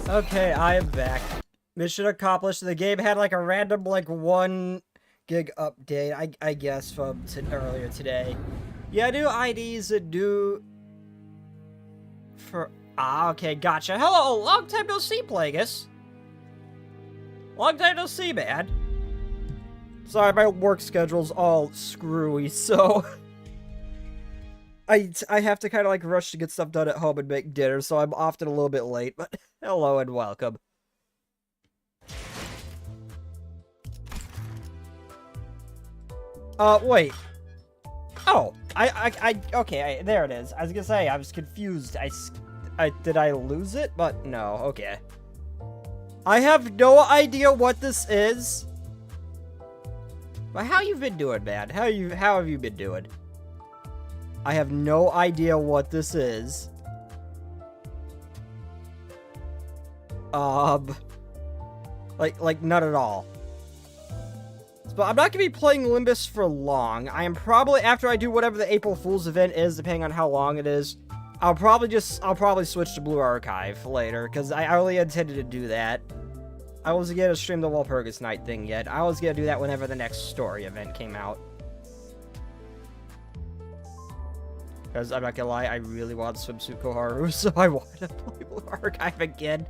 Okay, I am back. Mission accomplished. The game had like a random 1 gig update, I guess, from earlier today. Yeah, new IDs and new... okay, gotcha. Hello, long time no see, Plagueis. Long time no see, man. Sorry, my work schedule's all screwy, so... I have to kind of rush to get stuff done at home and make dinner, so I'm often a little bit late, but hello and welcome. Wait. Oh, okay, there it is. I was gonna say, I was confused. Did I lose it? But no, okay. I have no idea what this is. But how you been doing, man? How have you been doing? I have no idea what this is. Like none at all. But I'm not gonna be playing Limbus for long. I am probably, after I do whatever the April Fool's event is, depending on how long it is, I'll probably switch to Blue Archive later, because I only intended to do that. I wasn't gonna stream the Walpurgis Night thing yet. I was gonna do that whenever the next story event came out. Because I'm not gonna lie, I really want Swimsuit Koharu, so I wanted to play Blue Archive again.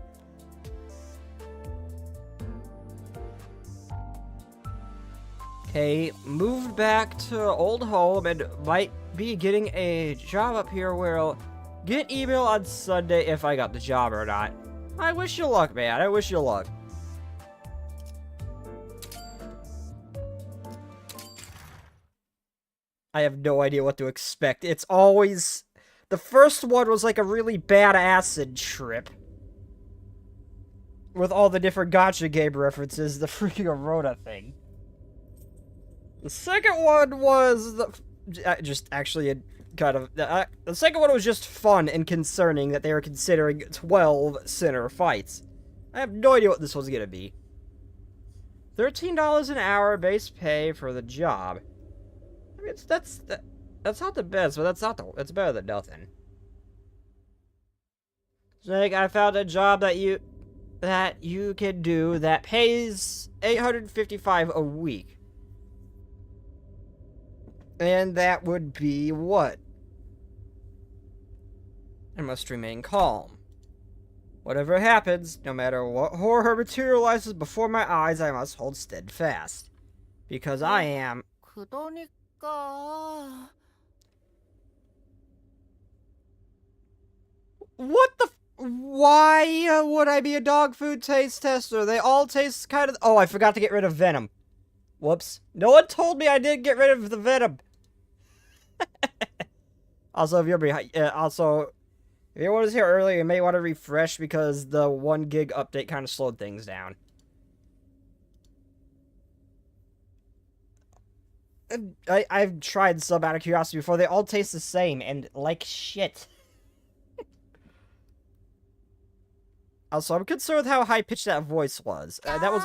Okay, moved back to old home and might be getting a job up here where I'll get email on Sunday if I got the job or not. I wish you luck, man. I wish you luck. I have no idea what to expect. It's always... The first one was like a really bad acid trip. With all the different gacha game references, the freaking Arona thing. The second one was just actually a kind of... the second one was just fun and concerning that they were considering 12 sinner fights. I have no idea what this one's gonna be. $13 an hour base pay for the job. I mean, that's not the best, but it's better than nothing. Snake, I found a job that you can do that pays $855 a week. And that would be what? I must remain calm. Whatever happens, no matter what horror materializes before my eyes, I must hold steadfast. Because I am... What the why would I be a dog food taste tester? They all taste kind of... Oh, I forgot to get rid of venom. Whoops. No one told me I did get rid of the venom. Also, if anyone was here earlier, you may want to refresh because the 1 gig update kind of slowed things down. I've tried some out of curiosity before. They all taste the same and like shit. Also, I'm concerned with how high-pitched that voice was. That was...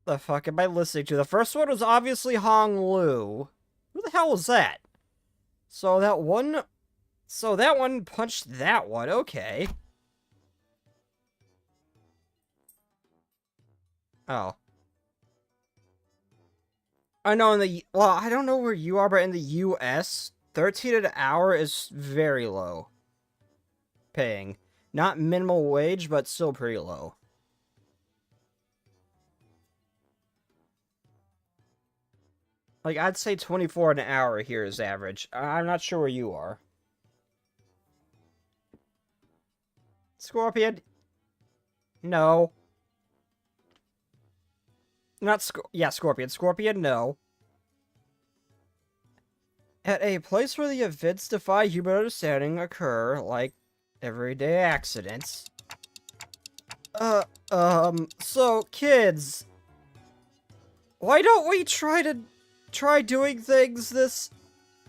The fuck am I listening to? The first one was obviously Hong Lu. Who the hell was that? So that one punched that one. Okay. Oh. I know I don't know where you are, but in the US, 13 an hour is very low paying. Not minimal wage, but still pretty low. Like, I'd say 24 an hour here is average. I'm not sure where you are. Scorpion? No. Yeah, Scorpion. Scorpion, no. At a place where the events defy human understanding occur, like everyday accidents. So, kids. Why don't we try doing things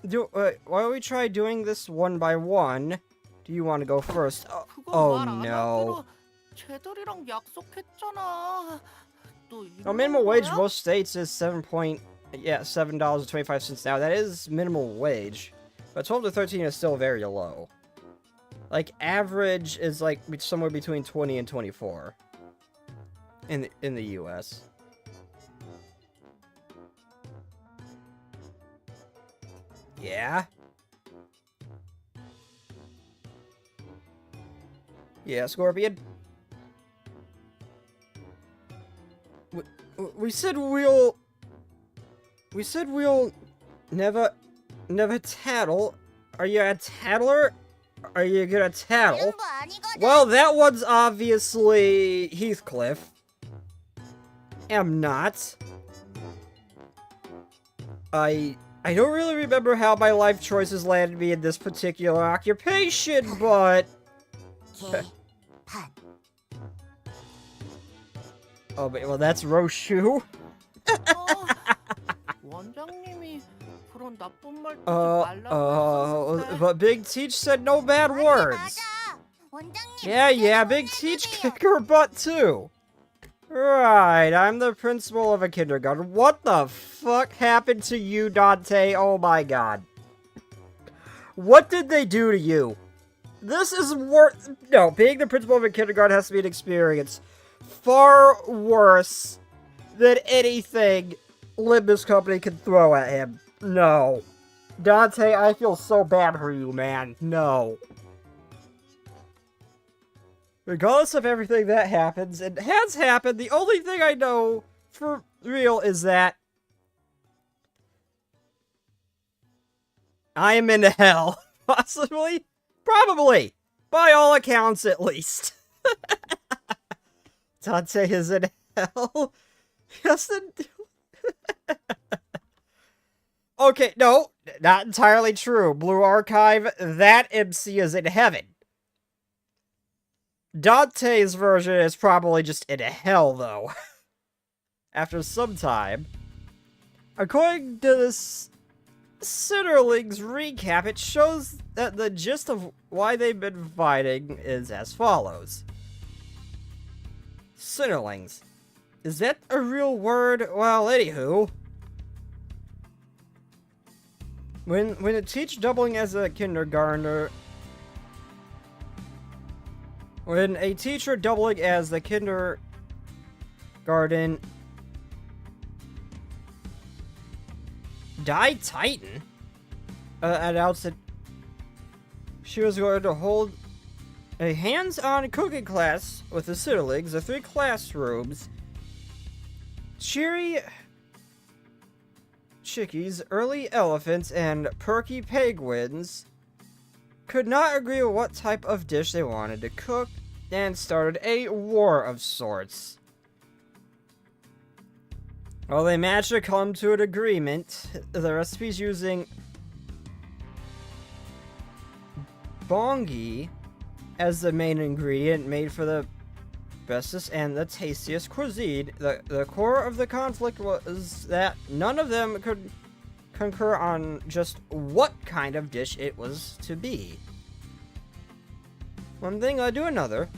why don't we try doing this one by one? Do you want to go first? Oh no. No, minimum wage most states is $7.25 now. That is minimum wage. But 12 to 13 is still very low. Like, average is, like, somewhere between 20 and 24. In the US. Yeah? Yeah, Scorpion? We said we'll never tattle. Are you a tattler? Are you gonna tattle? Well, that one's obviously Heathcliff. Am not. I don't really remember how my life choices landed me in this particular occupation, but... Oh, but, well, that's Roshu. But Big Teach said no bad words. Yeah, Big Teach kicked her butt too. Right, I'm the principal of a kindergarten. What the fuck happened to you, Dante? Oh my god. What did they do to you? This is worse. No, being the principal of a kindergarten has to be an experience far worse than anything Limbus Company can throw at him. No. Dante, I feel so bad for you, man. No. Regardless of everything that happens, and has happened, the only thing I know for real is that I am in hell. Possibly. Probably. By all accounts, at least. Dante is in hell. Yes, okay, no. Not entirely true. Blue Archive, that MC is in heaven. Dante's version is probably just in hell, though. After some time. According to this Sitterling's recap, it shows that the gist of why they've been fighting is as follows. Sitterlings. Is that a real word? Well, anywho. When a teacher doubling as a kindergartner... When a teacher doubling as the kindergarten... Titan announced that she was going to hold a hands-on cooking class with the Sitterlings, the 3 classrooms. Cheery chickies, early elephants, and perky penguins could not agree on what type of dish they wanted to cook and started a war of sorts. Well, they managed to come to an agreement. The recipe's using bongi as the main ingredient, made for the bestest and the tastiest cuisine. The core of the conflict was that none of them could concur on just what kind of dish it was to be. One thing led to another,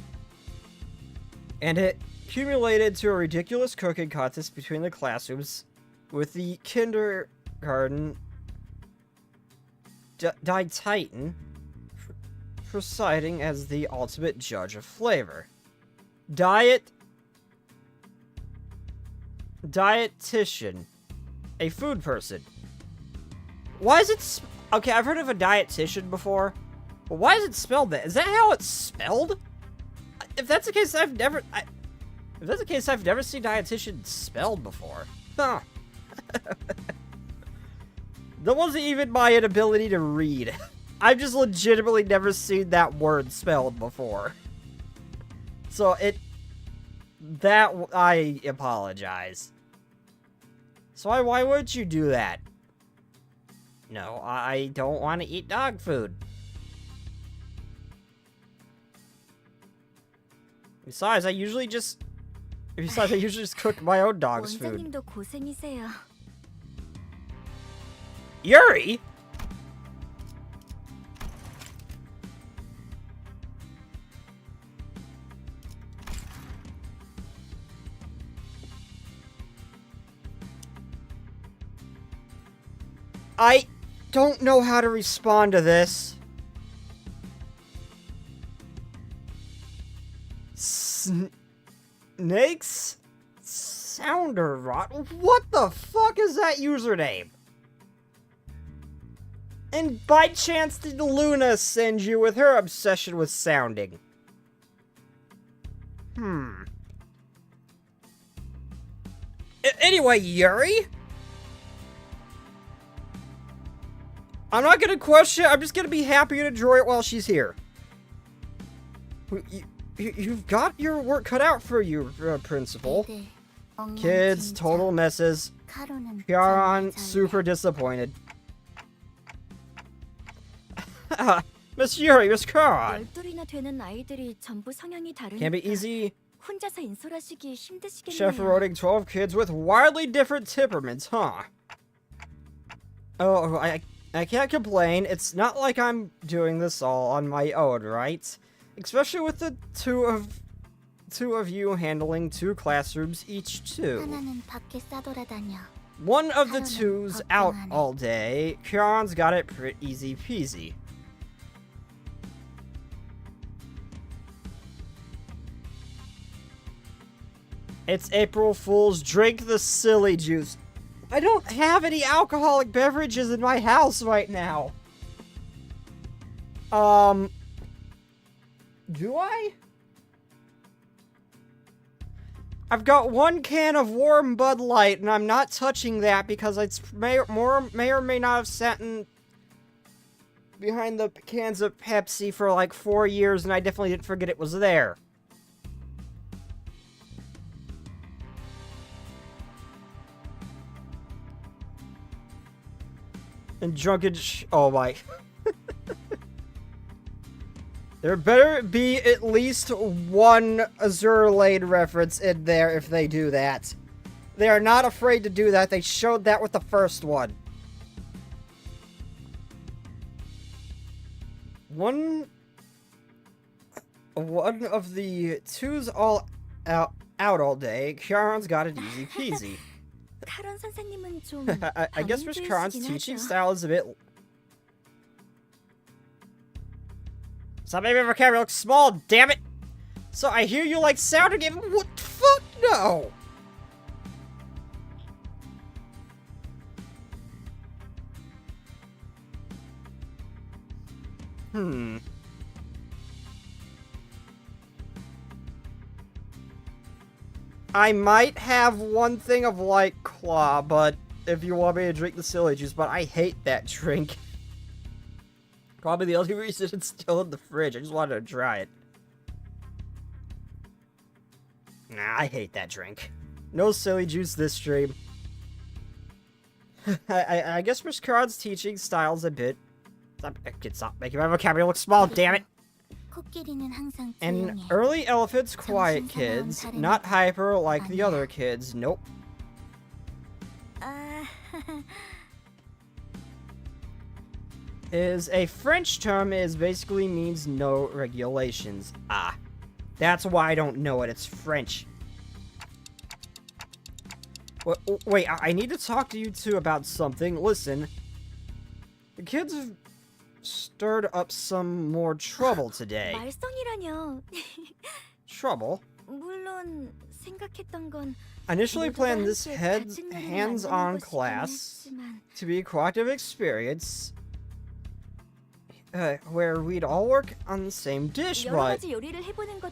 and it accumulated to a ridiculous cooking contest between the classrooms, with the kindergarten Titan presiding as the ultimate judge of flavor. Dietitian. A food person. Why is it... Okay, I've heard of a dietitian before, but why is it spelled that? Is that how it's spelled? If that's the case, I've never seen dietitian spelled before. Huh. That wasn't even my inability to read. I've just legitimately never seen that word spelled before. So I apologize. So why would you do that? No, I don't want to eat dog food. Besides, I usually just cook my own dog's food. Yuri? I don't know how to respond to this. Snakes Sounder Rot. What the fuck is that username? And by chance did Luna send you with her obsession with sounding? Anyway, Yuri? I'm not gonna question it, I'm just gonna be happy and enjoy it while she's here. You've got your work cut out for you, Principal. Kids, total messes. Kyaron, super disappointed. Miss Yuri, Miss Kyaron. Can't be easy chaperoning 12 kids with wildly different temperaments, huh? Oh, I can't complain. It's not like I'm doing this all on my own, right? Especially with the two of you handling 2 classrooms each too. One of the two's out all day. Kyaron's got it pretty easy peasy. It's April Fool's. Drink the silly juice. I don't have any alcoholic beverages in my house right now. Do I? I've got 1 can of warm Bud Light, and I'm not touching that because it's may or may not have sat in behind the cans of Pepsi for like 4 years, and I definitely didn't forget it was there. And drunken oh my. There better be at least 1 Azure Lane reference in there if they do that. They are not afraid to do that. They showed that with the first one. One of the two's all out all day. Kyaron's got it easy peasy. I guess Miss Kyaron's teaching style is a bit... Stop making my vocabulary look small, damn it! So I hear you like sounding it. What the fuck? No! I might have 1 thing of White Claw, but if you want me to drink the silly juice, but I hate that drink. Probably the only reason it's still in the fridge. I just wanted to try it. Nah, I hate that drink. No silly juice this stream. I guess Miss Kyaron's teaching style's a bit... Stop making my vocabulary look small, damn it! And early elephants, quiet kids, not hyper like the other kids, nope. Is a French term is basically means no regulations. Ah, that's why I don't know it, it's French. Wait, I need to talk to you two about something. Listen, the kids have stirred up some more trouble today. Trouble? I initially planned this hands-on class to be a cooperative experience where we'd all work on the same dish, but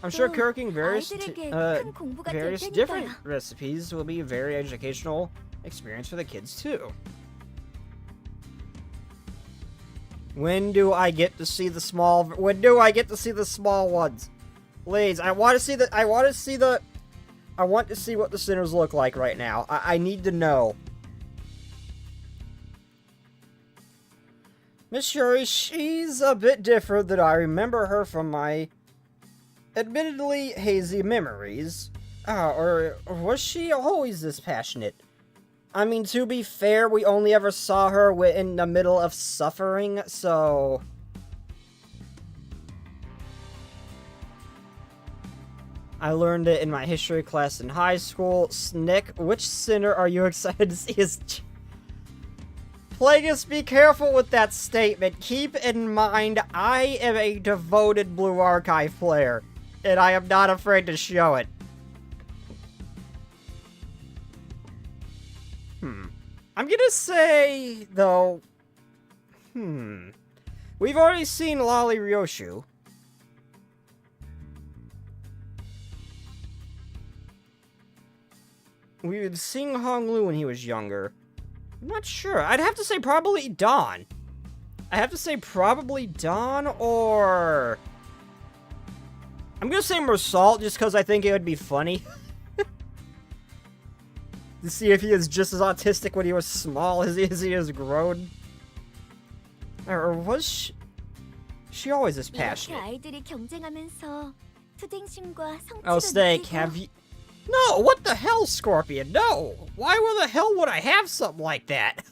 I'm sure cooking various different recipes will be a very educational experience for the kids too. When do I get to see the small? When do I get to see the small ones? Please, I want to see what the sinners look like right now. I need to know. Miss Yuri, she's a bit different than I remember her from my admittedly hazy memories. Or was she always this passionate? I mean, to be fair, we only ever saw her in the middle of suffering, so... I learned it in my history class in high school. Snick, which sinner are you excited to see as... Plagueis, be careful with that statement. Keep in mind, I am a devoted Blue Archive player, and I am not afraid to show it. I'm gonna say, though... We've already seen Lolly Ryoshu. We've seen Hong Lu when he was younger. I'm not sure. I'd have to say probably Dawn. I have to say probably Dawn, or... I'm gonna say Mersalt, just because I think it would be funny. To see if he is just as autistic when he was small as he has grown. Or was she always this passionate? Oh, Snake, have you... No, what the hell, Scorpion? No! Why the hell would I have something like that?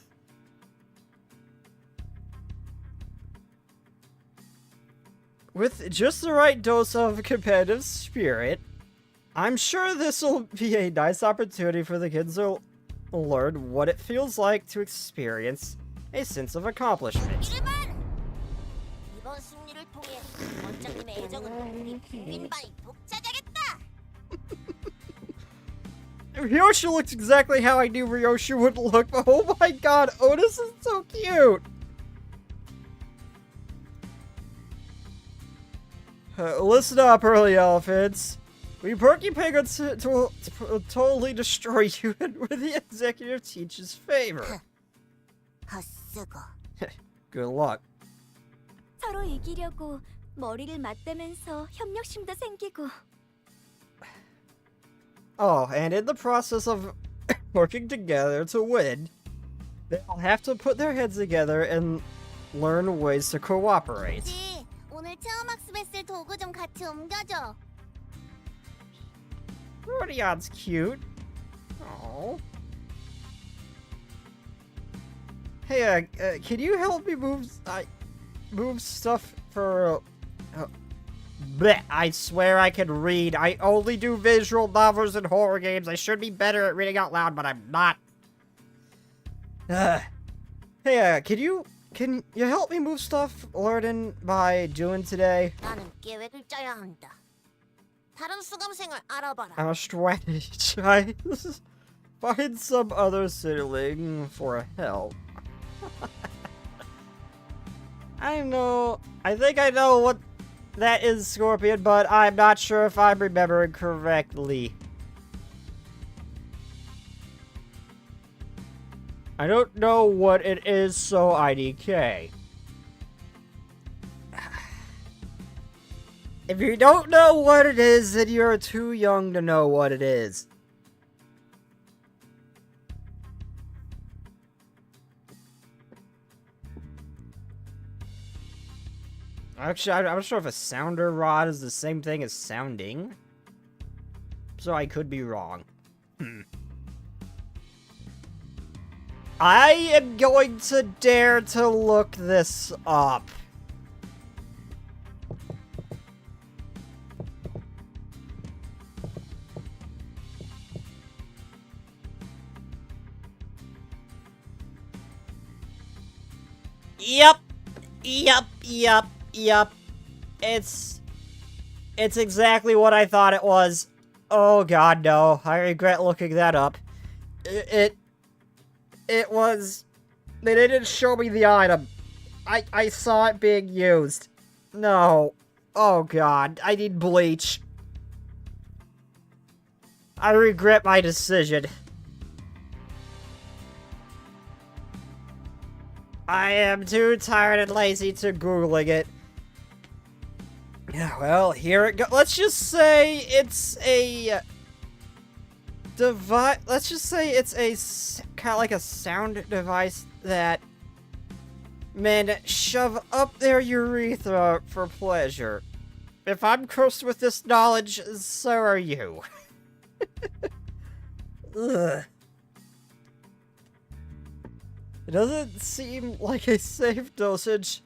With just the right dose of competitive spirit, I'm sure this will be a nice opportunity for the kids to learn what it feels like to experience a sense of accomplishment. Ryoshu looks exactly how I knew Ryoshu would look, but oh my god, Otis is so cute! Listen up, early elephants. We Perky Penguins to totally destroy you with the executive teacher's favor. Good luck. 서로 이기려고 머리를 맞대면서 협력심도 생기고. Oh, and in the process of working together to win, they'll have to put their heads together and learn ways to cooperate. 오늘 체험 학습했을 도구 좀 같이 옮겨줘. Rodion's cute. Oh. Hey, can you help me move stuff for... Blech, I swear I can read. I only do visual novels and horror games. I should be better at reading out loud, but I'm not. Hey, can you help me move stuff learning by doing today? 나는 계획을 짜야 한다. 다른 수강생을 알아봐라. I'm a strategist. Find some other sibling for help. I think I know what that is, Scorpion, but I'm not sure if I'm remembering correctly. I don't know what it is, so IDK. If you don't know what it is, then you're too young to know what it is. Actually, I'm not sure if a sounder rod is the same thing as sounding. So I could be wrong. I am going to dare to look this up. Yep. It's exactly what I thought it was. Oh god, no. I regret looking that up. It was... They didn't show me the item. I saw it being used. No. Oh god, I need bleach. I regret my decision. I am too tired and lazy to Googling it. Yeah, well, here it goes. Let's just say it's a device. Let's just say it's a kind of like a sound device that men shove up their urethra for pleasure. If I'm cursed with this knowledge, so are you. Ugh. It doesn't seem like a safe dosage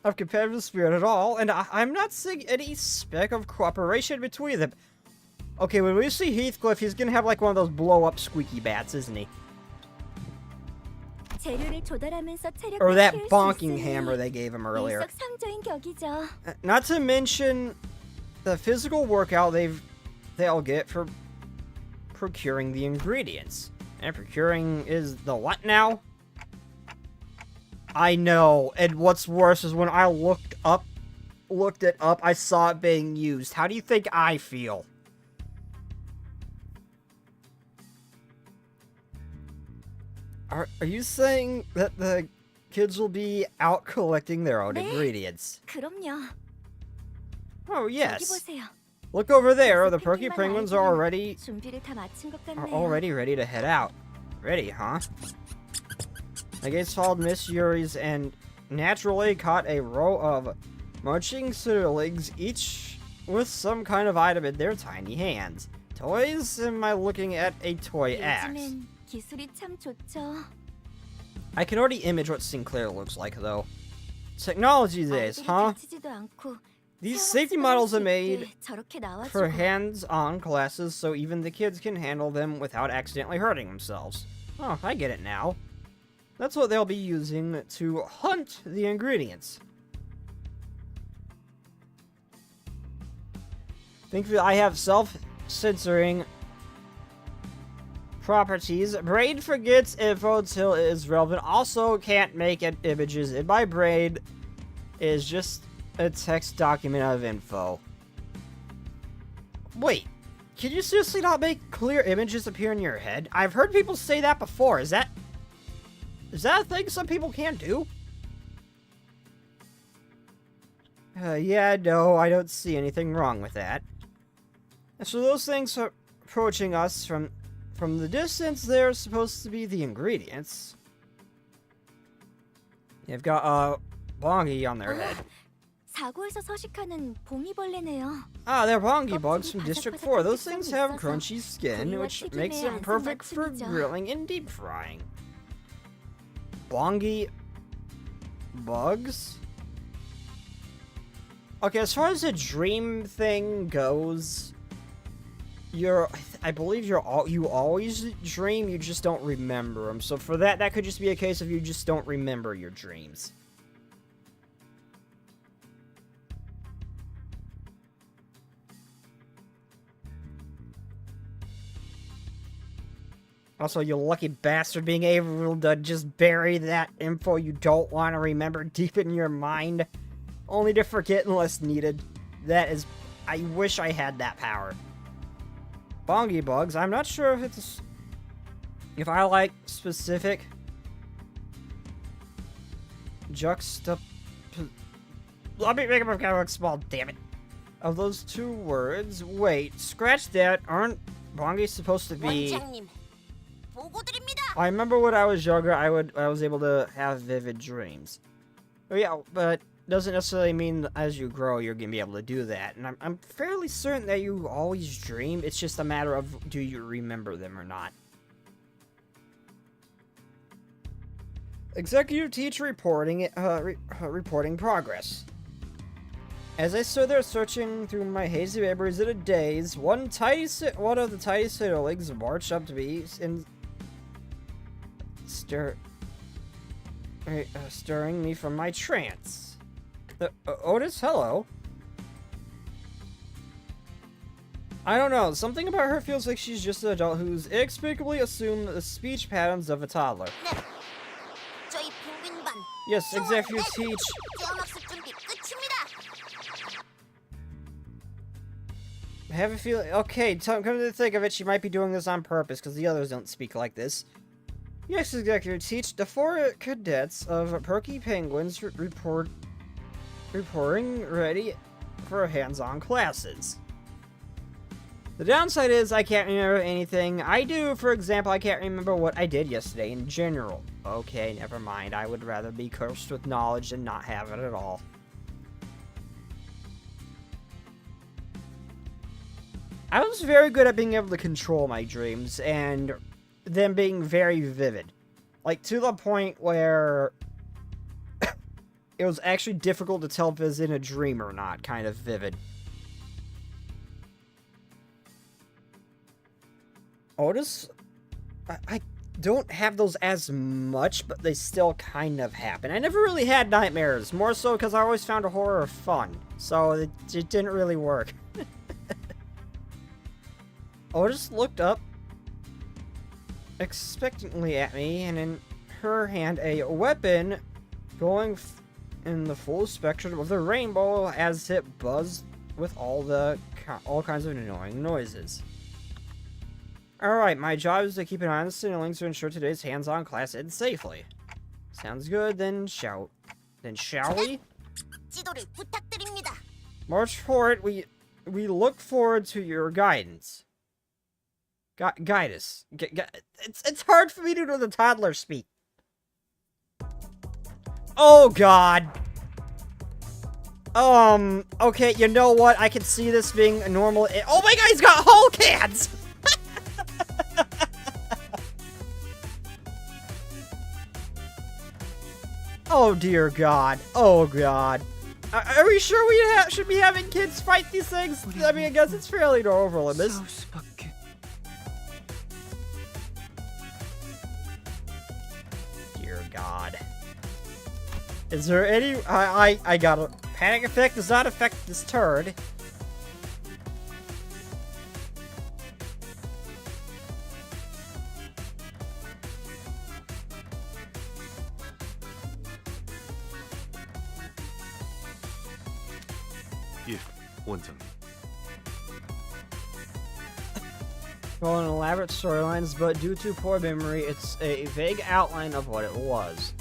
of competitive spirit at all, and I'm not seeing any speck of cooperation between them. Okay, when we see Heathcliff, he's gonna have like one of those blow-up squeaky bats, isn't he? Or that bonking hammer they gave him earlier. Not to mention the physical workout they'll get for procuring the ingredients. And procuring is the what now? I know, and what's worse is when I looked it up, I saw it being used. How do you think I feel? Are you saying that the kids will be out collecting their own ingredients? 그럼요. Oh, 저기 yes. 보세요. Look over there. The perky penguins are 준비를 다 마친 것 are 같네요. already ready to head out. Ready, huh? The gates followed Miss Yuri's and naturally caught a row of marching sitterlings, each with some kind of item in their tiny hands. Toys? Am I looking at a toy axe? 요즘엔 기술이 참 좋죠. I can already image what Sinclair looks like, though. Technology days, 아이들이 huh? 다치지도 않고 These 체험 safety 학습을 models 할 are 수 made 있게 저렇게 나와주고. for hands-on classes, so even the kids can handle them without accidentally hurting themselves. Oh, I get it now. That's what they'll be using to hunt the ingredients. Thankfully, I have self-censoring properties. Braid forgets info until it is relevant. Also, can't make images in my brain. Is just a text document of info. Wait, can you seriously not make clear images appear in your head? I've heard people say that before. Is that a thing some people can't do? Yeah, no, I don't see anything wrong with that. So those things are approaching us from the distance, they're supposed to be the ingredients. They've got a bongi on their head. 사고에서 서식하는 봉이벌레네요. Ah, they're bongi bugs from District 4. Those things have crunchy skin, which makes them perfect for grilling and deep frying. Bongi bugs? Okay, as far as the dream thing goes, I believe you always dream, you just don't remember them. So for that could just be a case of you just don't remember your dreams. Also, you lucky bastard being able to just bury that info you don't want to remember deep in your mind, only to forget unless needed. I wish I had that power. Bongi bugs, I'm not sure if I like specific let me make them kind of look small, damn it. Of those two words, wait, scratch that, aren't bongi supposed to be... 원장님, 보고드립니다. I remember when I was younger, I was able to have vivid dreams. Oh yeah, but doesn't necessarily mean as you grow you're gonna be able to do that. And I'm fairly certain that you always dream. It's just a matter of do you remember them or not. Executive teacher reporting progress. As I stood there searching through my hazy memories in a daze, one of the tiny sitterlings marched up to me and stirring me from my trance. Otis, hello. I don't know, something about her feels like she's just an adult who's inexplicably assumed the speech patterns of a toddler. 네, 저희 펭귄반 Yes, executive teach. 체험 학습 준비 끝입니다. I have a feeling. Okay, come to think of it, she might be doing this on purpose because the others don't speak like this. Yes, executive teach. The 4 cadets of Perky Penguins reporting ready for hands-on classes. The downside is I can't remember anything I do. For example, I can't remember what I did yesterday in general. Okay, never mind. I would rather be cursed with knowledge than not have it at all. I was very good at being able to control my dreams and them being very vivid. Like, to the point where it was actually difficult to tell if it was in a dream or not, kind of vivid. Otis, I don't have those as much, but they still kind of happen. I never really had nightmares, more so because I always found horror fun, so it didn't really work. Otis looked up expectantly at me, and in her hand a weapon going in the full spectrum of the rainbow as it buzzed with all kinds of annoying noises. Alright, my job is to keep an eye on the ceilings to ensure today's hands-on class ends safely. Sounds good, then shall we? 지도를 부탁드립니다. March forward, we look forward to your guidance. Guide us. It's hard for me to do the toddler speak. Oh god. Okay, you know what? I can see this being a normal. Oh my god, he's got Hulk hands! Oh dear god. Oh god. Are we sure we should be having kids fight these things? I mean, I guess it's fairly normal in this. Dear god. Is there any... I got a... Panic effect does not affect this turd. 예, 원장님. Well, an elaborate storylines, but due to poor memory, it's a vague outline of what it was.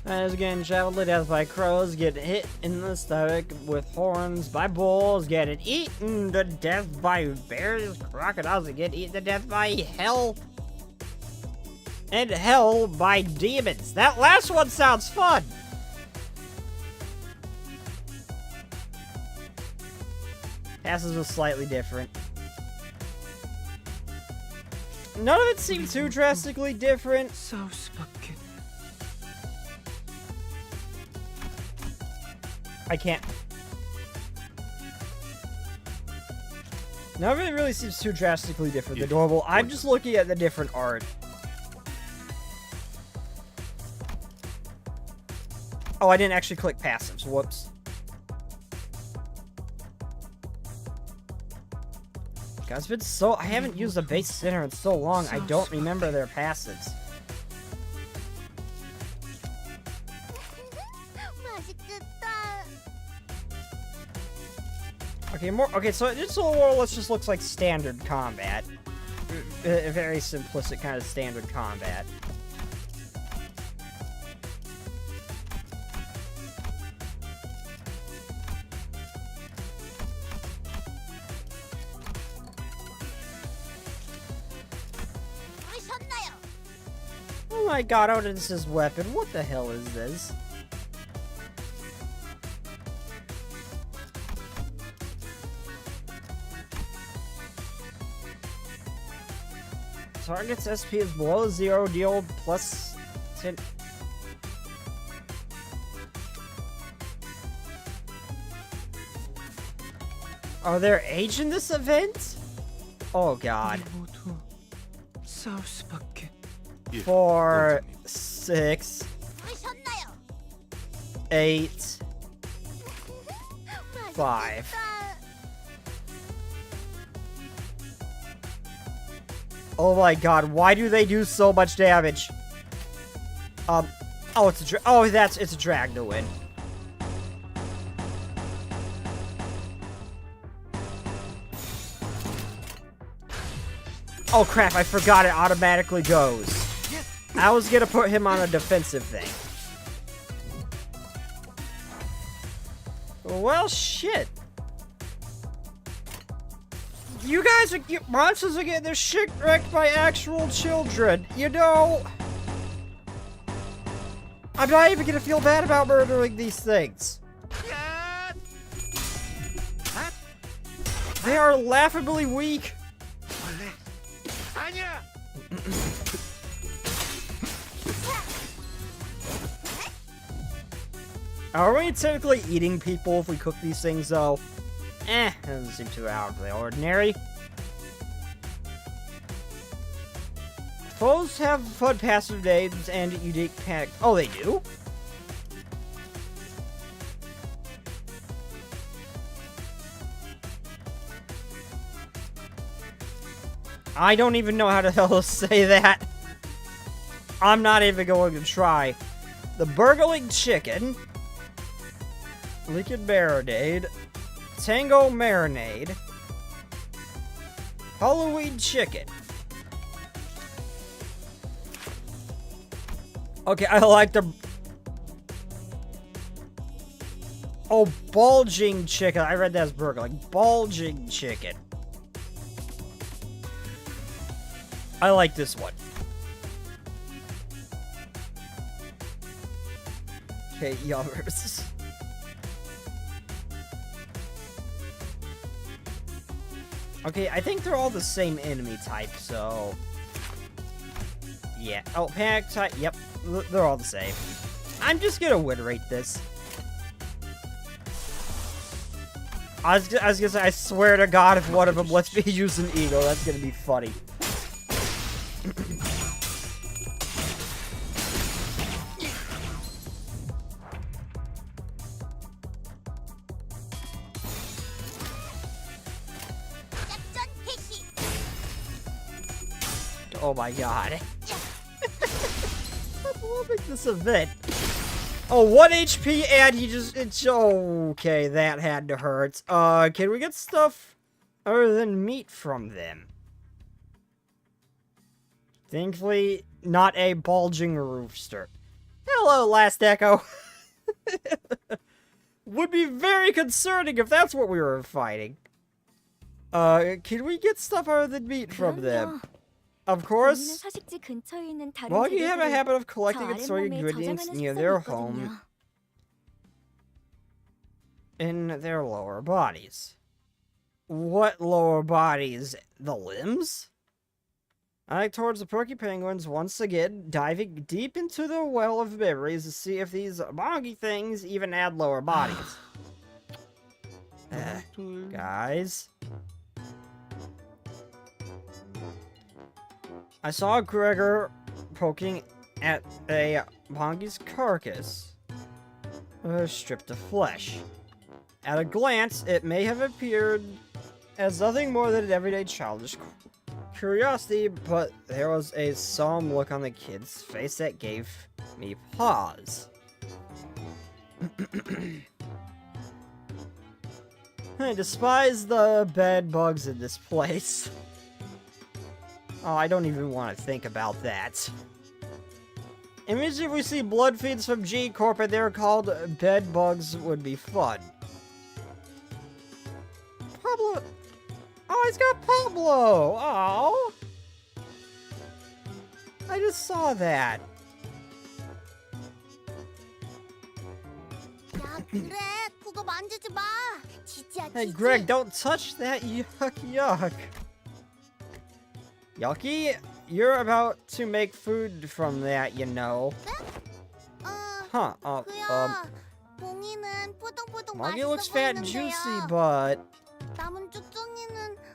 As getting shackled to death by crows, getting hit in the stomach with horns by bulls, getting eaten to death by bears, crocodiles, and getting eaten to death by hell. And hell by demons. That last one sounds fun! Passes was slightly different. None of it seemed too drastically different. I can't. None of it really seems too drastically different than normal. I'm just looking at the different art. Oh, I didn't actually click passives. Whoops. God, it's been so... I haven't used a base center in so long, I don't remember their passives. Okay, so it's more or less just looks like standard combat. A very simplistic kind of standard combat. Oh my god, oh, this is weapon. What the hell is this? Target's SP is below 0, deal plus 10. Are there age in this event? Oh god. 4, 6, 8, 5. Oh my god, why do they do so much damage? Oh, it's a it's a drag to win. Oh crap, I forgot it automatically goes. I was gonna put him on a defensive thing. Well, shit. You guys are... monsters are getting their shit wrecked by actual children. You know... I'm not even gonna feel bad about murdering these things. They are laughably weak. Are we technically eating people if we cook these things, though? Doesn't seem too out of the ordinary. Foes have fun passive names and unique panic. Oh, they do? I don't even know how the hell to say that. I'm not even going to try. The burgling chicken. Liquid marinade. Tango marinade. Halloween chicken. Okay, I like the... Oh, bulging chicken. I read that as burgling. Bulging chicken. I like this one. Okay, yummers. Okay, I think they're all the same enemy type, so... Yeah. Oh, panic type. Yep, they're all the same. I'm just gonna win rate this. I was gonna say, I swear to God, if one of them lets me use an eagle, that's gonna be funny. Oh my God. I'm loving this event. Oh, 1 HP and he just, it's, okay, that had to hurt. Can we get stuff other than meat from them? Thankfully, not a bulging rooster. Hello, Last Echo. Would be very concerning if that's what we were fighting. Can we get stuff other than meat from them? Of course. Well, you have a habit of collecting and storing ingredients near their home in their lower bodies. What lower bodies? The limbs? I like towards the Perky Penguins once again, diving deep into the well of memories to see if these boggy things even add lower bodies. Guys. I saw Gregor poking at a Bongi's carcass, stripped of flesh. At a glance, it may have appeared as nothing more than an everyday childish curiosity, but there was a solemn look on the kid's face that gave me pause. I despise the bed bugs in this place. Oh, I don't even want to think about that. Imagine if we see blood feeds from G Corp and they're called bed bugs would be fun. Pablo. Oh, he's got Pablo. Oh. I just saw that. Hey, Greg, don't touch that. Yuck, yuck. Yucky, you're about to make food from that, you know. Huh, Moggy looks fat and juicy, but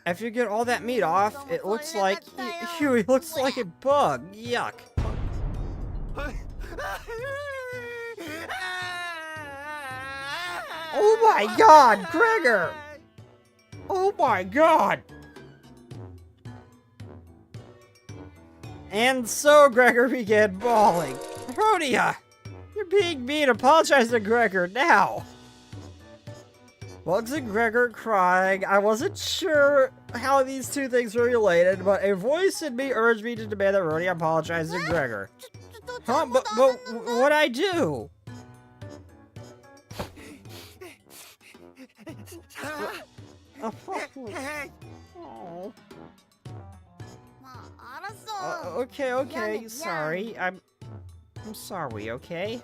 if you get all that meat off, it looks like, he looks like a bug. Yuck. Oh my God, Gregor! Oh my God! And so Gregor began bawling. Rhodia! You're being mean. Apologize to Gregor now. Bugs and Gregor crying. I wasn't sure how these two things were related, but a voice in me urged me to demand that Rhodia apologize to Gregor. Huh? But what'd I do? Oh. Okay, sorry. I'm sorry, okay?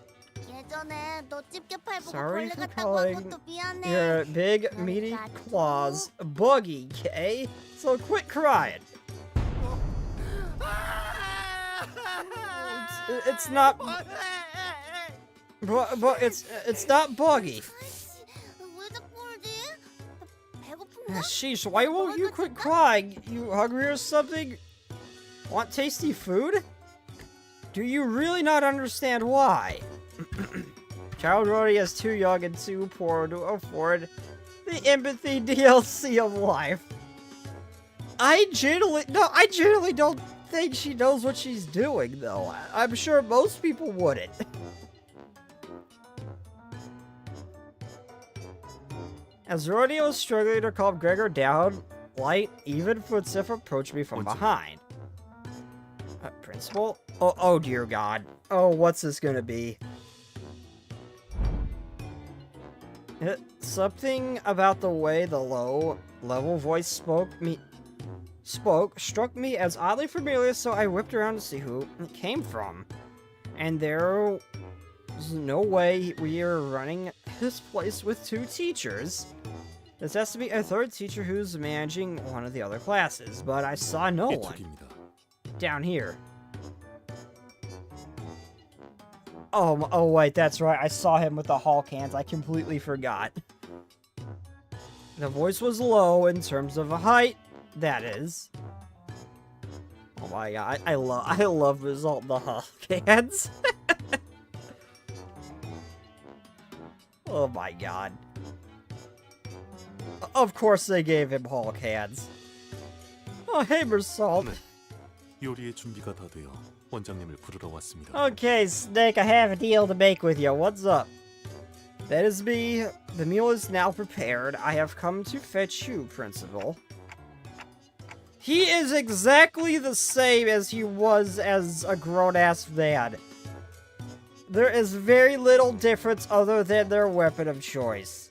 Sorry for calling your big, meaty claws buggy, okay? So quit crying. It's not... But it's not buggy. Sheesh, why won't you quit crying? You hungry or something? Want tasty food? Do you really not understand why? Child Rhodia is too young and too poor to afford the empathy DLC of life. I genuinely don't think she knows what she's doing, though. I'm sure most people wouldn't. As Rodeo was struggling to calm Gregor down, light, even footsteps approached me from behind. Principal? Oh dear God. Oh, what's this gonna be? Something about the way the low-level voice struck me as oddly familiar, so I whipped around to see who it came from. And there was no way we are running this place with 2 teachers. This has to be a 3rd teacher who's managing one of the other classes, but I saw no one. Down here. Oh wait, that's right. I saw him with the Hulk hands. I completely forgot. The voice was low in terms of a height, that is. Oh my God, I love Result the Hulk hands. Oh my God. Of course they gave him Hulk hands. Oh, hey, Result. 요리의 준비가 다 되어 원장님을 부르러 왔습니다. Okay, Snake, I have a deal to make with you. What's up? That is me. The meal is now prepared. I have come to fetch you, Principal. He is exactly the same as he was as a grown-ass man. There is very little difference other than their weapon of choice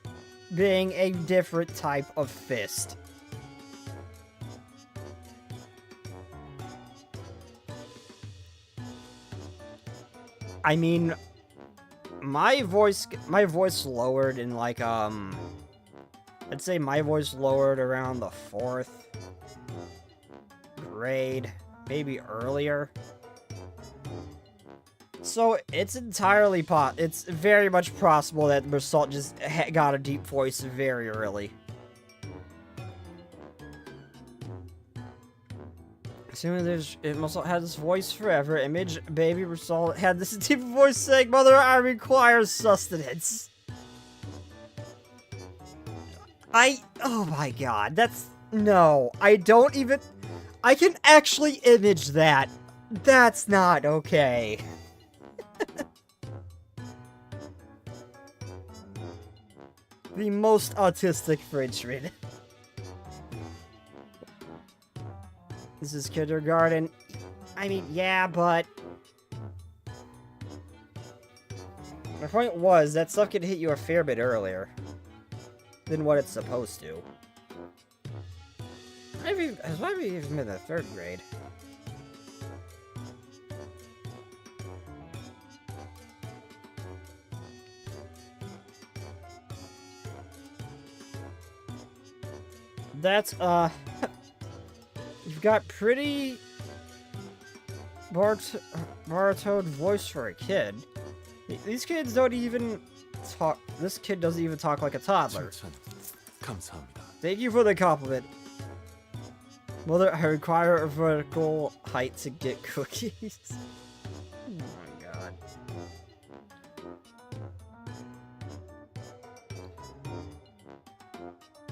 being a different type of fist. I mean, my voice lowered in like, I'd say my voice lowered around the 4th grade, maybe earlier. So it's entirely it's very much possible that Result just got a deep voice very early. Assuming it must have had this voice forever. Image baby Result had this deep voice saying, "Mother, I require sustenance." Oh my God, no, I can actually image that. That's not okay. The most autistic Frenchman. This is kindergarten. I mean, yeah, but... My point was, that stuff could hit you a fair bit earlier than what it's supposed to. Has maybe even been the 3rd grade. That's, you've got pretty baritone voice for a kid. These kids don't even talk. This kid doesn't even talk like a toddler. 감사합니다. Thank you for the compliment. Mother, I require a vertical height to get cookies. Oh my God.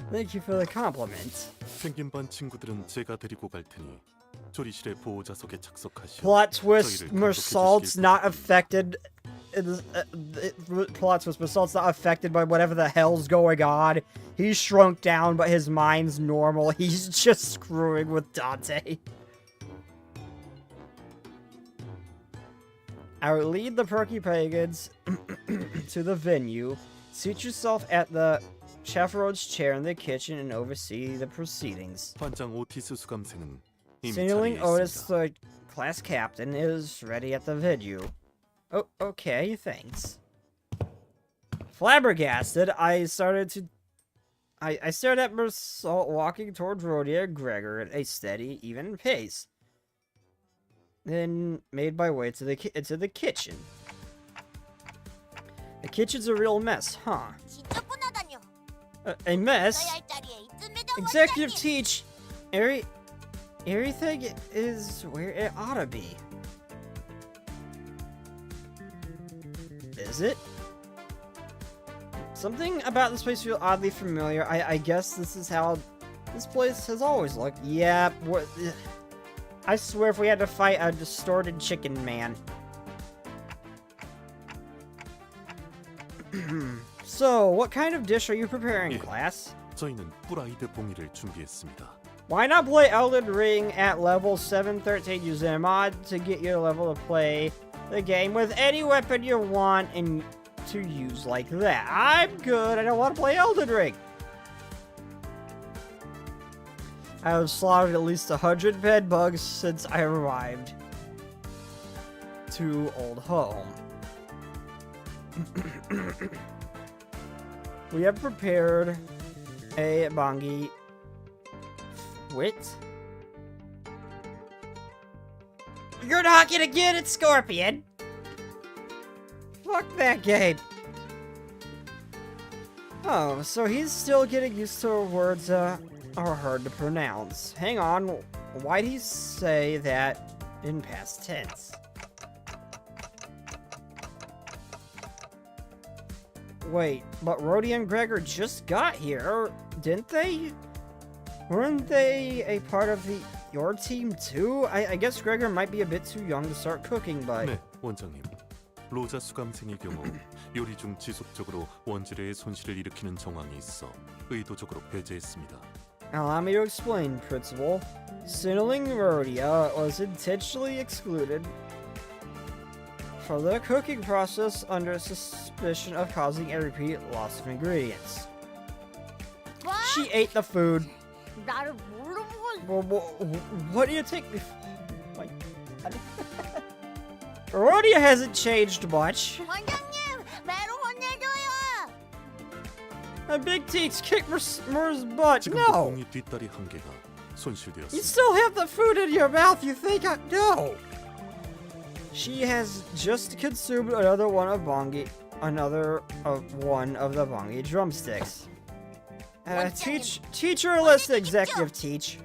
Thank you for the compliment. 생긴 반 친구들은 제가 데리고 갈 테니 조리실의 보호자석에 착석하시오. Plot twist: Mersault's not affected. Plot twist: Mersault's not affected by whatever the hell's going on. He's shrunk down, but his mind's normal. He's just screwing with Dante. I will lead the perky pagans to the venue. Seat yourself at the chaperone's chair in the kitchen and oversee the proceedings. 반장 오티스 수감생은 이미 Signaling 자리에 Otis, 있습니다. the class captain, is ready at the venue. Oh, okay, thanks. Flabbergasted, I stared at Mersault walking toward Rodeo and Gregor at a steady, even pace. Then made my way to the kitchen. The kitchen's a real mess, huh? 진짜 뻔하다뇨. A mess? 써야 할 자리에 있습니다, Executive 원장님. teach. Everything is where it ought to be. Is it? Something about this place feels oddly familiar. I guess this is how this place has always looked. Yeah, I swear if we had to fight a distorted chicken man. So, what kind of dish are you preparing, Yeah. class? 저희는 프라이드 봉이를 준비했습니다. Why not play Elden Ring at level 713 using a mod to get your level to play the game with any weapon you want and to use like that? I'm good. I don't want to play Elden Ring. I have slaughtered at least 100 bed bugs since I arrived to Old Home. We have prepared a bongi. Wit? You're not gonna get it, Scorpion! Fuck that game. Oh, so he's still getting used to words are hard to pronounce. Hang on, why'd he say that in past tense? Wait, but Rhodey and Gregor just got here, didn't they? Weren't they a part of your team too? I guess Gregor might be a bit too young to start cooking, but... 네, 원장님. 로자 수감생의 경우 요리 중 지속적으로 원지뢰의 손실을 일으키는 정황이 있어 의도적으로 배제했습니다. Allow me to explain, Principal. Signaling Rhodia was intentionally excluded from the cooking process under suspicion of causing a repeat loss of ingredients. 뭐? She ate the food. 나를 뭘로 보고 Well, what do you take me for? Like, Rhodia hasn't changed much. 원장님, 매로 혼내줘요. And Big Teats kicked Mur's butt. 지금도 No! 봉이 뒷다리 한 개가 You 손실되었습니다. still have the food in your mouth, you think I... No! She has just consumed another one of one of the bongi drumsticks. Teach her a lesson, Executive Teach.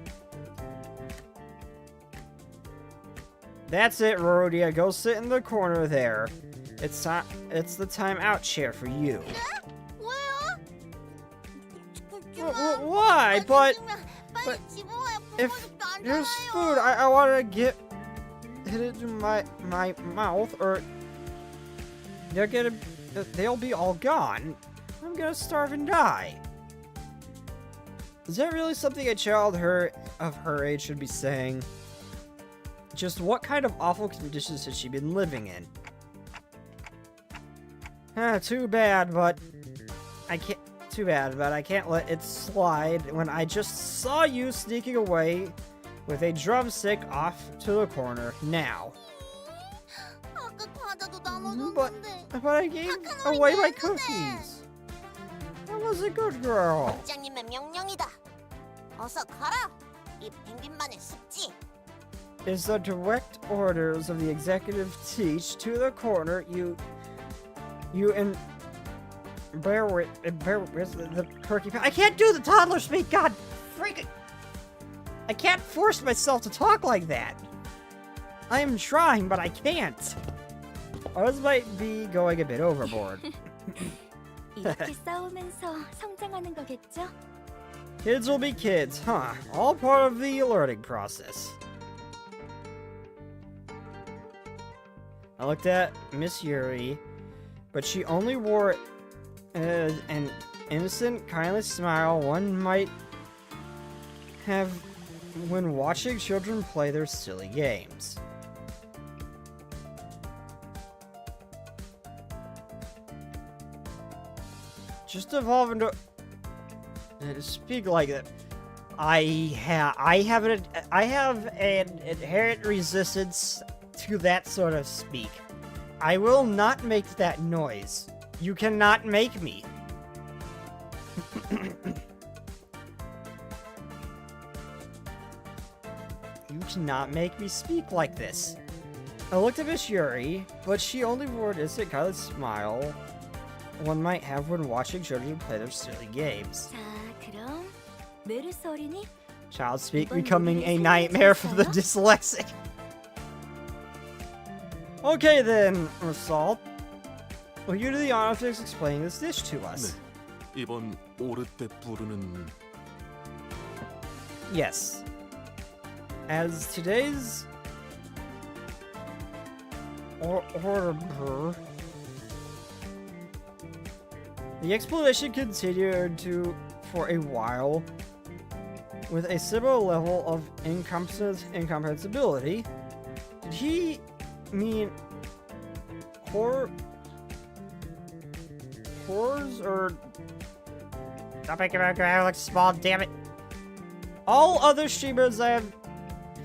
That's it, Rhodia. Go sit in the corner there. It's the time out chair for you. 왜요? Why? But 빨리 집어와요. if 부모님도 안 there's 좋아요. food, I want to get it into my mouth, or they'll be all gone. I'm gonna starve and die. Is that really something a child of her age should be saying? Just what kind of awful conditions has she been living in? Too bad, but I can't. Too bad, but I can't let it slide when I just saw you sneaking away with a drumstick off to the corner now. 아까 과자도 But 나눠줬는데. I gave away my cookies. I was a good girl. 원장님의 명령이다. 어서 가라. 이 펭귄만의 습지. Is the direct orders of the executive teach to the corner you and bear with the perky. I can't do the toddler speak. God, freaking! I can't force myself to talk like that. I am trying, but I can't. Ours might be going a bit overboard. 이렇게 싸우면서 성장하는 거겠죠? Kids will be kids, huh? All part of the learning process. I looked at Miss Yuri, but she only wore an innocent, kindly smile one might have when watching children play their silly games. Just evolve into... Speak like that. I have an inherent resistance to that sort of speak. I will not make that noise. You cannot make me. You cannot make me speak like this. I looked at Miss Yuri, but she only wore an instant kindly smile one might have when watching children play their silly games. 자, 그럼 메르스 어린이 Child speak becoming a nightmare for the dyslexic. Okay then, Rasalt. Will you do the honor of explaining this dish to us? 네, 이번 오르떼 부르는 Yes. As today's order, the exploration continued for a while with a similar level of incomprehensibility. Did he mean horrors or stop making my guy look small, damn it. All other streamers I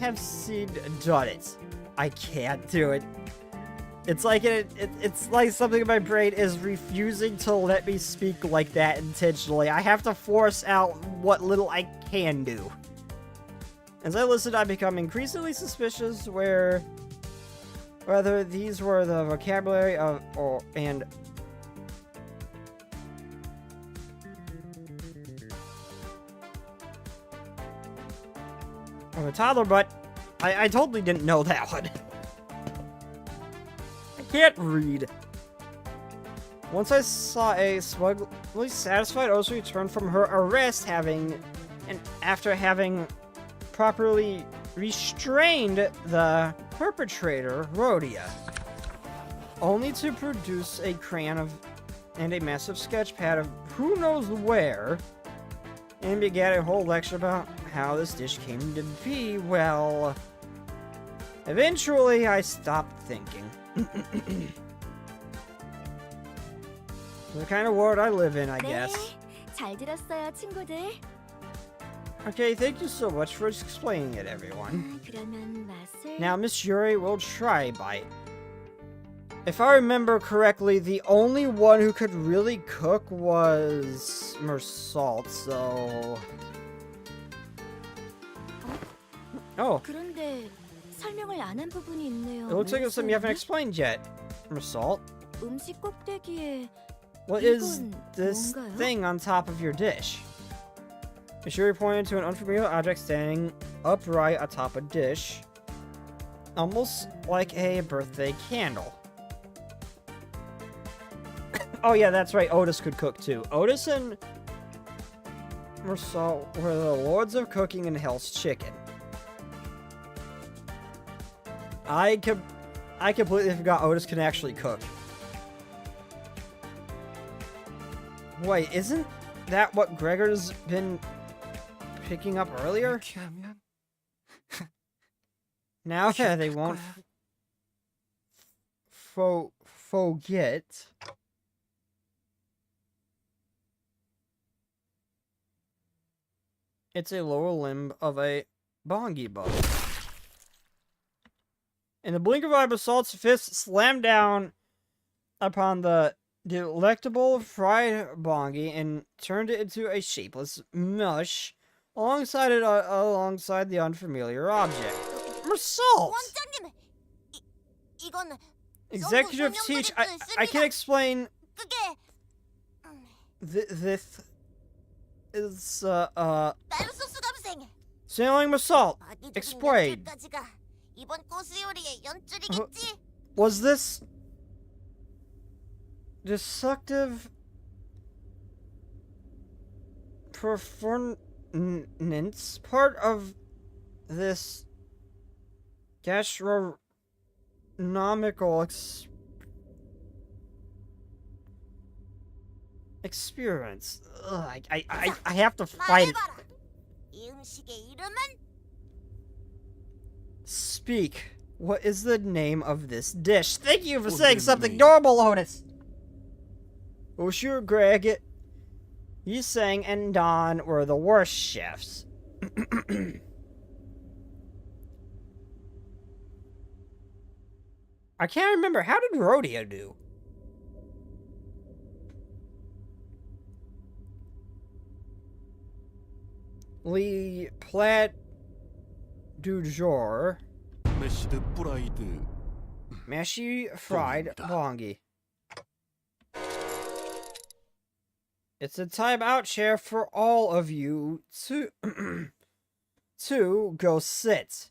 have seen done it. I can't do it. It's like it's like something in my brain is refusing to let me speak like that intentionally. I have to force out what little I can do. As I listen, I become increasingly suspicious whether these were the vocabulary of I'm a toddler, but I totally didn't know that one. I can't read. Once I saw a smugly satisfied Osu return from her arrest after having properly restrained the perpetrator, Rhodia, only to produce a crayon and a massive sketch pad of who knows where, and began a whole lecture about how this dish came to be. Well, eventually I stopped thinking. The kind of world I live in, I guess. 잘 들었어요, 친구들. Okay, thank you so much for explaining it, everyone. 그러면 맛을 Now, Miss Yuri will try a bite. If I remember correctly, the only one who could really cook was Mersalt, so... Oh, 그런데 설명을 안 한 부분이 있네요. it looks like it's something you haven't explained yet, Mersalt. 음식 꼭대기에 What is 이건 this 뭔가요? thing on top of your dish? Miss Yuri pointed to an unfamiliar object standing upright atop a dish, almost like a birthday candle. Oh yeah, that's right, Otis could cook too. Otis and Mersalt were the lords of cooking in Hell's Chicken. I completely forgot Otis can actually cook. Wait, isn't that what Gregor's been picking up earlier? 이렇게 하면 Now they won't forget. It's a lower limb of a bongi bug. In the blink of an eye, Basalt's fist slammed down upon the delectable fried bongi and turned it into a shapeless mush alongside the unfamiliar object. Basalt! 원장님, 이건 Executive teach. I can explain. 그게 This is 멜소스 감생. sailing Basalt. 아니, Explain. 여기까지가 이번 코스 요리의 연줄이겠지? Was this destructive performance part of this gastronomical experience? Ugh, I have to fight it. 말해봐라. 이 음식의 이름은 Speak. What is the name of this dish? Thank you for What saying do you something mean? normal, Otis. Oh, sure, Greg. You sang and Don were the worst chefs. I can't remember. How did Rodeo do? Lee Plat du jour. 메시드 프라이드 Mashy fried bongi. It's a time-out chair for all of you to to go sit.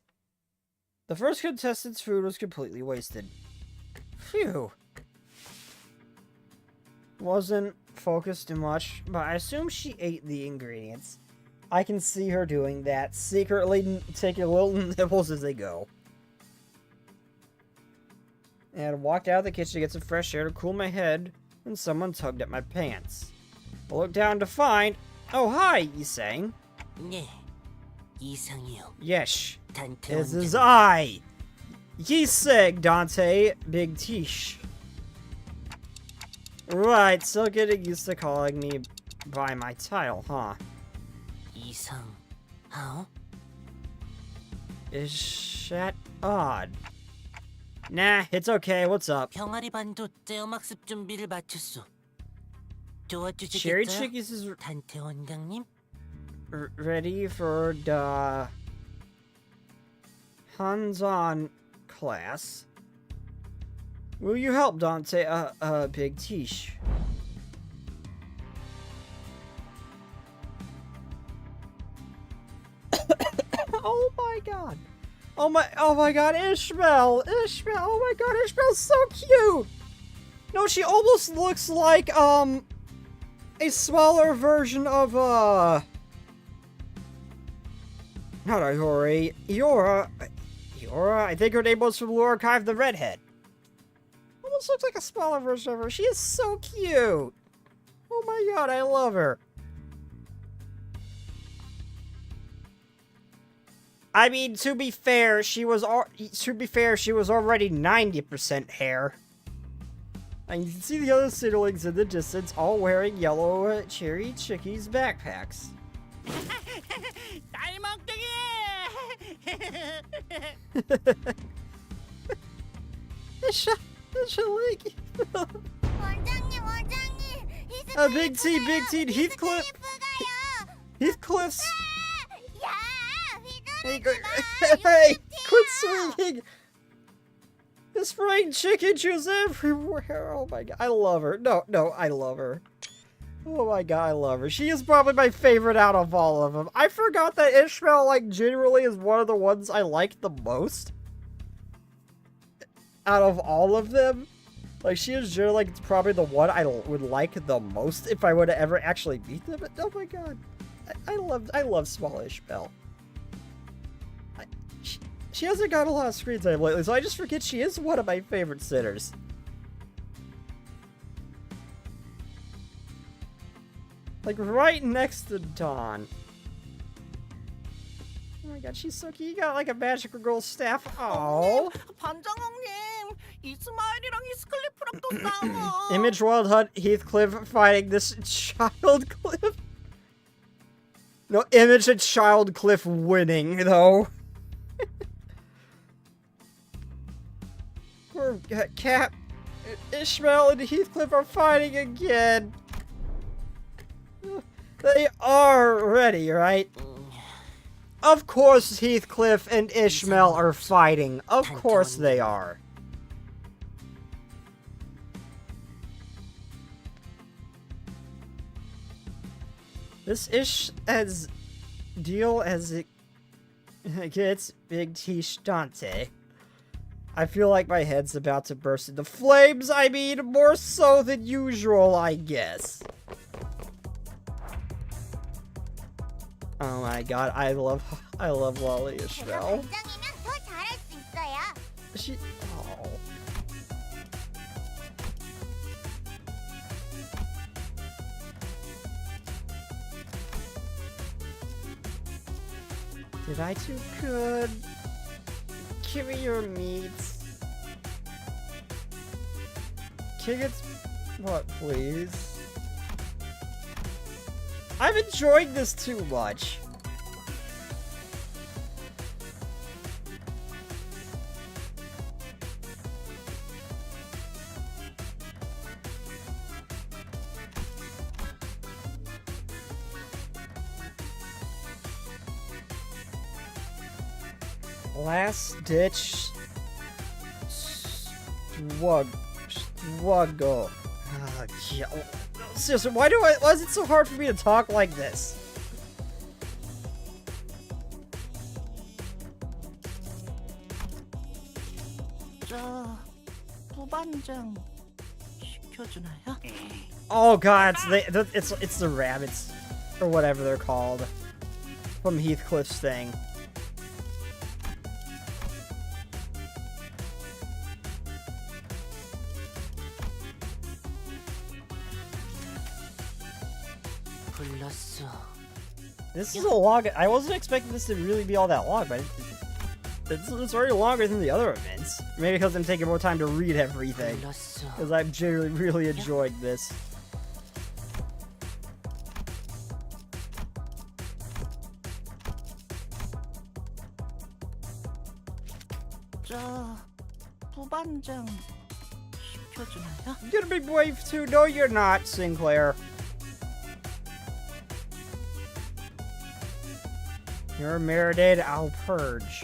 The first contestant's food was completely wasted. Phew. Wasn't focused too much, but I assume she ate the ingredients. I can see her doing that, secretly taking little nibbles as they go. And walked out of the kitchen to get some fresh air to cool my head when someone tugged at my pants. I looked down to find... Oh, hi, Yisang. 네, 이상이요. Yes, 단테 this is 원장님. I. Yisang, Dante, Big Tish. Right, still getting used to calling me by my title, huh? 이상, 어? Is that odd? Nah, it's okay. What's up? 병아리 반도 떼어막습 준비를 마쳤소. Cherry 도와주시겠어요? Chickies is 단테 원장님? ready for the hands-on class. Will you help, Dante? Big Tish. Oh my god. Oh my god, Ishmael! Ishmael, oh my god, Ishmael's so cute! No, she almost looks like, a smaller version of, not Iori, Iora, I think her name was from Blue Archive, the redhead. Almost looks like a smaller version of her. She is so cute! Oh my god, I love her. I mean, to be fair, she was already 90% hair. And you can see the other siblings in the distance, all wearing yellow Cherry Chickies backpacks. It's like Big T, Heathcliff. Heathcliff's. Hey, hey, quit swinging! The spraying chicken juice everywhere. Oh my god, I love her. No, I love her. Oh my god, I love her. She is probably my favorite out of all of them. I forgot that Ishmael, like, generally is one of the ones I like the most. Out of all of them. Like, she is generally, like, probably the one I would like the most if I would have ever actually beat them. But, oh my god. I love small Ishmael. She hasn't got a lot of screen time lately, so I just forget she is one of my favorite sitters. Like, right next to Dawn. Oh my god, she's so cute. You got, like, a magical girl staff. Oh. 반장님, 이스마일이랑 히스클리프랑 또 싸워. Image Wild Hunt Heathcliff fighting this Child Cliff. No, Image and Child Cliff winning, though. Poor Cap, Ishmael and Heathcliff are fighting again. They are ready, right? Of course Heathcliff and Ishmael are fighting. Of course they are. This ish as deal as it gets Big Tish Dante. I feel like my head's about to burst into flames. I mean, more so than usual, I guess. Oh my god, I love Lolly Ishmael. She. Oh. Did I do good? Give me your meat. King, it's what, please? I'm enjoying this too much. Last ditch struggle. Seriously, why is it so hard for me to talk like this? 부반장 시켜주나요? Oh god, it's the rabbits or whatever they're called. from Heathcliff's thing. This is a long. I wasn't expecting this to really be all that long, but it's already longer than the other events. Maybe because I'm taking more time to read everything. Because I'm generally really enjoying this. You're gonna be brave too? No, you're not, Sinclair. You're merited, I'll purge.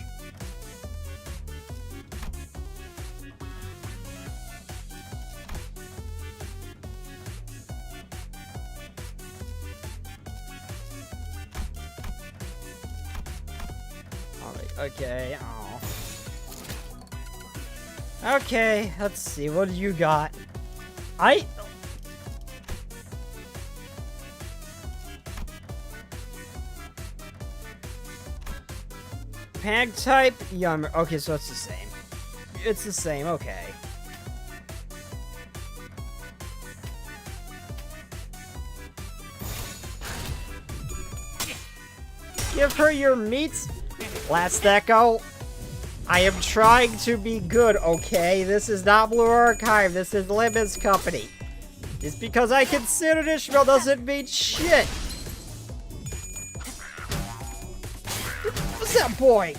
Alright, okay, oh. Okay, let's see, what do you got? Pag type, yum. Okay, so it's the same. It's the same, okay. Give her your meats. Last that go. I am trying to be good, okay? This is not Blue Archive, this is Limbus Company. Just because I considered Ishmael doesn't mean shit. What's that boy?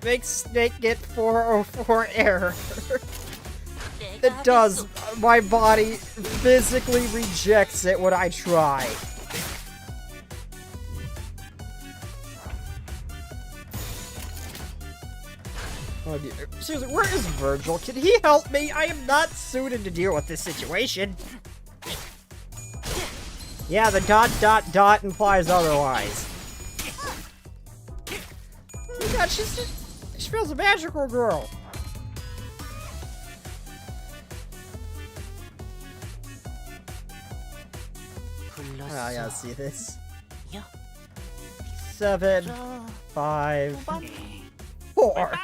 Make snake get 404 error. It does. My body physically rejects it when I try. Oh dear. Seriously, where is Virgil? Can he help me? I am not suited to deal with this situation. Yeah, the ... implies otherwise. Oh my god, she feels a magical girl. Oh, I gotta see this. 7, 5, 4.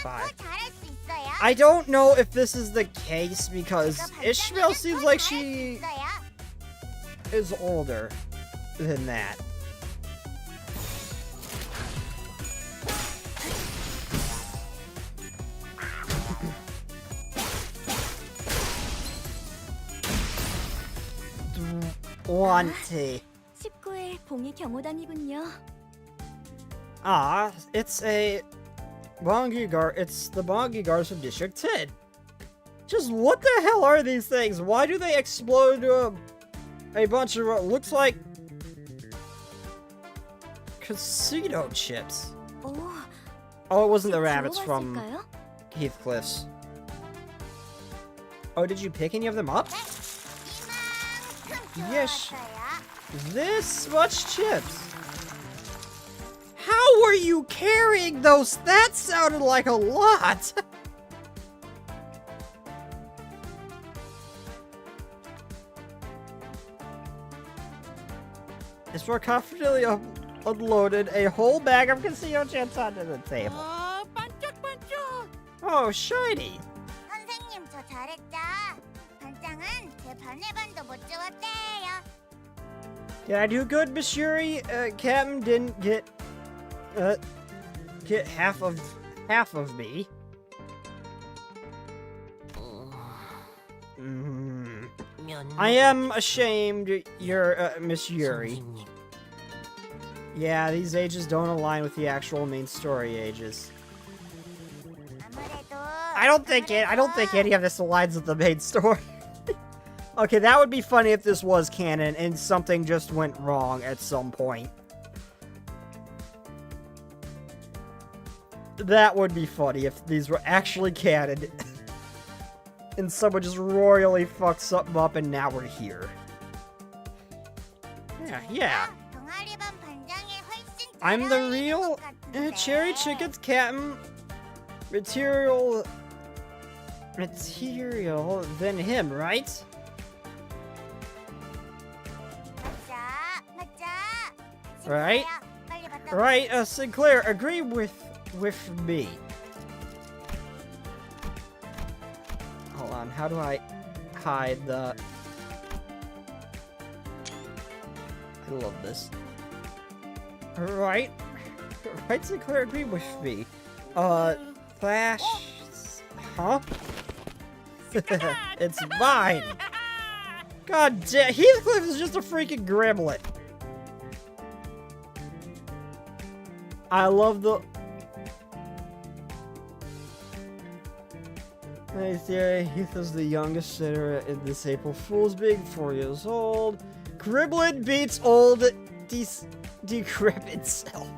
5. I don't know if this is the case because Ishmael seems like she is older than that. Wanty. 19회 봉이 경호단이군요. Ah, it's a Bongi guard. It's the Bongi guards from District 10. Just what the hell are these things? Why do they explode a bunch of what looks like casino chips? Oh, it wasn't the rabbits from Heathcliff's. Oh, did you pick any of them up? Yes. This much chips. How were you carrying those? That sounded like a lot. Ishmael confidently unloaded a whole bag of casino chips onto the table. Oh, shiny. 선생님, 저 잘했다. 반장은 제 반의 반도 못 주었대요. Did I do good, Miss Yuri? Captain didn't get half of me. I am ashamed, you're Miss Yuri. Yeah, these ages don't align with the actual main story ages. I don't think any of this aligns with the main story. Okay, that would be funny if this was canon and something just went wrong at some point. That would be funny if these were actually canon. And someone just royally fucked something up and now we're here. Yeah. I'm the real Cherry Chicken's Captain. Material material than him, right? 맞자, 맞자. Right? 친구야, 빨리 받다. Right, Sinclair, agree with me. Hold on, how do I hide the... I love this. Right, Sinclair, agree with me. Flash... Huh? It's mine! God damn, Heathcliff is just a freaking gremlin. I love the... Nice, yeah, Heath is the youngest sitter in this April Fool's, being 4 years old. Gremlin beats old decrepit self.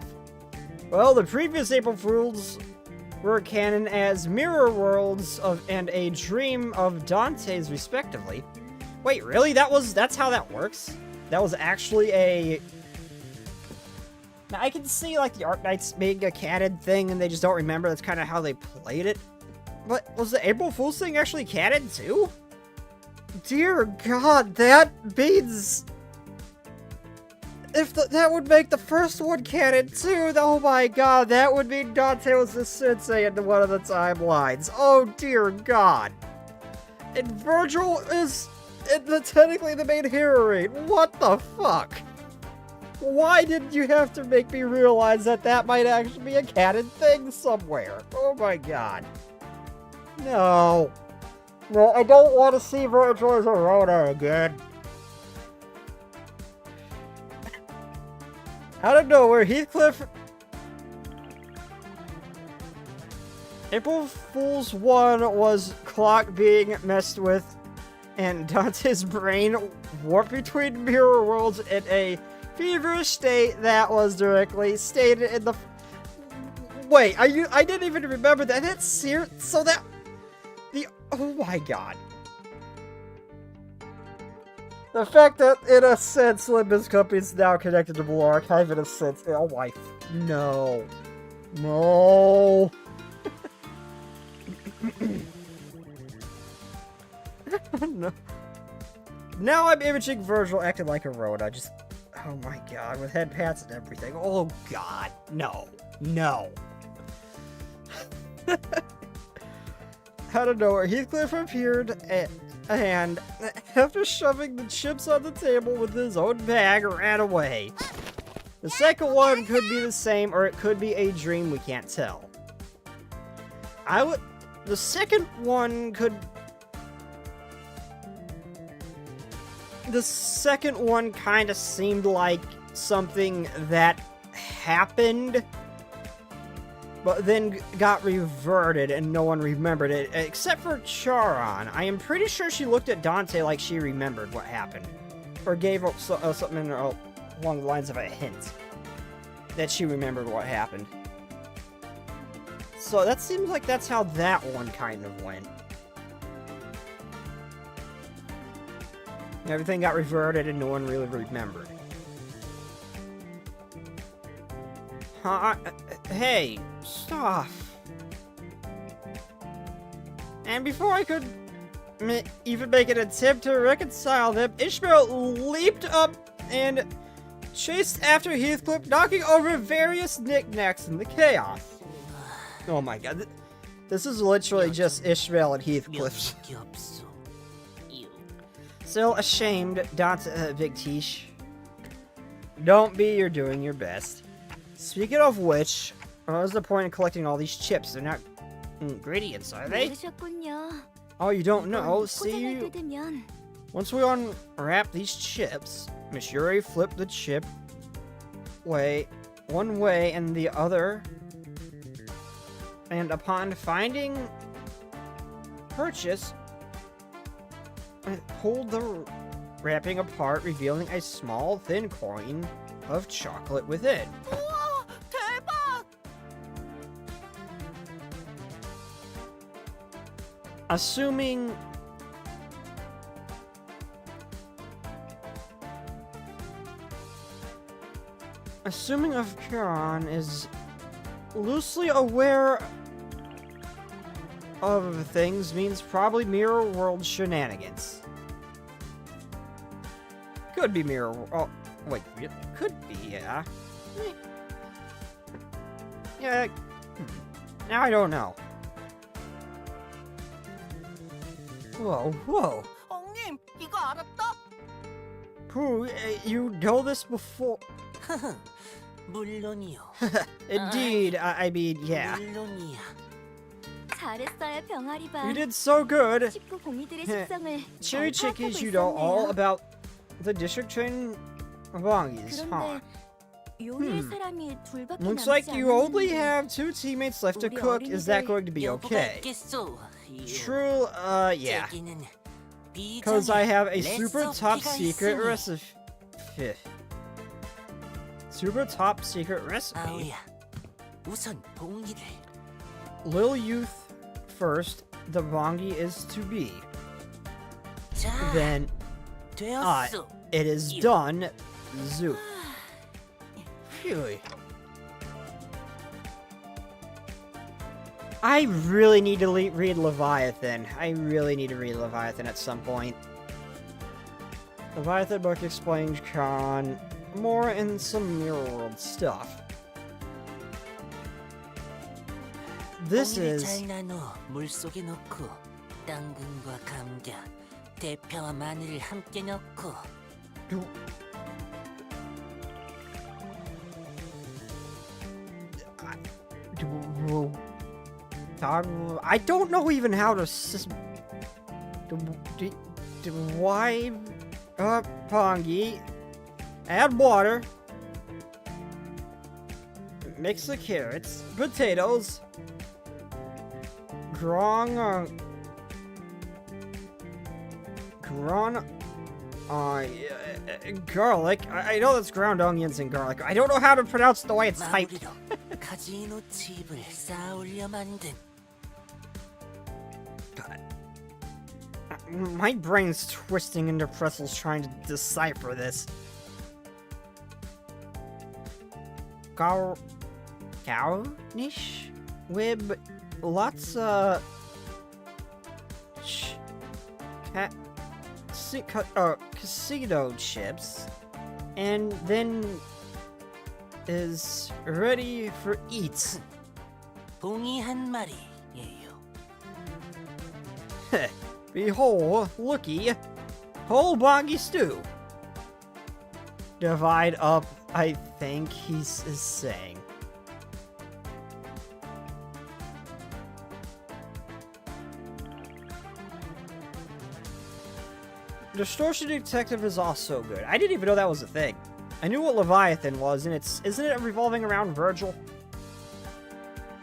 Well, the previous April Fools were canon as mirror worlds of and a dream of Dante's, respectively. Wait, really? That's how that works? That was actually a... Now, I can see, like, the Arknights being a canon thing, and they just don't remember. That's kind of how they played it. But was the April Fool's thing actually canon, too? Dear God, that means... If that would make the first one canon, too, oh my God, that would mean Dante was the sensei in one of the timelines. Oh, dear God. And Virgil is technically the main heroine. What the fuck? Why did you have to make me realize that might actually be a canon thing somewhere? Oh my God. No. No, I don't want to see Virgil as a Rhoda again. Out of nowhere, Heathcliff... April Fool's 1 was clock being messed with, and Dante's brain warped between mirror worlds in a feverish state that was directly stated in the... Wait, I didn't even remember that. That's serious. So that... Oh my God. The fact that, in a sense, Limbus Company is now connected to Blue Archive, in a sense... Oh my... No. No. No. Now I'm imaging Virgil acting like a Rhoda. Just... Oh my God, with head pats and everything. Oh God. No. No. Out of nowhere, Heathcliff appeared and, after shoving the chips on the table with his own bag, ran away. The second one could be the same, or it could be a dream, we can't tell. The second one could... The second one kind of seemed like something that happened, but then got reverted and no one remembered it, except for Charon. I am pretty sure she looked at Dante like she remembered what happened, or gave something along the lines of a hint that she remembered what happened. So that seems like that's how that one kind of went. Everything got reverted and no one really remembered. Hey, stop. And before I could even make an attempt to reconcile them, Ishmael leaped up and chased after Heathcliff, knocking over various knickknacks in the chaos. Oh my God. This is literally just Ishmael and Heathcliff. Still ashamed, Dante, Victish. Don't be, you're doing your best. Speaking of which, what's the point of collecting all these chips? They're not ingredients, are they? 모르셨군요. Oh, you don't know? See, 포장할 때 되면 once we unwrap these chips, Miss Yuri flipped the chip one way and the other, and upon finding purchase, pulled the wrapping apart, revealing a small, thin coin of chocolate within. 우와, 대박! Assuming of Charon is loosely aware of things means probably Mirror World shenanigans. Could be Mirror World. Oh, wait, it could be, yeah. Yeah. Now I don't know. Whoa, whoa. 엉님, 이거 알았다? Pooh, you know this before? 물론이요. Indeed, I mean, yeah. 물론이야. 잘했어요, 병아리바. You did so good. 식구 봉이들의 식성을 Cherry 잘 Chickies, 파악하고 you know all 있었네요. about the district train bongies, huh? 그런데 요리할 사람이 둘밖에 Looks 남지 like you only 않았는데 have 2 teammates left to 우리 cook. Is that 어린이들 going to be 여보가 okay? 있겠소. True, yeah. 제기는 Because I have a super top 레시피가 secret 있으니. recipe. Super top secret recipe. 아우야, 우선 봉이를. Lil Youth first, the bongi is to be. 자, Then 되었소. it is You. done. Zoop. Phew. I really need to read Leviathan. I really need to read Leviathan at some point. Leviathan book explains Khan more in some Mirror World stuff. This 봉이를 is 잘 나눠 물속에 넣고 당근과 감자, 대파와 마늘을 함께 넣고 I don't know even how to why Pongi, add water, mix the carrots, potatoes, ground garlic. I know that's ground onions and garlic. I don't know how to pronounce the way it's typed. 마무리로 카지노 칩을 쌓아올려 만든 My brain's twisting into pretzels trying to decipher this. Garnish with lots of casino chips, and then is ready for eats. 봉이 한 마리예요. Behold, looky, whole bongi stew. Divide up, I think is saying. Distortion Detective is also good. I didn't even know that was a thing. I knew what Leviathan was, and isn't it revolving around Virgil?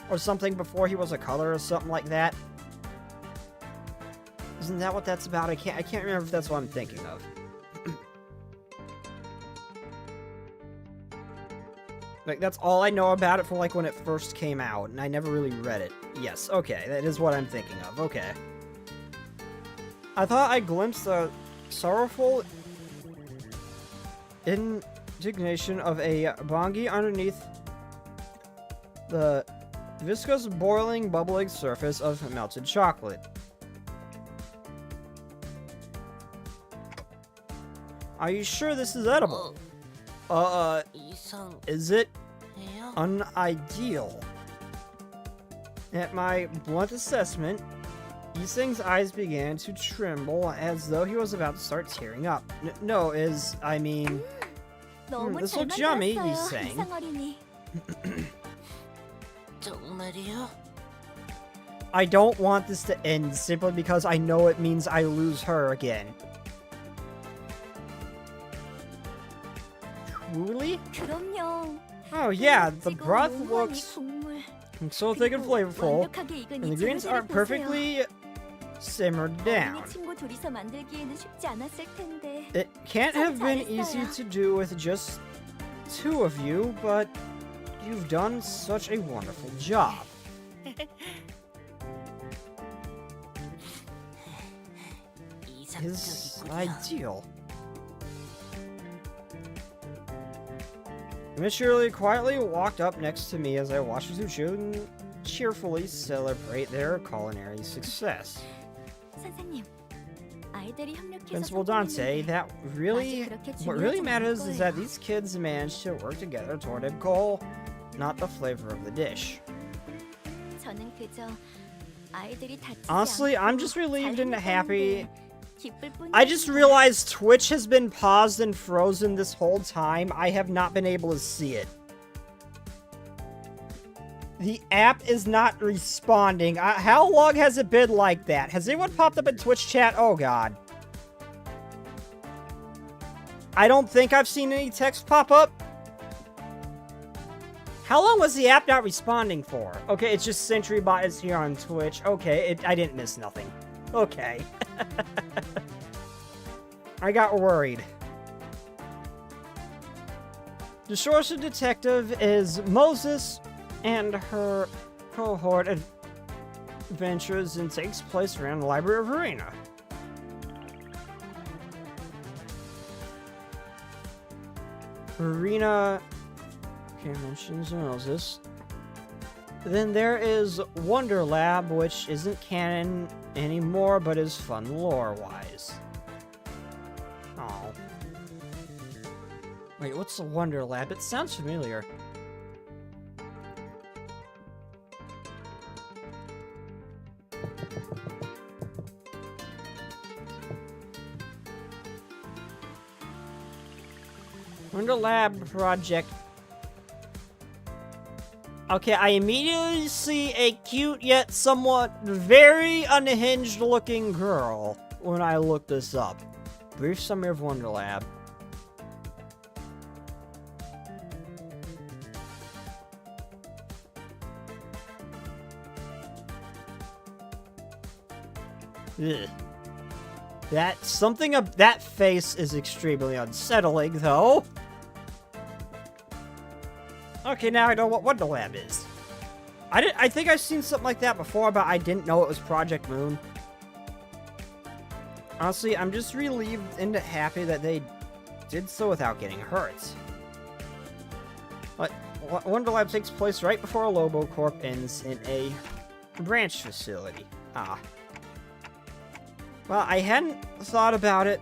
Or something before he was a color or something like that? Isn't that what that's about? I can't remember if that's what I'm thinking of. Like, that's all I know about it from, like, when it first came out, and I never really read it. Yes, okay, that is what I'm thinking of, okay. I thought I glimpsed a sorrowful indignation of a bongi underneath the viscous, boiling, bubbling surface of melted chocolate. Are you sure this is edible? 이상해요. Is it unideal? At my blunt assessment, Yiseng's eyes began to tremble as though he was about to start tearing up. I mean... 너무 this 잘 looks yummy, 만들었어요, he's saying. 이상 어린이. 정말이요? I don't want this to end simply because I know it means I lose her again. Truly? 그럼요. Oh yeah, the 지금 broth 몽환이 looks 국물. so thick and 그리고 flavorful, 완벽하게 익은 and the 이 greens 재료들을 aren't 보세요. perfectly simmered down. 어린이 친구 둘이서 만들기에는 쉽지 않았을 텐데. It can't have been 잘했어요. easy to do with just two of you, but you've done such a wonderful job. His 이상적이구나. ideal. Miss Shirley quietly walked up next to me as I watched Zuchu cheerfully celebrate their culinary success. 선생님, 아이들이 협력해서 Principal Dante, that really, 아직 그렇게 what really 중요하진 matters 않을 is that 거예요. these kids managed to work together toward a goal, not the flavor of the dish. 저는 그저 아이들이 다치지 Honestly, I'm 않고 just relieved 잘 and 해냈다는 happy. 게 기쁠 I just 뿐이었습니다. realized Twitch has been paused and frozen this whole time. I have not been able to see it. The app is not responding. How long has it been like that? Has anyone popped up in Twitch chat? Oh god. I don't think I've seen any text pop up. How long was the app not responding for? Okay, it's just SentryBot is here on Twitch. Okay, I didn't miss nothing. Okay. I got worried. The Shorsa detective is Moses and her cohort adventures and takes place around the Library of Arena. Arena mentions Moses. Then there is Wonder Lab, which isn't canon anymore, but is fun lore-wise. Oh. Wait, what's the Wonder Lab? It sounds familiar. Wonder Lab project. Okay, I immediately see a cute yet somewhat very unhinged looking girl when I look this up. Brief summary of Wonder Lab. Ugh. That face is extremely unsettling, though. Okay, now I know what Wonder Lab is. I think I've seen something like that before, but I didn't know it was Project Moon. Honestly, I'm just relieved and happy that they did so without getting hurt. But Wonder Lab takes place right before Lobo Corp ends in a branch facility. Ah. Well, I hadn't thought about it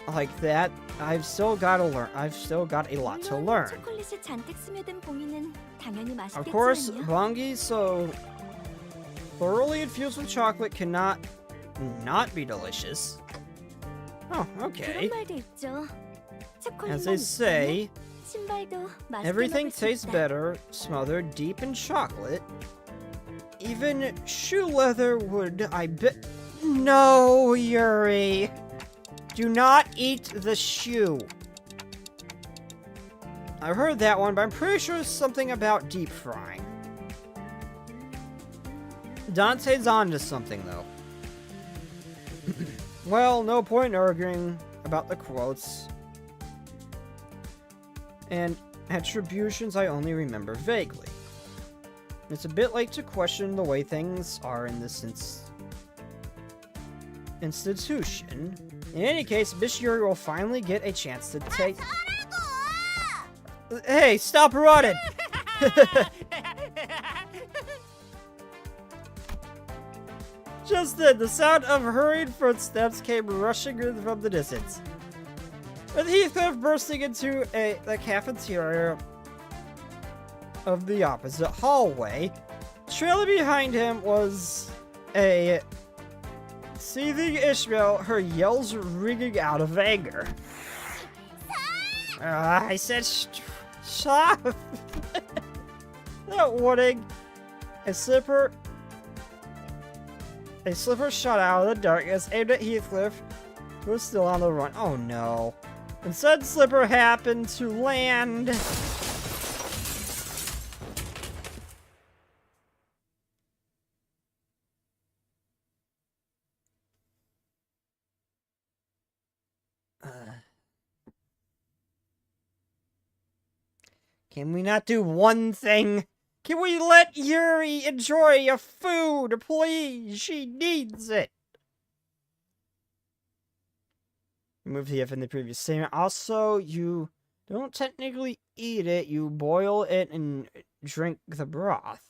like that. I've still got to learn. I've still got a lot to 물론 learn. 초콜릿이 잔뜩 스며든 봉이는 당연히 Of course, 맛있겠지만요. Bongi so thoroughly infused with chocolate cannot not be delicious. Oh, okay. 그런 말도 있죠. As they 초콜릿만 say, 있다면 신발도 맛있게 everything 먹을 수 tastes 있다. better smothered deep in chocolate. Even shoe leather would, I bet. No, Yuri. Do not eat the shoe. I've heard that one, but I'm pretty sure it's something about deep frying. Dante's onto something, though. Well, no point arguing about the quotes. And attributions I only remember vaguely. It's a bit late to question the way things are in this institution. In any case, Miss Yuri will finally get a chance to take... Hey, stop running! Just then, the sound of hurried footsteps came rushing in from the distance. With Heathcliff bursting into the cafeteria of the opposite hallway, trailing behind him was a seething Ishmael, her yells ringing out of anger. I said, stop! That warning, a slipper shot out of the darkness, aimed at Heathcliff, who was still on the run. Oh no. Instead, Slipper happened to land... Can we not do one thing? Can we let Yuri enjoy a food, please? She needs it. Remove the F in the previous statement. Also, you don't technically eat it. You boil it and drink the broth.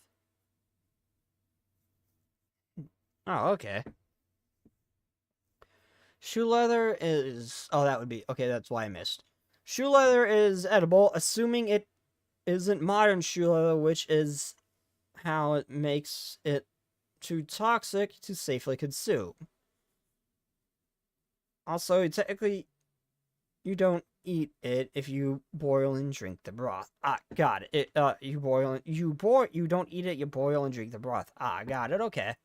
Oh, okay. Shoe leather is... Oh, that would be... Okay, that's why I missed. Shoe leather is edible, assuming it isn't modern shoe leather, which is how it makes it too toxic to safely consume. Also, technically, you don't eat it if you boil and drink the broth. Ah, got it. You don't eat it, you boil and drink the broth. Ah, got it, okay.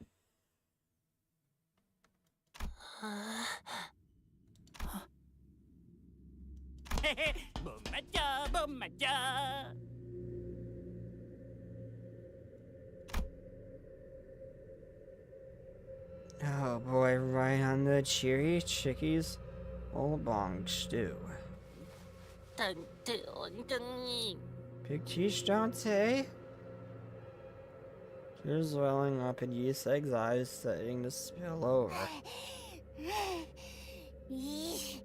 못 맞아, 못 맞아. Oh boy, right on the cheery chickies bong stew. 단테 원장님. Big Teach Dante? Tears welling up in Yiseg's eyes, starting to spill over. 이,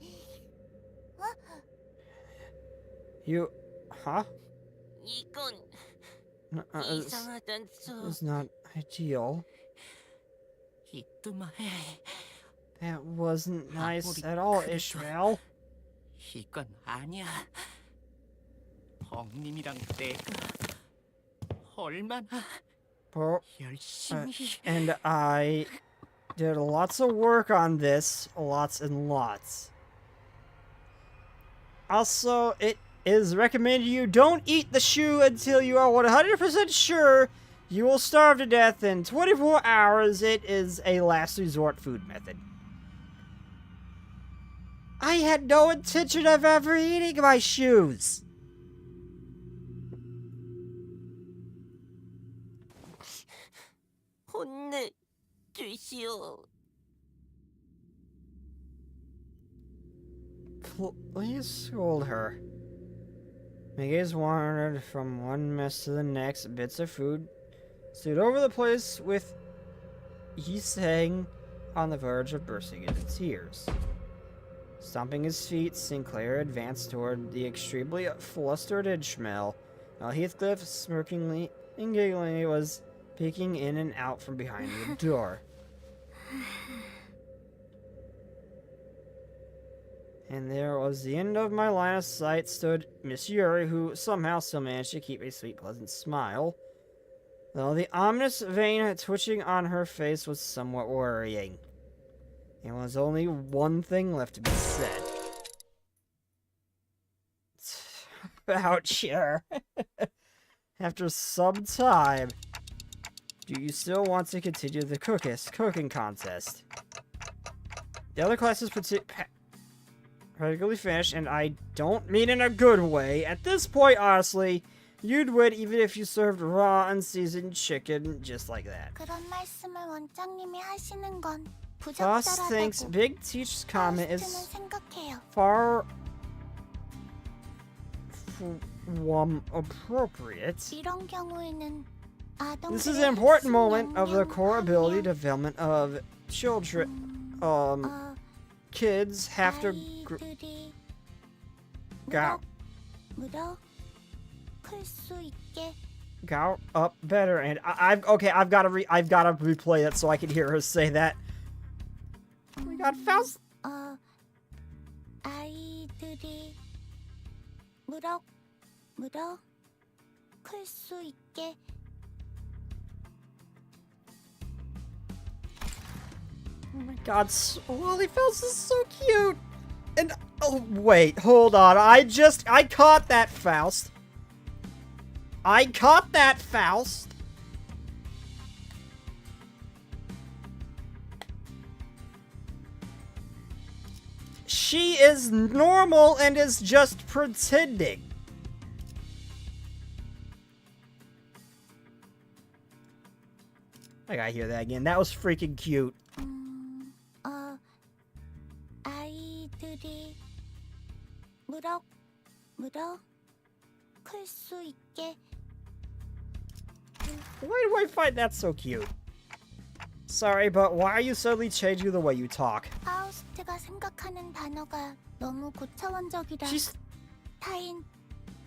You... Huh? 이건 This 이상하단소. is not ideal. 이뚜마해. That wasn't nice at all, Ishmael. 이건 아니야. 벙님이랑 내가 얼마나 But, 열심히 and I did lots of work on this. Lots and lots. Also, it is recommended you don't eat the shoe until you are 100% sure you will starve to death in 24 hours. It is a last resort food method. I had no intention of ever eating my shoes. 혼내주시오. Please scold her. My gaze wandered from one mess to the next. Bits of food stood over the place with Yiseng on the verge of bursting into tears. Stomping his feet, Sinclair advanced toward the extremely flustered Ishmael, while Heathcliff, smirkingly and gigglingly, was peeking in and out from behind the door. And there was the end of my line of sight stood Miss Yuri, who somehow still managed to keep a sweet, pleasant smile, though the ominous vein twitching on her face was somewhat worrying. There was only one thing left to be said. About here. After some time, do you still want to continue the cooking contest? The other classes practically finished, and I don't mean in a good way. At this point, honestly, you'd win even if you served raw, unseasoned chicken just like that. 그런 말씀을 원장님이 하시는 건 Boss thinks 부적절하다고 Big Teach's comment 파우스트는 is 생각해요. far from appropriate. 이런 경우에는 This is an important moment of the core ability development of children. Kids have to grow up better, and I've got to replay that so I can hear her say that. We got Faust. 아이들이 클 수 있게. Oh my god, Wally Faust is so cute! And, oh wait, hold on, I caught that Faust. I caught that Faust! She is normal and is just pretending. I gotta hear that again, that was freaking cute. 아이들이 클 수 있게. Why do I find that so cute? Sorry, but why are you suddenly changing the way you talk? 파우스트가 생각하는 단어가 너무 고차원적이라 타인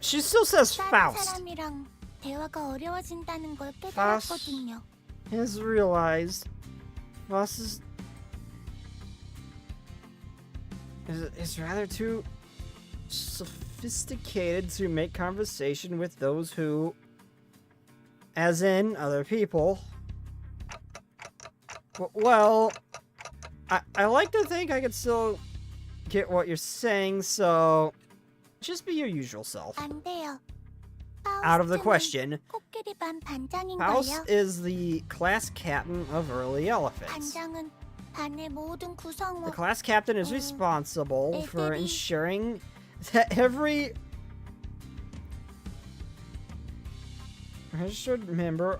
She still says 다른 Faust. 사람이랑 대화가 어려워진다는 걸 깨달았거든요. Has realized Boss is rather too sophisticated to make conversation with those who, as in other people. Well, I like to think I could still get what you're saying, so just be your usual self. 안 돼요. Out of the 파우스트는 question, 코끼리반 반장인걸요. Faust is the class captain of early elephants. 반장은 반의 모든 The 구성원 class captain is responsible for 애들이- ensuring that every registered member,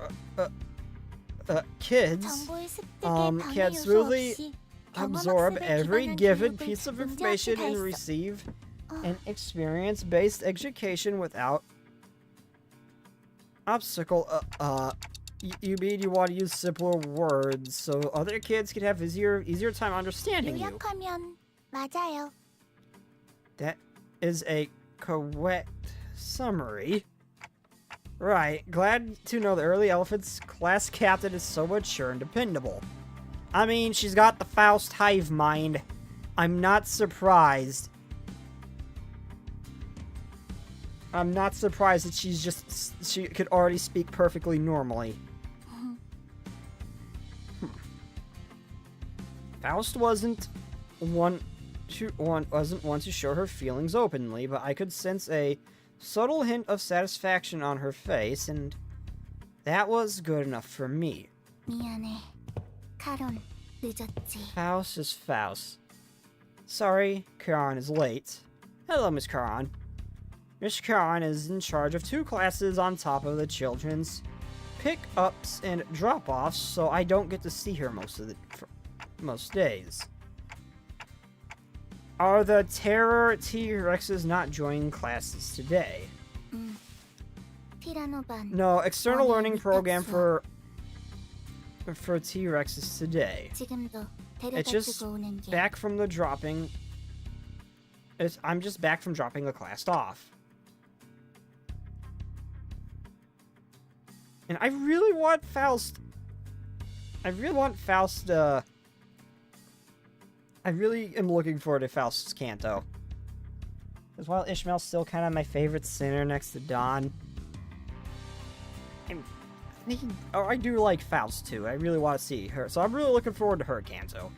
kids, 정보의 습득에 can 방해 요소 smoothly 없이 absorb 경험학습에 every 기반한 given 교육을 piece of 문제없이 information 다 and 했어. receive an experience-based education without obstacle. You mean you want to use simpler words so other kids can have easier time understanding you? 요약하면 맞아요. That is a correct summary. Right, glad to know the early elephant's class captain is so mature and dependable. I mean, she's got the Faust hive mind. I'm not surprised. I'm not surprised that she could already speak perfectly normally. Faust wasn't one to show her feelings openly, but I could sense a subtle hint of satisfaction on her face, and that was good enough for me. 미안해. 카론, 늦었지. Faust is Faust. Sorry, Karan is late. Hello, Miss Karan. Miss Karan is in charge of 2 classes on top of the children's pick-ups and drop-offs, so I don't get to see her most days. Are the Terror T-Rexes not joining classes today? 피라노반. No, external 오늘 learning program 미쳤어. for T-Rexes today. 지금도 It's just 데려다주고 오는 게. back from the dropping. I'm just back from dropping the class off. And I really want Faust. I really am looking forward to Faust's Canto. As while Ishmael's still kind of my favorite sinner next to Dawn. I do like Faust too. I really want to see her, so I'm really looking forward to her Canto.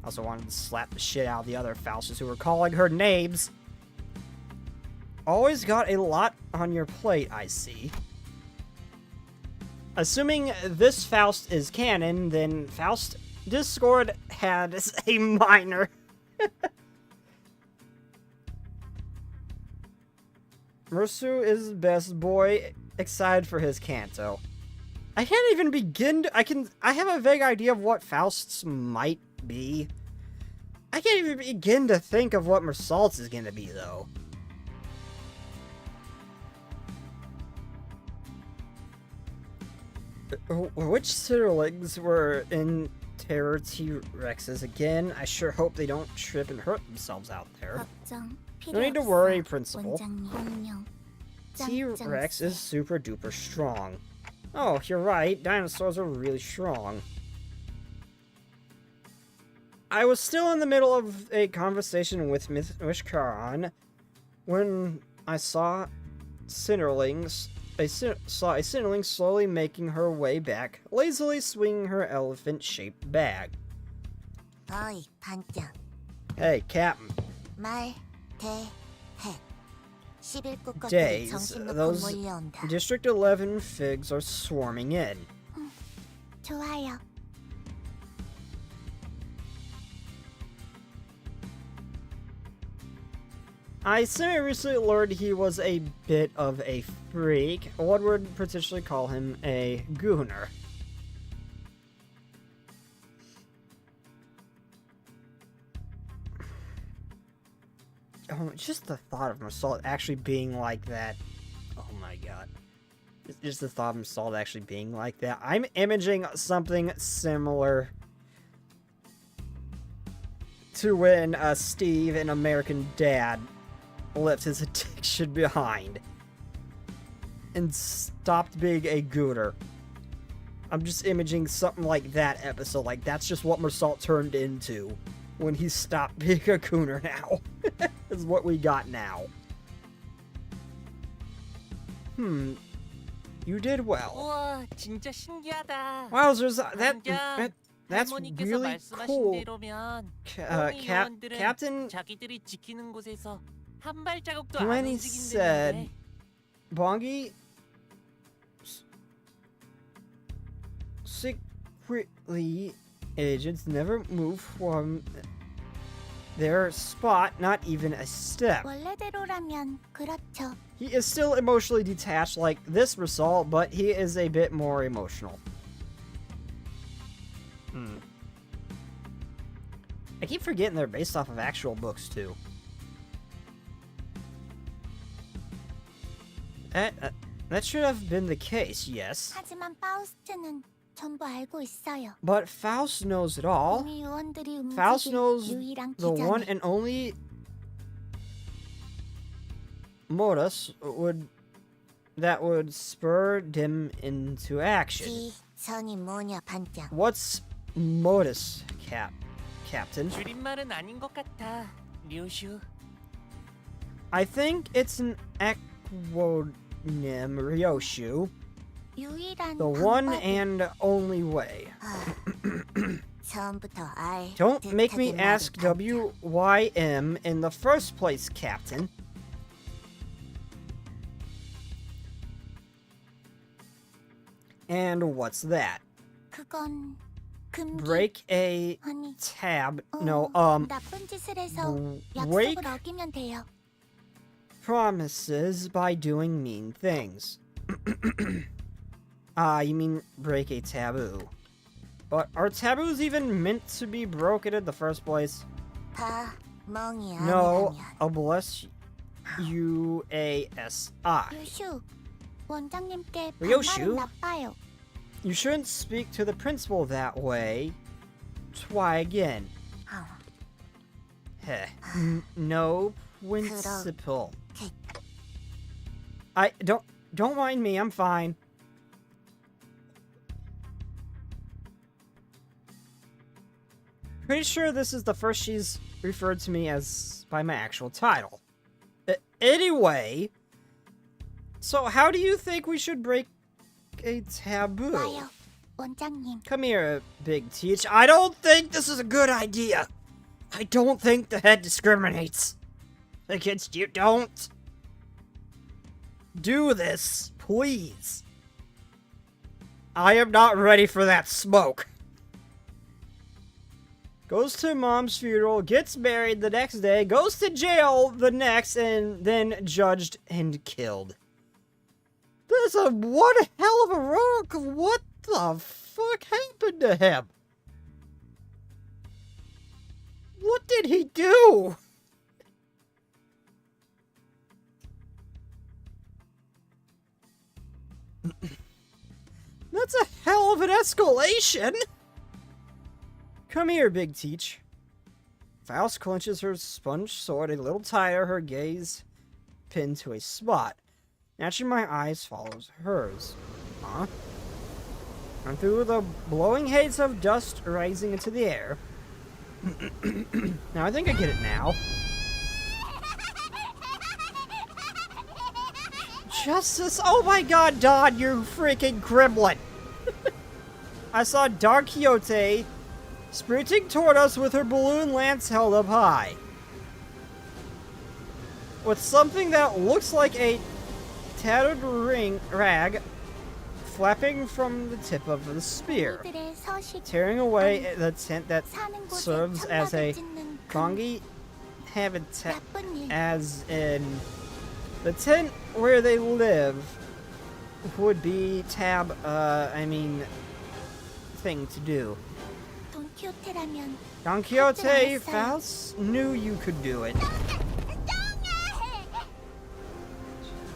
Also wanted to slap the shit out of the other Faustus who were calling her names. Always got a lot on your plate, I see. Assuming this Faust is canon, then Faust Discord had a minor. Mersu is best boy, excited for his Canto. I can't even begin to, I have a vague idea of what Faust's might be. I can't even begin to think of what Mersault's is gonna be, though. Which Citterlings were in Terror T-Rexes again? I sure hope they don't trip and hurt themselves out there. 걱정 필요 No need to 없어, worry, Principal. 원장님. 공룡. T-Rex 짱짱 is super duper strong. Oh, you're right. Dinosaurs are really strong. I was still in the middle of a conversation with Miss Wishkaran when I saw Cinderlings. Saw a Cinderling slowly making her way back, lazily swinging her elephant-shaped bag. 어이, 반장. Hey, Captain. 말, 대, 해. 11국 것들이 Days, 정신 놓고 those 몰려온다. District 11 figs are swarming in. 좋아요. I recently learned he was a bit of a freak. One would potentially call him a gooner. Oh, just the thought of Mersault actually being like that. Oh my god. Just the thought of Mersault actually being like that. I'm imaging something similar to when Steve in American Dad left his addiction behind and stopped being a gooner. I'm just imaging something like that episode. Like, that's just what Mersault turned into when he stopped being a Cooner now. Is what we got now. You did well. 우와, 진짜 신기하다. Wowzers, 감자, that's 할머니께서 really 말씀하신 cool. 대로면 호미 요원들은 Captain 자기들이 지키는 곳에서 한 발자국도 안 Plenty said 움직인다는데. Bongi secretly agents never move from their spot, not even a step. 원래대로라면 그렇죠. He is still emotionally detached like this Mersault, but he is a bit more emotional. I keep forgetting they're based off of actual books, too. That should have been the case, yes. 하지만 파우스트는 전부 알고 있어요. But Faust knows it all. 우리 요원들이 Faust 움직일 knows 유일한 the one 기전이 and only modus that would spur them into action. 기전이 뭐냐 반장. What's modus, Captain? 줄임말은 아닌 것 같아, 류슈. I think it's an acronym, Ryoshu. 유일한 The one 방법이- and only way. 처음부터 알 Don't make me 듯하게 ask 말이 WYM in the first place, Captain. And what's that? 그건 금기 Break a 아니 tab. 어, No, 나쁜 짓을 해서 break 약속을 어기면 돼요. promises by doing mean things. You mean break a taboo. But are taboos even meant to be broken in the first place? 다 멍이 No, 아니라면. bless you, ASI. 요슈 원장님께 요슈? 반말은 나빠요. You shouldn't speak to the principal that way. Try again. 어, Heh. No principal. 그- I don't mind me, I'm fine. Pretty sure this is the first she's referred to me as by my actual title. Anyway, so how do you think we should break a taboo? 봐요, 원장님. Come here, Big Teach. I don't think this is a good idea. I don't think the head discriminates against you. Don't do this, please. I am not ready for that smoke. Goes to mom's funeral, gets married the next day, goes to jail the next, and then judged and killed. That's a one hell of a rogue. What the fuck happened to him? What did he do? That's a hell of an escalation. Come here, Big Teach. Faust clenches her sponge sword a little tighter, her gaze pinned to a spot. Naturally, my eyes follows hers. Huh? And through the blowing haze of dust rising into the air. Now, I think I get it now. Justice! Oh my god, Don, you freaking gremlin! I saw Don Quixote sprinting toward us with her balloon lance held up high. With something that looks like a tattered rag flapping from the tip of the spear, 우리들의 서식 tearing away the tent that 사는 곳에 serves as a 천막을 짓는 그 Kongi habitat, 나쁜 일. as in the tent where they live would be thing to do. 돈키호테라면 Don Quixote, 알았어요. Faust knew you could do it.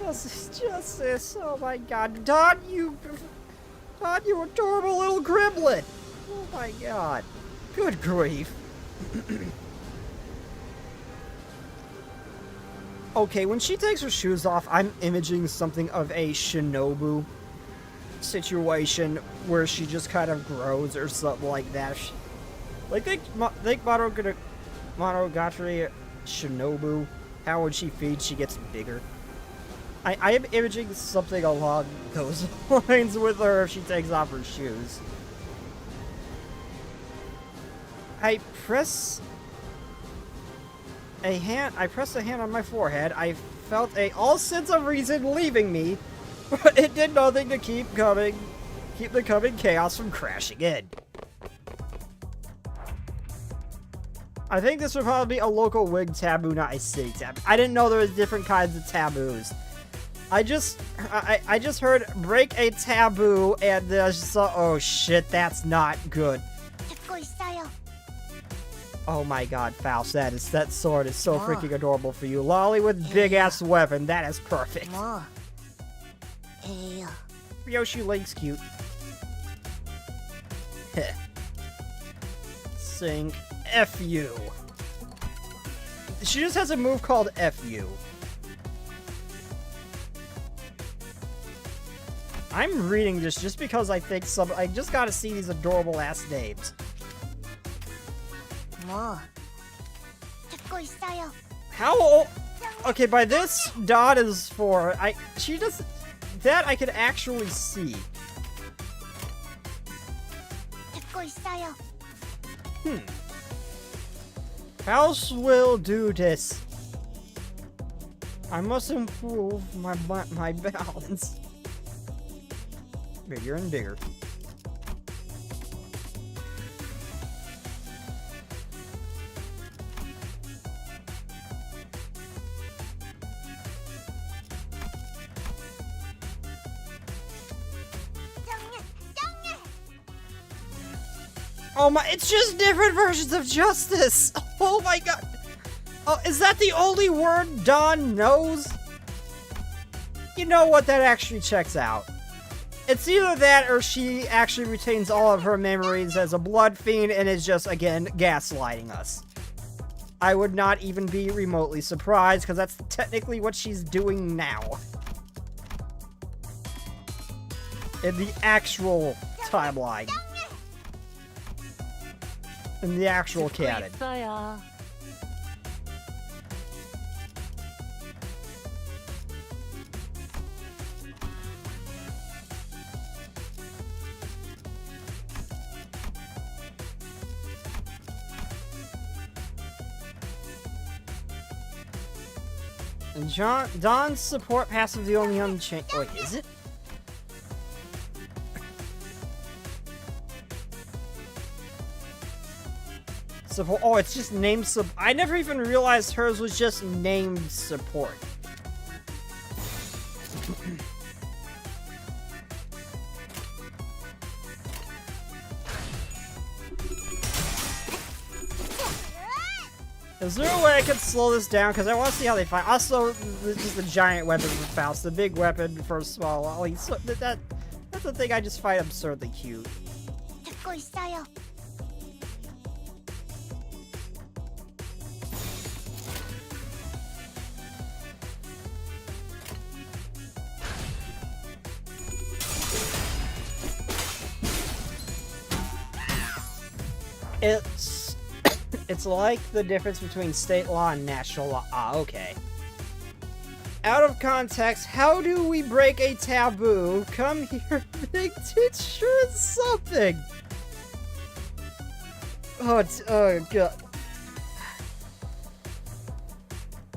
Justice, oh my god. Don, you adorable little gremlin. Oh my god. Good grief. Okay, when she takes her shoes off, I'm imaging something of a shinobu situation where she just kind of grows or something like that. Think Monogatari Shinobu, how when she feeds, she gets bigger. I am imaging something along those lines with her if she takes off her shoes. I pressed a hand on my forehead. I felt all sense of reason leaving me, but it did nothing to keep the coming chaos from crashing in. I think this would probably be a local wig taboo, not a city taboo. I didn't know there was different kinds of taboos. I just heard break a taboo and I just thought, oh shit, that's not good. 듣고 있어요. Oh my god, Faust, that sword is so freaking adorable for you. Lolly with big ass weapon, that is perfect. 뭐 해요. Yoshi Link's cute. Heh. Sing F you. She just has a move called F you. I'm reading this just because I think I just gotta see these adorable ass names. 뭐 듣고 있어요. How old? Okay, by this, Dot is 4. She just... That I can actually see. 듣고 있어요. House will do this. I must improve my balance. Bigger and bigger. Oh my, it's just different versions of justice! Oh my god! Oh, is that the only word Dawn knows? You know what, that actually checks out. It's either that or she actually retains all of her memories as a blood fiend and is just, again, gaslighting us. I would not even be remotely surprised, because that's technically what she's doing now. In the actual timeline. In the actual canon. 있어요. And Dawn's support passive the only unchanged. Wait, is it? Support. Oh, it's just named sub. I never even realized hers was just named support. Is there a way I could slow this down? Because I want to see how they fight. Also, this is the giant weapon for Faust. The big weapon for small Lolly. So that's the thing I just find absurdly cute. 듣고 있어요. It's like the difference between state law and national law. Ah, okay. Out of context, how do we break a taboo? Come here, big teacher, something. Oh god.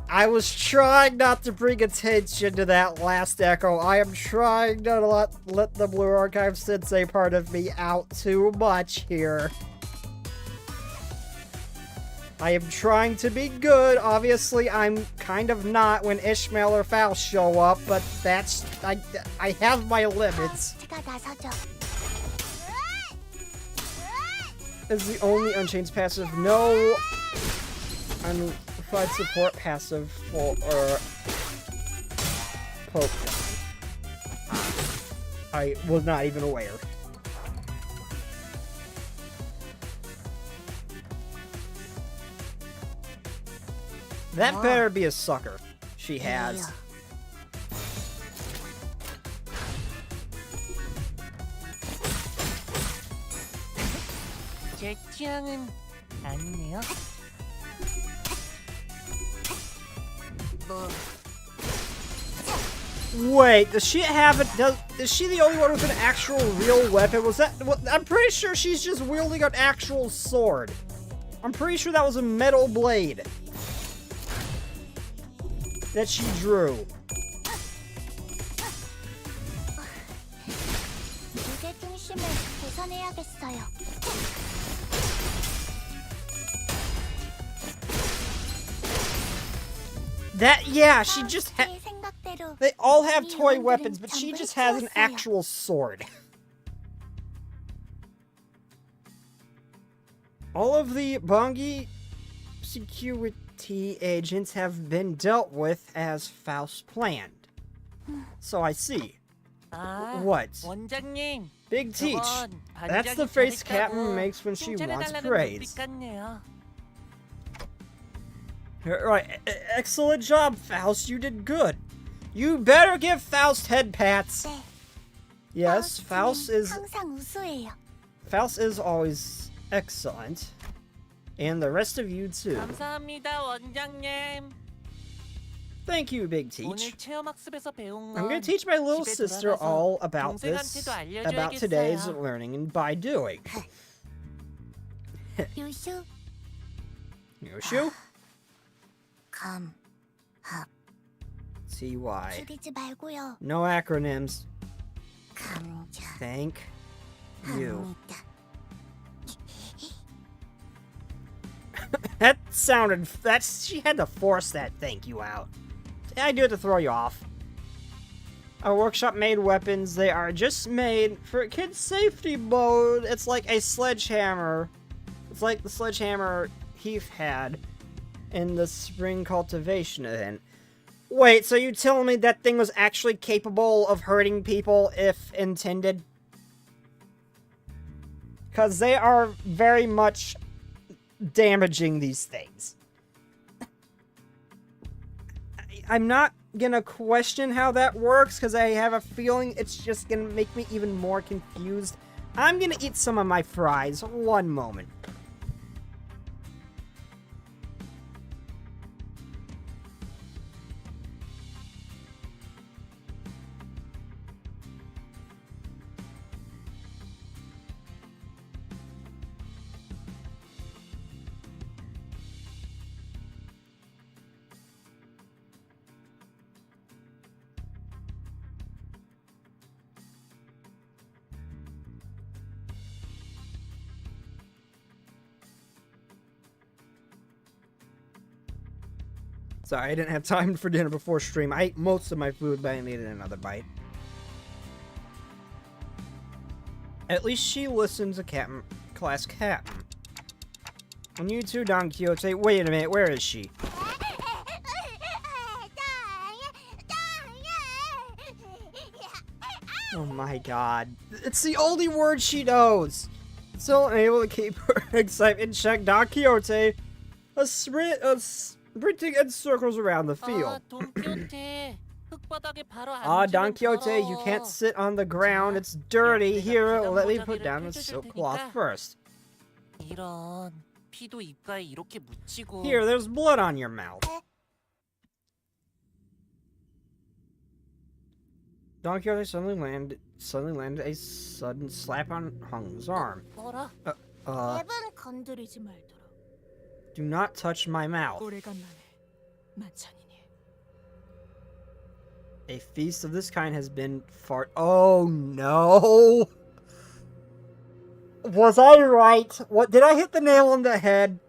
I was trying not to bring attention to that last echo. I am trying not to let the Blue Archive Sensei part of me out too much here. I am trying to be good. Obviously, I'm kind of not when Ishmael or Faust show up, but that's... I have my limits. 제가 나서죠. Is the only unchanged passive. No unfied support passive for Poke. I was not even aware. That better be a sucker. She has. 제 취향은 아니네요. 뭐 Wait, does she have it? Is she the only one with an actual real weapon? Was that? I'm pretty sure she's just wielding an actual sword. I'm pretty sure that was a metal blade that she drew. 무게 중심을 계산해야겠어요. Yeah, she just had. 제 생각대로 They all have toy weapons, but she just has an actual sword. All of the Bongi security agents have been dealt with as Faust planned. So I see. 아, What? 원장님. Big Teach. 저건 That's the 반장이 face 잘했다고 Captain makes when she wants 칭찬해달라는 praise. 눈빛 같네요. Right, excellent job, Faust. You did good. You better give Faust head pats. 네. Yes, Faust is 항상 우수해요. always excellent. And the rest of you too. 감사합니다, 원장님. Thank you, Big 오늘 Teach. 체험학습에서 배운 I'm going 건 to teach my little 집에 sister 돌아가서 all about 동생한테도 about today's 알려줘야겠어요. learning and by doing. 유슈, Yoshu? 감, TY. 줄이지 말고요. No acronyms. 감자, Thank you. 합니다. That sounded. She had to force that thank you out. I do it to throw you off. Our workshop made weapons. They are just made for kids' safety mode. It's like a sledgehammer. It's like the sledgehammer Heath had in the spring cultivation event. Wait, so you telling me that thing was actually capable of hurting people if intended? Because they are very much damaging these things. I'm not gonna question how that works because I have a feeling it's just gonna make me even more confused. I'm gonna eat some of my fries. One moment. Sorry, I didn't have time for dinner before stream. I ate most of my food, but I needed another bite. At least she listens to Captain, Class Captain. And you too, Don Quixote. Wait a minute, where is she? Oh my god. It's the only word she knows! Still unable to keep her excitement in check, Don Quixote sprinting in circles around the field. Don Quixote, you can't sit on the ground. It's dirty. Here, let me put down the silk cloth first. 이런 피도 입가에 이렇게 묻히고. Here, there's blood on your mouth. Don Quixote suddenly landed a sudden slap on Hung's arm. 뭐라? 랩은 건드리지 말도록. Do not touch my mouth. 오래간만에 만찬이니. A feast of this kind has been far. Oh no! Was I right? What did I hit the nail on the head?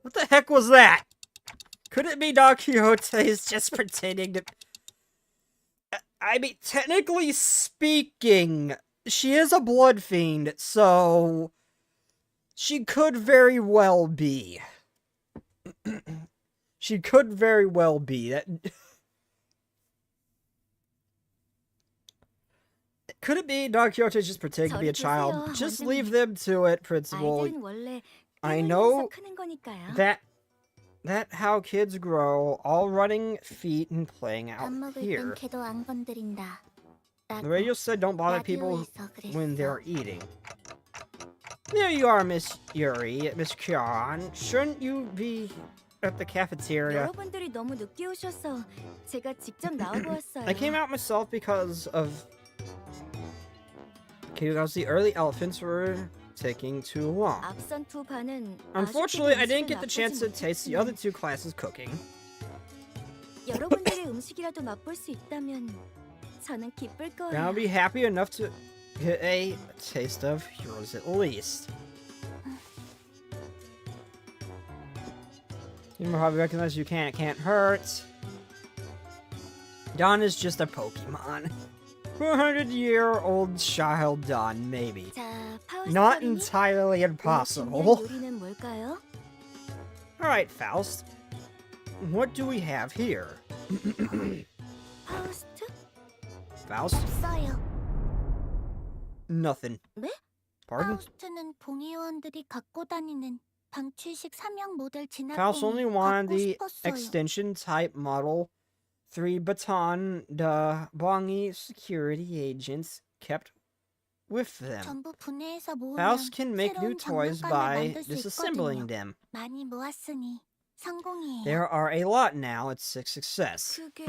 What the heck was that? Could it be Don Quixote is just pretending to? I mean, technically speaking, she is a blood fiend, so she could very well be. She could very well be that. Could it be Don Quixote just pretending to be a child? Just leave them to it, Principal. 아이들은 원래 I know 크는 거니까요. that how kids grow, all running feet and playing 밥 out 먹을 here. 땐 걔도 안 건드린다. The radio said don't bother people 라디오에서 그랬어. when they're eating. There you are, Miss Yuri, Miss Kyan. Shouldn't you be at the cafeteria? 여러분들이 너무 늦게 오셔서 제가 직접 나와보았어요. I came out myself because the early elephants were taking too long. 앞선 두 반은 Unfortunately, I 아쉽게도 didn't get the 음식을 chance to 맛보지 taste the 못했지만 other two classes cooking. 여러분들의 음식이라도 맛볼 수 있다면 저는 기쁠 And I'll 거예요. be happy enough to get a taste of yours at least. You probably recognize you can't hurt. Don is just a Pokemon. 400-year-old child Don, maybe. 자, Not 파우스터리니 entirely 오늘 impossible. 준비한 요리는 뭘까요? Alright, Faust. What do we have here? 파우스트? Faust? 없어요. Nothing. 네? Pardon? 파우스트는 동의원들이 갖고 다니는 방출식 3형 모델 Faust only 진화공을 wanted 갖고 the 싶었어요. extension type model 3 baton the Bongi security agents kept with them. 전부 분해해서 모으면 Faust can make new 새로운 toys 장난감을 by 만들 수 disassembling 있거든요. them. 많이 모았으니 성공이에요. There are a lot now. It's a success. 그게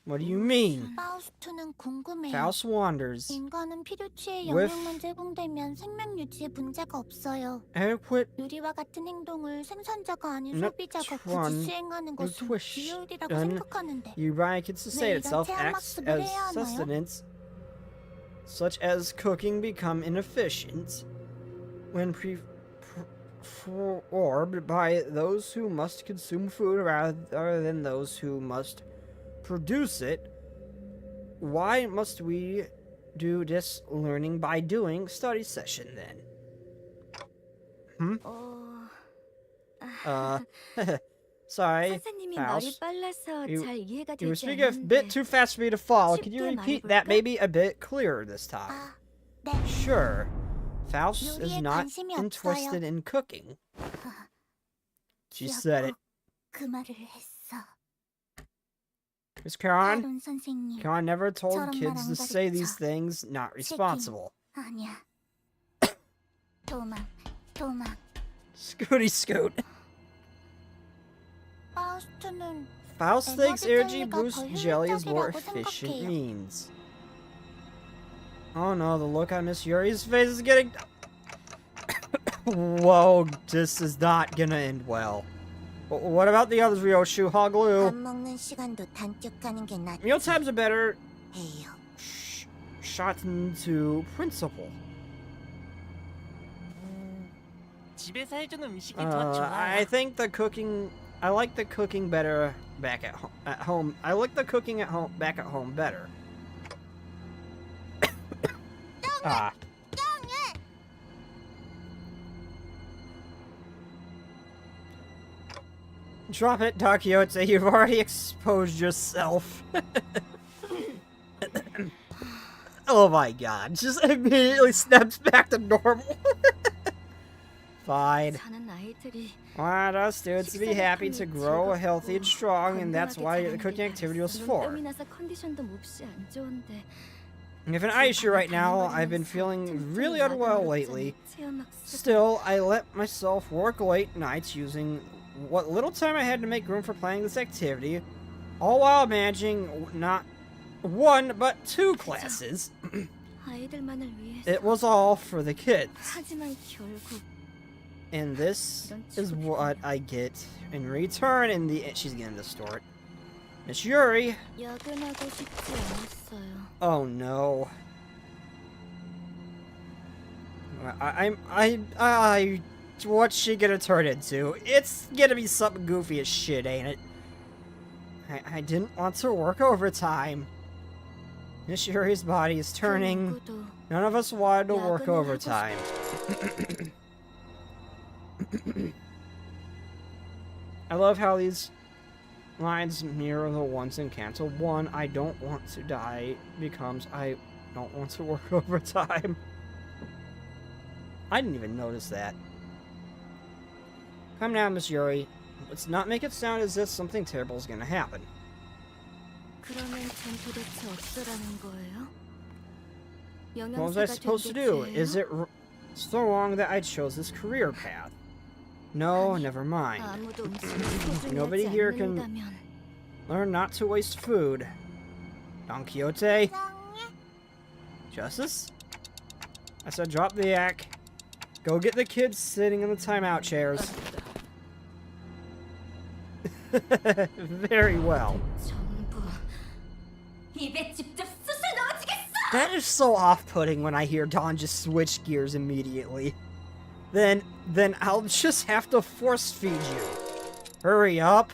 What do you mean? 파우스트는 궁금해요. Faust wanders. 인간은 필요치의 With- 영역만 제공되면 생명 유지에 문제가 없어요. Adequate 유리와 같은 행동을 생산자가 아닌 Not 소비자가 one 굳이 수행하는 것은 nutrition 비효율이라고 생각하는데 Uriah can sustain 왜 itself 이런 체험 acts 학습을 as 해야 하나요? sustenance, such as cooking, become inefficient when performed by those who must consume food rather than those who must produce it. Why must we do this learning by doing study session then? Sorry, 선생님이 말이 Faust. 빨라서 You- 잘 이해가 You were 되지 speaking a bit 않는데 too fast for me to follow. Could you 쉽게 repeat that 말해볼까? maybe a bit clearer this time? 아, 네. Sure. Faust is 요리에 not 관심이 interested 없어요. in cooking. She said it. 그 말을 했어. Miss Caron? 하론 선생님. Caron never told 저런 kids 말 to 안 say these 가르쳐. things. Not responsible. 아니야. 도망. Scooty scoot. 파우스트는 Faust thinks energy 에너지 boost 젤리가 더 jelly is more 효율적이라고 efficient 생각해요. means. Oh no, the look on Miss Yuri's face is getting... Whoa, this is not gonna end well. What about the others, Ryoshu? 밥 Hoglu? 먹는 시간도 단축하는 게 낫지. Mealtimes are better 해요. shot into principle. 집에서 해주는 음식이 더 좋아요. I think the cooking... I like the cooking better back at home. I like the cooking back at home better. Ah. Drop it, Takiote. You've already exposed yourself. Oh my god. Just immediately snaps back to normal. Fine. 사는 아이들이 Want us students to be happy to grow healthy and strong, and that's why the cooking activity was for. 눈땀이 나서 컨디션도 몹시 안 좋은데 If an issue right now, I've been feeling really unwell lately. Still, I let myself work late nights using what little time I had to make room for planning this activity, all while managing not one, but two classes. 아이들만을 위해서 It was all for the kids. 하지만 결국 And this is what I get in return in the... She's gonna distort. Miss Yuri. 야근하고 싶지 않았어요. Oh no. What's she gonna turn into? It's gonna be something goofy as shit, ain't it? I didn't want to work overtime. Miss Yuri's body is turning. 누구도 None of us wanted to work 야근을 하고 overtime. I love how these lines mirror the ones in Canto 1. I don't want to die becomes I don't want to work overtime. I didn't even notice that. Come now, Miss Yuri. Let's not make it sound as if something terrible is gonna happen. 그러면 전 도대체 어쩌라는 거예요? What was I supposed to do? Is it So long that I chose this career path. No, never mind. 아무도 음식을 Nobody 소중히 here 하지 can- 않는다면 Learn not to waste food. Don Quixote. 정해. Justice? I said drop the yak. Go get the kids sitting in the timeout chairs. Very well. 전부 입에 직접 쑤셔 넣어주겠어! That is so off-putting when I hear Don just switch gears immediately. Then I'll just have to force feed you. Hurry up.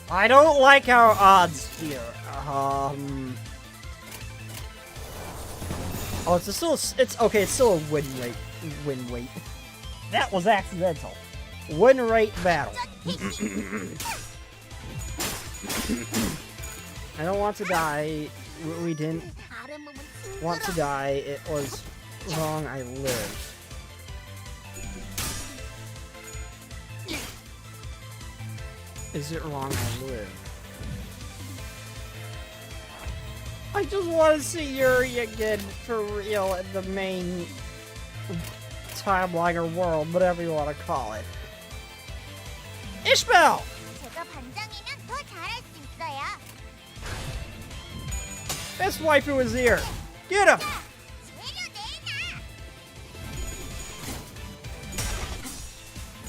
I don't like our odds here. Oh, it's still a win rate. That was accidental. Win rate battle. I don't want to die. We didn't 다른 몸은 want to die. It was wrong. I lived. Is it wrong I live? I just want to see Yuri again for real in the main timeline or world, whatever you want to call it. Ishmael! 제가 반장이면 더 잘할 수 있어요. Best waifu is here. Get him! 재료 내놔.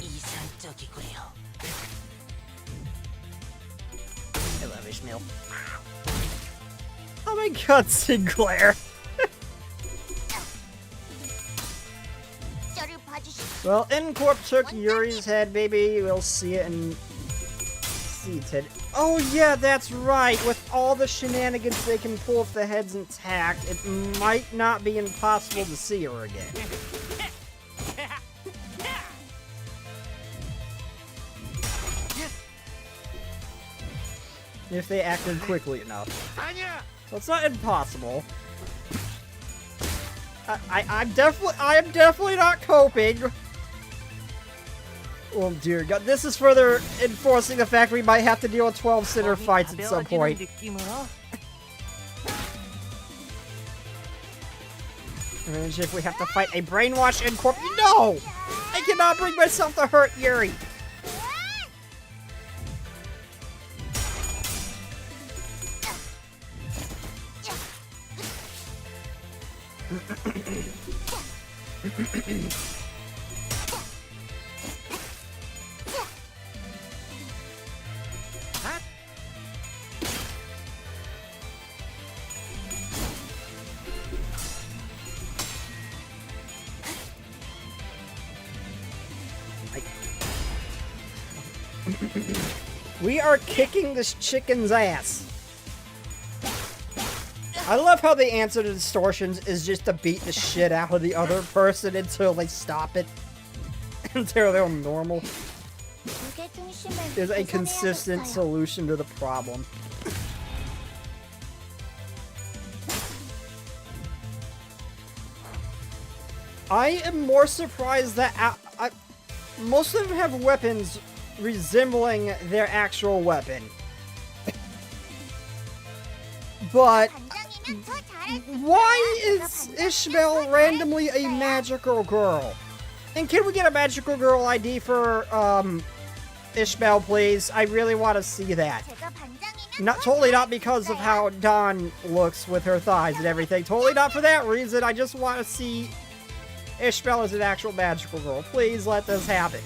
이상적이고요. I love Ishmael. Oh my god, Sinclair. 저를 봐주십시오. Well, Incorp took Yuri's head, maybe we'll see it and see it. Oh yeah, that's right. With all the shenanigans they can pull if the head's intact, it might not be impossible to see her again. If they acted quickly enough. So it's not impossible. I am definitely not coping. Oh dear God, this is further enforcing the fact we might have to deal with 12 sitter fights at some point. Imagine if we have to fight a brainwash Incorp. No! I cannot bring myself to hurt Yuri. We are kicking this chicken's ass. I love how the answer to distortions is just to beat the shit out of the other person until they stop it. Until they're normal. 무게 중심을 There's a consistent 조절해야겠어요. solution to the problem. I am more surprised that most of them have weapons resembling their actual weapon. But 반장이면 더 잘할 수 있어요. why 제가 is 반장이면 Ishmael 더 잘할 randomly 수 a 있어요. magical girl? And can we get a magical girl ID for Ishmael, please? I really want to see that. 제가 반장이면 Not 더 totally 잘할 not 수 because of 있어요. how Dawn looks with her thighs and everything. Totally not for that reason. I just want to see Ishmael as an actual magical girl. Please let this happen.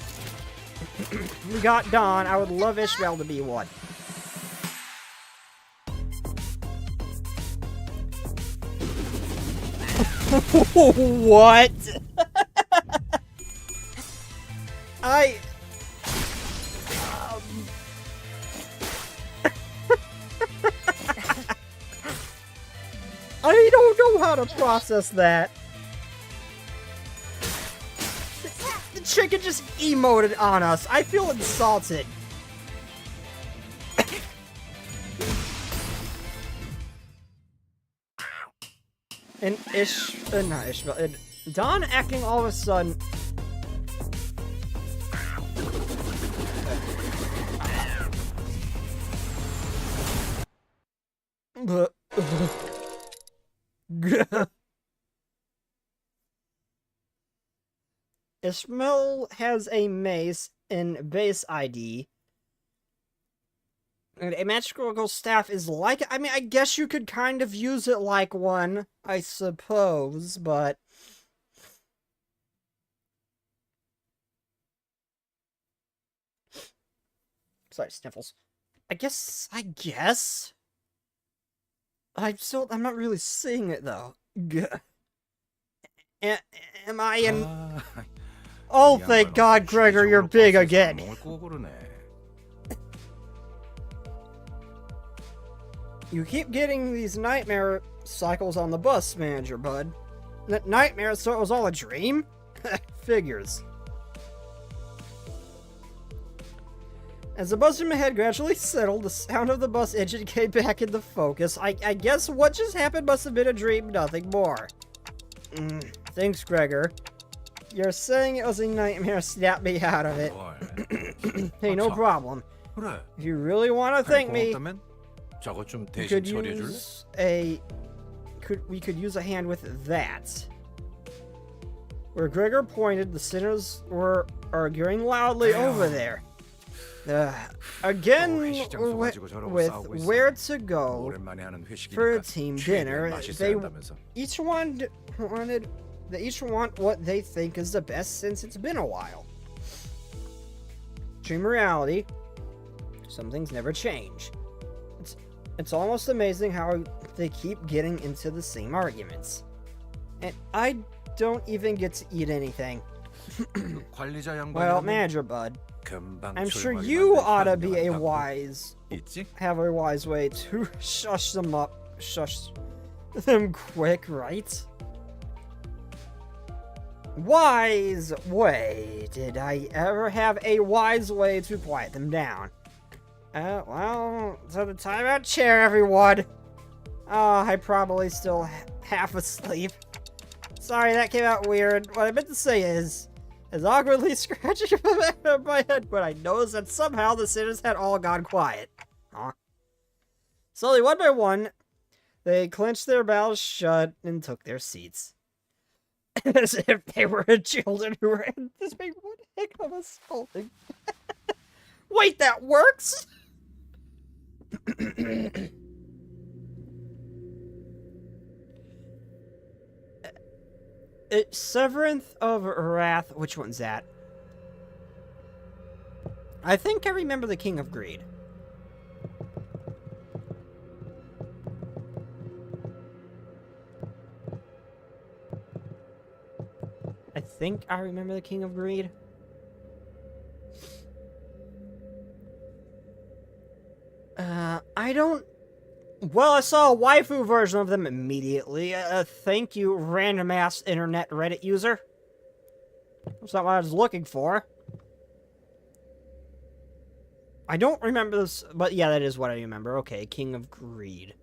We got Dawn. I would love Ishmael to be one. What? I don't know how to process that. The chicken just emoted on us. I feel insulted. And not Ishmael, and Don acting all of a sudden. Ishmael has a mace and base ID. And a magical staff is like, I mean, I guess you could kind of use it like one, I suppose, but... Sorry, sniffles. I guess... I'm not really seeing it, though. Am I in... Oh, thank God, Gregor, you're big again. You keep getting these nightmare cycles on the bus, Manager Bud. That nightmare, so it was all a dream? Figures. As the bus in my head gradually settled, the sound of the bus engine came back into focus. I guess what just happened must have been a dream, nothing more. Thanks, Gregor. You're saying it was a nightmare, snap me out of it. Hey, no problem. If you really want to thank me, we could use a hand with that. Where Gregor pointed, the sinners were arguing loudly over there. Again, with where to go for a team dinner, they each want what they think is the best since it's been a while. Dream reality, some things never change. It's almost amazing how they keep getting into the same arguments. And I don't even get to eat anything. Well, Manager Bud, I'm sure you ought to be have a wise way to shush them quick, right? Wise way? Did I ever have a wise way to quiet them down? Well, so the timeout chair, everyone. Oh, I probably still half asleep. Sorry, that came out weird. What I meant to say is awkwardly scratching the back of my head, but I noticed that somehow the sinners had all gone quiet. Aw. Slowly, one by one, they clenched their mouths shut and took their seats. As if they were children who were anticipating one heck of a scolding. Wait, that works? Severanth of Wrath. Which one's that? I think I remember the King of Greed. I think I remember the King of Greed. I don't... Well, I saw a waifu version of them immediately. Thank you, random ass internet Reddit user. That's not what I was looking for. I don't remember this, but yeah, that is what I remember. Okay, King of Greed.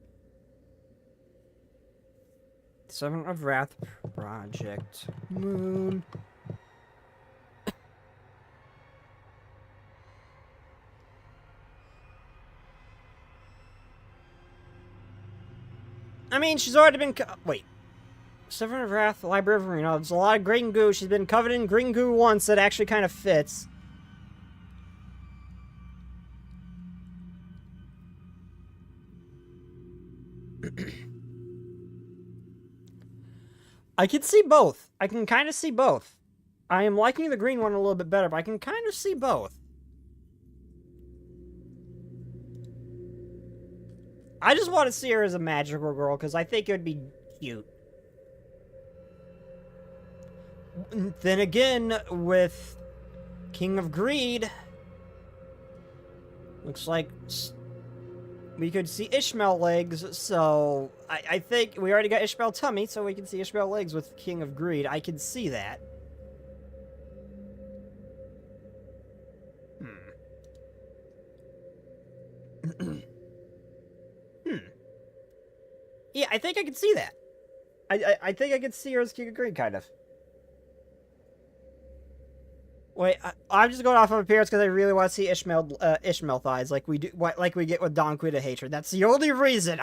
Seven of Wrath Project Moon. I mean, she's already been wait. Seven of Wrath, Library of Arena. There's a lot of green goo. She's been covered in green goo once that actually kind of fits. I can see both. I can kind of see both. I am liking the green one a little bit better, but I can kind of see both. I just want to see her as a magical girl, because I think it would be cute. Then again, with King of Greed, looks like we could see Ishmael legs, so I think we already got Ishmael tummy, so we can see Ishmael legs with King of Greed. I can see that. Yeah, I think I can see that. I think I can see her as King of Greed, kind of. Wait, I'm just going off of appearance because I really want to see Ishmael thighs, like we do, like we get with Don Quinn of Hatred. That's the only reason.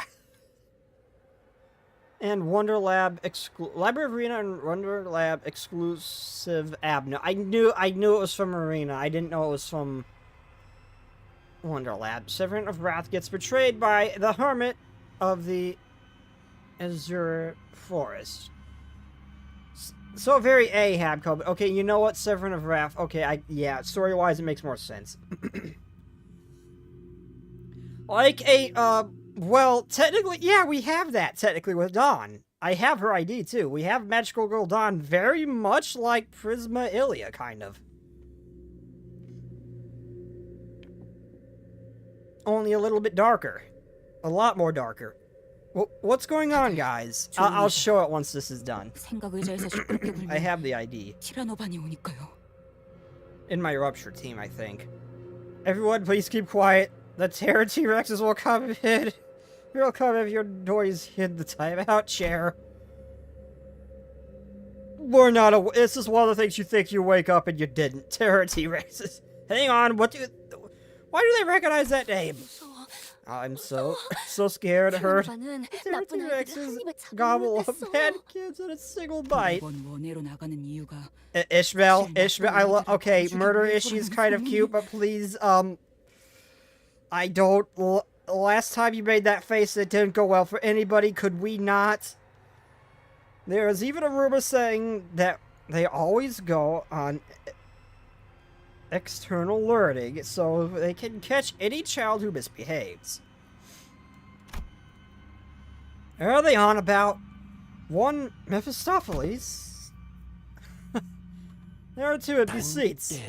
And Wonder Lab Library of Arena and Wonder Lab exclusive Abno. I knew it was from Arena. I didn't know it was from Wonder Lab. Severin of Wrath gets betrayed by the Hermit of the Azure Forest. So very Ahab code. Okay, you know what? Severin of Wrath. Okay, yeah, story-wise it makes more sense. Like well, technically, yeah, we have that technically with Dawn. I have her ID too. We have Magical Girl Dawn very much like Prisma Ilia, kind of. Only a little bit darker. A lot more darker. What's going on, guys? I'll show it once this is done. I have the ID. In my Rupture team, I think. Everyone, please keep quiet. The Terror T-Rexes will come in. They'll come if your noise hid the timeout chair. We're not this is one of the things you think you wake up and you didn't. Terror T-Rexes. Hang on, why do they recognize that name? I'm so scared, hurt. Terror T-Rexes gobble up bad kids in a single bite. Ishmael, okay, murder issues kind of cute, but please, I don't, last time you made that face, it didn't go well for anybody. Could we not? There is even a rumor saying that they always go on external learning, so they can catch any child who misbehaves. Are they on about? One Mephistopheles? There are two empty seats.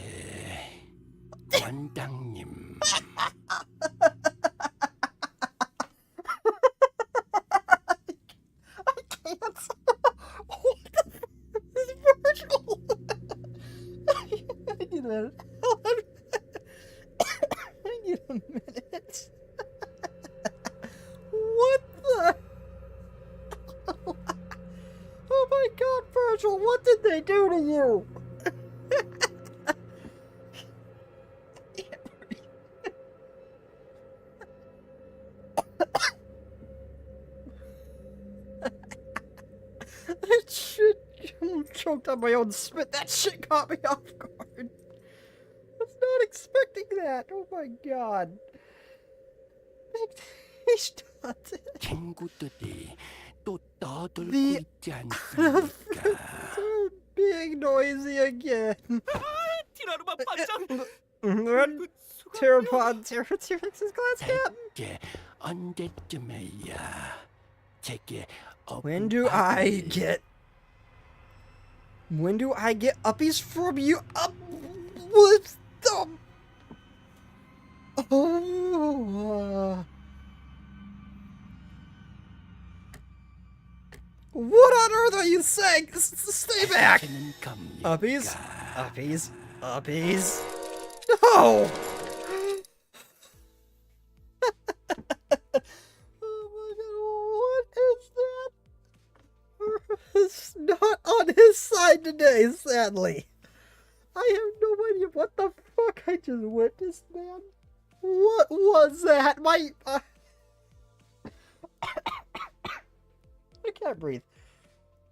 원장님. I need a minute. What the? Oh my god, Virgil, what did they do to you? That shit, I'm choked on my own spit. That shit caught me off guard. I was not expecting that. Oh my god. 친구들이 또 떠들고 있지 않습니까? Being noisy again. 티라노마 반장. Pteropod, T-Rex's glass cap. 대체 언제쯤에야 제게 When do I get uppies from you? Up with them. Oh. What on earth are you saying? Stay back. Uppies, uppies, uppies. No. Oh my god, what is that? It's not on his side today, sadly. I have no idea what the fuck I just witnessed, man. What was that? I can't breathe.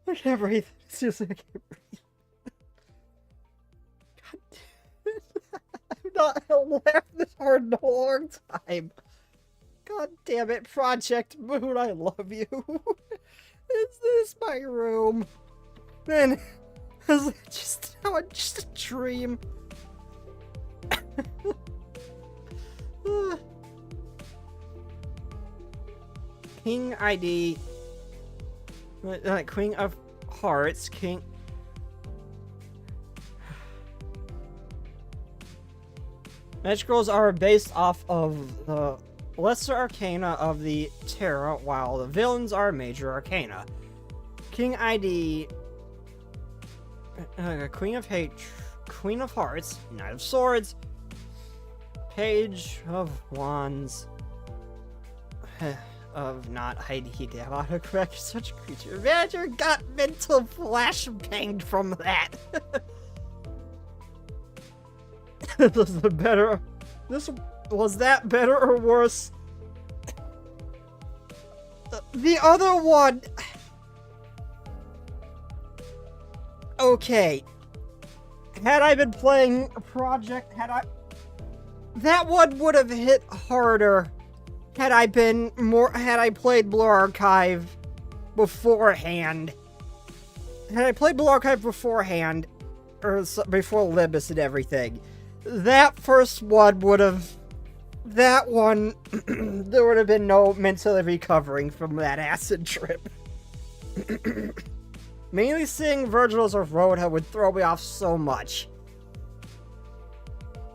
I can't breathe. Seriously, I can't breathe. God damn it. I've not laughed this hard in a long time. God damn it, Project Moon, I love you. Is this my room? Man, is it just a dream? King ID. Queen of Hearts, King. Magic Girls are based off of the lesser arcana of the Terra, while the villains are major arcana. King ID, Queen of Hate, Queen of Hearts, Knight of Swords, Page of Wands, of not ID to autocorrect such a creature. Manager got mental flashbanged from that. Was that better or worse? The other one. Okay. Had I been playing a project, that one would have hit harder had I played Blue Archive beforehand. Had I played Blue Archive beforehand, or before Limbus and everything, that first one would have, there would have been no mentally recovering from that acid trip. Mainly seeing Virgil's or Rhoda would throw me off so much.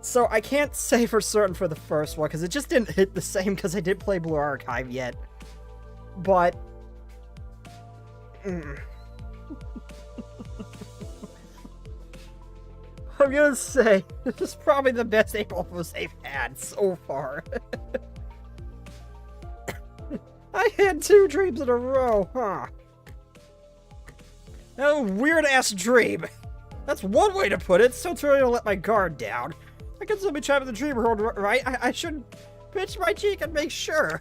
So I can't say for certain for the first one, because it just didn't hit the same because I didn't play Blue Archive yet. But... I'm gonna say, this is probably the best April Fool's they've had so far. I had 2 dreams in a row, huh? That was a weird-ass dream. That's one way to put it. So too early to let my guard down. I can still be trapped in the dream world, right? I should pinch my cheek and make sure.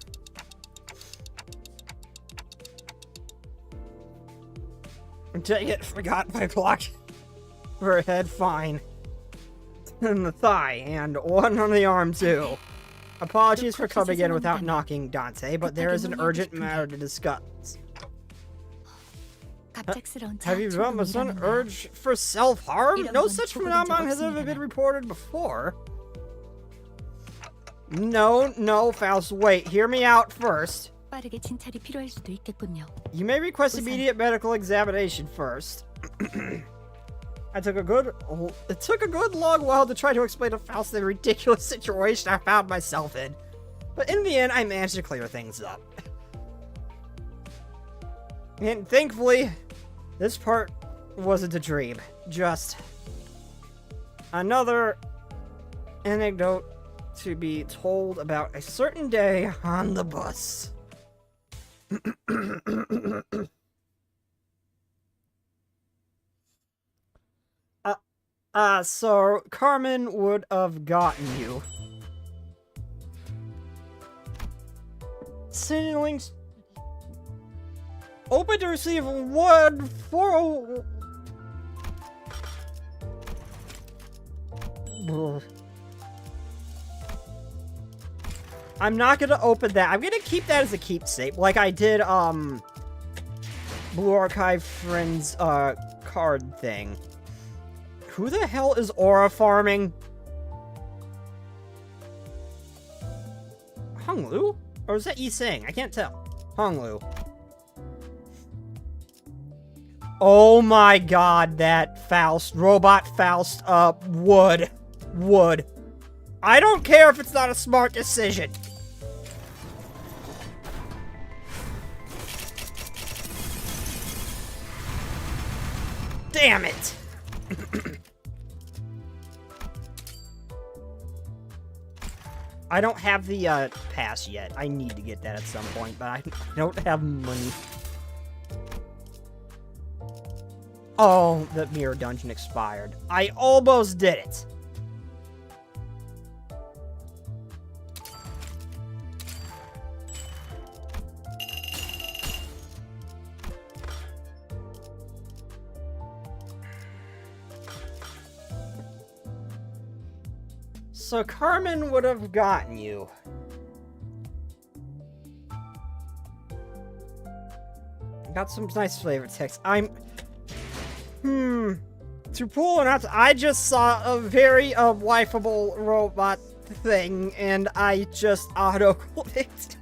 Dang it, forgot my block. For a head, fine. And the thigh, and one on the arm, too. Apologies for coming in without knocking, Dante, but there is an urgent matter to discuss. Have you developed a sudden urge for self-harm? No such phenomenon has ever been reported before. No, Faust, wait, hear me out first. You may request immediate medical examination first. It took a good long while to try to explain to Faust the ridiculous situation I found myself in. But in the end, I managed to clear things up. And thankfully, this part wasn't a dream. Just another anecdote to be told about a certain day on the bus. So Carmen would have gotten you. Sending links. Open to receive 140. I'm not gonna open that. I'm gonna keep that as a keepsake, like I did, Blue Archive Friends, card thing. Who the hell is aura farming? Honglu? Or is that Yi Sing? I can't tell. Honglu. Oh my god, that Faust, Robot Faust, would. I don't care if it's not a smart decision. Damn it. I don't have the, pass yet. I need to get that at some point, but I don't have money. Oh, the mirror dungeon expired. I almost did it. So Carmen would have gotten you. Got some nice flavor text. To pull or not to, I just saw a very wifeable robot thing, and I just auto-clicked.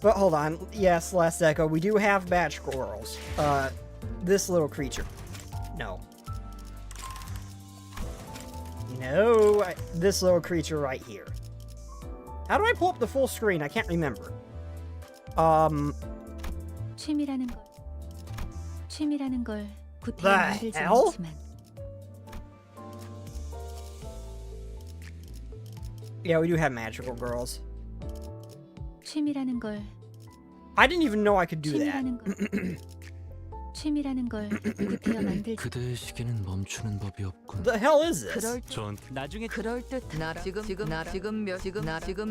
But hold on. Yes, Last Echo, we do have magical girls. This little creature. No. No, this little creature right here. How do I pull up the full screen? I can't remember. 취미라는 걸 구태여 The 만들지 hell? 않지만 Yeah, we do have magical girls. 취미라는 걸 I didn't even know I could do that. 취미라는 걸 구태여 만들지 그대의 시계는 멈추는 법이 없군. The hell is this? 저한테 나중에 지금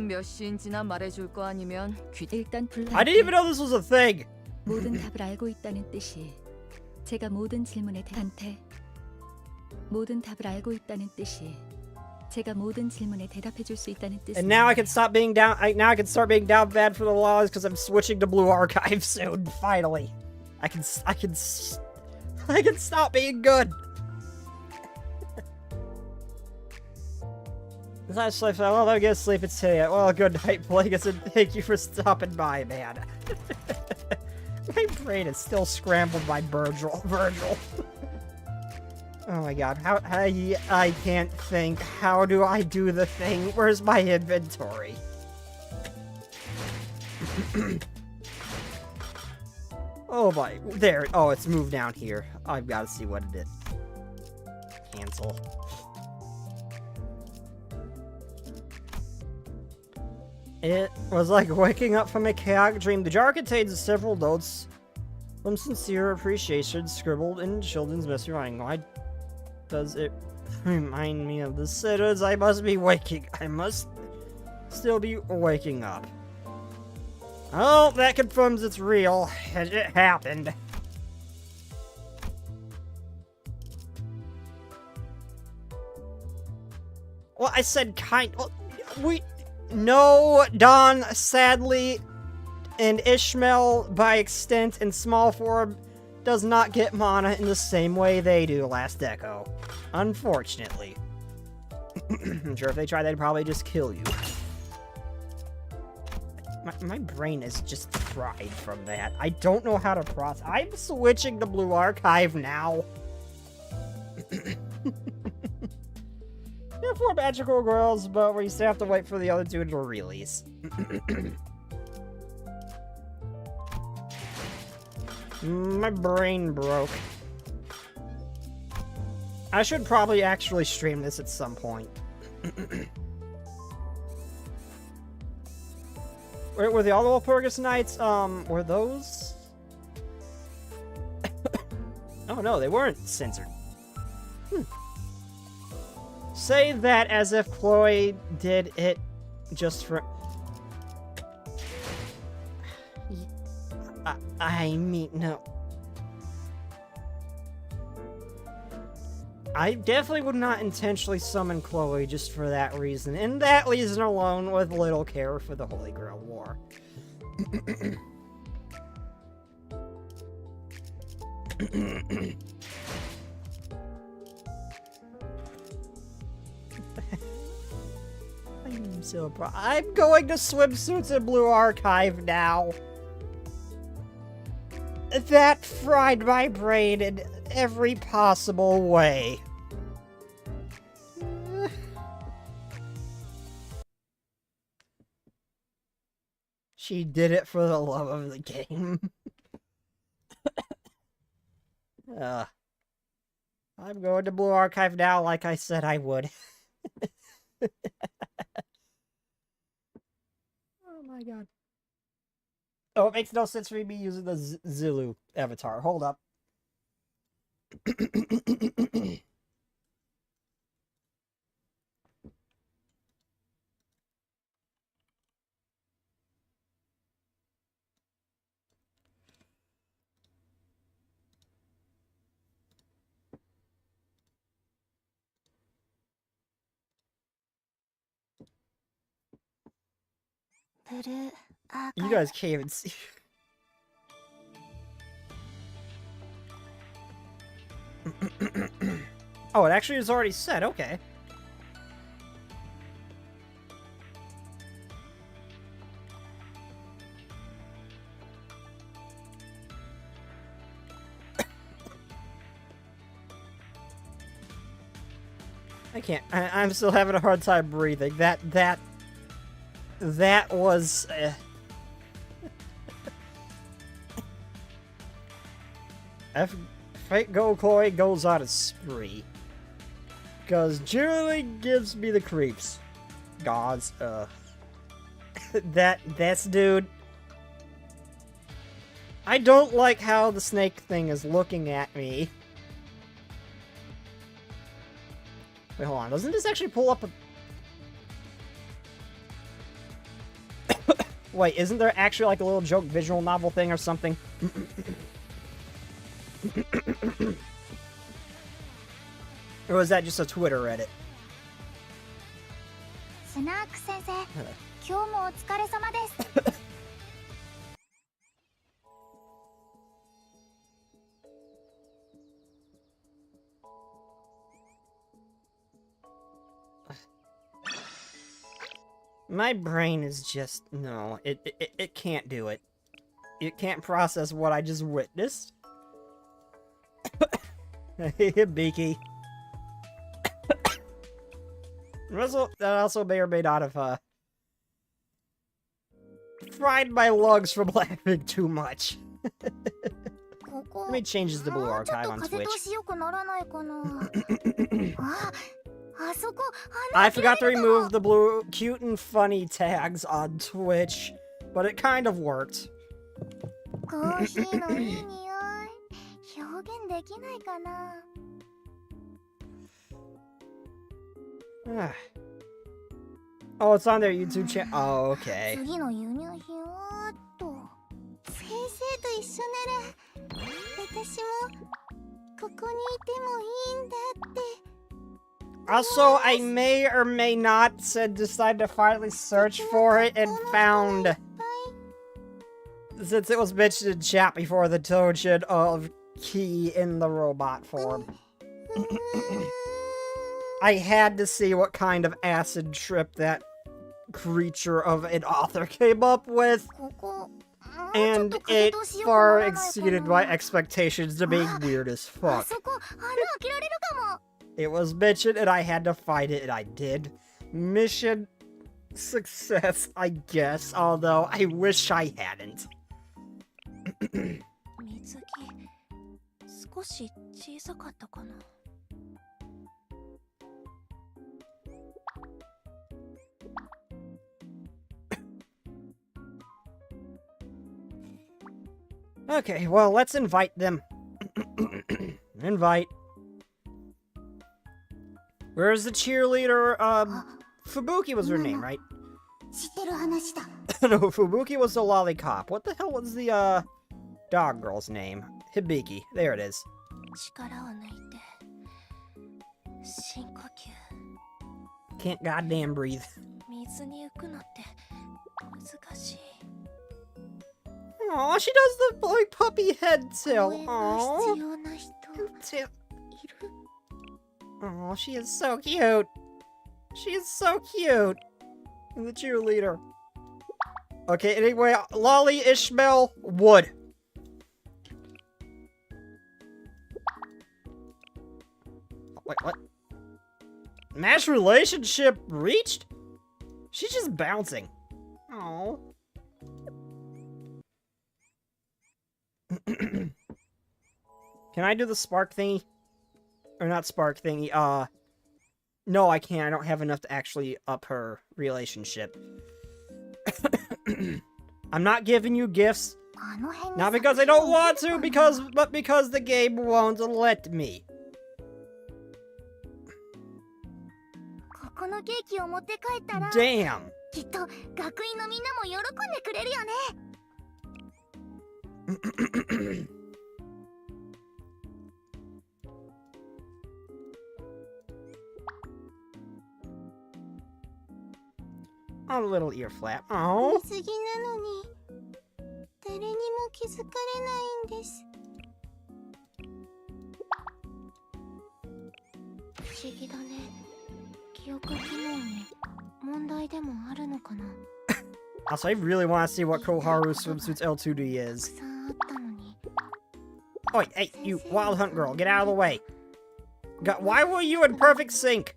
몇 시인지나 말해줄 거 아니면 일단 불러 I didn't even know this was a thing. 모든 답을 알고 있다는 뜻이 제가 모든 질문에 대한테 모든 답을 알고 있다는 뜻이 제가 모든 질문에 대답해 줄 수 있다는 뜻입니다. And now I can stop being down. Now I can start being down bad for the laws because I'm switching to Blue Archive soon. Finally, I can stop being good. Besides sleep, well, I guess sleep it's today. Well, good night, Plagueis, and thank you for stopping by, man. My brain is still scrambled by Virgil. Oh my god, how I can't think. How do I do the thing? Where's my inventory? Oh my, there. Oh, it's moved down here. I've got to see what it is. Cancel. It was like waking up from a chaotic dream. The jar contains several notes from sincere appreciation scribbled in children's messy writing. Why does it remind me of the sitters? I must still be waking up. Oh, that confirms it's real. It happened. Well, I said no, Don, sadly, and Ishmael, by extent, in small form, does not get mana in the same way they do, Last Echo. Unfortunately. I'm sure if they tried, they'd probably just kill you. My brain is just fried from that. I don't know how to process. I'm switching to Blue Archive now. There are 4 magical girls, but we still have to wait for the other 2 to release. My brain broke. I should probably actually stream this at some point. Were the other Walpurgis Nights, were those? Oh no, they weren't censored. Say that as if Chloe did it just for... I mean, no. I definitely would not intentionally summon Chloe just for that reason, and that reason alone with little care for the Holy Grail War. I'm so proud. I'm going to swimsuits in Blue Archive now. That fried my brain in every possible way. She did it for the love of the game. I'm going to Blue Archive now like I said I would. Oh my god. Oh, it makes no sense for me to be using the Zulu avatar. Hold up. You guys can't even see. Oh, it actually is already set. Okay. I can't. I'm still having a hard time breathing. that was... Fate Go Chloe goes on a spree. Because cheerleading gives me the creeps. Gods, that's dude. I don't like how the snake thing is looking at me. Wait, hold on. Doesn't this actually pull up a... Wait, isn't there actually like a little joke visual novel thing or something? Or was that just a Twitter Reddit? スナーク先生、今日もお疲れ様です。My brain is just... No, it can't do it. It can't process what I just witnessed. Beaky. That also may or may not have, fried my lungs from laughing too much. Let me change this to Blue Archive on Twitch. I forgot to remove the blue cute and funny tags on Twitch, but it kind of worked. Oh, it's on their YouTube channel. Oh, okay. Also, I may or may not decide to finally search for it and found... Since it was mentioned in chat before, the Toujin of Key in the robot form. I had to see what kind of acid trip that creature of an author came up with. And it far exceeded my expectations to being weird as fuck. It was mentioned and I had to find it and I did. Mission success, I guess, although I wish I hadn't. Okay, well, let's invite them. Invite. Where's the cheerleader? Fubuki was her name, right? No, Fubuki was the lollipop. What the hell was the, dog girl's name? Hibiki. There it is. Can't goddamn breathe. Aw, she does the boy puppy head tilt. Aw. Oh, she is so cute. She is so cute. The cheerleader. Okay, anyway, Lolly Ishmael Wood. Wait, what? Match relationship reached? She's just bouncing. Oh. Can I do the spark thingy? Or not spark thingy, no, I can't. I don't have enough to actually up her relationship. I'm not giving you gifts. Not because I don't want to, but because the game won't let me. Damn. A little ear flap. Oh. Also, I really want to see what Koharu Swimsuits L2D is. Oi, hey, you Wild Hunt girl, get out of the way. Why were you in perfect sync?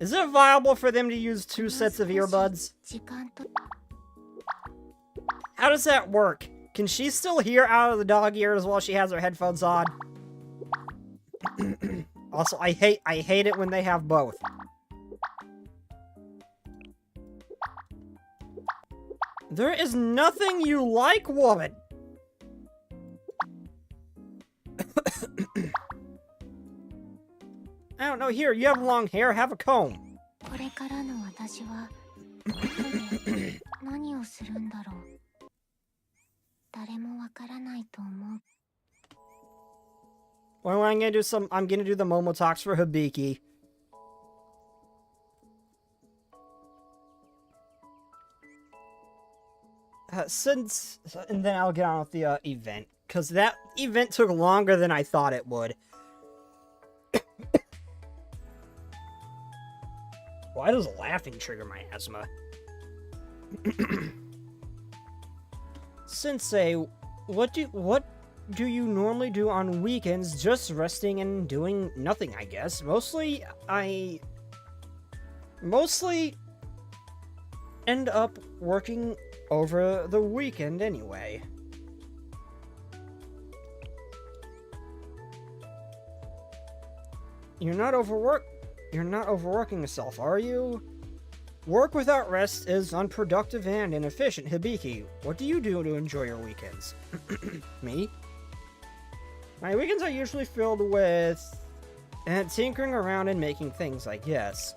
Is it viable for them to use 2 sets of earbuds? 時間と How does that work? Can she still hear out of the dog ears while she has her headphones on? Also, I hate it when they have both. There is nothing you like, woman. I don't know, here, you have long hair, have a comb. これからの私は何をするんだろう。誰もわからないと思う。 Well, I'm gonna do the Momo talks for Hibiki. And then I'll get on with the event, because that event took longer than I thought it would. Why does laughing trigger my asthma? Sensei, what do you normally do on weekends? Just resting and doing nothing, I guess. Mostly end up working over the weekend anyway. You're not overworking yourself, are you? Work without rest is unproductive and inefficient. Hibiki, what do you do to enjoy your weekends? Me? My weekends are usually filled with tinkering around and making things, I guess.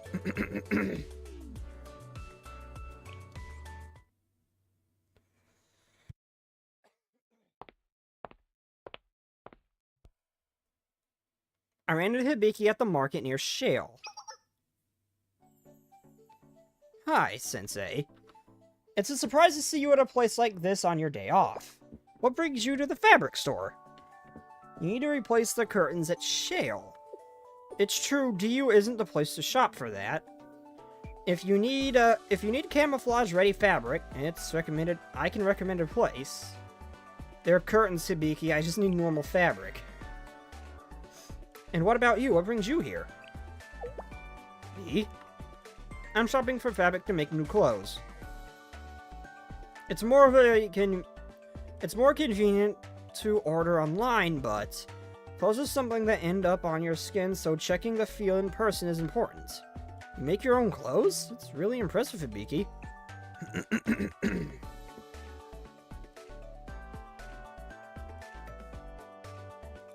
I ran into Hibiki at the market near Shale. Hi, Sensei. It's a surprise to see you at a place like this on your day off. What brings you to the fabric store? You need to replace the curtains at Shale. It's true, DU isn't the place to shop for that. If you need camouflage-ready fabric, I can recommend a place. There are curtains, Hibiki, I just need normal fabric. And what about you? What brings you here? Me? I'm shopping for fabric to make new clothes. It's more convenient to order online, but clothes is something that end up on your skin, so checking the feel in person is important. You make your own clothes? It's really impressive, Hibiki.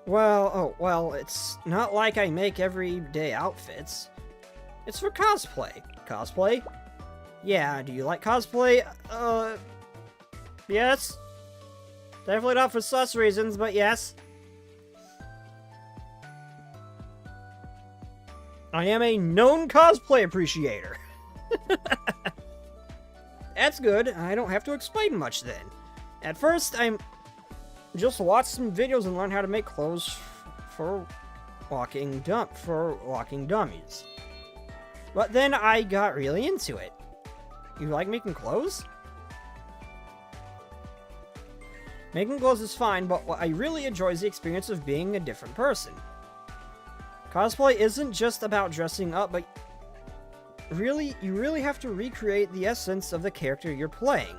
Well, it's not like I make everyday outfits. It's for cosplay. Cosplay? Yeah, do you like cosplay? Yes. Definitely not for sus reasons, but yes. I am a known cosplay appreciator. That's good. I don't have to explain much then. At first, I'm just watch some videos and learn how to make clothes for walking dummies. But then I got really into it. You like making clothes? Making clothes is fine, but what I really enjoy is the experience of being a different person. Cosplay isn't just about dressing up, but you really have to recreate the essence of the character you're playing.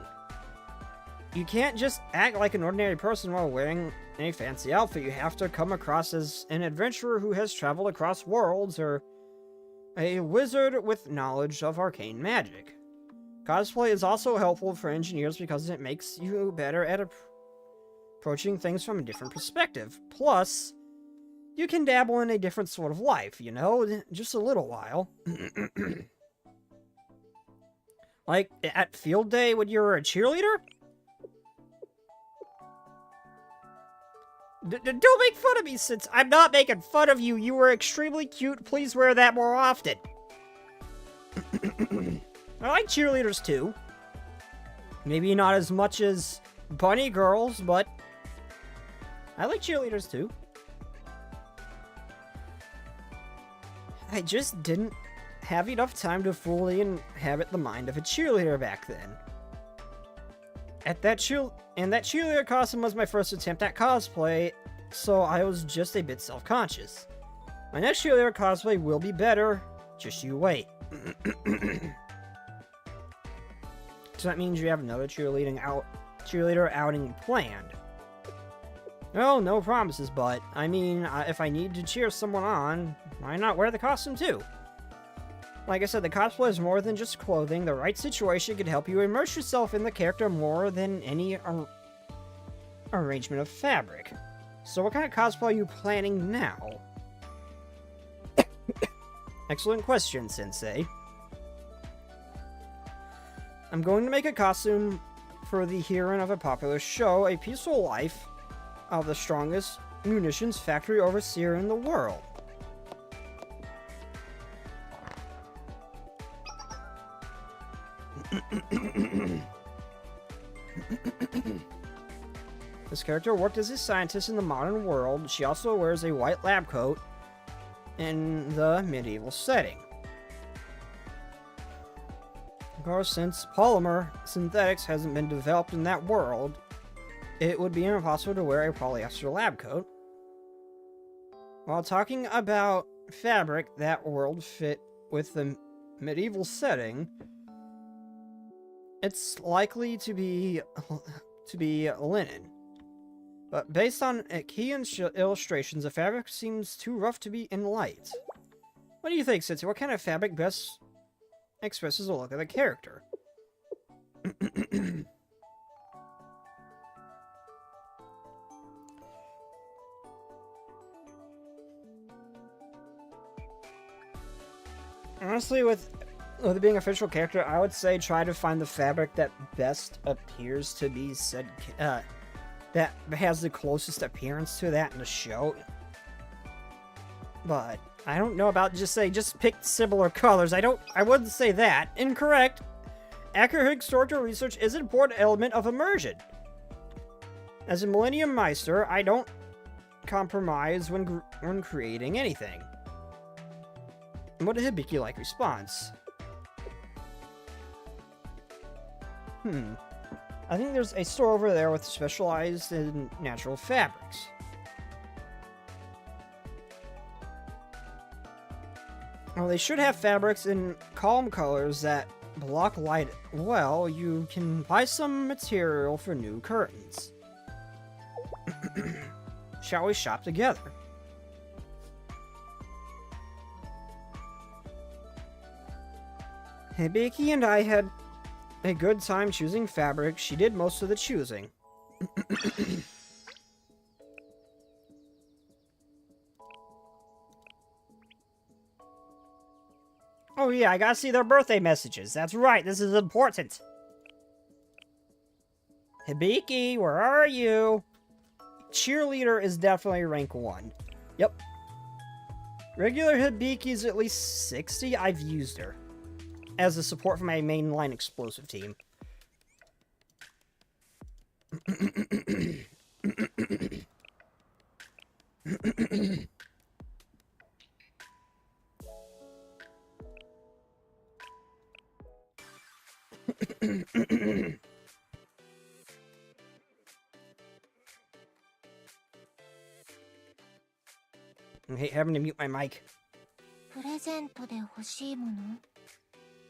You can't just act like an ordinary person while wearing a fancy outfit. You have to come across as an adventurer who has traveled across worlds, or a wizard with knowledge of arcane magic. Cosplay is also helpful for engineers because it makes you better at approaching things from a different perspective. Plus, you can dabble in a different sort of life, you know? Just a little while. Like, at field day when you were a cheerleader? Don't make fun of me, since I'm not making fun of you. You were extremely cute. Please wear that more often. I like cheerleaders too. Maybe not as much as bunny girls, but I like cheerleaders too. I just didn't have enough time to fully inhabit the mind of a cheerleader back then. That cheerleader costume was my first attempt at cosplay, so I was just a bit self-conscious. My next cheerleader cosplay will be better, just you wait. So that means you have another cheerleader outing planned. Well, no promises, but I mean, if I need to cheer someone on, why not wear the costume too? Like I said, the cosplay is more than just clothing. The right situation could help you immerse yourself in the character more than any arrangement of fabric. So what kind of cosplay are you planning now? Excellent question, Sensei. I'm going to make a costume for the heroine of a popular show, A Peaceful Life of the strongest munitions factory overseer in the world. This character worked as a scientist in the modern world. She also wears a white lab coat in the medieval setting. Of course, since polymer synthetics hasn't been developed in that world, it would be impossible to wear a polyester lab coat. While talking about fabric that world fit with the medieval setting, it's likely to be linen. But based on key illustrations, the fabric seems too rough to be in light. What do you think, Sensei? What kind of fabric best expresses the look of the character? Honestly, with it being a fictional character, I would say try to find the fabric that best appears to be said, that has the closest appearance to that in the show. But I don't know about just pick similar colors. I wouldn't say that. Incorrect. Accurate historical research is an important element of immersion. As a Millennium Meister, I don't compromise when creating anything. What a Hibiki-like response. I think there's a store over there with specialized in natural fabrics. Well, they should have fabrics in calm colors that block light well. You can buy some material for new curtains. Shall we shop together? Hibiki and I had a good time choosing fabric. She did most of the choosing. Oh yeah, I gotta see their birthday messages. That's right, this is important. Hibiki, where are you? Cheerleader is definitely rank 1. Yep. Regular Hibiki is at least 60. I've used her as a support for my mainline explosive team. I hate having to mute my mic. プレゼントで欲しいもの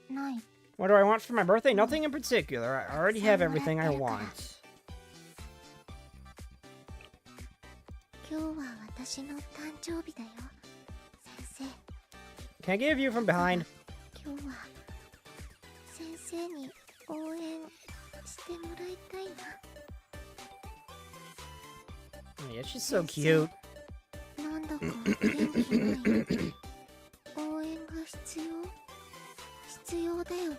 ない。 What do I want for my birthday? Nothing in particular. I already have everything I want. 今日は私の誕生日だよ。先 Can I give you from behind? 生、今日は先生に応援してもらいたいな。 Oh, yeah, she's so cute. なんだか元気ない。応援が必要だよね。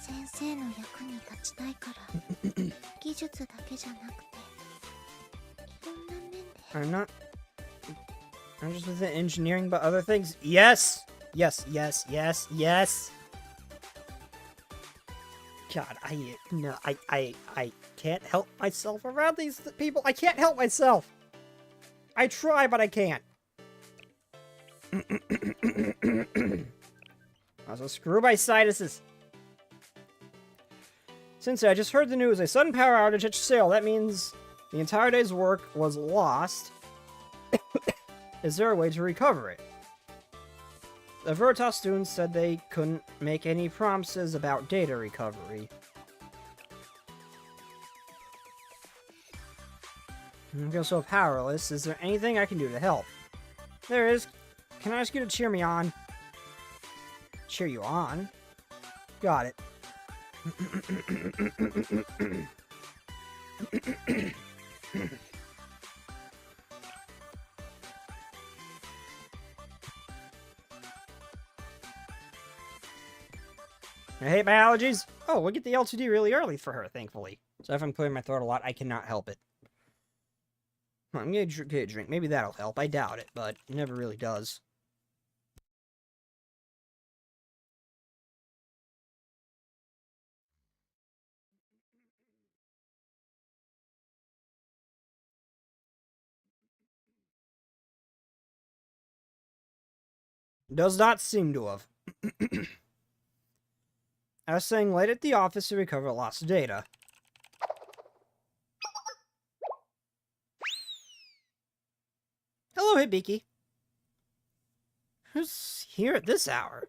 先生の役に立ちたいから、技術だけじゃなくて、いろんな面で。 I'm not just with engineering, but other things. Yes! Yes, yes, yes, yes! God, I can't help myself around these people. I can't help myself! I try, but I can't. Also, screw my sinuses. Sensei, I just heard the news. A sudden power outage at sale. That means the entire day's work was lost. Is there a way to recover it? The Veritas students said they couldn't make any promises about data recovery. I feel so powerless. Is there anything I can do to help? There is. Can I ask you to cheer me on? Cheer you on? Got it. I hate my allergies. Oh, we'll get the LTD really early for her, thankfully. So if I'm clearing my throat a lot, I cannot help it. I'm gonna get a drink. Maybe that'll help. I doubt it, but it never really does. Does not seem to have. I was saying late at the office to recover lost data. Hello, Hibiki. Who's here at this hour?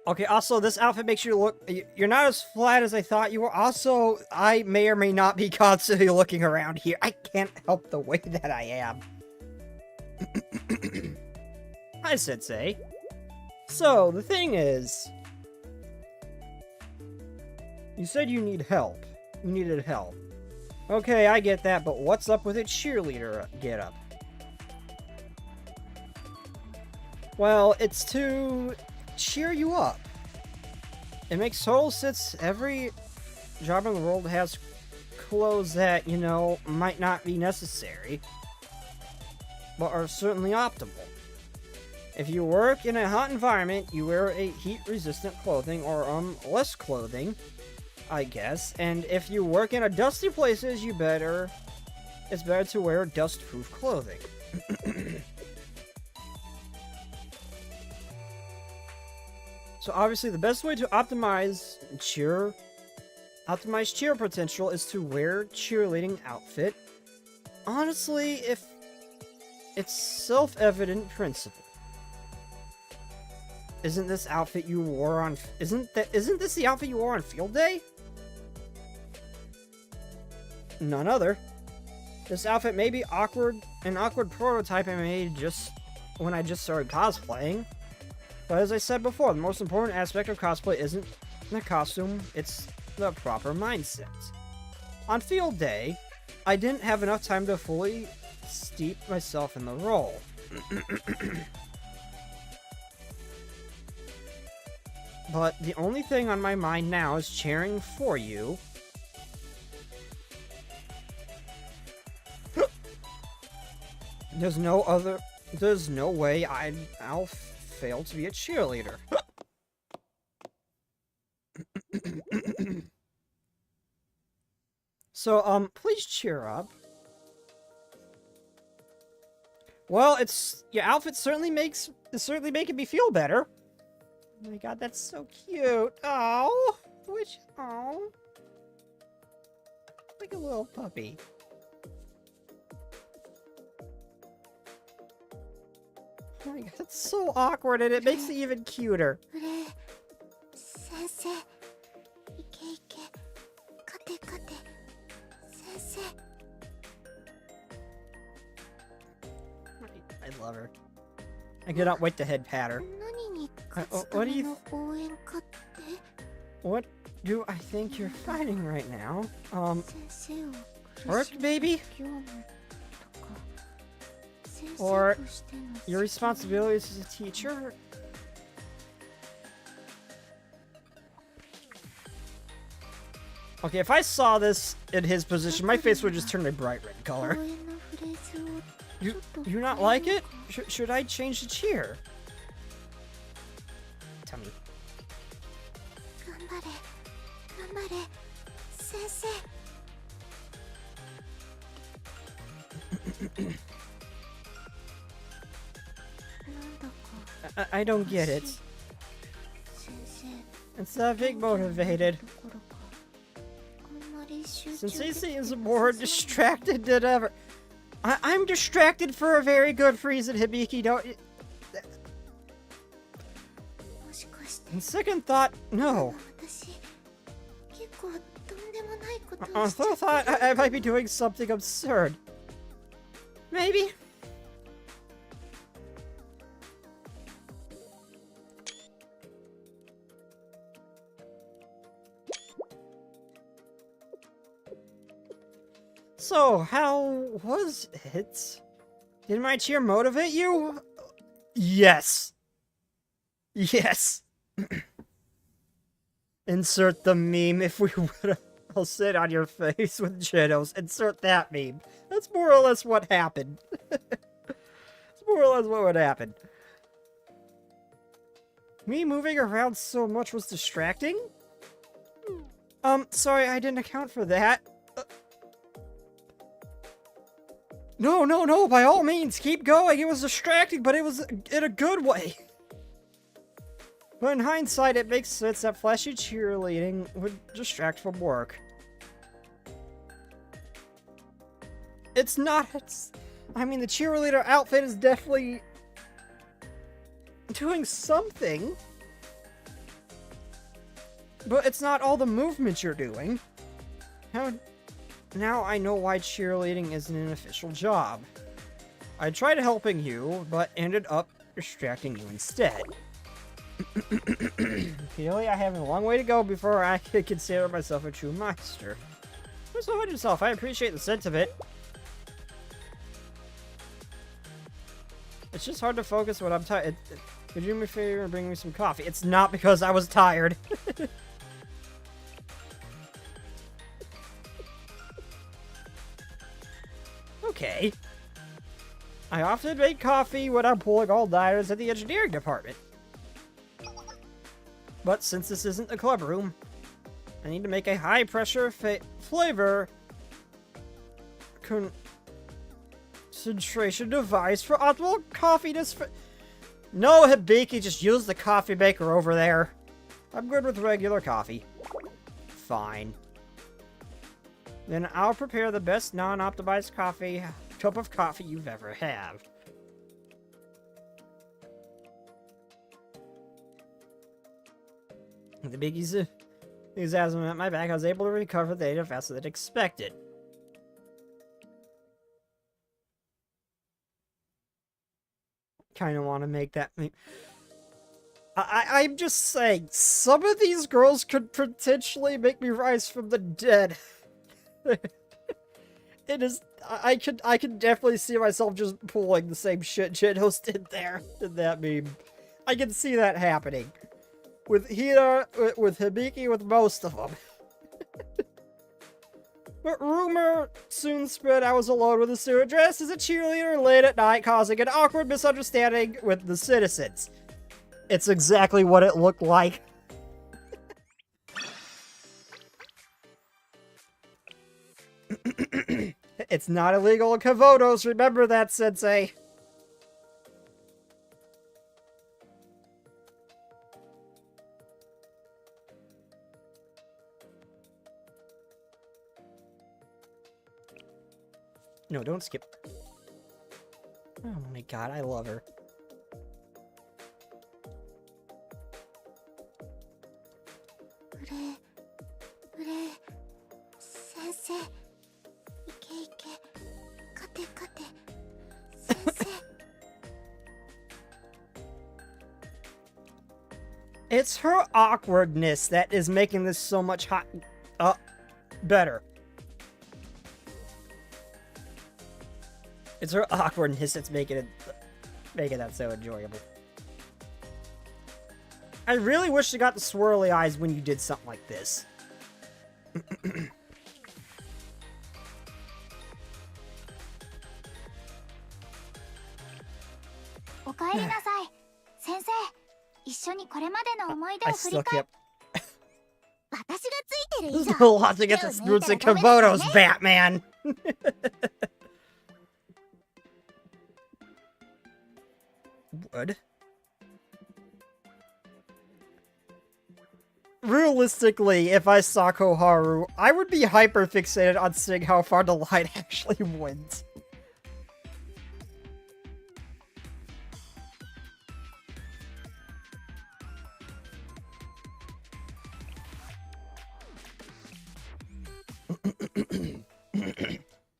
Okay, also, this outfit makes you look... You're not as flat as I thought you were. Also, I may or may not be constantly looking around here. I can't help the way that I am. Hi, Sensei. So, the thing is... You said you need help. You needed help. Okay, I get that, but what's up with a cheerleader getup? Well, it's to... cheer you up. It makes total sense. Every job in the world has clothes that, you know, might not be necessary, but are certainly optimal. If you work in a hot environment, you wear a heat-resistant clothing, or, less clothing, I guess. And if you work in a dusty places, it's better to wear dust-proof clothing. So obviously the best way to optimize cheer potential is to wear cheerleading outfit. Honestly, if it's self-evident principle. Isn't this the outfit you wore on field day? None other. This outfit may be an awkward prototype I made just when I just started cosplaying. But as I said before, the most important aspect of cosplay isn't the costume, it's the proper mindset. On field day, I didn't have enough time to fully steep myself in the role. But the only thing on my mind now is cheering for you. There's no way I'll fail to be a cheerleader. So, please cheer up. Well, your outfit certainly making me feel better. Oh my god, that's so cute. Oh, like a little puppy. Oh my god, it's so awkward, and it makes it even cuter. 先生、いけいけ、勝て勝て、先生。I love her. I cannot wait to head pat her. 何に勝つための応援かって？ What do I think you're fighting right now? 先生を Work, baby? 業務とか、先 Or 生としての your responsibilities as a teacher? Okay, if I saw this in his position, my face would just turn a bright red 応 color. 援のフレーズを You ちょっと you not like it? Should I change the cheer? Tell me. 頑張れ頑張れ先生 なんだか I don't get it. 先生 And Instead of being motivated. どころかあんまり集中 Since he できて seems な more さそう distracted than ever. I'm distracted for a very good reason, Hibiki, don't you? もしかして On second thought, 今 no. の私結構とんでもないことを On しちゃ third って thought, I might be doing something absurd. Maybe. So, how was it? Did my cheer motivate you? Yes. Yes. Insert the meme if we would. I'll sit on your face with Genos. Insert that meme. That's more or less what happened. That's more or less what would happen. Me moving around so much was distracting? Sorry, I didn't account for that. No, by all means, keep going. It was distracting, but it was in a good way. But in hindsight, it makes sense that flashy cheerleading would distract from work. It's not, I mean, the cheerleader outfit is definitely doing something. But it's not all the movement you're doing. Now I know why cheerleading isn't an official job. I tried helping you, but ended up distracting you instead. Clearly, I have a long way to go before I can consider myself a true master. Don't so hard yourself. I appreciate the sentiment. It's just hard to focus when I'm tired. Could you do me a favor and bring me some coffee? It's not because I was tired. Okay. I often make coffee when I'm pulling all-nighters at the engineering department. But since this isn't the club room, I need to make a high-pressure flavor concentration device for optimal coffee. No, Hibiki, just use the coffee maker over there. I'm good with regular coffee. Fine. Then I'll prepare the best non-optimized cup of coffee you've ever had. The biggie's enthusiasm at my back, I was able to recover the data faster than expected. Kind of want to make that... I'm just saying, some of these girls could potentially make me rise from the dead. It is... I can definitely see myself just pulling the same shit Genos did there in that meme. I can see that happening. With Hina, with Hibiki, with most of them. But rumor soon spread I was alone with a student dressed as a cheerleader late at night, causing an awkward misunderstanding with the citizens. It's exactly what it looked like. It's not illegal in Kavodos, remember that, Sensei. No, don't skip. Oh my god, I love her. It's her awkwardness that is making this so much better. It's her awkwardness that's making that so enjoyable. I really wish you got the swirly eyes when you did something like this. I still can't. There's a lot to get the roots in Kavodos, Batman! Wood? realistically, if I saw Koharu, I would be hyper fixated on seeing how far the line actually went.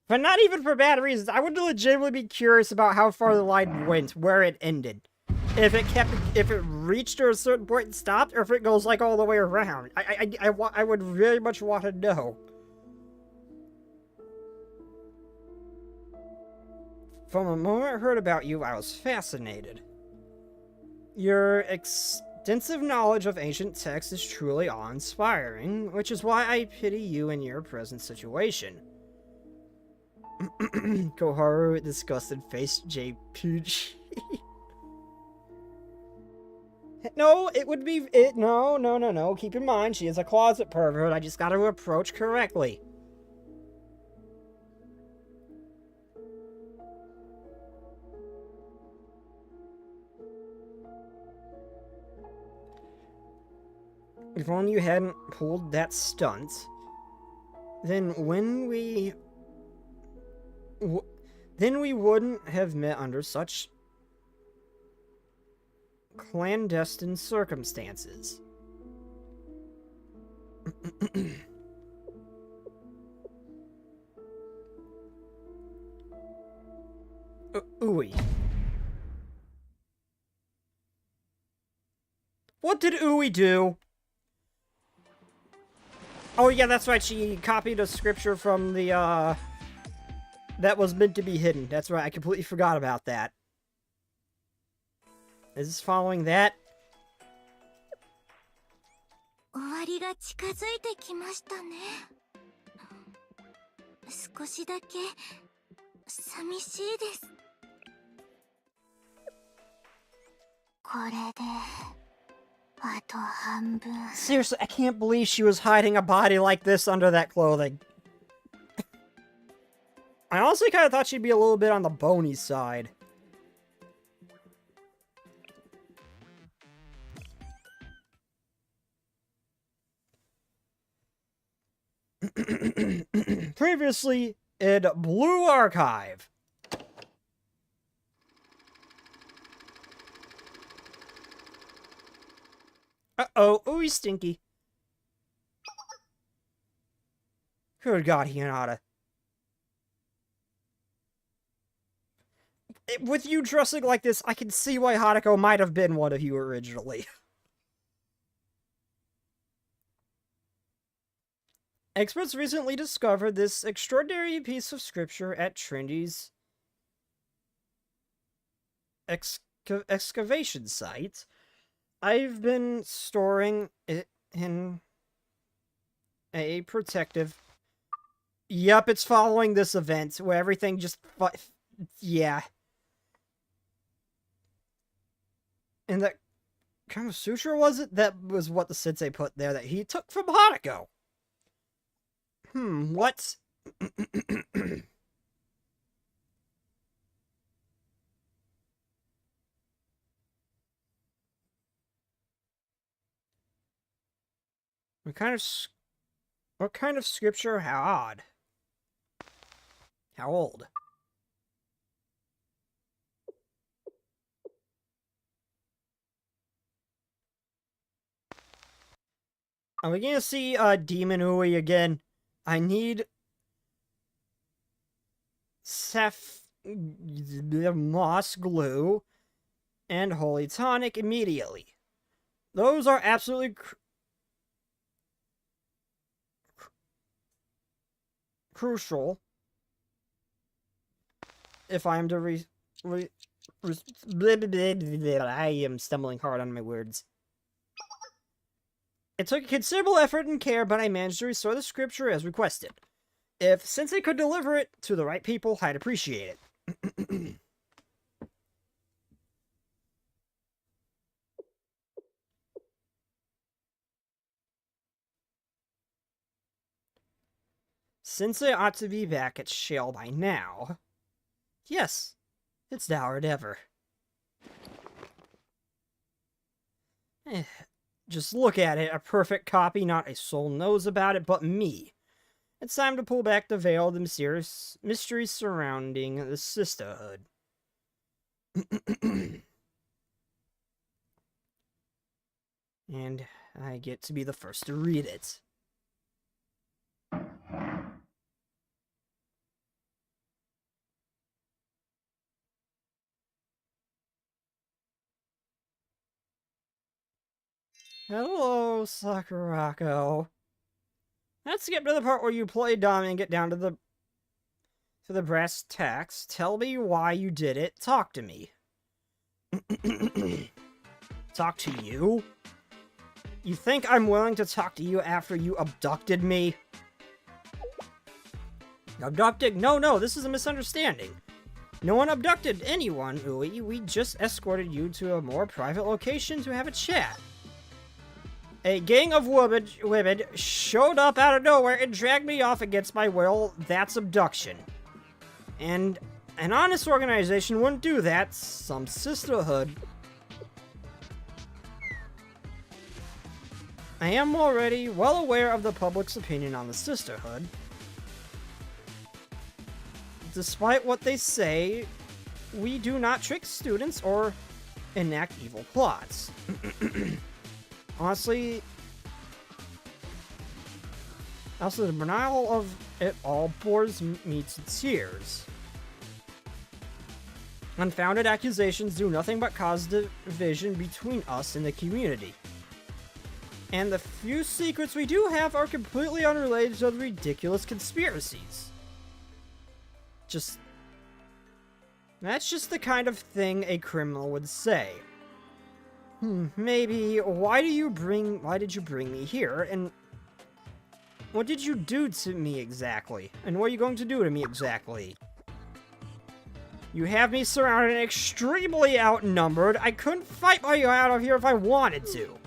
But not even for bad reasons. I would legitimately be curious about how far the line went, where it ended. If it reached to a certain point and stopped, or if it goes like all the way around. I would very much want to know. From the moment I heard about you, I was fascinated. Your extensive knowledge of ancient texts is truly awe-inspiring, which is why I pity you in your present situation. Koharu with disgusted face, JPG. No, it would be no. Keep in mind, she is a closet pervert. I just gotta approach correctly. If only you hadn't pulled that stunt, then we wouldn't have met under such clandestine circumstances. Ooey. What did Ooey do? Oh yeah, that's right, she copied a scripture from the, that was meant to be hidden. That's right, I completely forgot about that. Is this following that? 終わりが近づいてきましたね。少しだけ寂しいです。これであと半分。 Seriously, I can't believe she was hiding a body like this under that clothing. I honestly kind of thought she'd be a little bit on the bony side. Previously in Blue Archive. Uh-oh. Ooh, he's stinky. Good God, Hinata. With you dressing like this, I can see why Hanako might have been one of you originally. Experts recently discovered this extraordinary piece of scripture at Trinity's excavation site. I've been storing it in a protective... Yep, it's following this event where everything just... Yeah. And that Kama Sutra, was it? That was what the sensei put there that he took from Hanako. What? What kind of scripture? How odd. How old? Are we gonna see Demon Uwe again? I need moss glue and holy tonic immediately. Those are absolutely crucial if I am to I am stumbling hard on my words. It took considerable effort and care, but I managed to restore the scripture as requested. If Sensei could deliver it to the right people, I'd appreciate it. Sensei ought to be back at Shale by now. Yes, it's now or never. Just look at it, a perfect copy, not a soul knows about it but me. It's time to pull back the veil of the mysterious mysteries surrounding the sisterhood. And I get to be the first to read it. Hello, Sakurako. Let's skip to the part where you play dumb and get down to the brass tacks. Tell me why you did it. Talk to me. Talk to you? You think I'm willing to talk to you after you abducted me? Abducted? No, this is a misunderstanding. No one abducted anyone, Ui. We just escorted you to a more private location to have a chat. A gang of women showed up out of nowhere and dragged me off against my will. That's abduction. And an honest organization wouldn't do that. Some sisterhood. I am already well aware of the public's opinion on the sisterhood. Despite what they say, we do not trick students or enact evil plots. Honestly, the denial of it all bores me to tears. Unfounded accusations do nothing but cause division between us and the community. And the few secrets we do have are completely unrelated to the ridiculous conspiracies. That's just the kind of thing a criminal would say. Maybe, why did you bring me here, and what did you do to me exactly? And what are you going to do to me exactly? You have me surrounded and extremely outnumbered. I couldn't fight my way out of here if I wanted to.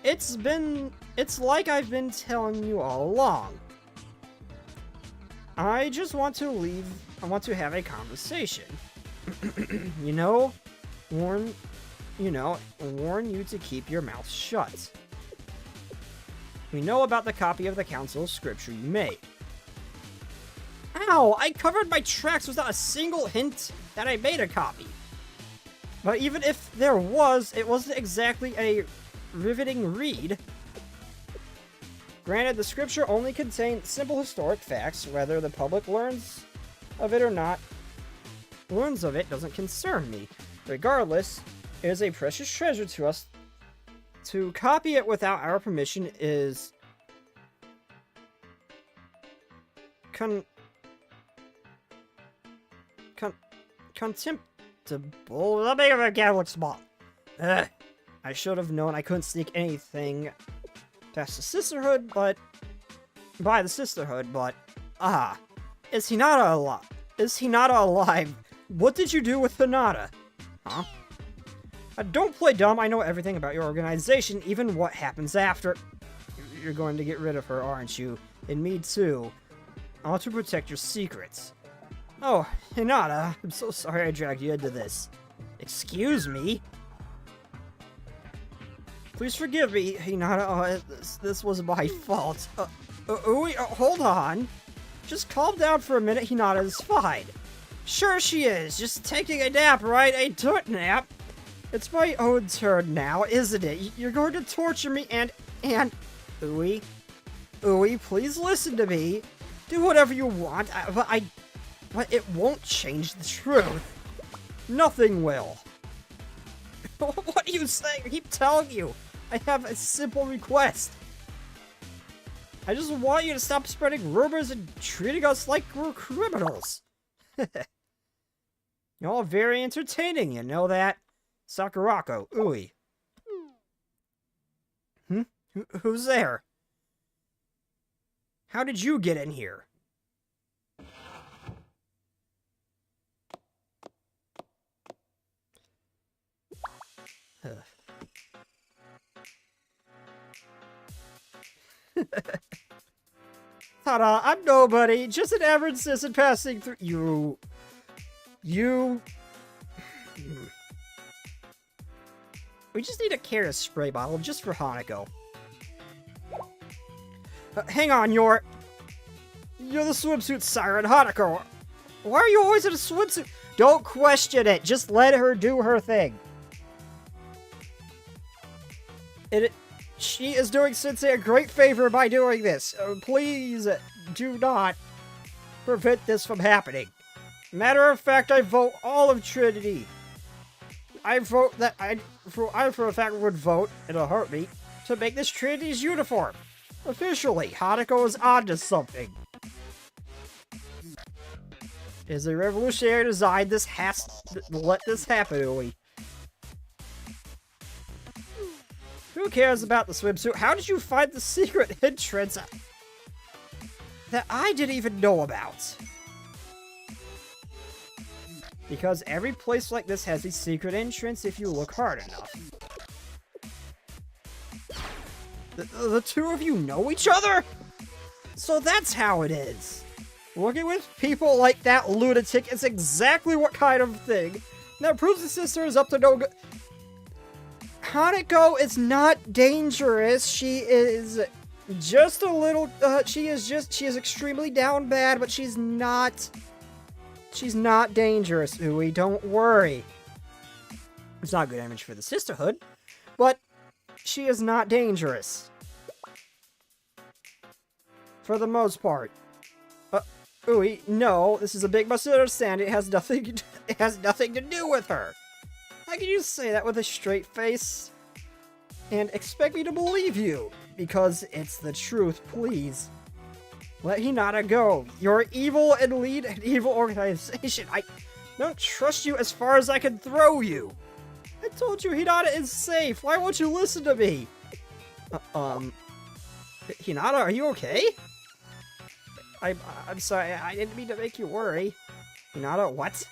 It's like I've been telling you all along. I just want to leave. I want to have a conversation. Warn you to keep your mouth shut. We know about the copy of the council scripture you made. Ow! I covered my tracks without a single hint that I made a copy. But even if there was, it wasn't exactly a riveting read. Granted, the scripture only contained simple historic facts. Whether the public learns of it or not, doesn't concern me. Regardless, it is a precious treasure to us. To copy it without our permission is contemptible. Let me again look small. I should have known I couldn't sneak anything past the sisterhood, but is Hinata alive? What did you do with Hinata? Huh? Don't play dumb. I know everything about your organization, even what happens after. You're going to get rid of her, aren't you? And me too. I want to protect your secrets. Oh, Hinata, I'm so sorry I dragged you into this. Excuse me? Please forgive me, Hinata. This was my fault. Hold on. Just calm down for a minute. Hinata is fine. Sure she is. Just taking a nap, right? A dirt nap. It's my own turn now, isn't it? You're going to torture me and... Ui, please listen to me. Do whatever you want, but it won't change the truth. Nothing will. What are you saying? I keep telling you. I have a simple request. I just want you to stop spreading rumors and treating us like we're criminals. You're all very entertaining, you know that? Sakurako, Ui. Who's there? How did you get in here? Ta-da, I'm nobody, just an average citizen passing through. We just need a carrot spray bottle just for Hanako. Hang on, you're the swimsuit siren, Hanako. Why are you always in a swimsuit? Don't question it. Just let her do her thing. She is doing Sensei a great favor by doing this. Please do not prevent this from happening. Matter of fact, I vote all of Trinity. I for a fact would vote in a heartbeat to make this Trinity's uniform. Officially, Hanako is onto something. Is a revolutionary design. This has to let this happen, Ui. Who cares about the swimsuit? How did you find the secret entrance that I didn't even know about? Because every place like this has a secret entrance if you look hard enough. The two of you know each other? So that's how it is. Working with people like that lunatic is exactly what kind of thing that proves the sister is up to no good. Hanako is not dangerous. She is just a little, she is extremely down bad, but she's not dangerous, Ui, don't worry. It's not a good image for the sisterhood, but she is not dangerous. For the most part. Ui, no, this is a big misunderstanding. It has nothing to do with her. How can you say that with a straight face? And expect me to believe you? Because it's the truth, please. Let Hinata go. You're evil and lead an evil organization. I don't trust you as far as I can throw you. I told you Hinata is safe. Why won't you listen to me? Hinata, are you okay? I'm sorry, I didn't mean to make you worry. Hinata, what?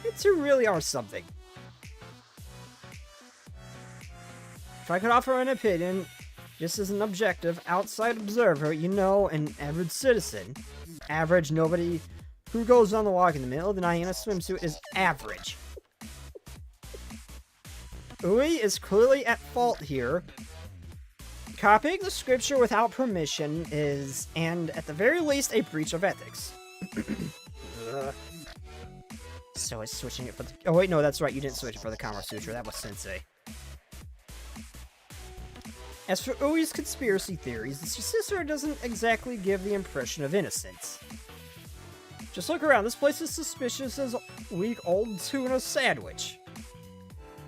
You two really are something. If I could offer an opinion, just as an objective, outside observer, you know, an average citizen. Average, nobody who goes on the walk in the middle of the night in a swimsuit is average. Ui is clearly at fault here. Copying the scripture without permission is, and at the very least, a breach of ethics. So it's switching it for the... Oh wait, no, that's right, you didn't switch it for the Kama Sutra, that was Sensei. As for Ui's conspiracy theories, the sister doesn't exactly give the impression of innocence. Just look around, this place is suspicious as a week-old tuna sandwich.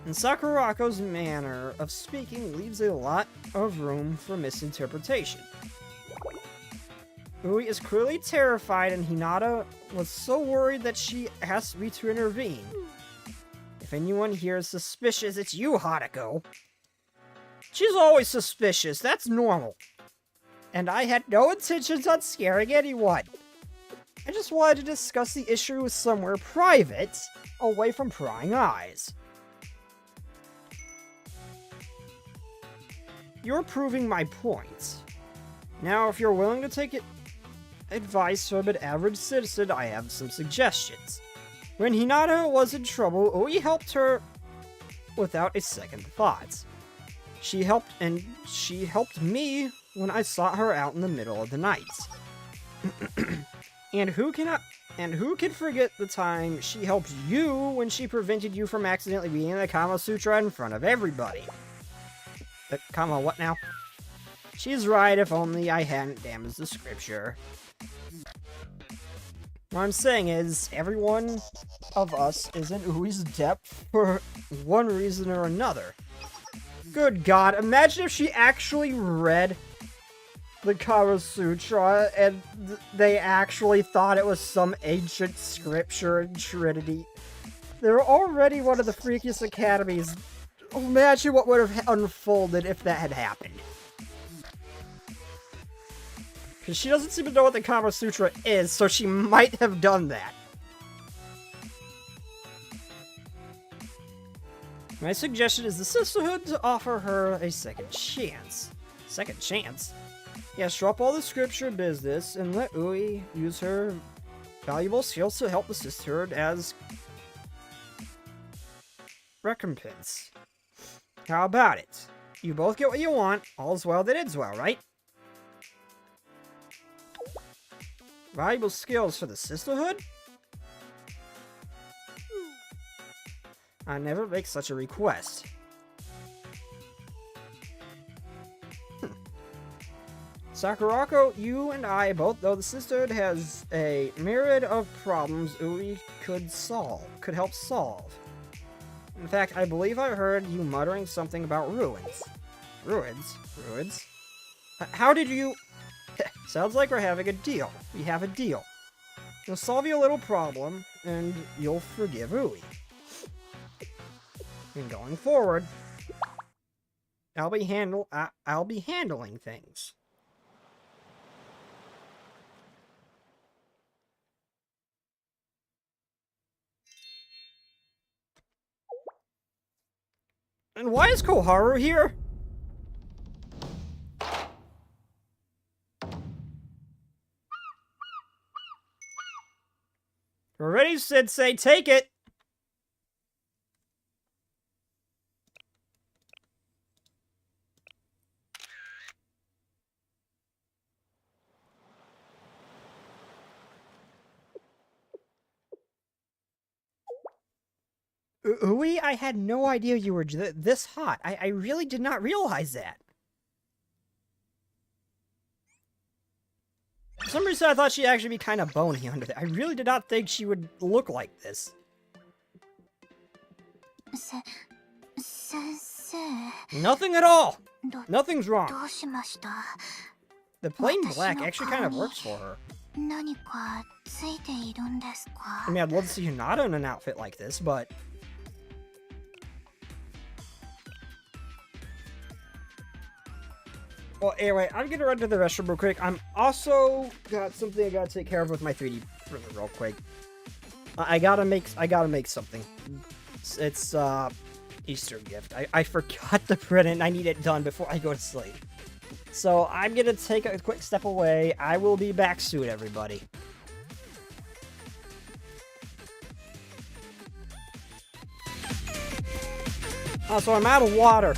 And Sakurako's manner of speaking leaves a lot of room for misinterpretation. Ui is clearly terrified, and Hinata was so worried that she asked me to intervene. If anyone here is suspicious, it's you, Hanako. She's always suspicious, that's normal. And I had no intentions on scaring anyone. I just wanted to discuss the issue somewhere private, away from prying eyes. You're proving my point. Now, if you're willing to take advice from an average citizen, I have some suggestions. When Hinata was in trouble, Ui helped her without a second thought. She helped me when I sought her out in the middle of the night. And who can forget the time she helped you when she prevented you from accidentally reading the Kama Sutra in front of everybody? The Kama what now? She's right, if only I hadn't damaged the scripture. What I'm saying is, every one of us is in Ui's depth for one reason or another. Good God, imagine if she actually read the Kama Sutra and they actually thought it was some ancient scripture in Trinity. They're already one of the freakiest academies. Imagine what would have unfolded if that had happened. Because she doesn't seem to know what the Kama Sutra is, so she might have done that. My suggestion is the sisterhood to offer her a second chance. Second chance? Yes, drop all the scripture business and let Ui use her valuable skills to help the sisterhood as recompense. How about it? You both get what you want. All's well that ends well, right? Valuable skills for the sisterhood? I never make such a request. Sakurako, you and I both know the sisterhood has a myriad of problems Ui could help solve. In fact, I believe I heard you muttering something about ruins. Ruins? Ruins? How did you... Sounds like we're having a deal. We have a deal. We'll solve your little problem, and you'll forgive Ui. And going forward, I'll be handling things. And why is Koharu here? We're ready, Sensei, take it! Ui, I had no idea you were this hot. I really did not realize that. For some reason, I thought she'd actually be kind of bony under there. I really did not think she would look like this. Sensei. Nothing at all! ど Nothing's wrong. うしました？ The plain black actually kind of works for her. 何かついているんですか？ I mean, I'd love to see Hinata in an outfit like this, but... Well, anyway, I'm gonna run to the restroom real quick. I'm also got something I gotta take care of with my 3D printer real quick. I gotta make something. It's Easter gift. I forgot to print it and I need it done before I go to sleep. So I'm gonna take a quick step away. I will be back soon, everybody. Oh, so I'm out of water.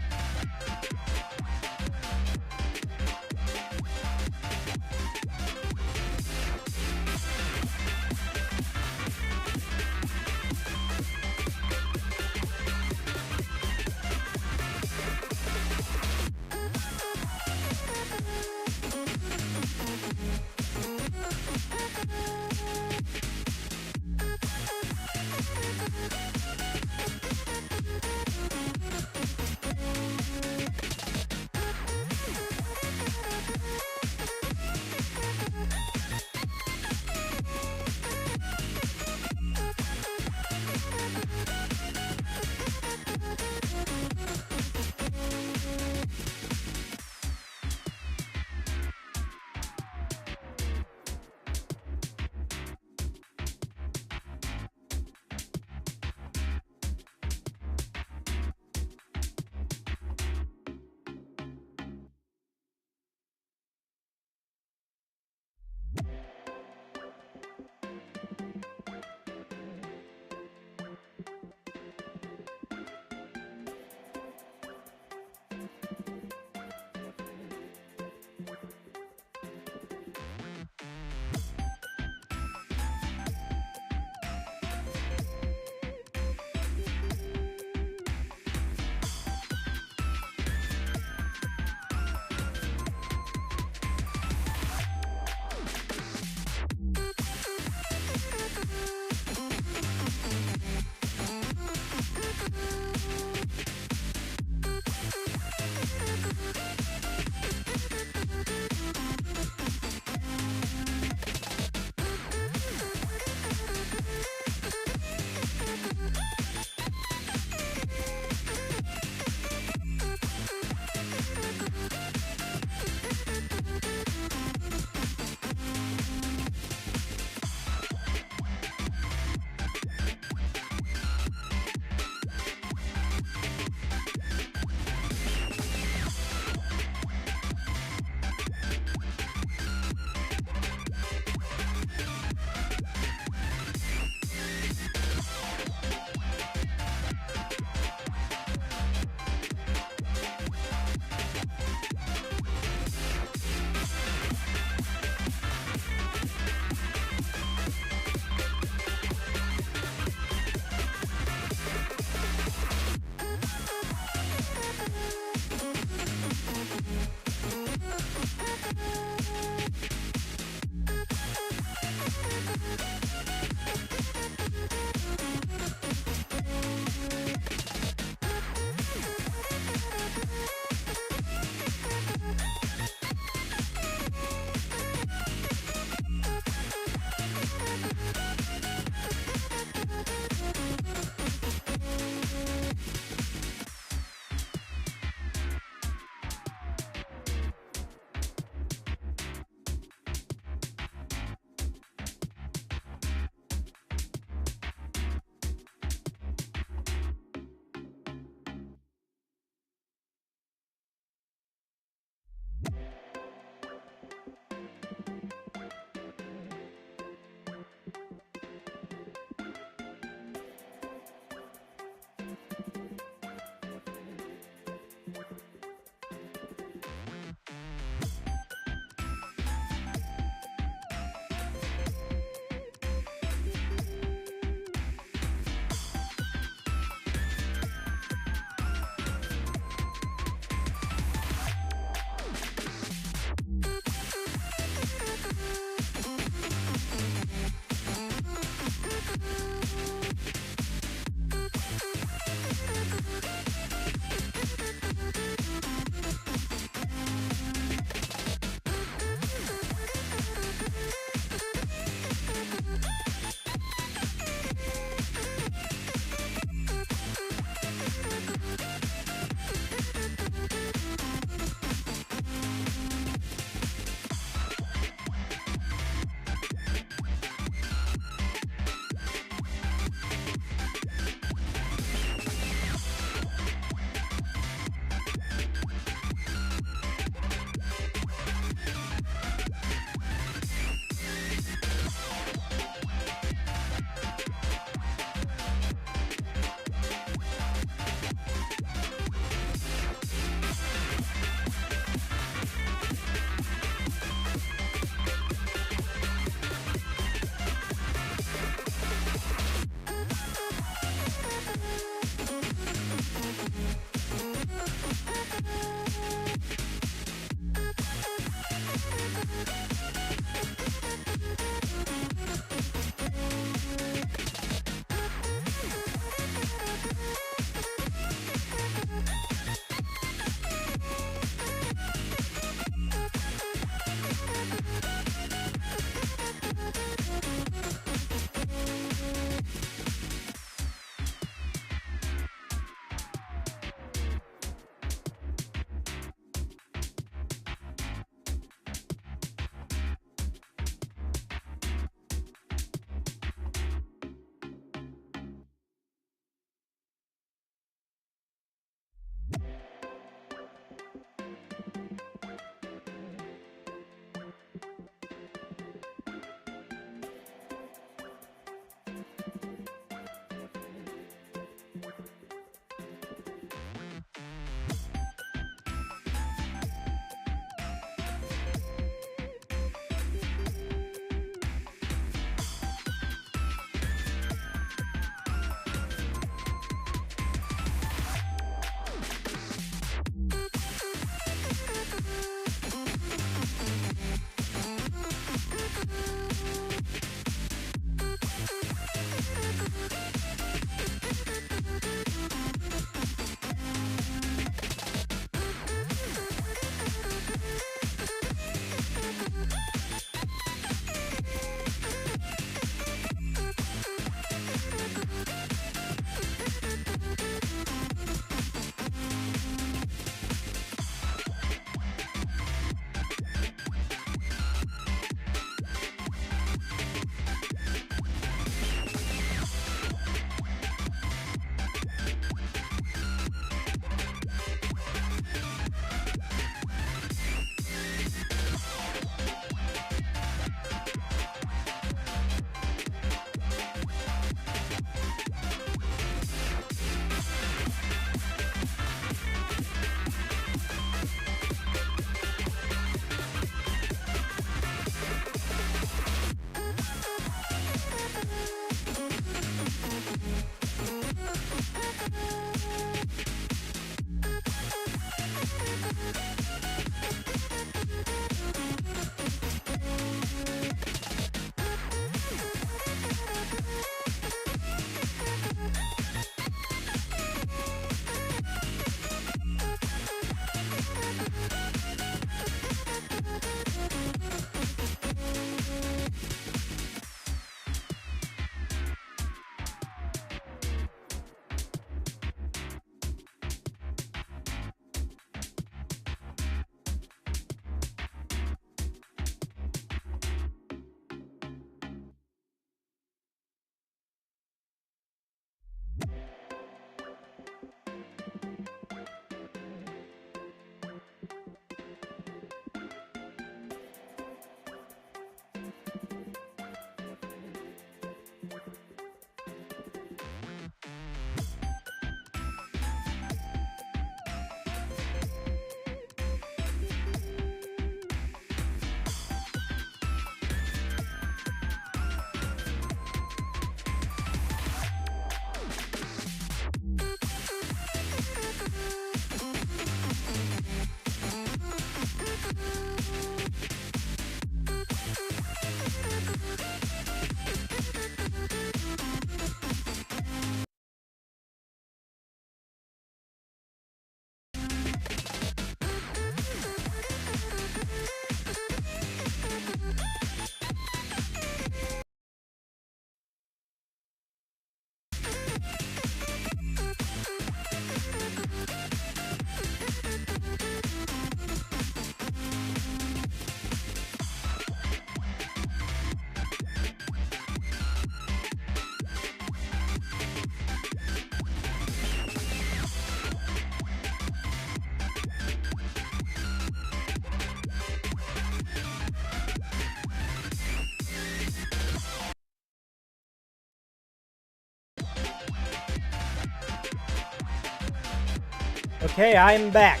Okay, I'm back.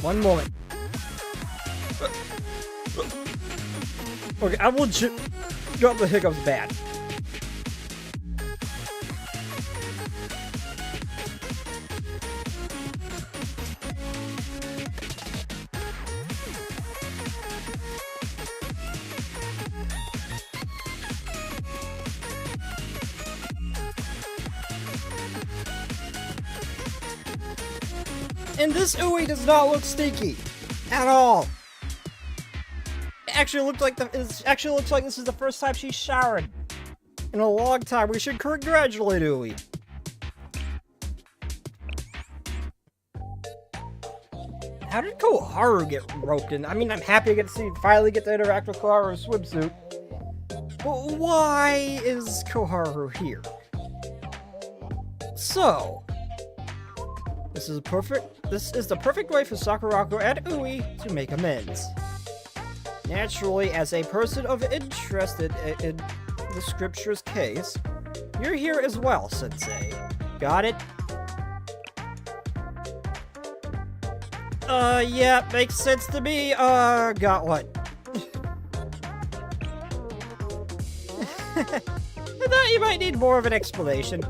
One moment. Okay, I will got the hiccups bad. And this Ui does not look stinky at all. It actually looks like this is the first time she's showered in a long time. We should congratulate Ui. How did Koharu get roped in? I mean, I'm happy to finally get to interact with Koharu's swimsuit. But why is Koharu here? So, this is the perfect way for Sakurako and Ui to make amends. Naturally, as a person of interest in the scripture's case, you're here as well, Sensei. Got it? Yeah, makes sense to me. Got what? I thought you might need more of an explanation.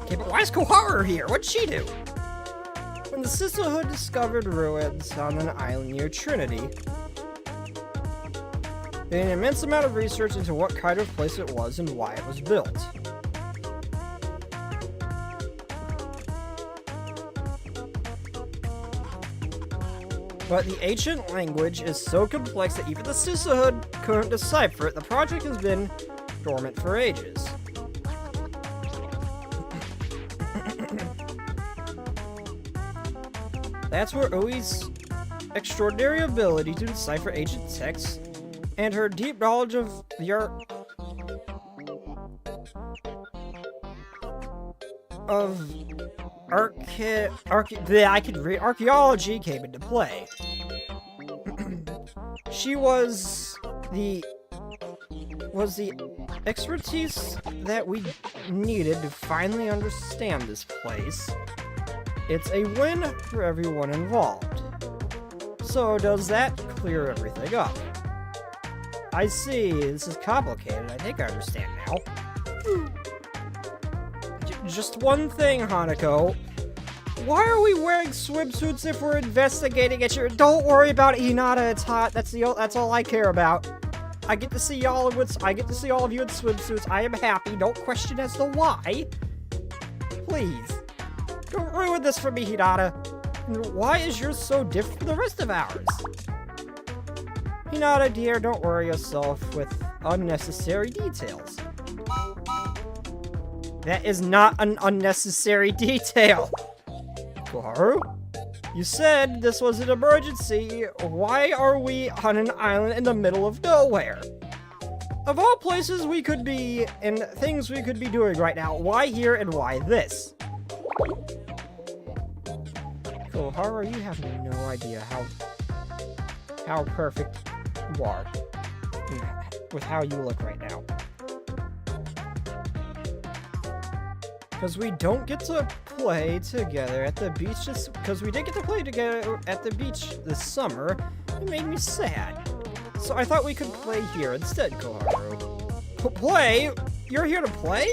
Okay, but why is Koharu here? What'd she do? When the Sisterhood discovered ruins on an island near Trinity, they did an immense amount of research into what kind of place it was and why it was built. But the ancient language is so complex that even the Sisterhood couldn't decipher it. The project has been dormant for ages. That's where Ui's extraordinary ability to decipher ancient texts and her deep knowledge of the archaeology came into play. She was the expertise that we needed to finally understand this place. It's a win for everyone involved. So does that clear everything up? I see, this is complicated. I think I understand now. Just one thing, Hanako. Why are we wearing swimsuits if we're investigating it? Don't worry about it, Hinata. It's hot. That's all I care about. I get to see all of you in swimsuits. I am happy. Don't question as to why. Please. Don't ruin this for me, Hinata. Why is yours so different from the rest of ours? Hinata, dear, don't worry yourself with unnecessary details. That is not an unnecessary detail. Koharu? You said this was an emergency. Why are we on an island in the middle of nowhere? Of all places we could be and things we could be doing right now, why here and why this? Koharu, you have no idea how perfect you are with how you look right now. Because we don't get to play together at the beach because we did get to play together at the beach this summer. It made me sad. So I thought we could play here instead, Koharu. Play? You're here to play?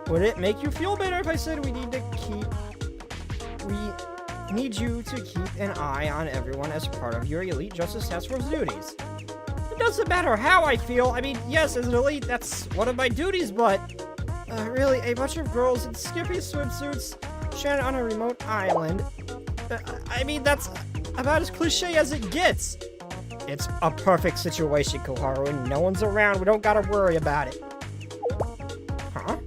Would it make you feel better if I said we need you to keep an eye on everyone as part of your Elite Justice Task Force duties? It doesn't matter how I feel. I mean, yes, as an elite, that's one of my duties, but really, a bunch of girls in skimpy swimsuits stranded on a remote island. I mean, that's about as cliche as it gets. It's a perfect situation, Koharu, and no one's around. We don't gotta worry about it. Huh?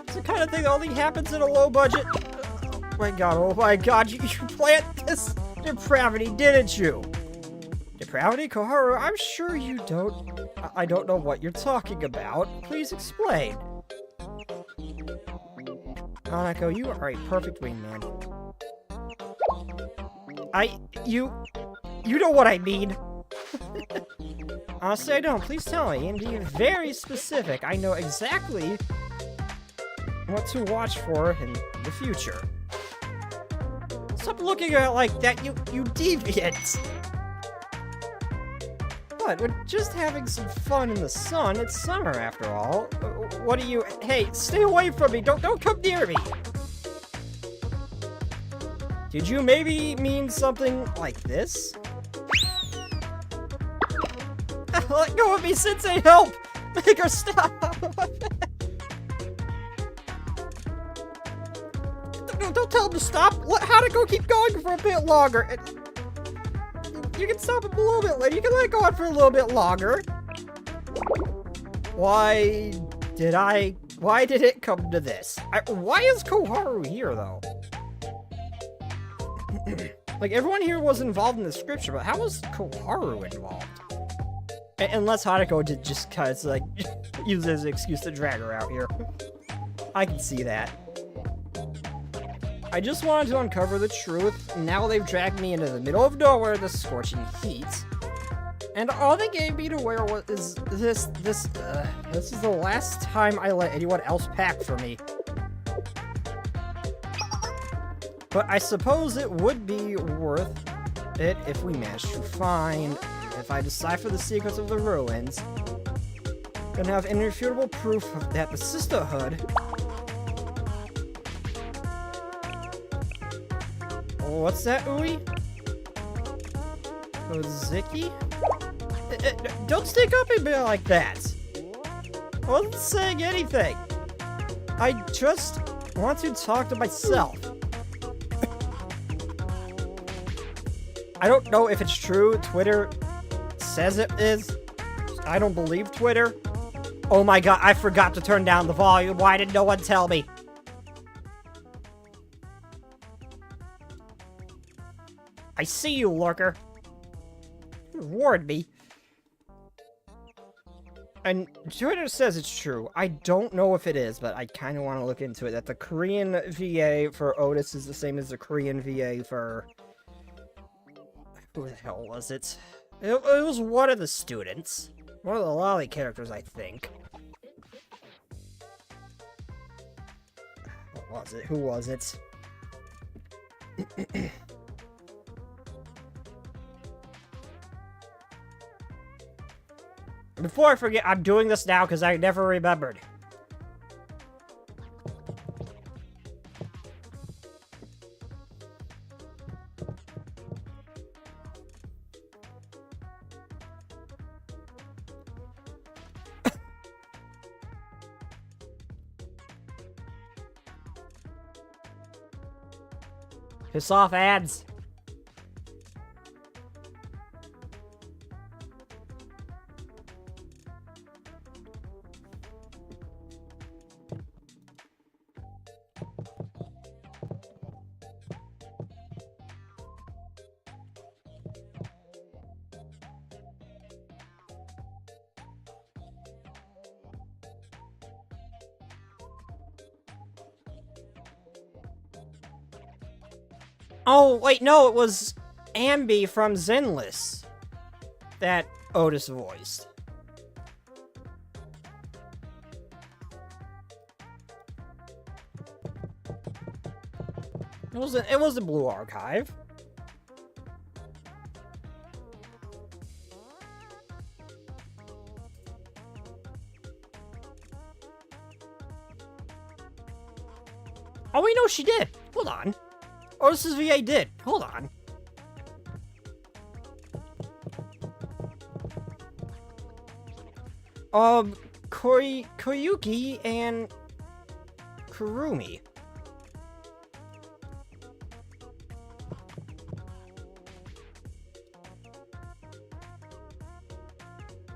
It's the kind of thing that only happens in a low budget. Oh my god, you planned this depravity, didn't you? Depravity, Koharu? I'm sure you don't. I don't know what you're talking about. Please explain. Hanako, you are a perfect wingman. You know what I mean. Honestly, I don't. Please tell me, and be very specific. I know exactly what to watch for in the future. Stop looking at it like that, you deviant! What? We're just having some fun in the sun. It's summer, after all. What do you... Hey, stay away from me! Don't come near me! Did you maybe mean something like this? Let go of me, Sensei! Help! Make her stop! Don't tell him to stop! Let Hanako keep going for a bit longer! You can stop him a little bit later. You can let it go on for a little bit longer. Why did it come to this? Why is Koharu here, though? Like, everyone here was involved in the scripture, but how was Koharu involved? Unless Hanako did just kind of, like, use it as an excuse to drag her out here. I can see that. I just wanted to uncover the truth, and now they've dragged me into the middle of nowhere in the scorching heat. And all they gave me to wear was this is the last time I let anyone else pack for me. But I suppose it would be worth it if we managed to find, if I decipher the secrets of the ruins, and have irrefutable proof that the sisterhood... What's that, Ui? Koziki? Don't stick up at me like that! I wasn't saying anything! I just want to talk to myself. I don't know if it's true. Twitter says it is. I don't believe Twitter. Oh my god, I forgot to turn down the volume. Why did no one tell me? I see you, lurker. You warned me. And Twitter says it's true. I don't know if it is, but I kind of want to look into it. That the Korean VA for Otis is the same as the Korean VA for... Who the hell was it? It was one of the students. One of the lolly characters, I think. What was it? Who was it? Before I forget, I'm doing this now because I never remembered. Piss off, ads. Oh, wait, no, it was Ambi from Zenless that Otis voiced. It was the Blue Archive. Oh, wait, no, she did. Hold on. Otis's VA did. Hold on. Koyuki and Kurumi.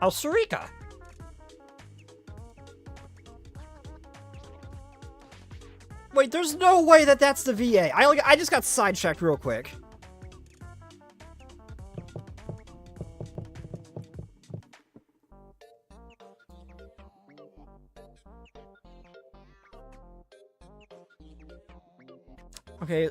Oh, Sarika. Wait, there's no way that that's the VA. I just got sidetracked real quick. Okay.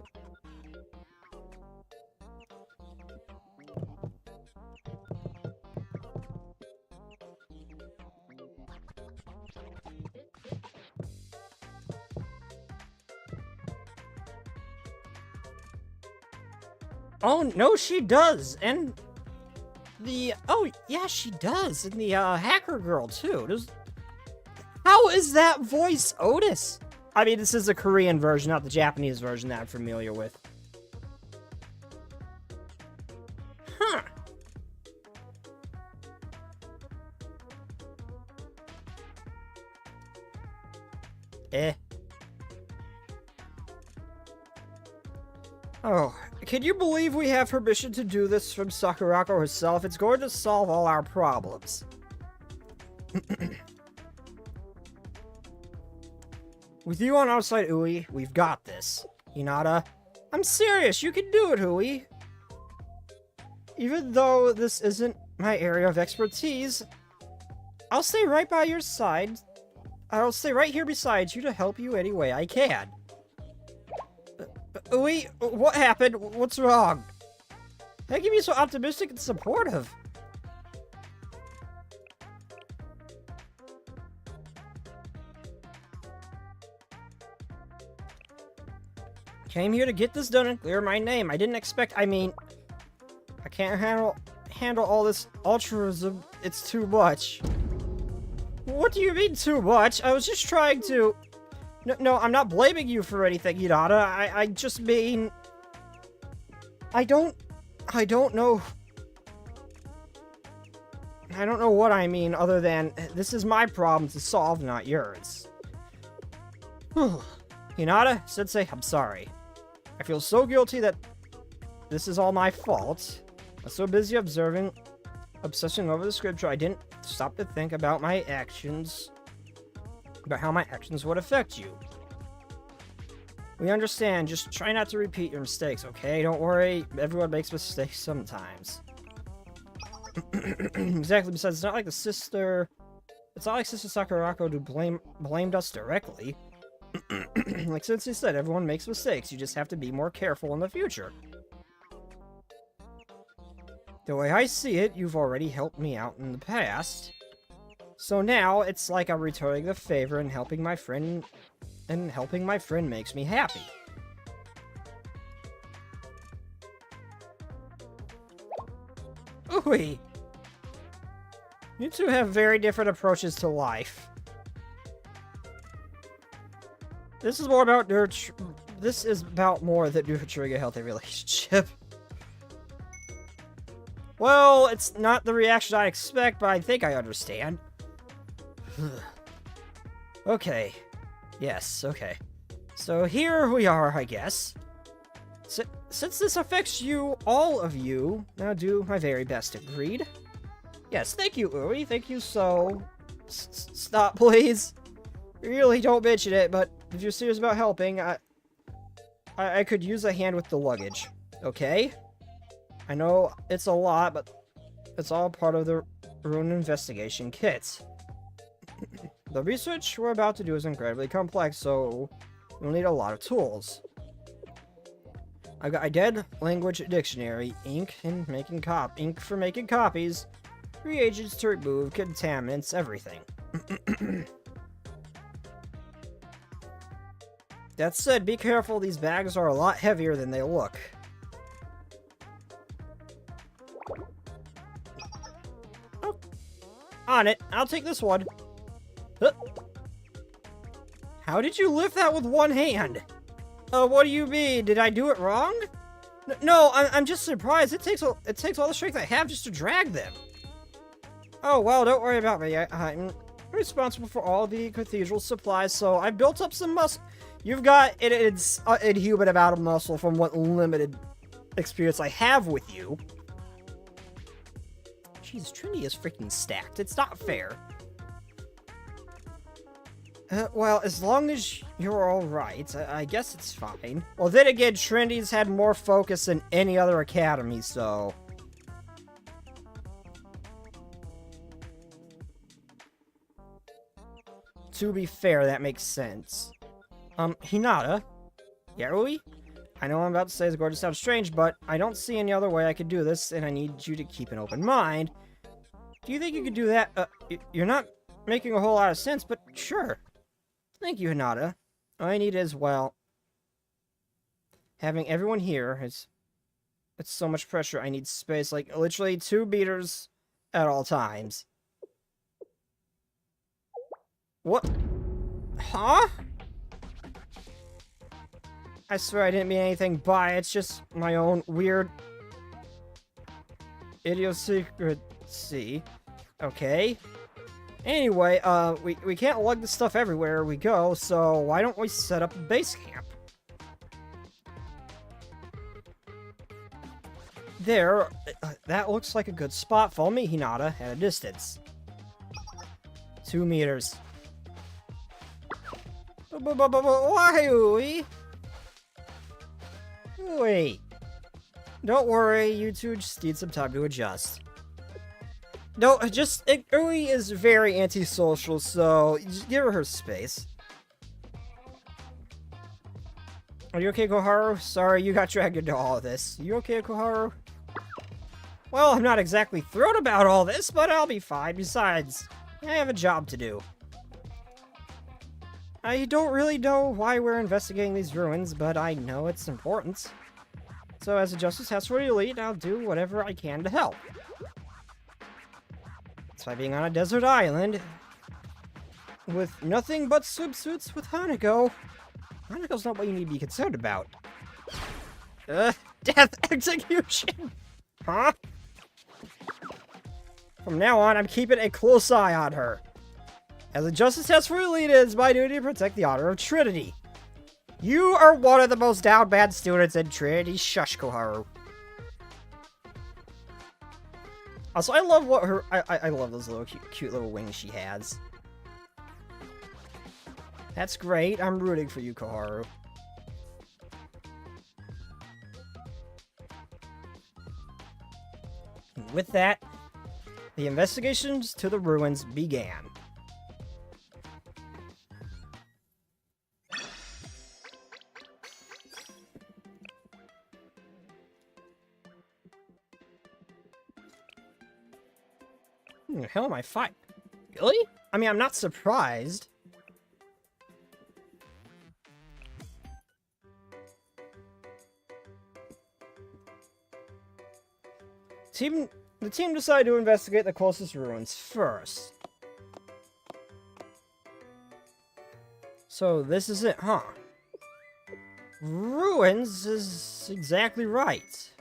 Oh, no, she does. And oh, yeah, she does. And the, hacker girl, too. How is that voice Otis? I mean, this is the Korean version, not the Japanese version that I'm familiar with. Huh. Oh, can you believe we have permission to do this from Sakurako herself? It's going to solve all our problems. With you on our side, Ui, we've got this. Hinata, I'm serious, you can do it, Ui. Even though this isn't my area of expertise, I'll stay right by your side. I'll stay right here beside you to help you any way I can. Ui, what happened? What's wrong? How can you be so optimistic and supportive? Came here to get this done and clear my name. I didn't expect, I mean, I can't handle all this altruism. It's too much. What do you mean too much? I was just trying to... No, I'm not blaming you for anything, Hinata. I just mean... I don't know... I don't know what I mean other than, this is my problem to solve, not yours. Hinata, Sensei, I'm sorry. I feel so guilty that this is all my fault. I was so busy obsessing over the scripture, I didn't stop to think about my actions, about how my actions would affect you. We understand, just try not to repeat your mistakes, okay? Don't worry, everyone makes mistakes sometimes. Exactly, besides, it's not like Sister Sakurako blamed us directly. Like Sensei said, everyone makes mistakes. You just have to be more careful in the future. The way I see it, you've already helped me out in the past. So now, it's like I'm returning the favor and helping my friend makes me happy. Ooh-wee. You two have very different approaches to life. This is more about This is about more than nurturing a healthy relationship. Well, it's not the reaction I expect, but I think I understand. Okay. Yes, okay. So here we are, I guess. Since this affects you, all of you, I'll do my very best, agreed? Yes, thank you, Uri. Thank you so... Stop, please. Really, don't mention it, but if you're serious about helping, I could use a hand with the luggage. Okay? I know it's a lot, but it's all part of the Rune investigation kit. The research we're about to do is incredibly complex, so we'll need a lot of tools. I got a dead language dictionary, ink for making copies, reagents to remove contaminants, everything. That said, be careful, these bags are a lot heavier than they look. Oh. On it, I'll take this one. How did you lift that with one hand? What do you mean? Did I do it wrong? No, I'm just surprised. It takes all the strength I have just to drag them. Oh, well, don't worry about me. I'm responsible for all the cathedral supplies, so I built up some muscle. You've got it's an inhuman amount of muscle from what limited experience I have with you. Jeez, Trinity is freaking stacked. It's not fair. Well, as long as you're alright, I guess it's fine. Well, then again, Trinity's had more focus than any other academy, so... To be fair, that makes sense. Hinata? Yarui? I know I'm about to say is going to sound strange, but I don't see any other way I could do this, and I need you to keep an open mind. Do you think you could do that? You're not making a whole lot of sense, but sure. Thank you, Hinata. All I need is, well, having everyone here is... It's so much pressure. I need space, like, literally 2 meters at all times. What? Huh? I swear I didn't mean anything by it. It's just my own weird idiosyncrasy. Okay. Anyway, we can't lug this stuff everywhere we go, so why don't we set up a base camp? There, that looks like a good spot. Follow me, Hinata, at a distance. 2 meters. Why? Wait. Don't worry, you two just need some time to adjust. No, Ui is very antisocial, so just give her space. Are you okay, Koharu? Sorry, you got dragged into all of this. You okay, Koharu? Well, I'm not exactly thrilled about all this, but I'll be fine. Besides, I have a job to do. I don't really know why we're investigating these ruins, but I know it's important. So as a Justice Task Force Elite, I'll do whatever I can to help. Despite being on a desert island, with nothing but swimsuits with Hanako, Hanako's not what you need to be concerned about. Death execution! Huh? From now on, I'm keeping a close eye on her. As a Justice Task Force Elite, it is my duty to protect the honor of Trinity. You are one of the most down bad students in Trinity. Shush, Koharu. Also, I love what her... I love those little cute little wings she has. That's great. I'm rooting for you, Koharu. And with that, the investigations to the ruins began. Who the hell am I fighting? Really? I mean, I'm not surprised. The team decided to investigate the closest ruins first. So this is it, huh? Ruins is exactly right.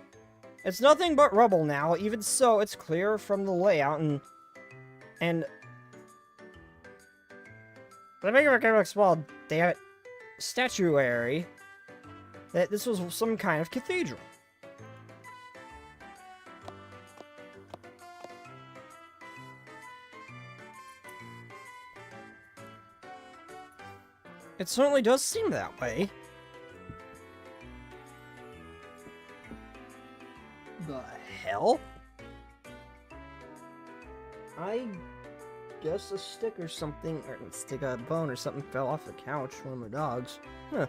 It's nothing but rubble now. Even so, it's clear from the layout and the big of small, damn it, statuary that this was some kind of cathedral. It certainly does seem that way. The hell? I guess a stick or something, or a stick of bone or something fell off the couch from the dogs. Huh.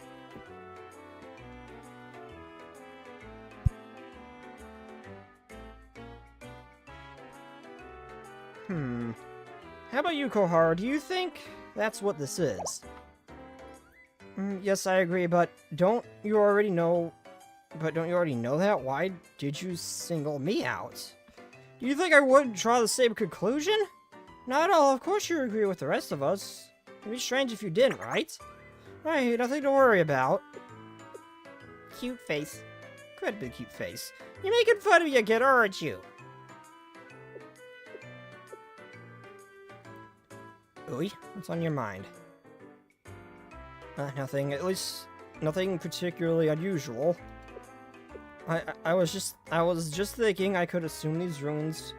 How about you, Koharu? Do you think that's what this is? Yes, I agree, but don't you already know that? Why did you single me out? Do you think I would draw the same conclusion? Not at all. Of course you agree with the rest of us. It'd be strange if you didn't, right? Right, nothing to worry about. Cute face. Incredibly cute face. You're making fun of me again, aren't you? Ui, what's on your mind? Nothing. At least, nothing particularly unusual. I was just thinking I could assume these ruins...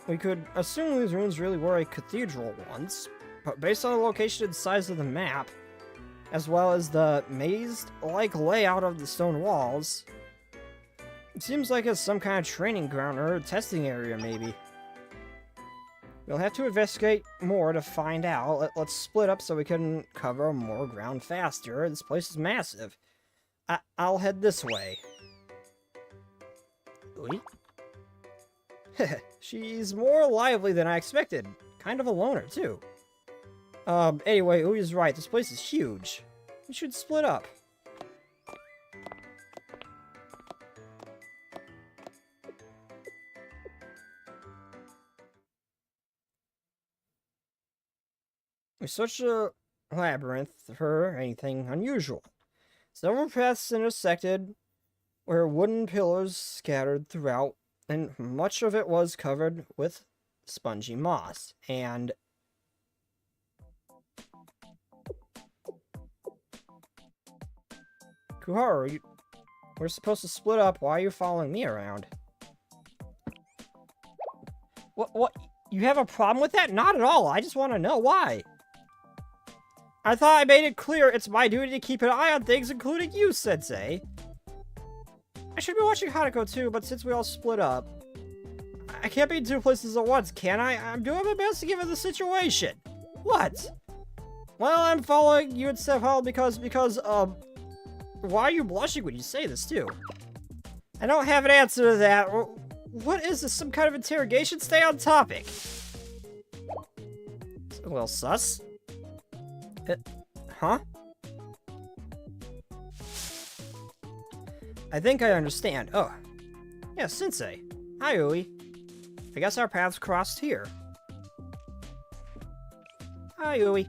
We could assume these ruins really were a cathedral once, but based on the location and size of the map, as well as the maze-like layout of the stone walls, it seems like it's some kind of training ground or a testing area, maybe. We'll have to investigate more to find out. Let's split up so we can cover more ground faster. This place is massive. I'll head this way. Ui. She's more lively than I expected. Kind of a loner, too. Anyway, Ui's right. This place is huge. We should split up. We're such a labyrinth for anything unusual. Several paths intersected, where wooden pillars scattered throughout, and much of it was covered with spongy moss. And Kuharu, we're supposed to split up. Why are you following me around? What? You have a problem with that? Not at all. I just want to know why. I thought I made it clear it's my duty to keep an eye on things, including you, Sensei. I should be watching Hanako too, but since we all split up, I can't be in two places at once, can I? I'm doing my best to give it the situation. What? Well, I'm following you and Stefan because, why are you blushing when you say this, too? I don't have an answer to that. What is this, some kind of interrogation? Stay on topic. A little sus. Huh? I think I understand. Oh. Yeah, Sensei. Hi, Ui. I guess our paths crossed here. Hi, Ui.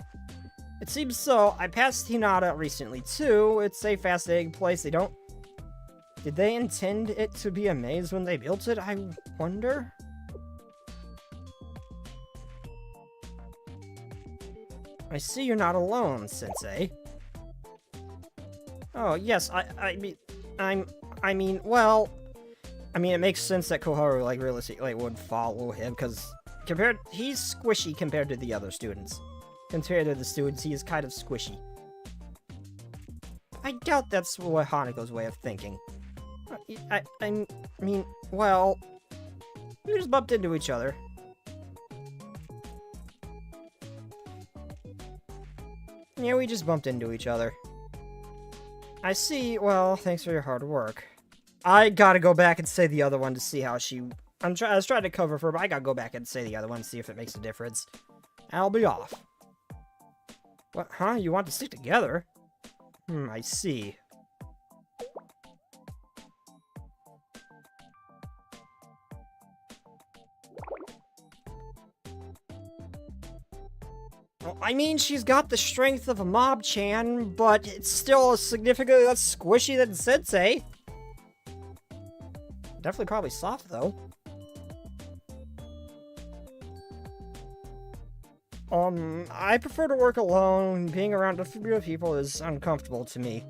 It seems so. I passed Hinata recently, too. It's a fascinating place. Did they intend it to be a maze when they built it? I wonder? I see you're not alone, Sensei. Oh, yes, I mean, well... I mean, it makes sense that Koharu, like, realistically, would follow him, because he's squishy compared to the other students. Compared to the students, he is kind of squishy. I doubt that's what Hanako's way of thinking. I mean, well... We just bumped into each other. Yeah, we just bumped into each other. I see. Well, thanks for your hard work. I gotta go back and say the other one to see how she... I was trying to cover for her, but I gotta go back and say the other one to see if it makes a difference. I'll be off. What? Huh? You want to stick together? I see. Well, I mean, she's got the strength of a Mob-chan, but it's still significantly less squishy than Sensei. Definitely probably soft, though. I prefer to work alone. Being around a group of people is uncomfortable to me.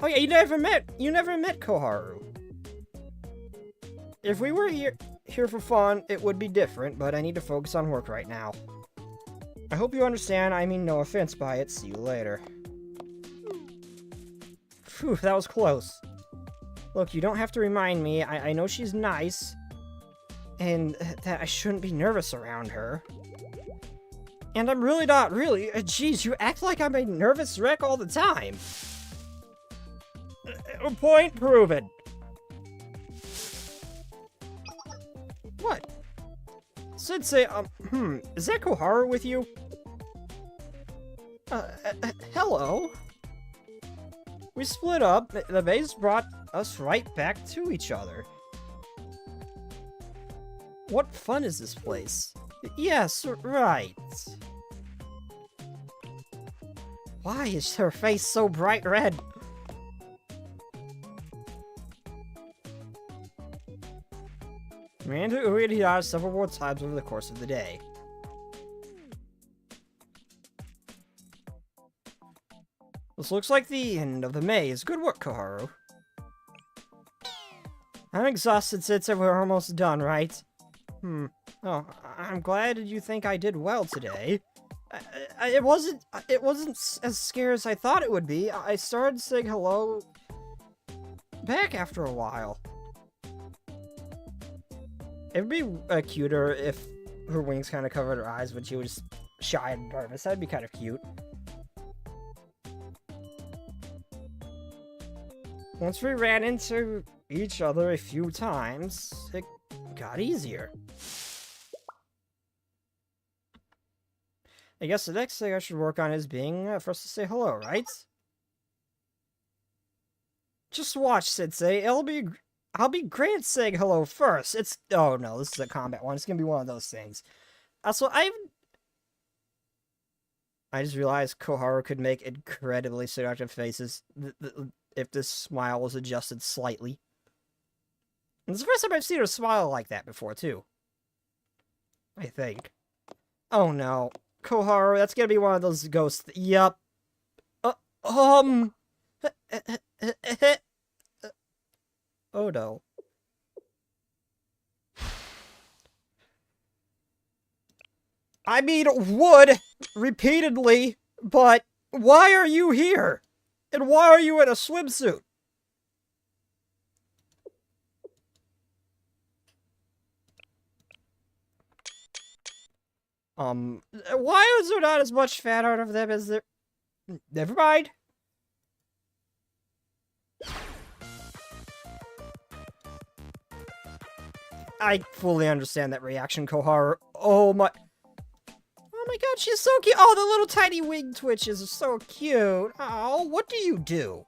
Oh yeah, you never met Koharu. If we were here for fun, it would be different, but I need to focus on work right now. I hope you understand. I mean no offense by it. See you later. Phew, that was close. Look, you don't have to remind me. I know she's nice, and that I shouldn't be nervous around her. And I'm really not, really. Geez, you act like I'm a nervous wreck all the time. Point proven. What? Sensei, is that Koharu with you? Hello? We split up. The maze brought us right back to each other. What fun is this place? Yes, right. Why is her face so bright red? Ran to Ui and Hinata several more times over the course of the day. This looks like the end of the maze. Good work, Koharu. I'm exhausted since we're almost done, right? Oh, I'm glad you think I did well today. It wasn't as scary as I thought it would be. I started saying hello back after a while. It would be cuter if her wings kind of covered her eyes when she was shy and nervous. That'd be kind of cute. Once we ran into each other a few times, it got easier. I guess the next thing I should work on is being for us to say hello, right? Just watch, Sensei. I'll be great at saying hello first. Oh no, this is a combat one. It's gonna be one of those things. Also, I just realized Koharu could make incredibly seductive faces if this smile was adjusted slightly. And it's the first time I've seen her smile like that before, too. I think. Oh no. Koharu, that's gonna be one of those ghosts. Yup. Oh no. I mean, would repeatedly, but why are you here? And why are you in a swimsuit? Why is there not as much fan art of them as there? Never mind. I fully understand that reaction, Koharu. Oh my god, she's so cute. Oh, the little tiny wing twitches are so cute. Oh, what do you do?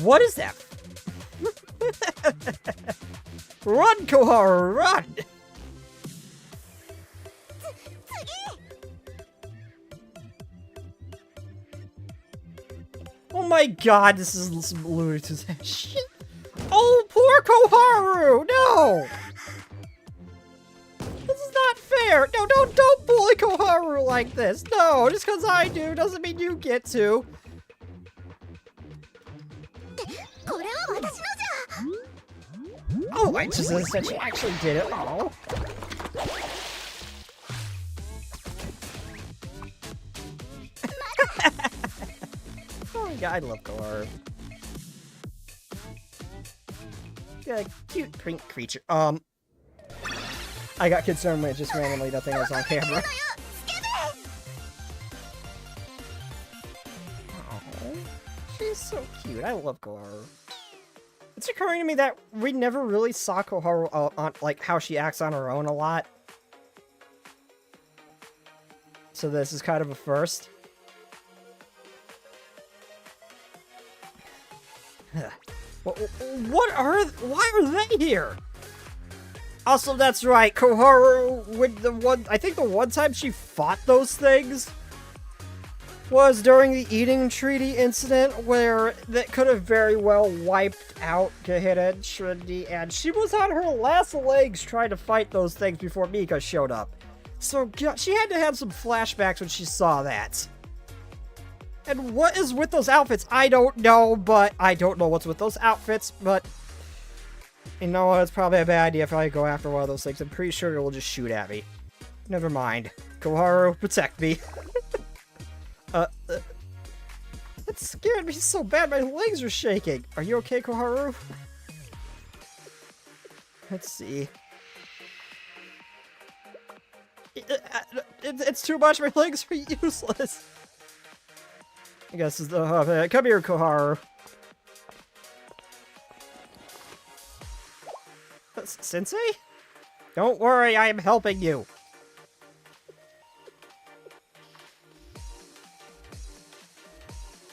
What is that? Run, Koharu, run! Oh my god, this is some ludicrous shit. Oh, poor Koharu! No! This is not fair! No, don't bully Koharu like this! No, just because I do doesn't mean you get to. Oh, I just said she actually did it. Oh. Oh my god, I love Koharu. Yeah, cute pink creature. I got concerned when it just randomly nothing was on camera. Oh, she's so cute. I love Koharu. It's occurring to me that we never really saw Koharu on like how she acts on her own a lot. So this is kind of a first. Why are they here? Also, that's right, Koharu, I think the one time she fought those things was during the eating treaty incident, where that could have very well wiped out Gahida and Trinity, and she was on her last legs trying to fight those things before Mika showed up. So she had to have some flashbacks when she saw that. And what is with those outfits? I don't know, but I don't know what's with those outfits, but you know what, it's probably a bad idea if I go after one of those things. I'm pretty sure it will just shoot at me. Never mind. Koharu, protect me. That scared me so bad, my legs are shaking. Are you okay, Koharu? Let's see. It's too much, my legs are useless. I guess it's the... come here, Koharu. Sensei? Don't worry, I am helping you.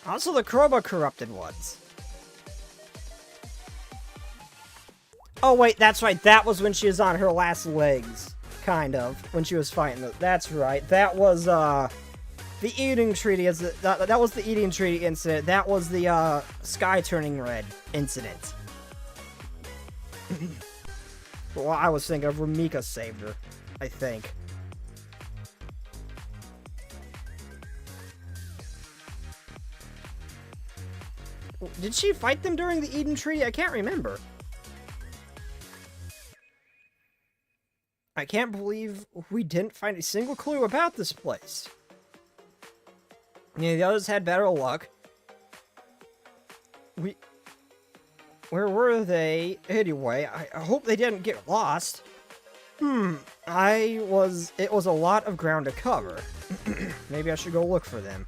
Also the chroma corrupted ones. Oh wait, that's right, that was when she was on her last legs. Kind of, when she was fighting. That's right, that was, the eating treaty, that was the eating treaty incident. That was the, sky turning red incident. Well, I was thinking of Rumika saved her, I think. Did she fight them during the Eden Treaty? I can't remember. I can't believe we didn't find a single clue about this place. Yeah, the others had better luck. Where were they? Anyway, I hope they didn't get lost. It was a lot of ground to cover. Maybe I should go look for them.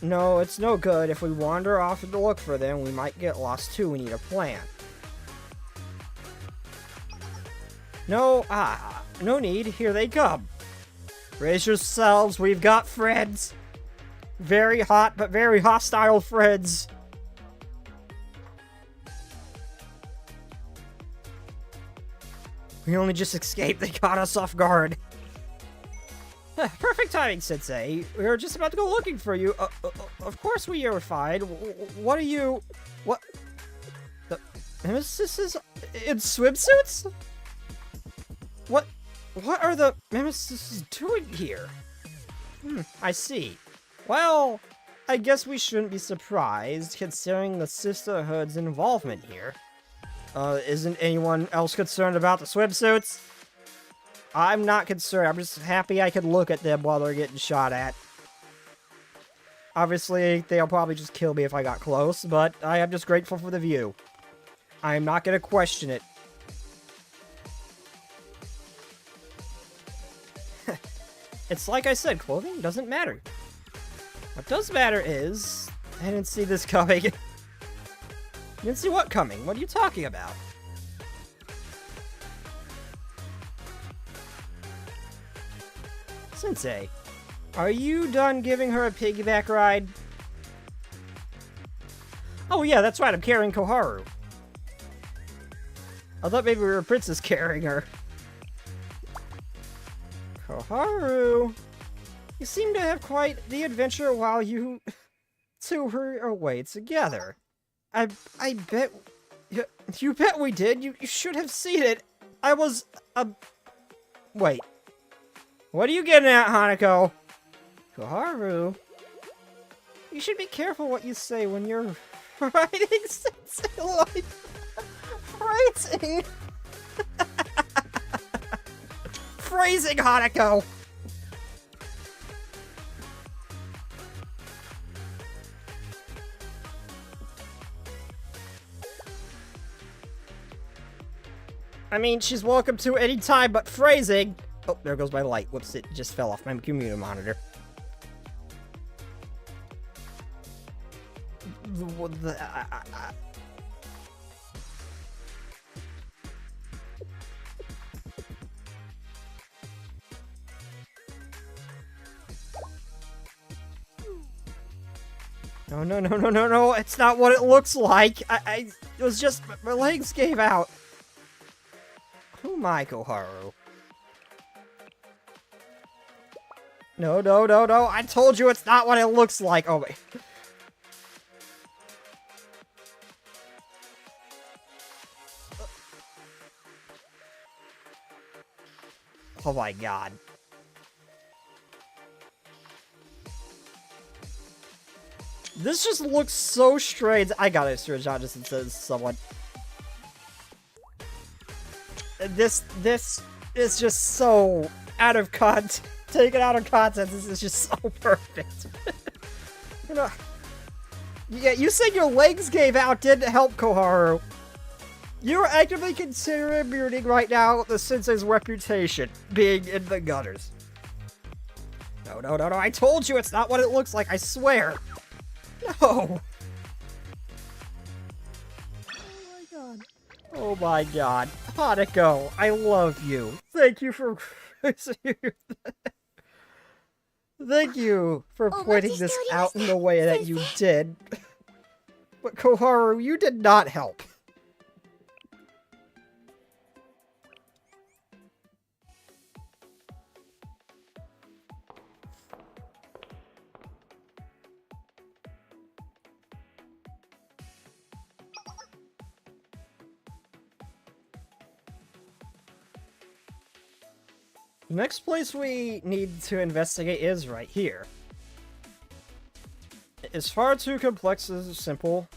No, it's no good. If we wander off to look for them, we might get lost too. We need a plan. No, no need. Here they come. Brace yourselves. We've got friends. Very hot, but very hostile friends. We only just escaped. They caught us off guard. Perfect timing, Sensei. We were just about to go looking for you. Of course we are fine. What are you... What? The Nemesis is in swimsuits? What are the Nemesis doing here? I see. Well, I guess we shouldn't be surprised, considering the Sisterhood's involvement here. Isn't anyone else concerned about the swimsuits? I'm not concerned. I'm just happy I can look at them while they're getting shot at. Obviously, they'll probably just kill me if I got close, but I am just grateful for the view. I am not going to question it. It's like I said, clothing doesn't matter. What does matter is... I didn't see this coming. You didn't see what coming? What are you talking about? Sensei, are you done giving her a piggyback ride? Oh yeah, that's right, I'm carrying Koharu. I thought maybe we were a princess carrying her. Koharu, you seem to have quite the adventure while you two were away together. I bet... You bet we did. You should have seen it. I was... Wait. What are you getting at, Hanako? Koharu? You should be careful what you say when you're writing Sensei life. Phrasing! Phrasing, Hanako! I mean, she's welcome to any time, but phrasing... Oh, there goes my light. Whoops, it just fell off my computer monitor. No, it's not what it looks like. It was just, my legs gave out. Who am I, Koharu? No, I told you it's not what it looks like. Oh, wait. Oh my god. This just looks so strange. I gotta search out just says someone. This is just so out of context. Taken out of context, this is just so perfect. You know, yeah, you said your legs gave out didn't help, Koharu. You're actively considering muting right now the sensei's reputation being in the gutters. No, I told you it's not what it looks like, I swear. No. Oh my god. Hanako, I love you. Thank you for... Thank you for pointing this out in the way that you did. But Koharu, you did not help. The next place we need to investigate is right here. It's far too complex as a simple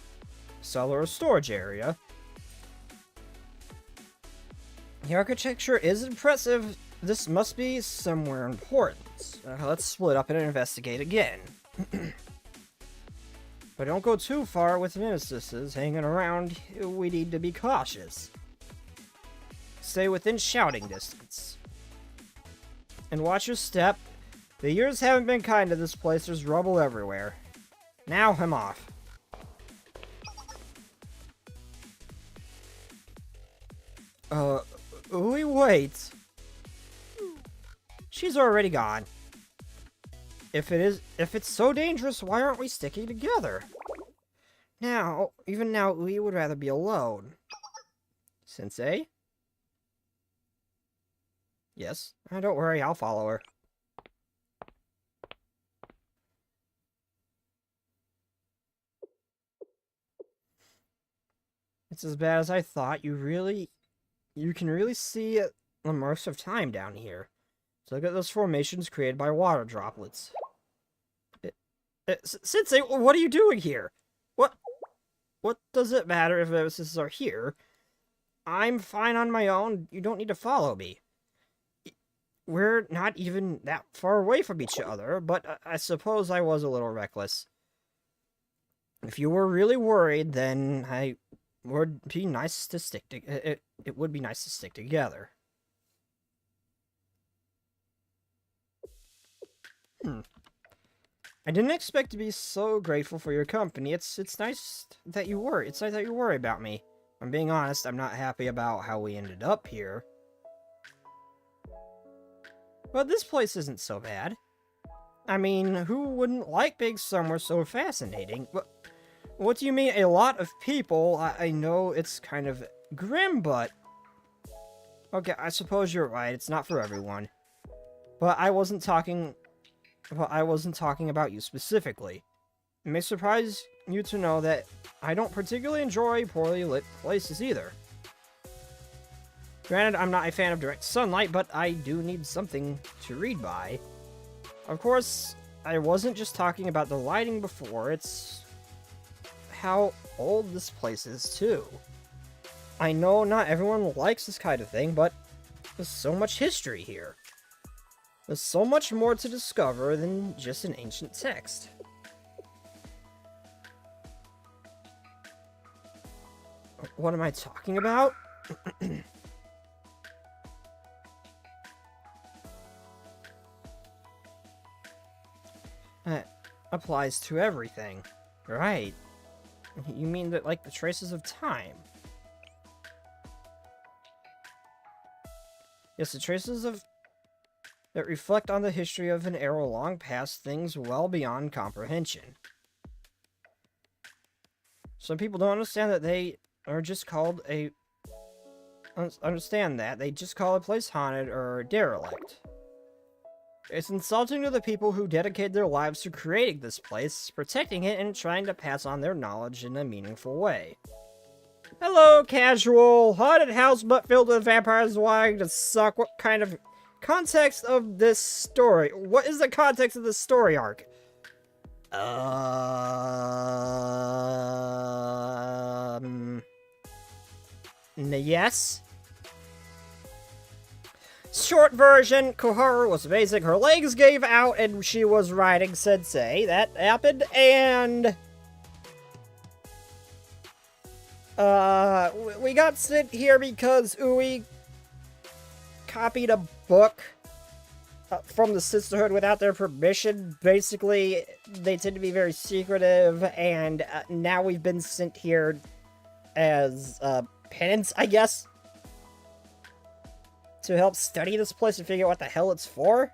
cellar or storage area. The architecture is impressive. This must be somewhere important. Let's split up and investigate again. But don't go too far with nemesis hanging around. We need to be cautious. Stay within shouting distance. And watch your step. The years haven't been kind to this place. There's rubble everywhere. Now I'm off. Wait. She's already gone. If it's so dangerous, why aren't we sticking together? Now, even now, we would rather be alone. Sensei? Yes? Don't worry, I'll follow her. It's as bad as I thought. You can really see the marks of time down here. So look at those formations created by water droplets. Sensei, what are you doing here? What does it matter if nemesis are here? I'm fine on my own. You don't need to follow me. We're not even that far away from each other, but I suppose I was a little reckless. If you were really worried, then it would be nice to stick together. I didn't expect to be so grateful for your company. It's nice that you worry. It's nice that you worry about me. I'm being honest, I'm not happy about how we ended up here. But this place isn't so bad. I mean, who wouldn't like being somewhere so fascinating? What do you mean, a lot of people? I know it's kind of grim, but... Okay, I suppose you're right. It's not for everyone. But I wasn't talking about you specifically. It may surprise you to know that I don't particularly enjoy poorly lit places either. Granted, I'm not a fan of direct sunlight, but I do need something to read by. Of course, I wasn't just talking about the lighting before, it's how old this place is too. I know not everyone likes this kind of thing, but there's so much history here. There's so much more to discover than just an ancient text. What am I talking about? That applies to everything. Right. You mean that, like, the traces of time? Yes, the traces of... that reflect on the history of an era long past, things well beyond comprehension. Some people don't understand that they are just called a... understand that. They just call a place haunted or derelict. It's insulting to the people who dedicate their lives to creating this place, protecting it, and trying to pass on their knowledge in a meaningful way. Hello, casual! Haunted house but filled with vampires wanting to suck. What kind of context of this story? What is the context of this story arc? Yes? Short version, Koharu was amazing. Her legs gave out and she was riding Sensei. That happened, and... we got sent here because Ui copied a book from the Sisterhood without their permission. Basically, they tend to be very secretive, and now we've been sent here as penance, I guess, to help study this place and figure out what the hell it's for.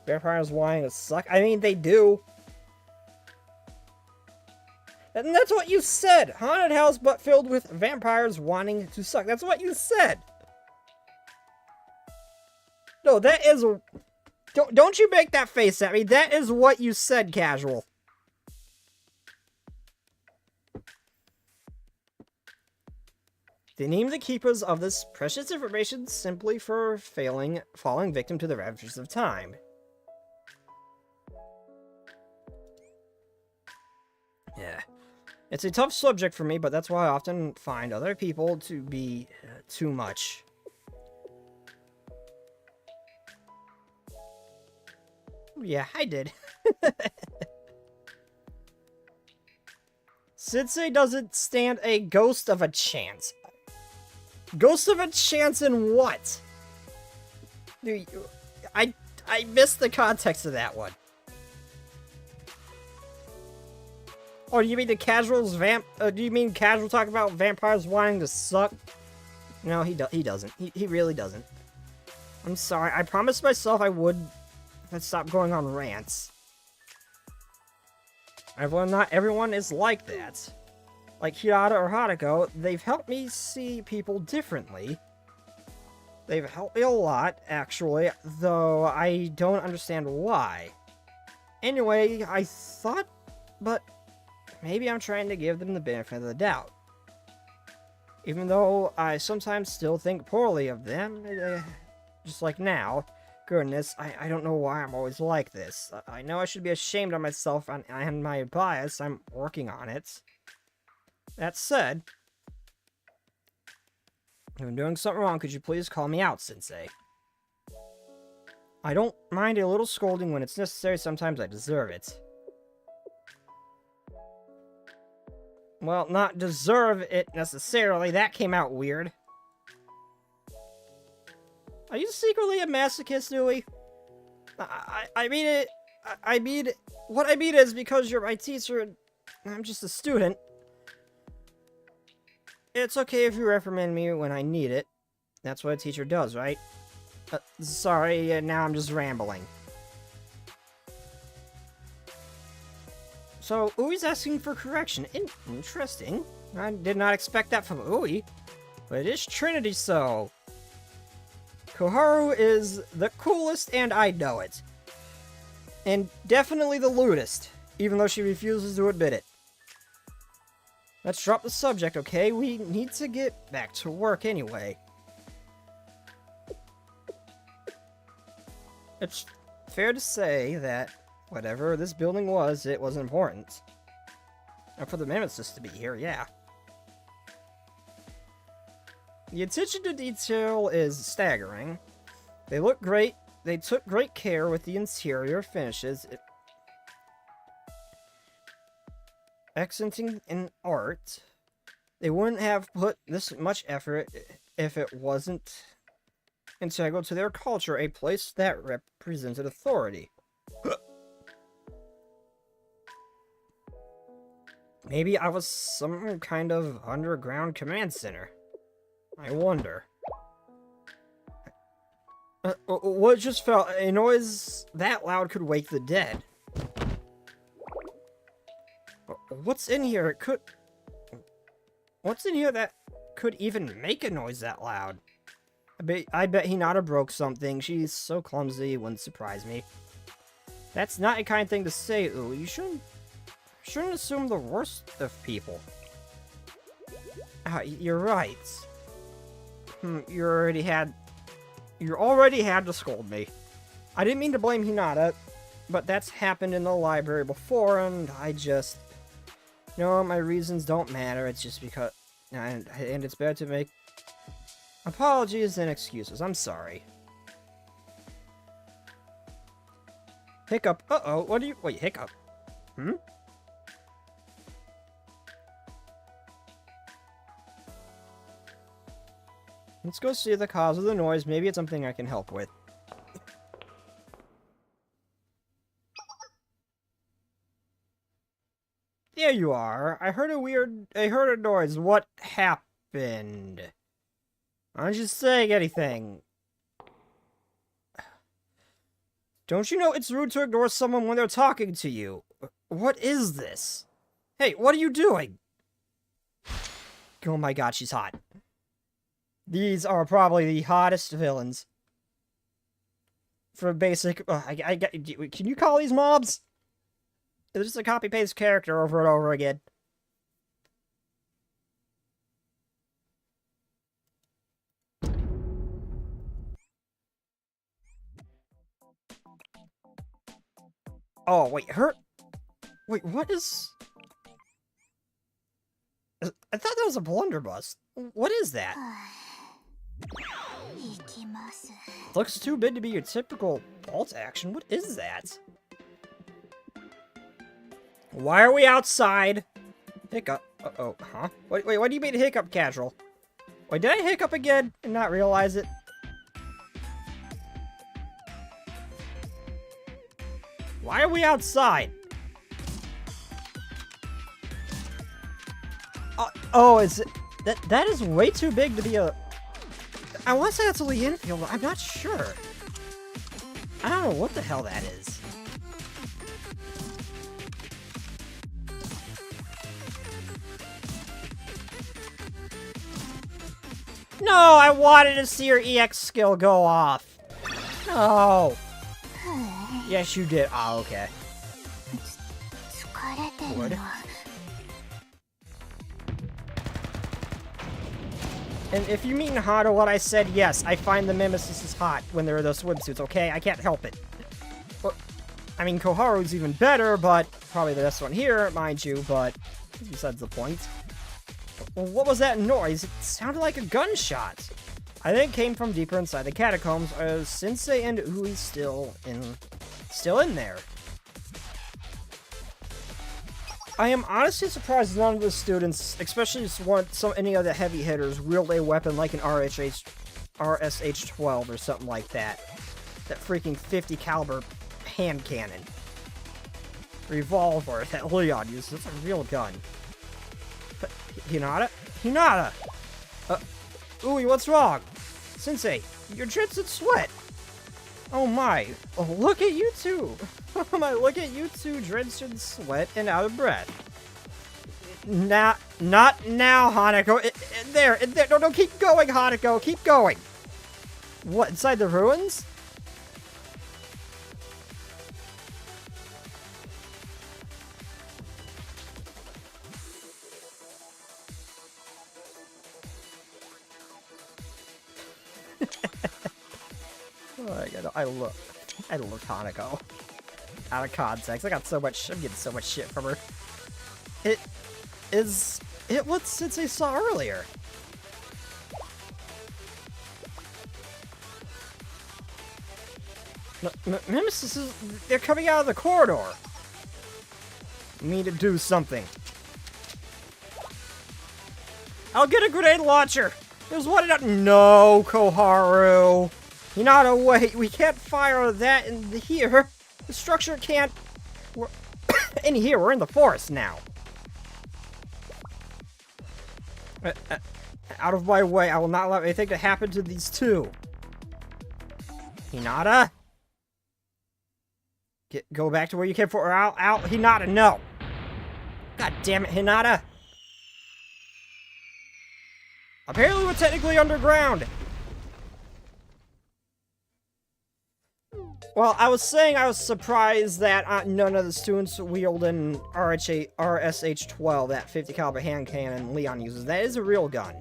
Vampires wanting to suck. I mean, they do. And that's what you said! Haunted house but filled with vampires wanting to suck. That's what you said! No, that is... Don't you make that face at me. That is what you said, casual. They named the keepers of this precious information simply for falling victim to the ravages of time. Yeah. It's a tough subject for me, but that's why I often find other people to be too much. Yeah, I did. Sensei doesn't stand a ghost of a chance. Ghost of a chance in what? Dude, I missed the context of that one. Oh, do you mean the casuals do you mean casual talk about vampires wanting to suck? No, he doesn't. He really doesn't. I'm sorry. I promised myself I would stop going on rants. Not everyone is like that. Like Hirata or Hadako, they've helped me see people differently. They've helped me a lot, actually, though I don't understand why. Anyway, I thought, but maybe I'm trying to give them the benefit of the doubt. Even though I sometimes still think poorly of them, just like now. Goodness, I don't know why I'm always like this. I know I should be ashamed of myself and my bias. I'm working on it. That said, if I'm doing something wrong, could you please call me out, Sensei? I don't mind a little scolding when it's necessary. Sometimes I deserve it. Well, not deserve it necessarily. That came out weird. Are you secretly a masochist, Louie? I mean, what I mean is because you're my teacher and I'm just a student. It's okay if you reprimand me when I need it. That's what a teacher does, right? Sorry, now I'm just rambling. So, Ui's asking for correction. Interesting. I did not expect that from Ui. But it is Trinity, so... Koharu is the coolest, and I know it. And definitely the lewdest, even though she refuses to admit it. Let's drop the subject, okay? We need to get back to work anyway. It's fair to say that whatever this building was, it was important. And for the Nemesis to be here, yeah. The attention to detail is staggering. They look great. They took great care with the interior finishes. Accenting in art. They wouldn't have put this much effort if it wasn't integral to their culture, a place that represented authority. Maybe I was some kind of underground command center. I wonder. What just felt? A noise that loud could wake the dead. What's in here? What's in here that could even make a noise that loud? I bet Hinata broke something. She's so clumsy, it wouldn't surprise me. That's not a kind thing to say, Ooh. You shouldn't assume the worst of people. You're right. You already had to scold me. I didn't mean to blame Hinata, but that's happened in the library before, and I just... No, my reasons don't matter, it's just because... And it's better to make apologies than excuses. I'm sorry. Hiccup. Uh-oh, what do you... Wait, hiccup? Let's go see the cause of the noise. Maybe it's something I can help with. There you are. I heard a noise. What happened? Aren't you saying anything? Don't you know it's rude to ignore someone when they're talking to you? What is this? Hey, what are you doing? Oh my god, she's hot. These are probably the hottest villains. For basic... can you call these mobs? It's just a copy-paste character over and over again. Oh, wait, Wait, what is... I thought that was a blunderbuss. What is that? Looks too big to be your typical bolt action. What is that? Why are we outside? Hiccup. Uh-oh. Huh? Wait, what do you mean hiccup, casual? Wait, did I hiccup again and not realize it? Why are we outside? Oh, is it... That is way too big to be a... I want to say that's a Lee infield, but I'm not sure. I don't know what the hell that is. No, I wanted to see your EX skill go off. No. Yes, you did. Ah, okay. 疲れてるの。 And if you mean hot or what I said, yes, I find the Mimesis is hot when there are those swimsuits, okay? I can't help it. But, I mean, Koharu's even better, but probably the best one here, mind you, but besides the point. Well, what was that noise? It sounded like a gunshot. I think it came from deeper inside the catacombs. Sensei and Ui still in there. I am honestly surprised none of the students, especially any of the heavy hitters, wield a weapon like an RSH-12 or something like that. That freaking 50 caliber hand cannon. Revolver that Leon uses. That's a real gun. But, Hinata? Hinata! Ui, what's wrong? Sensei, you're drenched in sweat. Oh my. Oh, look at you two. Oh my, look at you two drenched in sweat and out of breath. Not now, Hanako. There. No, keep going, Hanako. Keep going. What, inside the ruins? Oh my god, I love Hanako. Out of context. I'm getting so much shit from her. It what Sensei saw earlier. Mimesis they're coming out of the corridor. Need to do something. I'll get a grenade launcher. There's one in No, Koharu. Hinata, wait, we can't fire that in here. The structure can't... We're in here, we're in the forest now. Out of my way, I will not allow anything to happen to these two. Hinata? Go back to where you came from, or out, Hinata, no. God damn it, Hinata. Apparently we're technically underground. Well, I was saying I was surprised that none of the students wield an RSH-12, that 50 caliber hand cannon Leon uses. That is a real gun.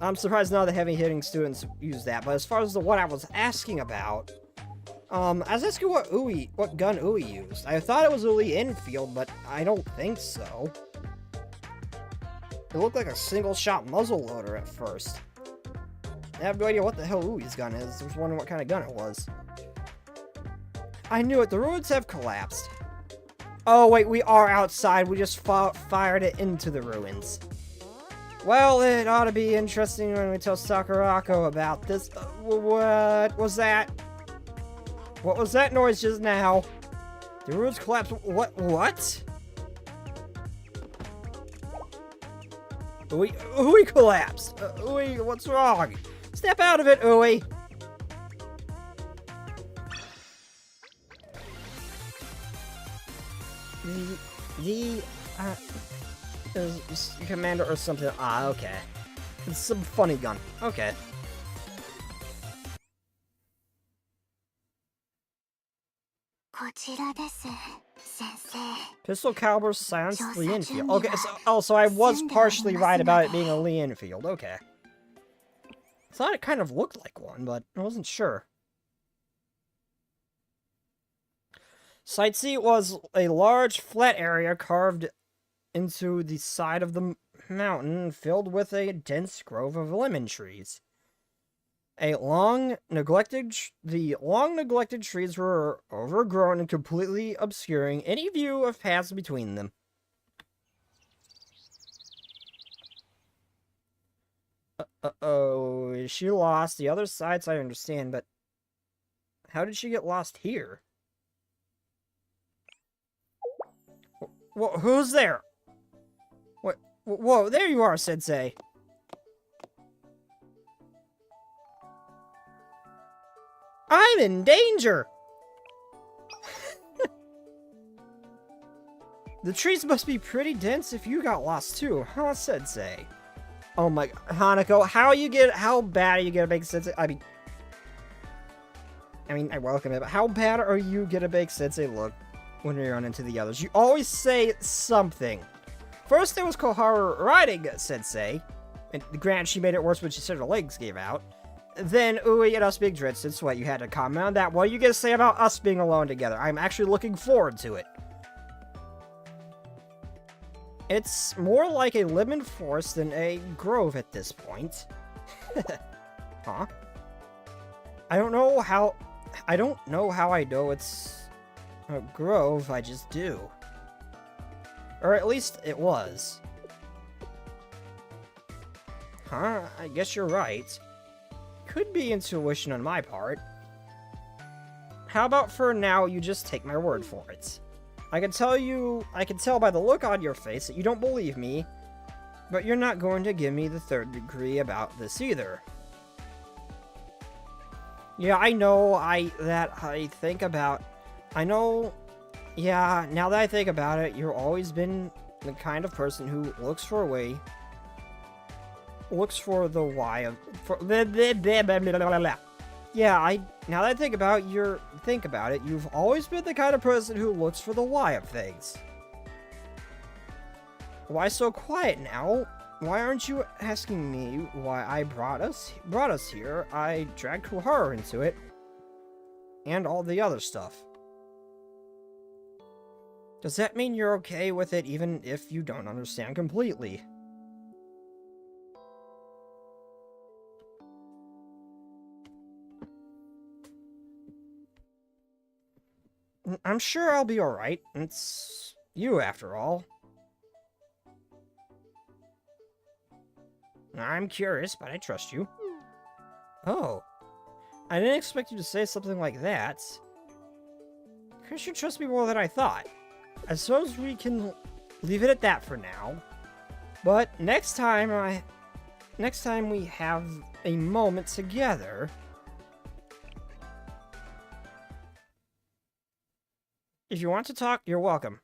I'm surprised none of the heavy-hitting students use that, but as far as the one I was asking about, I was asking what gun Ui used. I thought it was a Lee Enfield, but I don't think so. It looked like a single-shot muzzle loader at first. I have no idea what the hell Ui's gun is. I was wondering what kind of gun it was. I knew it. The ruins have collapsed. Oh, wait, we are outside. We just fired it into the ruins. Well, it ought to be interesting when we tell Sakurako about this. What was that? What was that noise just now? The ruins collapsed. What? Ui collapsed. Ui, what's wrong? Step out of it, Ui. Is commander or something. Ah, okay. It's some funny gun. Okay. Pistol caliber silenced Lee Enfield. Okay, so I was partially right about it being a Lee Enfield. Okay. I thought it kind of looked like one, but I wasn't sure. Site C was a large, flat area carved into the side of the mountain, filled with a dense grove of lemon trees. The long neglected trees were overgrown and completely obscuring any view of paths between them. Uh-oh, she lost. The other sides I understand, but how did she get lost here? Who's there? What? Whoa, there you are, Sensei. I'm in danger! The trees must be pretty dense if you got lost too, huh, Sensei? Oh my, Hanako, how bad are you gonna make Sensei? I mean, I welcome it, but how bad are you gonna make Sensei look when you run into the others? You always say something. First, there was Koharu riding Sensei, and granted, she made it worse when she said her legs gave out. Then Ui and us being drenched in sweat. You had to comment on that. What are you gonna say about us being alone together? I'm actually looking forward to it. It's more like a lemon forest than a grove at this point. Huh? I don't know how I know it's a grove, I just do. Or at least it was. Huh? I guess you're right. Could be intuition on my part. How about for now you just take my word for it? I can tell by the look on your face that you don't believe me, but you're not going to give me the third degree about this either. Yeah, now that I think about it, you've always been the kind of person who looks for the why of... Yeah, now that I think about it, you've always been the kind of person who looks for the why of things. Why so quiet now? Why aren't you asking me why I brought us here? I dragged Koharu into it. And all the other stuff. Does that mean you're okay with it even if you don't understand completely? I'm sure I'll be alright. It's you, after all. I'm curious, but I trust you. Oh. I didn't expect you to say something like that. Chris, you trust me more than I thought. I suppose we can leave it at that for now. But next time we have a moment together... If you want to talk, you're welcome.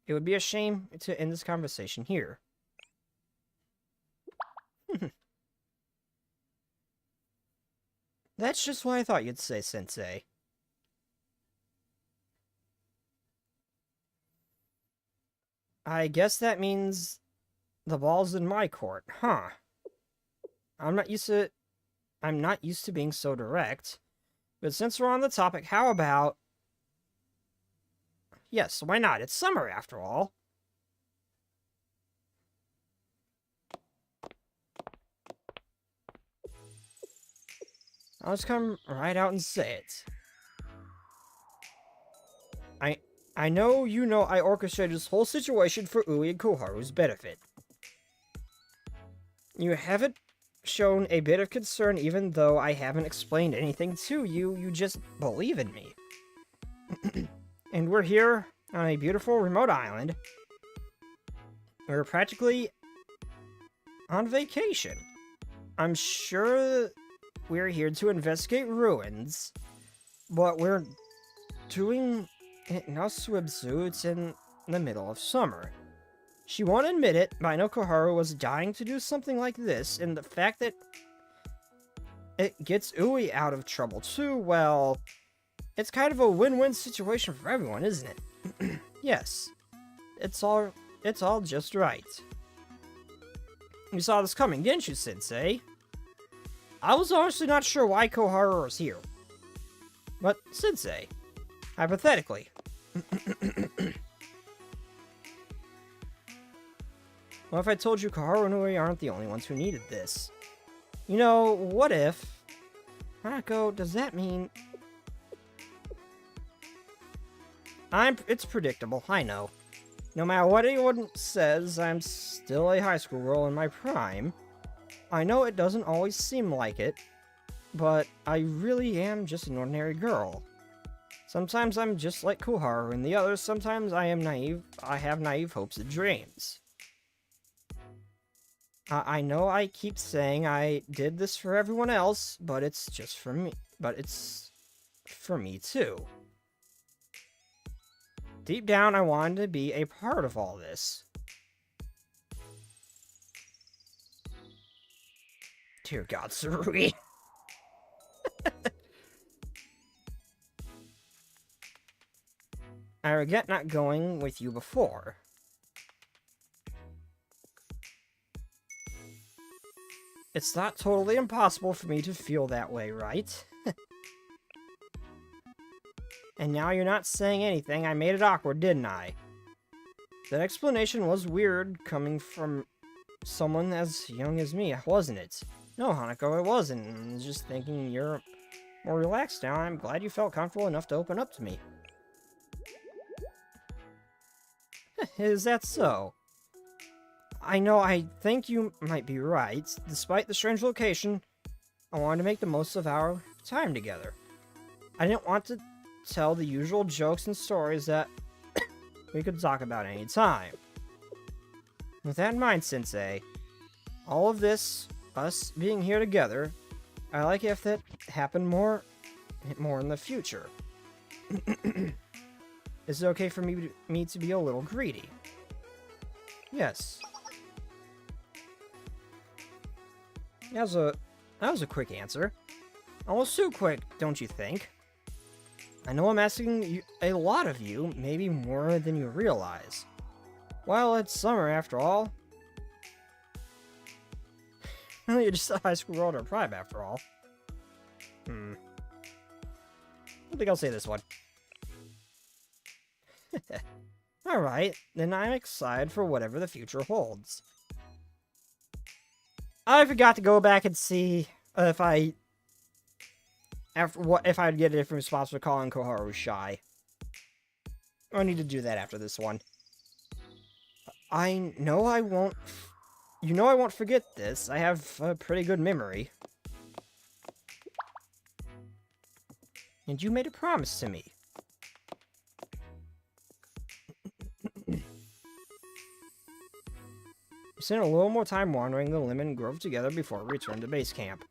It would be a shame to end this conversation here. That's just what I thought you'd say, Sensei. I guess that means the ball's in my court, huh? I'm not used to being so direct. But since we're on the topic, how about... Yes, why not? It's summer, after all. I'll just come right out and say it. I know you know I orchestrated this whole situation for Ui and Koharu's benefit. You haven't shown a bit of concern even though I haven't explained anything to you. You just believe in me. And we're here on a beautiful remote island. We're practically on vacation. I'm sure we're here to investigate ruins, but we're doing it in our swimsuits in the middle of summer. She won't admit it, but I know Koharu was dying to do something like this, and the fact that it gets Ui out of trouble too, well... It's kind of a win-win situation for everyone, isn't it? Yes. It's all just right. You saw this coming, didn't you, Sensei? I was honestly not sure why Koharu was here. But, Sensei, hypothetically. What if I told you Koharu and Ui aren't the only ones who needed this? You know, what if... Hanako, does that mean... It's predictable, I know. No matter what anyone says, I'm still a high school girl in my prime. I know it doesn't always seem like it, but I really am just an ordinary girl. Sometimes I'm just like Koharu and the others, sometimes I am naive, I have naive hopes and dreams. I know I keep saying I did this for everyone else, but it's just for me, but it's for me too. Deep down, I wanted to be a part of all this. Dear God, Sarui. I regret not going with you before. It's not totally impossible for me to feel that way, right? And now you're not saying anything. I made it awkward, didn't I? That explanation was weird coming from someone as young as me, wasn't it? No, Hanako, it wasn't. I was just thinking you're more relaxed now. I'm glad you felt comfortable enough to open up to me. Is that so? I know, I think you might be right. Despite the strange location, I wanted to make the most of our time together. I didn't want to tell the usual jokes and stories that we could talk about any time. With that in mind, Sensei, all of this, us being here together, I like if that happened more in the future. Is it okay for me to be a little greedy? Yes. That was a quick answer. Almost too quick, don't you think? I know I'm asking you, a lot of you, maybe more than you realize. Well, it's summer after all. You're just a high school girl to prime after all. I think I'll say this one. Alright, then I'm excited for whatever the future holds. I forgot to go back and see if I'd get a different response for calling Koharu shy. I need to do that after this one. I know I won't... You know I won't forget this. I have a pretty good memory. And you made a promise to me. We spent a little more time wandering the Lemon Grove together before we returned to base camp.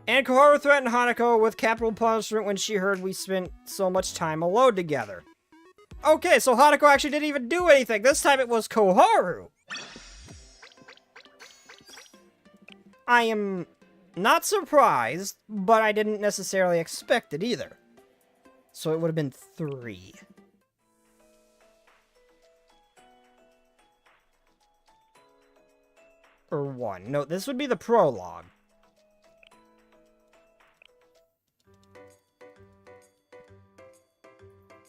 And Koharu threatened Hanako with capital punishment when she heard we spent so much time alone together. Okay, so Hanako actually didn't even do anything. This time it was Koharu. I am not surprised, but I didn't necessarily expect it either. So it would have been 3. Or 1. No, this would be the prologue.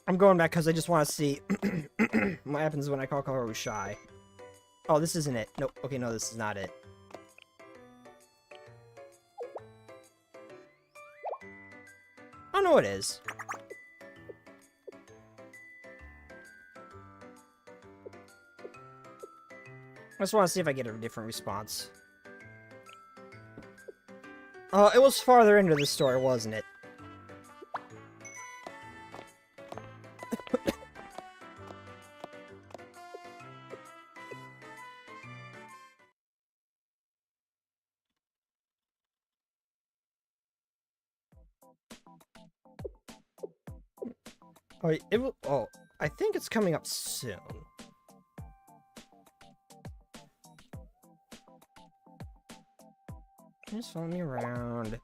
I'm going back because I just want to see what happens when I call Koharu shy. Oh, this isn't it. Nope. Okay, no, this is not it. Oh, no, it is. I just want to see if I get a different response. Oh, it was farther into the story, wasn't it? Oh, I think it's coming up soon. Just follow me around.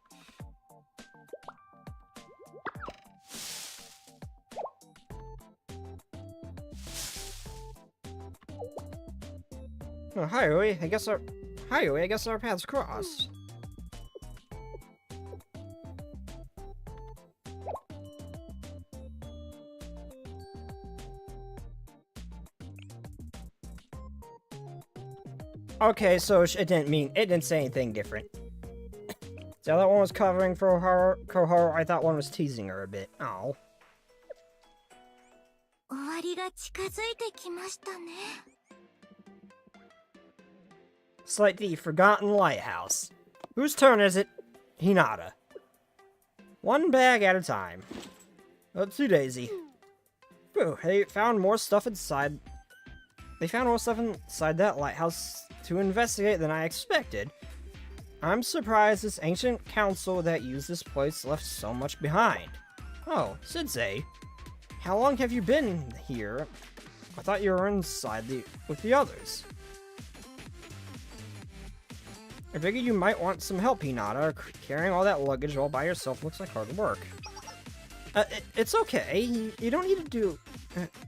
Oh, hi, Oi. I guess our paths crossed. Okay, so it didn't say anything different. So that one was covering for Koharu. I thought one was teasing her a bit. Oh. 終わりが近づいてきましたね。Looks like the Forgotten Lighthouse. Whose turn is it? Hinata. One bag at a time. Too Daisy. Whew, they found more stuff inside. They found more stuff inside that lighthouse to investigate than I expected. I'm surprised this ancient council that used this place left so much behind. Oh, Sensei. How long have you been here? I thought you were inside with the others. I figured you might want some help, Hinata. Carrying all that luggage all by yourself looks like hard work. It's okay. You don't need to do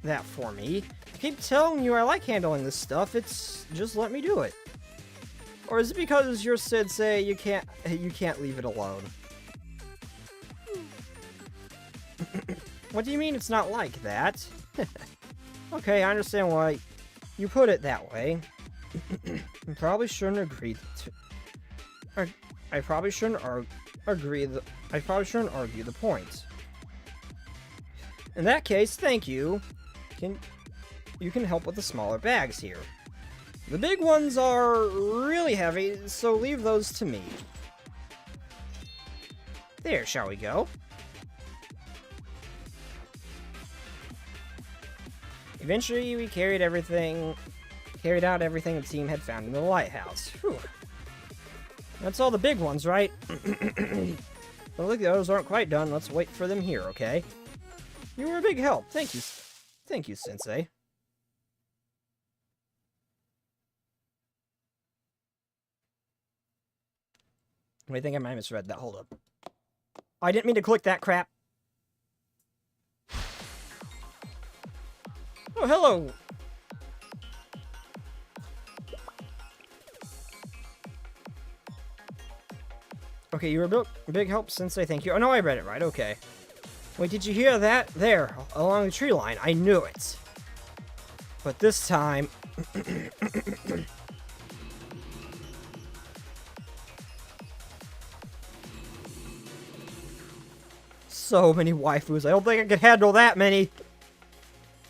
that for me. I keep telling you I like handling this stuff. It's just let me do it. Or is it because you're Sensei you can't leave it alone? What do you mean it's not like that? Okay, I understand why you put it that way. I probably shouldn't agree to. I probably shouldn't argue the point. In that case, thank you. You can help with the smaller bags here. The big ones are really heavy, so leave those to me. There, shall we go? Eventually, we carried out everything the team had found in the lighthouse. Whew. That's all the big ones, right? But look, the others aren't quite done. Let's wait for them here, okay? You were a big help. Thank you. Thank you, Sensei. I think I might have misread that. Hold up. I didn't mean to click that crap. Oh, hello! Okay, you were a big help, Sensei, thank you. Oh, no, I read it right, okay. Wait, did you hear that? There, along the tree line. I knew it. But this time... so many waifus. I don't think I could handle that many.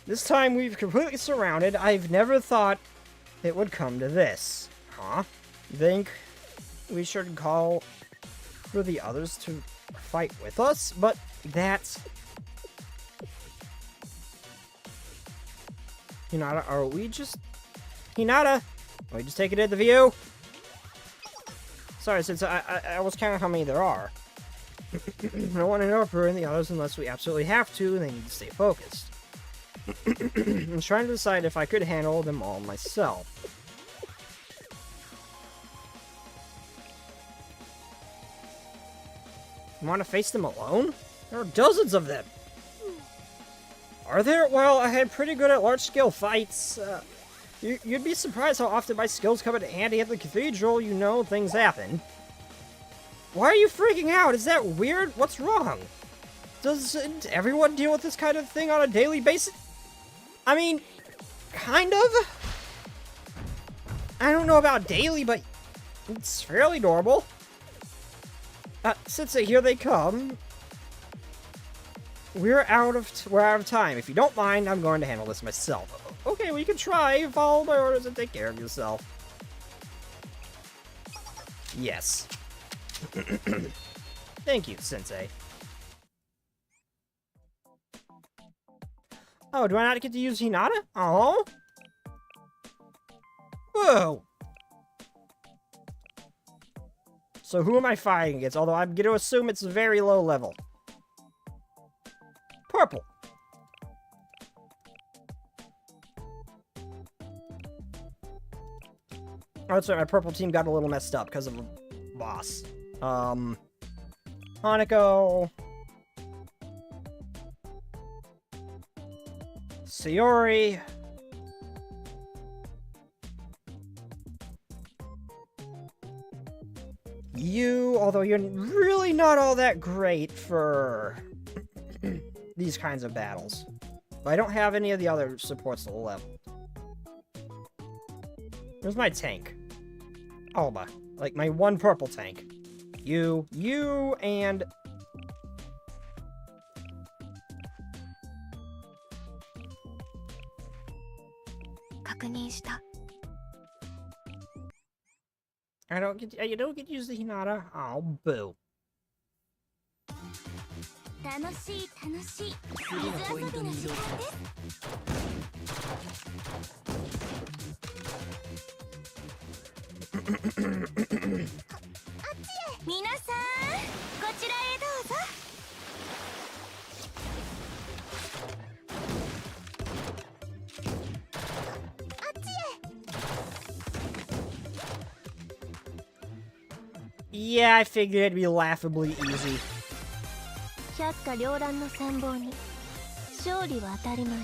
This time we've completely surrounded. I've never thought it would come to this. Huh? Think we should call for the others to fight with us? But that's... Hinata, are we just... Hinata! Are we just taking it to the view? Sorry, since I was counting how many there are. I don't want to interfere in the others unless we absolutely have to, and they need to stay focused. I'm trying to decide if I could handle them all myself. You want to face them alone? There are dozens of them! Are there? Well, I had pretty good at large-scale fights. You'd be surprised how often my skills come in handy at the cathedral. You know, things happen. Why are you freaking out? Is that weird? What's wrong? Doesn't everyone deal with this kind of thing on a daily basis? I mean, kind of? I don't know about daily, but it's fairly normal. Sensei, here they come. We're out of time. If you don't mind, I'm going to handle this myself. Okay, well, you can try. Follow my orders and take care of yourself. Yes. Thank you, Sensei. Oh, do I not get to use Hinata? Oh? Whoa! So who am I fighting against? Although I'm going to assume it's very low level. Purple. Oh, that's right, my purple team got a little messed up because of a boss. Hanako. Sayori. You, although you're really not all that great for these kinds of battles. But I don't have any of the other supports leveled. Where's my tank? Alba. Like, my one purple tank. You, and... You don't get to use the Hinata? Oh, boo. 楽しい楽しい水遊びの時間です。皆さんこちらへどうぞ。Yeah, I figured it'd be laughably easy. 百花繚乱の参謀に勝利は当たり前。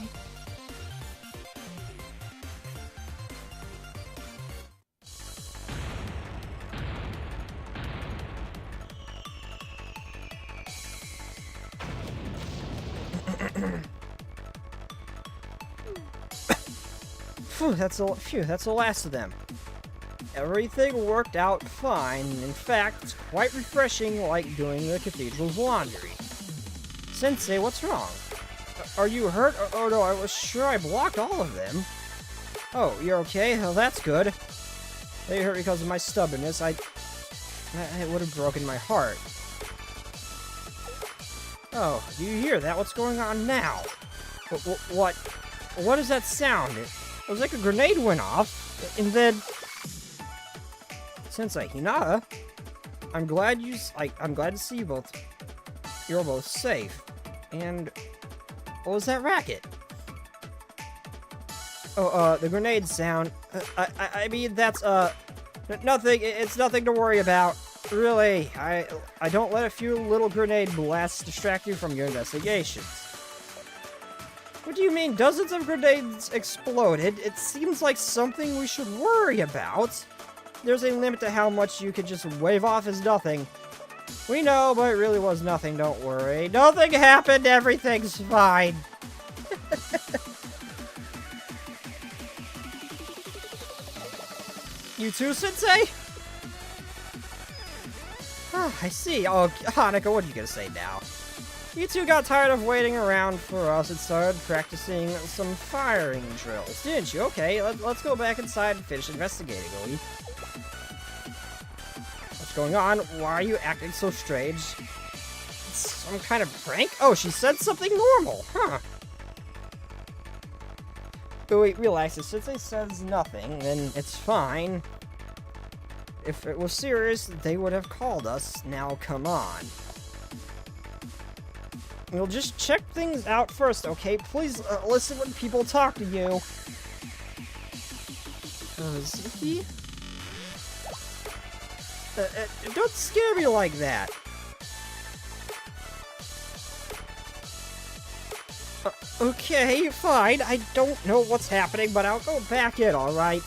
Phew, that's the last of them. Everything worked out fine. In fact, it's quite refreshing, like doing the cathedral's laundry. Sensei, what's wrong? Are you hurt? Oh no, I was sure I blocked all of them. Oh, you're okay? Well, that's good. They hurt because of my stubbornness. It would have broken my heart. Oh, do you hear that? What's going on now? What is that sound? It was like a grenade went off, and then... Sensei, Hinata, I'm glad to see you both. You're both safe. And what was that racket? Oh, the grenade sound. I mean, that's nothing. It's nothing to worry about. Really, I don't let a few little grenade blasts distract you from your investigations. What do you mean? Dozens of grenades exploded. It seems like something we should worry about. There's a limit to how much you could just wave off as nothing. We know, but it really was nothing, don't worry. Nothing happened, everything's fine. You too, Sensei? Ah, I see. Oh, Hanako, what are you gonna say now? You two got tired of waiting around for us and started practicing some firing drills, didn't you? Okay, let's go back inside and finish investigating, Oi. What's going on? Why are you acting so strange? It's some kind of prank? Oh, she said something normal, huh? But wait, relax. If Sensei says nothing, then it's fine. If it was serious, they would have called us. Now, come on. We'll just check things out first, okay? Please listen when people talk to you. Zuki? Don't scare me like that. Okay, fine. I don't know what's happening, but I'll go back in, alright?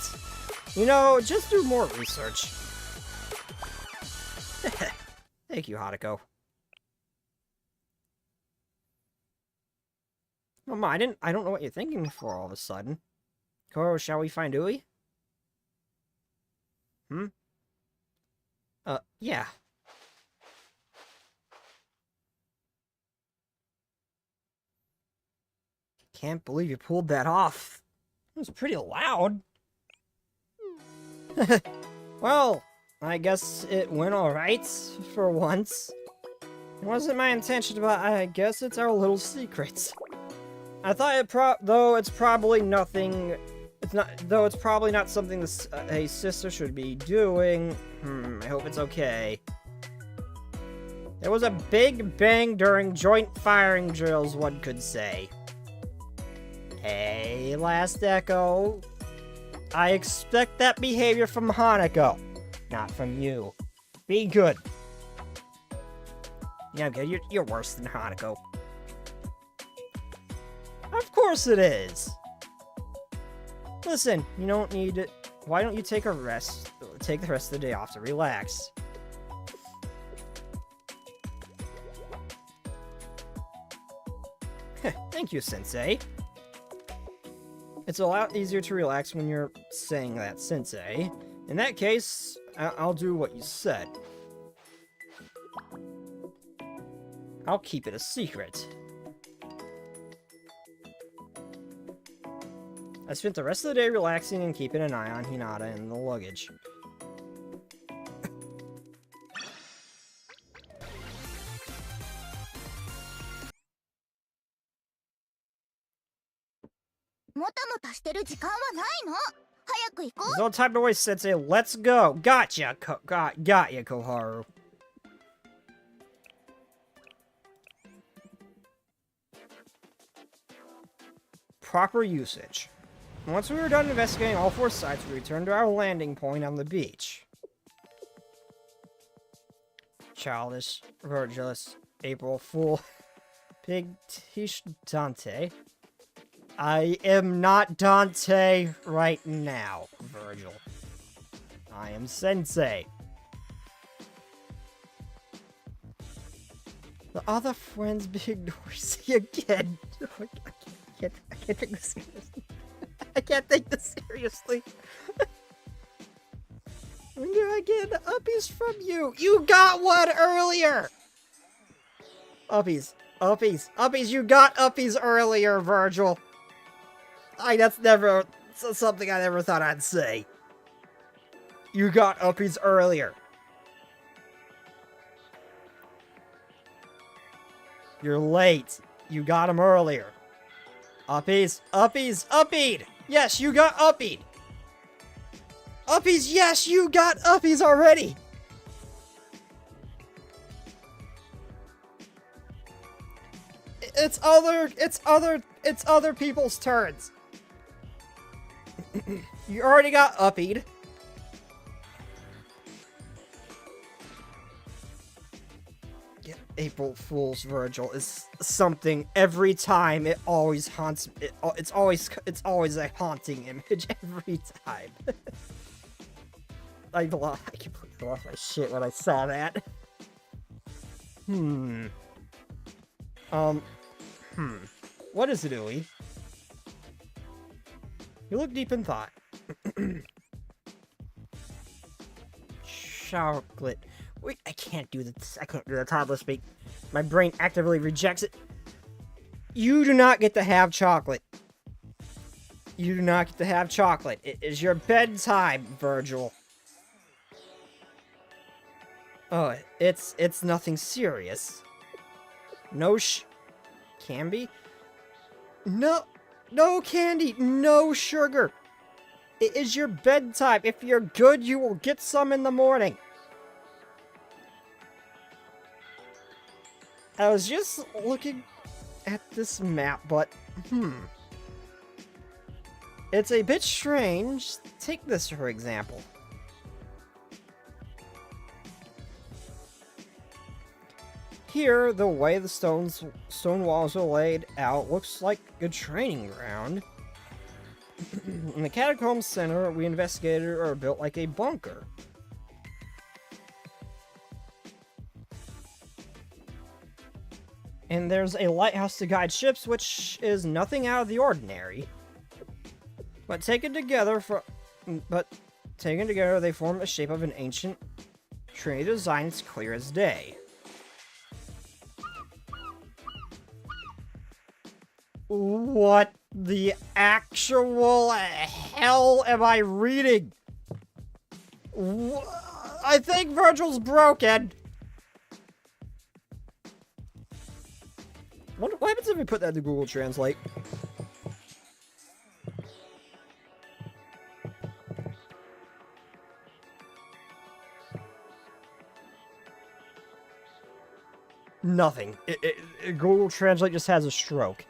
You know, just do more research. Thank you, Hanako. Mama, I don't know what you're thinking for all of a sudden. Koro, shall we find Ui? Yeah. Can't believe you pulled that off. It was pretty loud. Well, I guess it went alright, for once. It wasn't my intention, but I guess it's our little secret. I thought though it's probably nothing... it's probably not something a sister should be doing. I hope it's okay. There was a big bang during joint firing drills, one could say. Hey, Last Echo. I expect that behavior from Hanako, not from you. Be good. Yeah, I'm good. You're worse than Hanako. Of course it is. Listen, you don't need it. Why don't you take a rest? Take the rest of the day off to relax. Thank you, Sensei. It's a lot easier to relax when you're saying that, Sensei. In that case, I'll do what you said. I'll keep it a secret. I spent the rest of the day relaxing and keeping an eye on Hinata and the luggage. もたもたしてる時間はないの。早く行こ There's no time to waste, Sensei. Let's go. Gotcha, got ya, Koharu. Proper usage. Once we were done investigating all 4 sites, we returned to our landing point on the beach. Childish, Virgilus, April Fool, Big Tish Dante. I am not Dante right now, Virgil. I am Sensei. The other friends being noisy again. I can't take this seriously. I can't take this seriously. When did I get uppies from you? You got one earlier! Uppies. You got uppies earlier, Virgil. That's never something I never thought I'd say. You got uppies earlier. You're late. You got them earlier. Uppied! Yes, you got uppied! Uppies, yes, you got uppies already! It's other people's turns. You already got uppied. Yeah, April Fool's, Virgil, is something every time. It always haunts. It's always a haunting image every time. I completely lost my shit when I saw that. What is it, Ui? You look deep in thought. Chocolate. Wait, I can't do this. I can't do the toddler speak. My brain actively rejects it. You do not get to have chocolate. You do not get to have chocolate. It is your bedtime, Virgil. Oh, it's nothing serious. No can be? No candy, no sugar. It is your bedtime. If you're good, you will get some in the morning. I was just looking at this map, but, it's a bit strange. Take this, for example. Here, the way the stone walls are laid out looks like a training ground. In the Catacombs Center, we investigated are built like a bunker. And there's a lighthouse to guide ships, which is nothing out of the ordinary. But taken together, they form the shape of an ancient Trinity design. It's clear as day. What the actual hell am I reading? I think Virgil's broken. What happens if we put that to Google Translate? Nothing. Google Translate just has a stroke.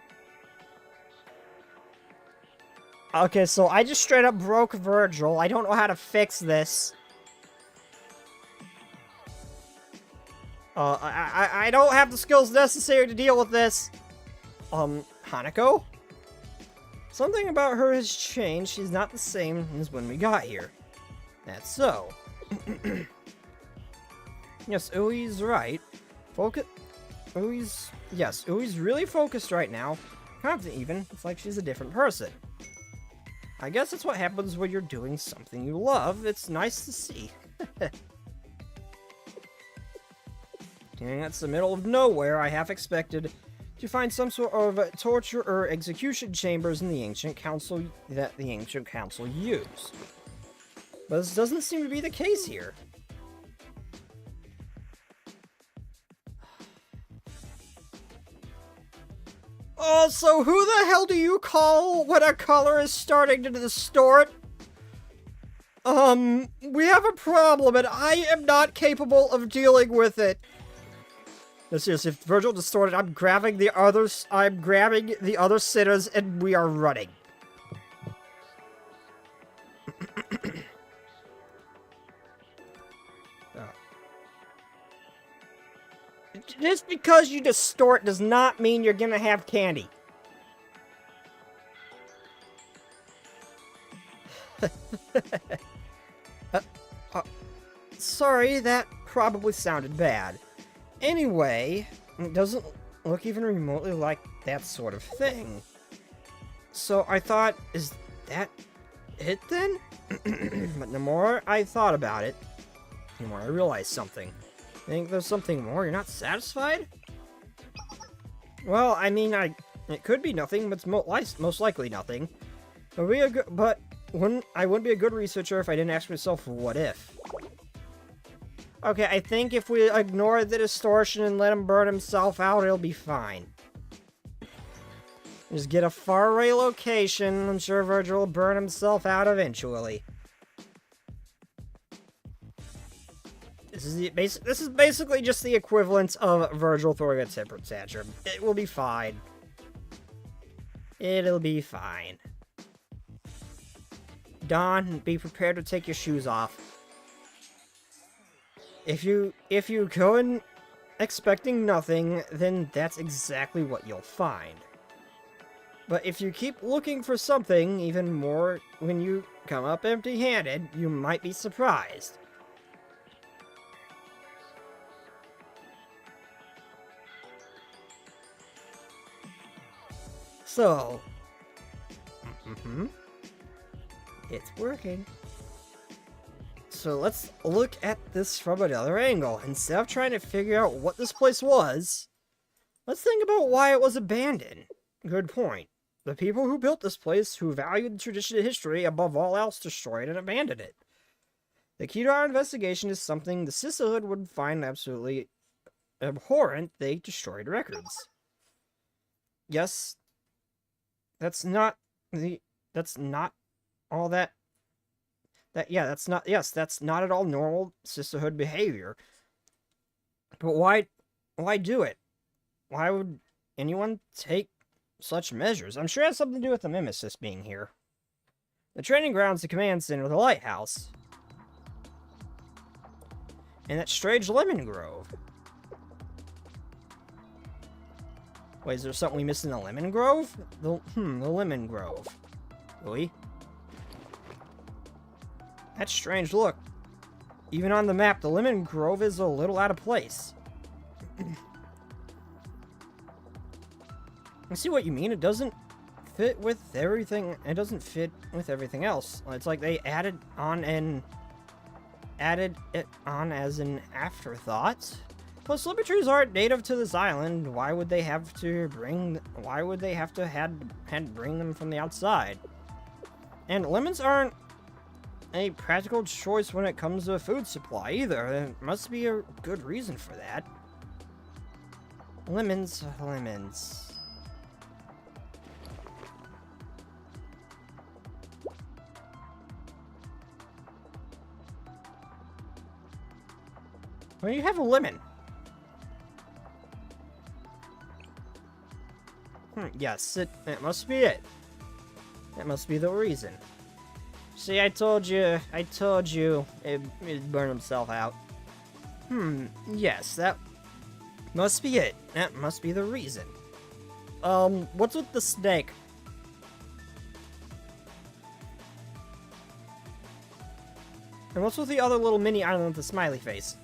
Okay, so I just straight up broke Virgil. I don't know how to fix this. I don't have the skills necessary to deal with this. Hanako? Something about her has changed. She's not the same as when we got here. That's so. Yes, Ui's right. Ui's really focused right now. Confident even. It's like she's a different person. I guess that's what happens when you're doing something you love. It's nice to see. And that's the middle of nowhere. I half expected to find some sort of torture or execution chambers in the ancient council that the ancient council used. But this doesn't seem to be the case here. So who the hell do you call when a color is starting to distort? We have a problem and I am not capable of dealing with it. No, seriously, if Virgil distorted, I'm grabbing the other sinners and we are running. Just because you distort does not mean you're gonna have candy. Sorry, that probably sounded bad. Anyway, it doesn't look even remotely like that sort of thing. So I thought, is that it then? But the more I thought about it, the more I realized something. Think there's something more? You're not satisfied? Well, I mean, it could be nothing, but it's most likely nothing. I wouldn't be a good researcher if I didn't ask myself, what if? Okay, I think if we ignore the distortion and let him burn himself out, it'll be fine. Just get a far-away location. I'm sure Virgil will burn himself out eventually. This is basically just the equivalent of Virgil throwing a temper tantrum. It will be fine. It'll be fine. Don, be prepared to take your shoes off. If you go in expecting nothing, then that's exactly what you'll find. But if you keep looking for something, even more when you come up empty-handed, you might be surprised. So, it's working. So let's look at this from another angle. Instead of trying to figure out what this place was, let's think about why it was abandoned. Good point. The people who built this place, who valued tradition and history above all else, destroyed and abandoned it. The key to our investigation is something the sisterhood would find absolutely abhorrent. They destroyed records. Yes, that's not not at all normal sisterhood behavior. But why do it? Why would anyone take such measures? I'm sure it has something to do with the Mimesis being here. The training grounds, the command center, the lighthouse. And that strange lemon grove. Wait, is there something we missed in the lemon grove? The lemon grove. Really? That's strange. Look, even on the map, the lemon grove is a little out of place. I see what you mean. It doesn't fit with everything. It doesn't fit with everything else. It's like they added it on as an afterthought. Plus, lemon trees aren't native to this island. Why would they have to bring them from the outside? And lemons aren't a practical choice when it comes to a food supply either. There must be a good reason for that. Lemons. Well, you have a lemon. Yes, it must be it. That must be the reason. See, I told you, it'd burn himself out. Yes, that must be it. That must be the reason. What's with the snake? And what's with the other little mini island with the smiley face?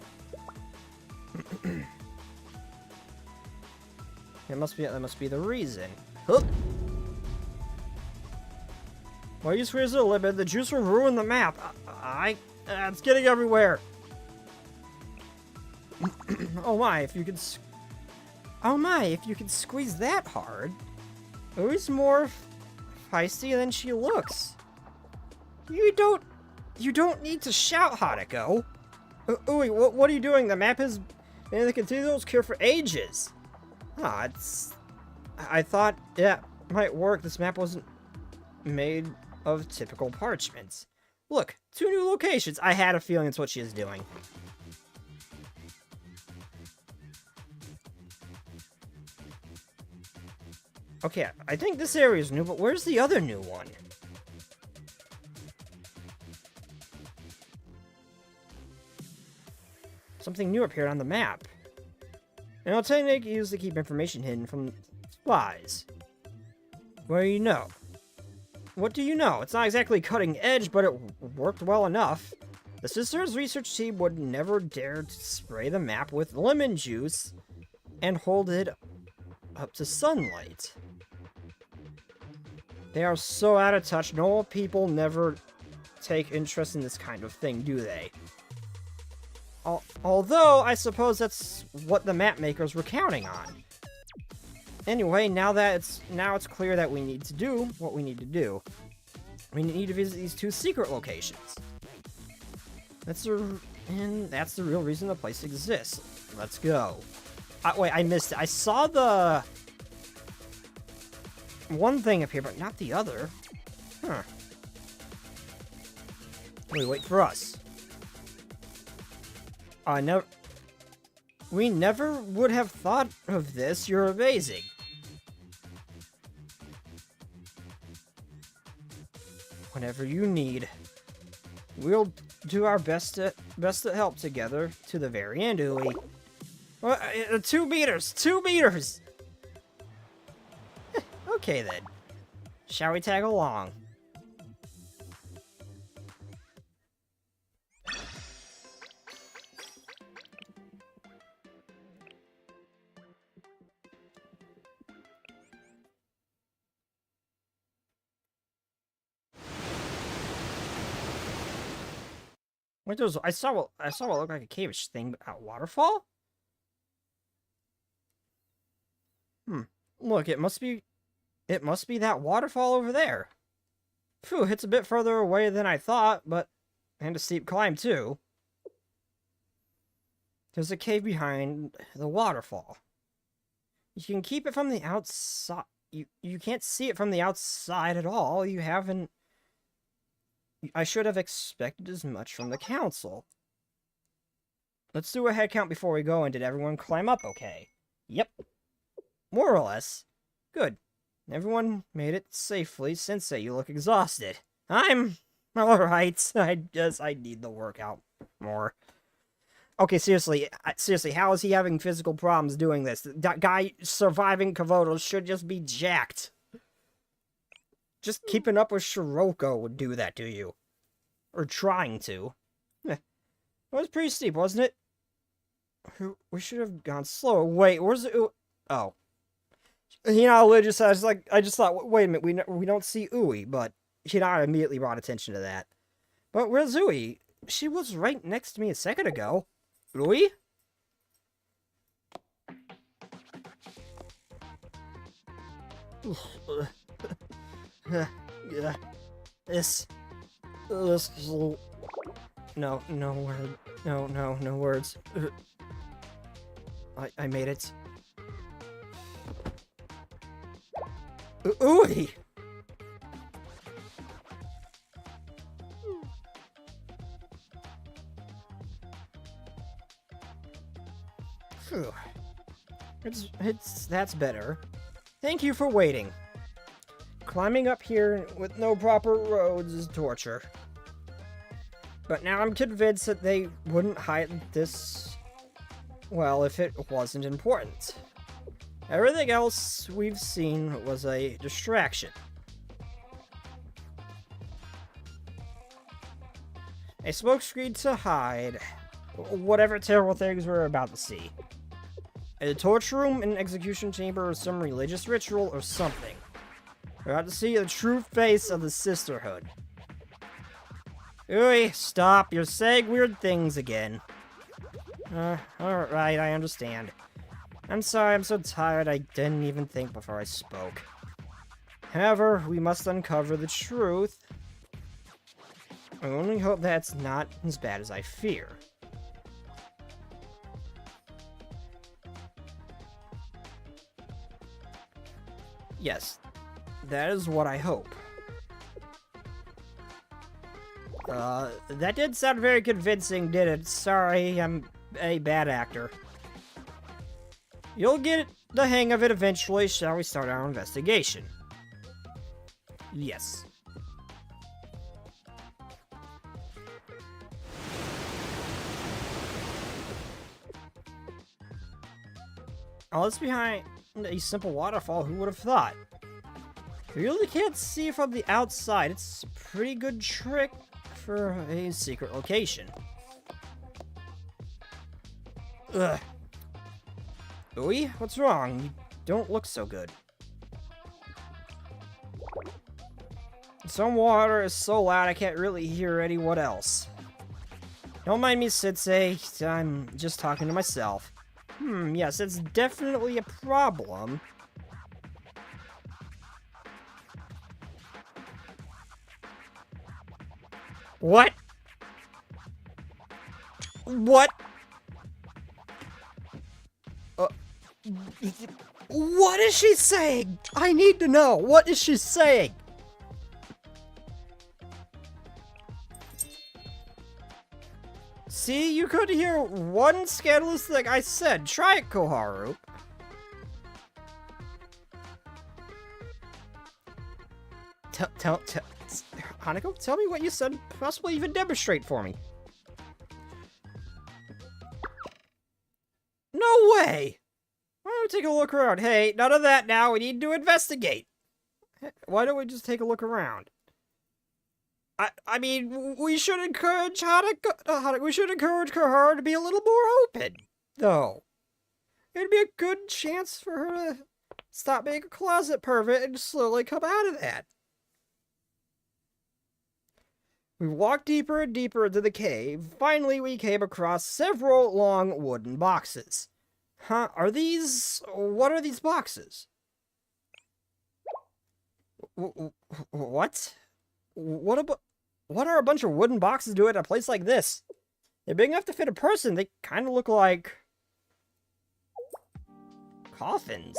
That must be the reason. Huh. Why you squeeze a lemon? The juice will ruin the map. It's getting everywhere. Oh my, if you could squeeze that hard. Who's more feisty than she looks? You don't need to shout, Hanako. Wait, what are you doing? The map has been in the continuous cure for ages. I thought it might work. This map wasn't made of typical parchments. Look, 2 new locations. I had a feeling it's what she is doing. Okay, I think this area is new, but where's the other new one? Something new appeared on the map. An alternative used to keep information hidden from spies. What do you know? What do you know? It's not exactly cutting edge, but it worked well enough. The Sisters research team would never dare to spray the map with lemon juice and hold it up to sunlight. They are so out of touch. Normal people never take interest in this kind of thing, do they? Although, I suppose that's what the map makers were counting on. Anyway, now it's clear that we need to do what we need to do. We need to visit these 2 secret locations. That's the real reason the place exists. Let's go. Wait, I missed it. I saw the one thing up here, but not the other. Huh. Wait for us. We never would have thought of this. You're amazing. Whatever you need, we'll do our best to help together to the very end, Uli. 2 meters! 2 meters! Okay then. Shall we tag along? Wait, I saw what looked like a cavish thing at waterfall? Look, it must be that waterfall over there. Phew, it's a bit further away than I thought, and a steep climb too. There's a cave behind the waterfall. You can keep it from the outside. You can't see it from the outside at all. I should have expected as much from the council. Let's do a head count before we go, and did everyone climb up okay? Yep. More or less. Good. Everyone made it safely. Sensei, you look exhausted. I'm alright. I guess I need the workout more. Okay, seriously, how is he having physical problems doing this? That guy surviving Kavoto should just be jacked. Just keeping up with Shiroko would do that to you. Or trying to. It was pretty steep, wasn't it? We should have gone slower. Wait, where's it? Oh. Hinata just I just thought, wait a minute, we don't see Ui, but Hinata immediately brought attention to that. But where's Ui? She was right next to me a second ago. Ui? Yeah. This no word. No words. I made it. Ooey! Phew. That's better. Thank you for waiting. Climbing up here with no proper roads is torture. But now I'm convinced that they wouldn't hide this, well, if it wasn't important. Everything else we've seen was a distraction. A smokescreen to hide whatever terrible things we're about to see. A torture room, an execution chamber, or some religious ritual, or something. We're about to see the true face of the sisterhood. Ui, stop. You're saying weird things again. Alright, I understand. I'm sorry, I'm so tired I didn't even think before I spoke. However, we must uncover the truth. I only hope that's not as bad as I fear. Yes, that is what I hope. That did sound very convincing, did it? Sorry, I'm a bad actor. You'll get the hang of it eventually. Shall we start our investigation? Yes. Oh, it's behind a simple waterfall. Who would have thought? You really can't see from the outside. It's a pretty good trick for a secret location. Ugh. Louie, what's wrong? You don't look so good. Some water is so loud I can't really hear anyone else. Don't mind me, Sensei. I'm just talking to myself. Yes, it's definitely a problem. What? What? What is she saying? I need to know. What is she saying? See, you could hear one scandalous thing I said. Try it, Koharu. Hanako, tell me what you said. Possibly even demonstrate for me. No way! Why don't we take a look around? Hey, none of that now. We need to investigate. Why don't we just take a look around? I mean, we should encourage we should encourage Koharu to be a little more open, though. It'd be a good chance for her to stop being a closet pervert and slowly come out of that. We walked deeper and deeper into the cave. Finally, we came across several long wooden boxes. Huh? What are these boxes? What? What are a bunch of wooden boxes doing at a place like this? They're big enough to fit a person. They kind of look like coffins.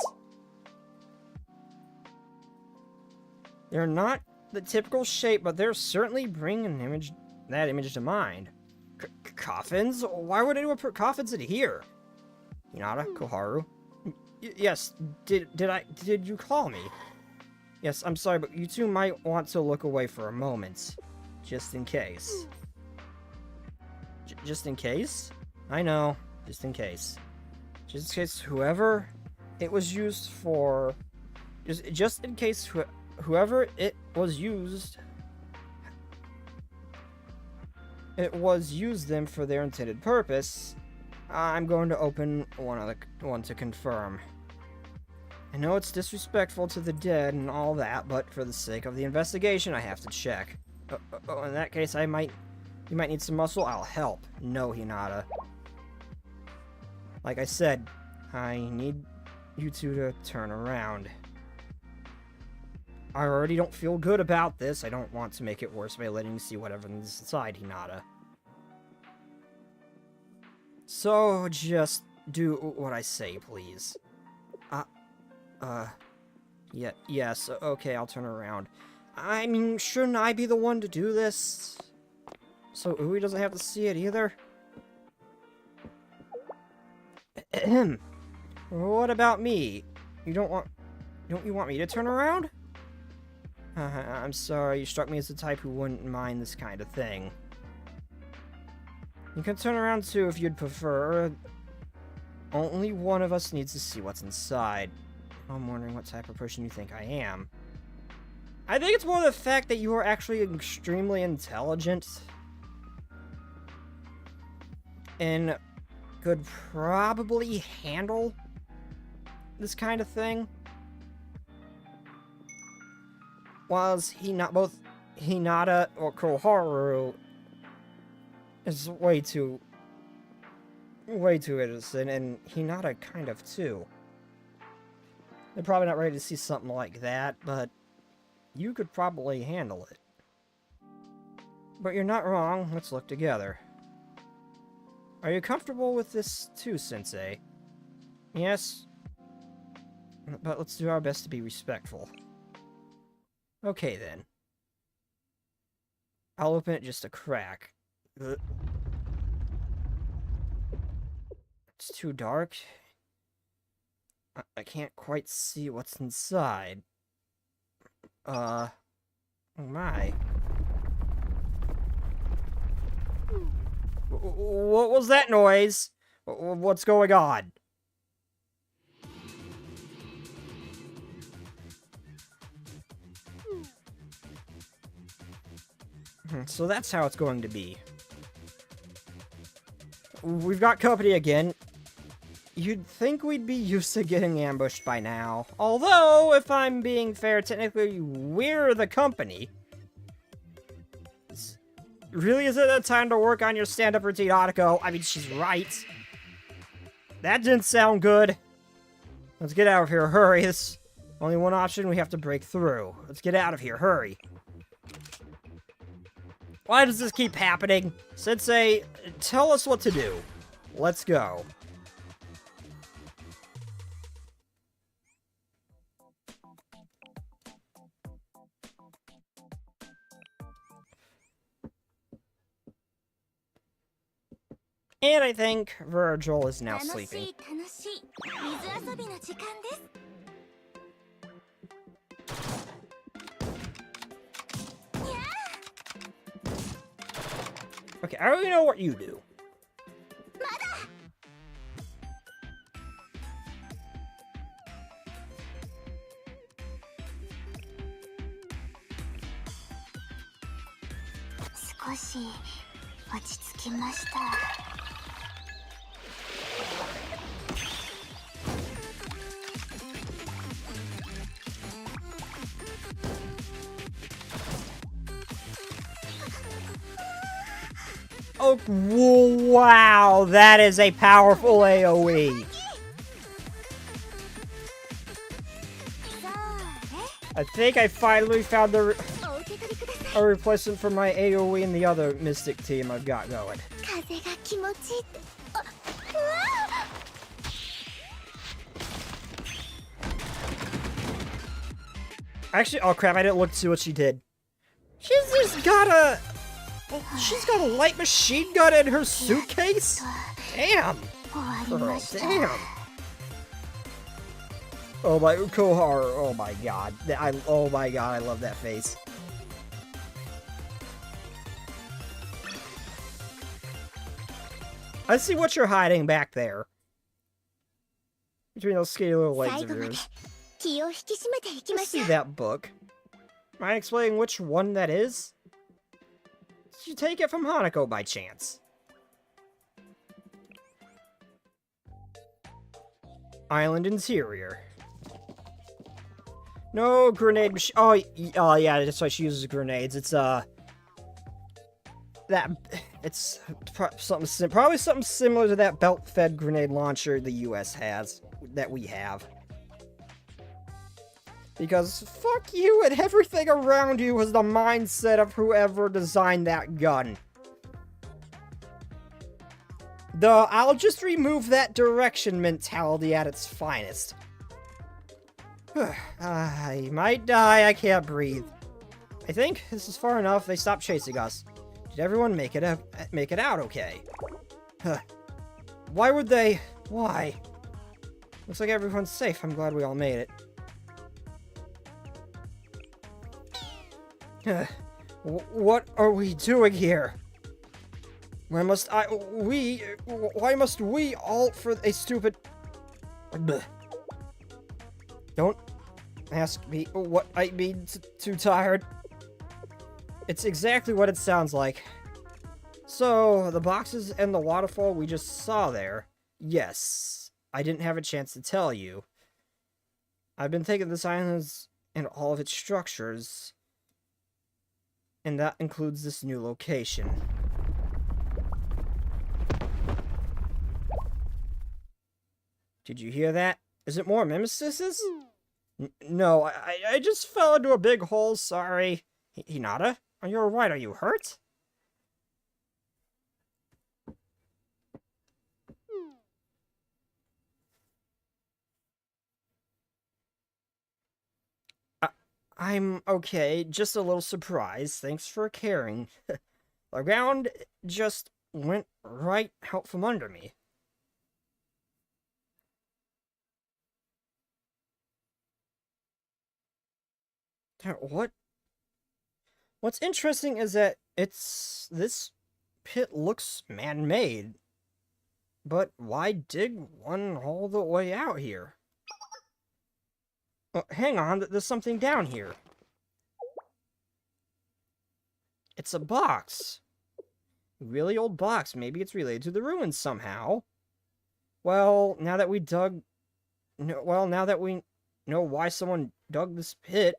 They're not the typical shape, but they're certainly bringing that image to mind. Coffins? Why would anyone put coffins in here? Hinata, Koharu? Yes, did you call me? Yes, I'm sorry, but you two might want to look away for a moment. Just in case. Just in case? I know, just in case. Just in case whoever it was used for... Just in case whoever it was used them for their intended purpose, I'm going to open one to confirm. I know it's disrespectful to the dead and all that, but for the sake of the investigation, I have to check. In that case, you might need some muscle. I'll help. No, Hinata. Like I said, I need you two to turn around. I already don't feel good about this. I don't want to make it worse by letting you see whatever's inside, Hinata. So, just do what I say, please. Yes, okay, I'll turn around. I mean, shouldn't I be the one to do this? So Ui doesn't have to see it either? What about me? Don't you want me to turn around? I'm sorry, you struck me as the type who wouldn't mind this kind of thing. You can turn around too if you'd prefer. Only one of us needs to see what's inside. I'm wondering what type of person you think I am. I think it's more the fact that you are actually extremely intelligent and could probably handle this kind of thing. Whilst both Hinata or Koharu is way too innocent, and Hinata kind of too. They're probably not ready to see something like that, but you could probably handle it. But you're not wrong. Let's look together. Are you comfortable with this too, Sensei? Yes? but let's do our best to be respectful. Okay, then. I'll open it just a crack. Ugh. It's too dark. I can't quite see what's inside. Oh my. What was that noise? What's going on? So that's how it's going to be. We've got company again. You'd think we'd be used to getting ambushed by now. Although, if I'm being fair, technically we're the company. Really, is it a time to work on your stand-up routine, Atako? I mean, she's right. That didn't sound good. Let's get out of here, hurry. There's only one option, we have to break through. Let's get out of here, hurry. Why does this keep happening? Sensei, tell us what to do. Let's go. And I think Virgil is now sleeping. 楽しい水遊びの時間です。 Okay, I already know what you do. Oh, wow, that is a powerful AoE. I think I finally found a replacement for my AoE in the other Mystic team I've got going. 風が気持ちいい。あ、うわ Actually, oh crap, I didn't look to see what she did. She's got a light machine gun in her suitcase? Damn! Girl, damn! Oh my, Koharu, oh my god. Oh my god, I love that face. I see what you're hiding back there. Between those skinny little legs of yours. 気を引き締めていき I ましょ see う。 that book. Mind explaining which one that is? Did you take it from Hanako by chance? Island interior. No grenade machine. Oh, yeah, that's why she uses grenades. It's, it's probably something similar to that belt-fed grenade launcher the US has, that we have. Because fuck you and everything around you was the mindset of whoever designed that gun. The I'll just remove that direction mentality at its finest. I might die, I can't breathe. I think this is far enough, they stopped chasing us. Did everyone make it out okay? Why would they? Why? Looks like everyone's safe, I'm glad we all made it. What are we doing here? Why must we alt for a stupid... Bleh. Don't ask me what I mean, too tired. It's exactly what it sounds like. So, the boxes and the waterfall we just saw there. Yes, I didn't have a chance to tell you. I've been thinking this island and all of its structures... And that includes this new location. Did you hear that? Is it more mimicises? No, I just fell into a big hole, sorry. Hinata, are you alright? Are you hurt? I'm okay, just a little surprised. Thanks for caring. The ground just went right out from under me. What? What's interesting is that this pit looks man-made. But why dig one all the way out here? Oh, hang on, there's something down here. It's a box. Really old box. Maybe it's related to the ruins somehow. Well, now that we now that we know why someone dug this pit,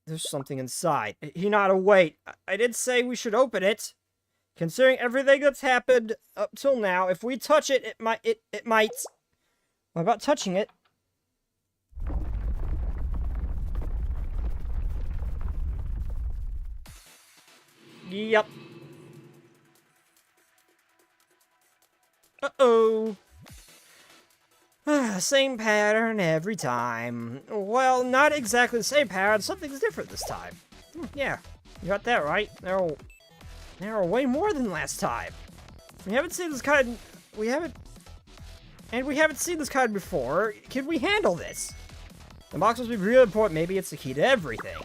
there's something inside. Hinata, wait. I did say we should open it. Considering everything that's happened up till now, if we touch it, it might... What about touching it? Yep. Uh-oh. Same pattern every time. Well, not exactly the same pattern. Something's different this time. Yeah, you got that right. There are way more than last time. We haven't seen this kind... We haven't seen this kind before. Can we handle this? The box must be really important. Maybe it's the key to everything.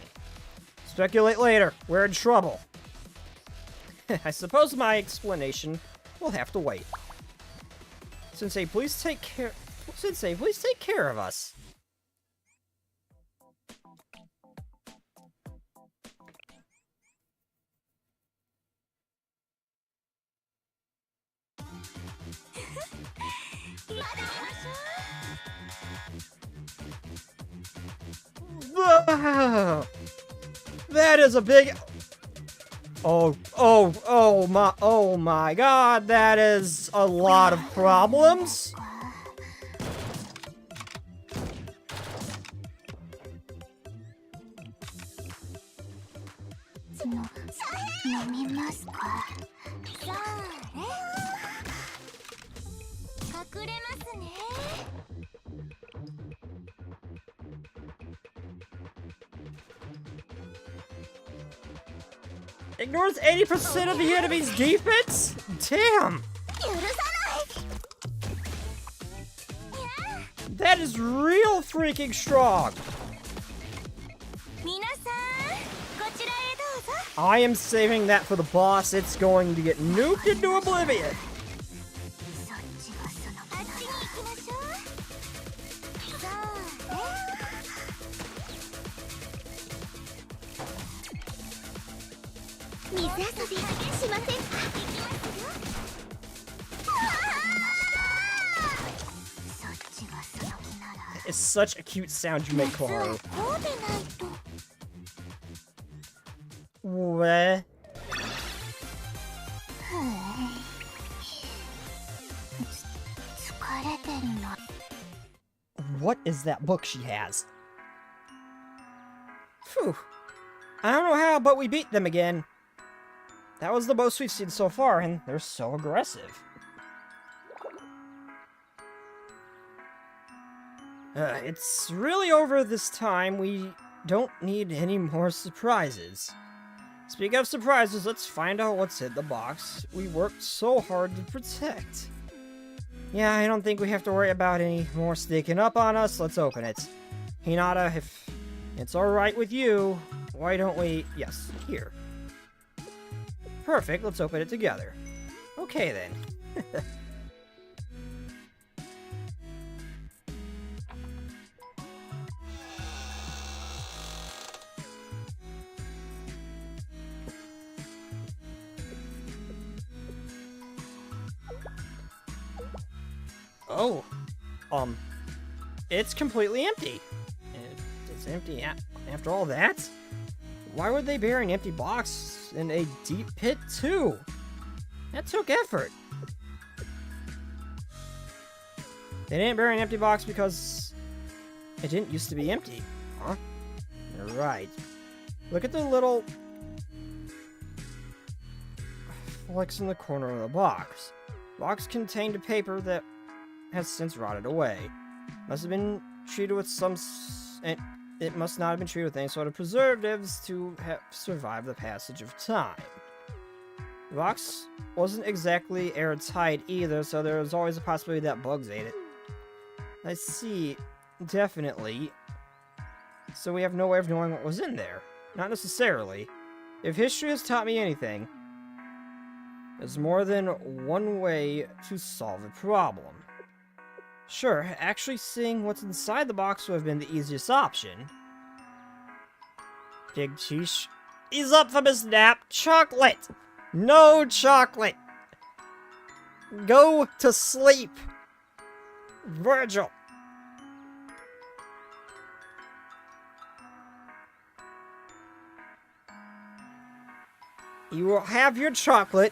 Speculate later. We're in trouble. I suppose my explanation will have to wait. Sensei, please take care... Sensei, please take care of us. That is a big... Oh my god, that is a lot of problems. Ignores 80% of the enemy's defense? Damn! That is real freaking strong! I am saving that for the boss. It's going to get nuked into oblivion! It's such a cute sound you make, Koharu. What? What is that book she has? Phew. I don't know how, but we beat them again. That was the most we've seen so far, and they're so aggressive. It's really over this time. We don't need any more surprises. Speaking of surprises, let's find out what's in the box we worked so hard to protect. Yeah, I don't think we have to worry about any more sneaking up on us. Let's open it. Hinata, if it's alright with you, why don't we... Yes, here. Perfect, let's open it together. Okay then. Oh, it's completely empty. It's empty after all that? Why would they bury an empty box in a deep pit too? That took effort. They didn't bury an empty box because it didn't used to be empty, huh? You're right. Look at the little flecks in the corner of the box. The box contained a paper that has since rotted away. Must have been treated with some and it must not have been treated with any sort of preservatives to have survived the passage of time. The box wasn't exactly airtight either, so there was always a possibility that bugs ate it. I see. Definitely. So we have no way of knowing what was in there. Not necessarily. If history has taught me anything, there's more than one way to solve a problem. Sure, actually seeing what's inside the box would have been the easiest option. Big Cheesh. He's up from his nap. Chocolate! No chocolate! Go to sleep! Virgil! You will have your chocolate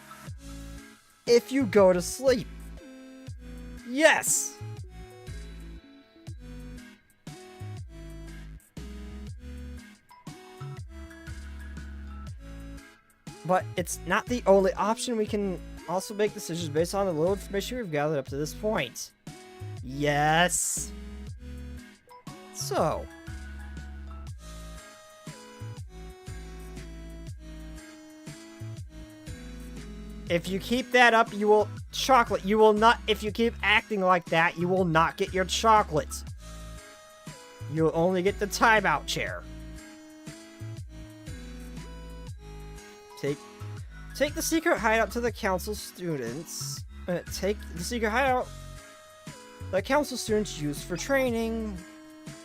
if you go to sleep. Yes! But it's not the only option. We can also make decisions based on the little information we've gathered up to this point. Yes! So... if you keep that up, you will... chocolate. You will not... if you keep acting like that, you will not get your chocolates. You'll only get the timeout chair. Take the secret hideout to the council students. Take the secret hideout the council students use for training.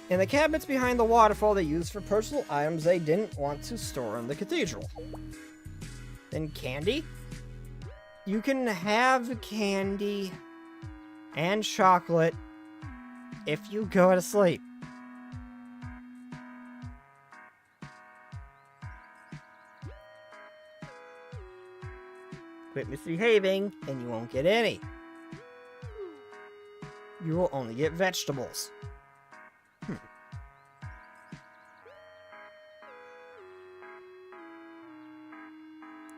And the cabinets behind the waterfall they use for personal items they didn't want to store in the cathedral. Then candy? You can have candy and chocolate if you go to sleep. Quit misbehaving, and you won't get any. You will only get vegetables.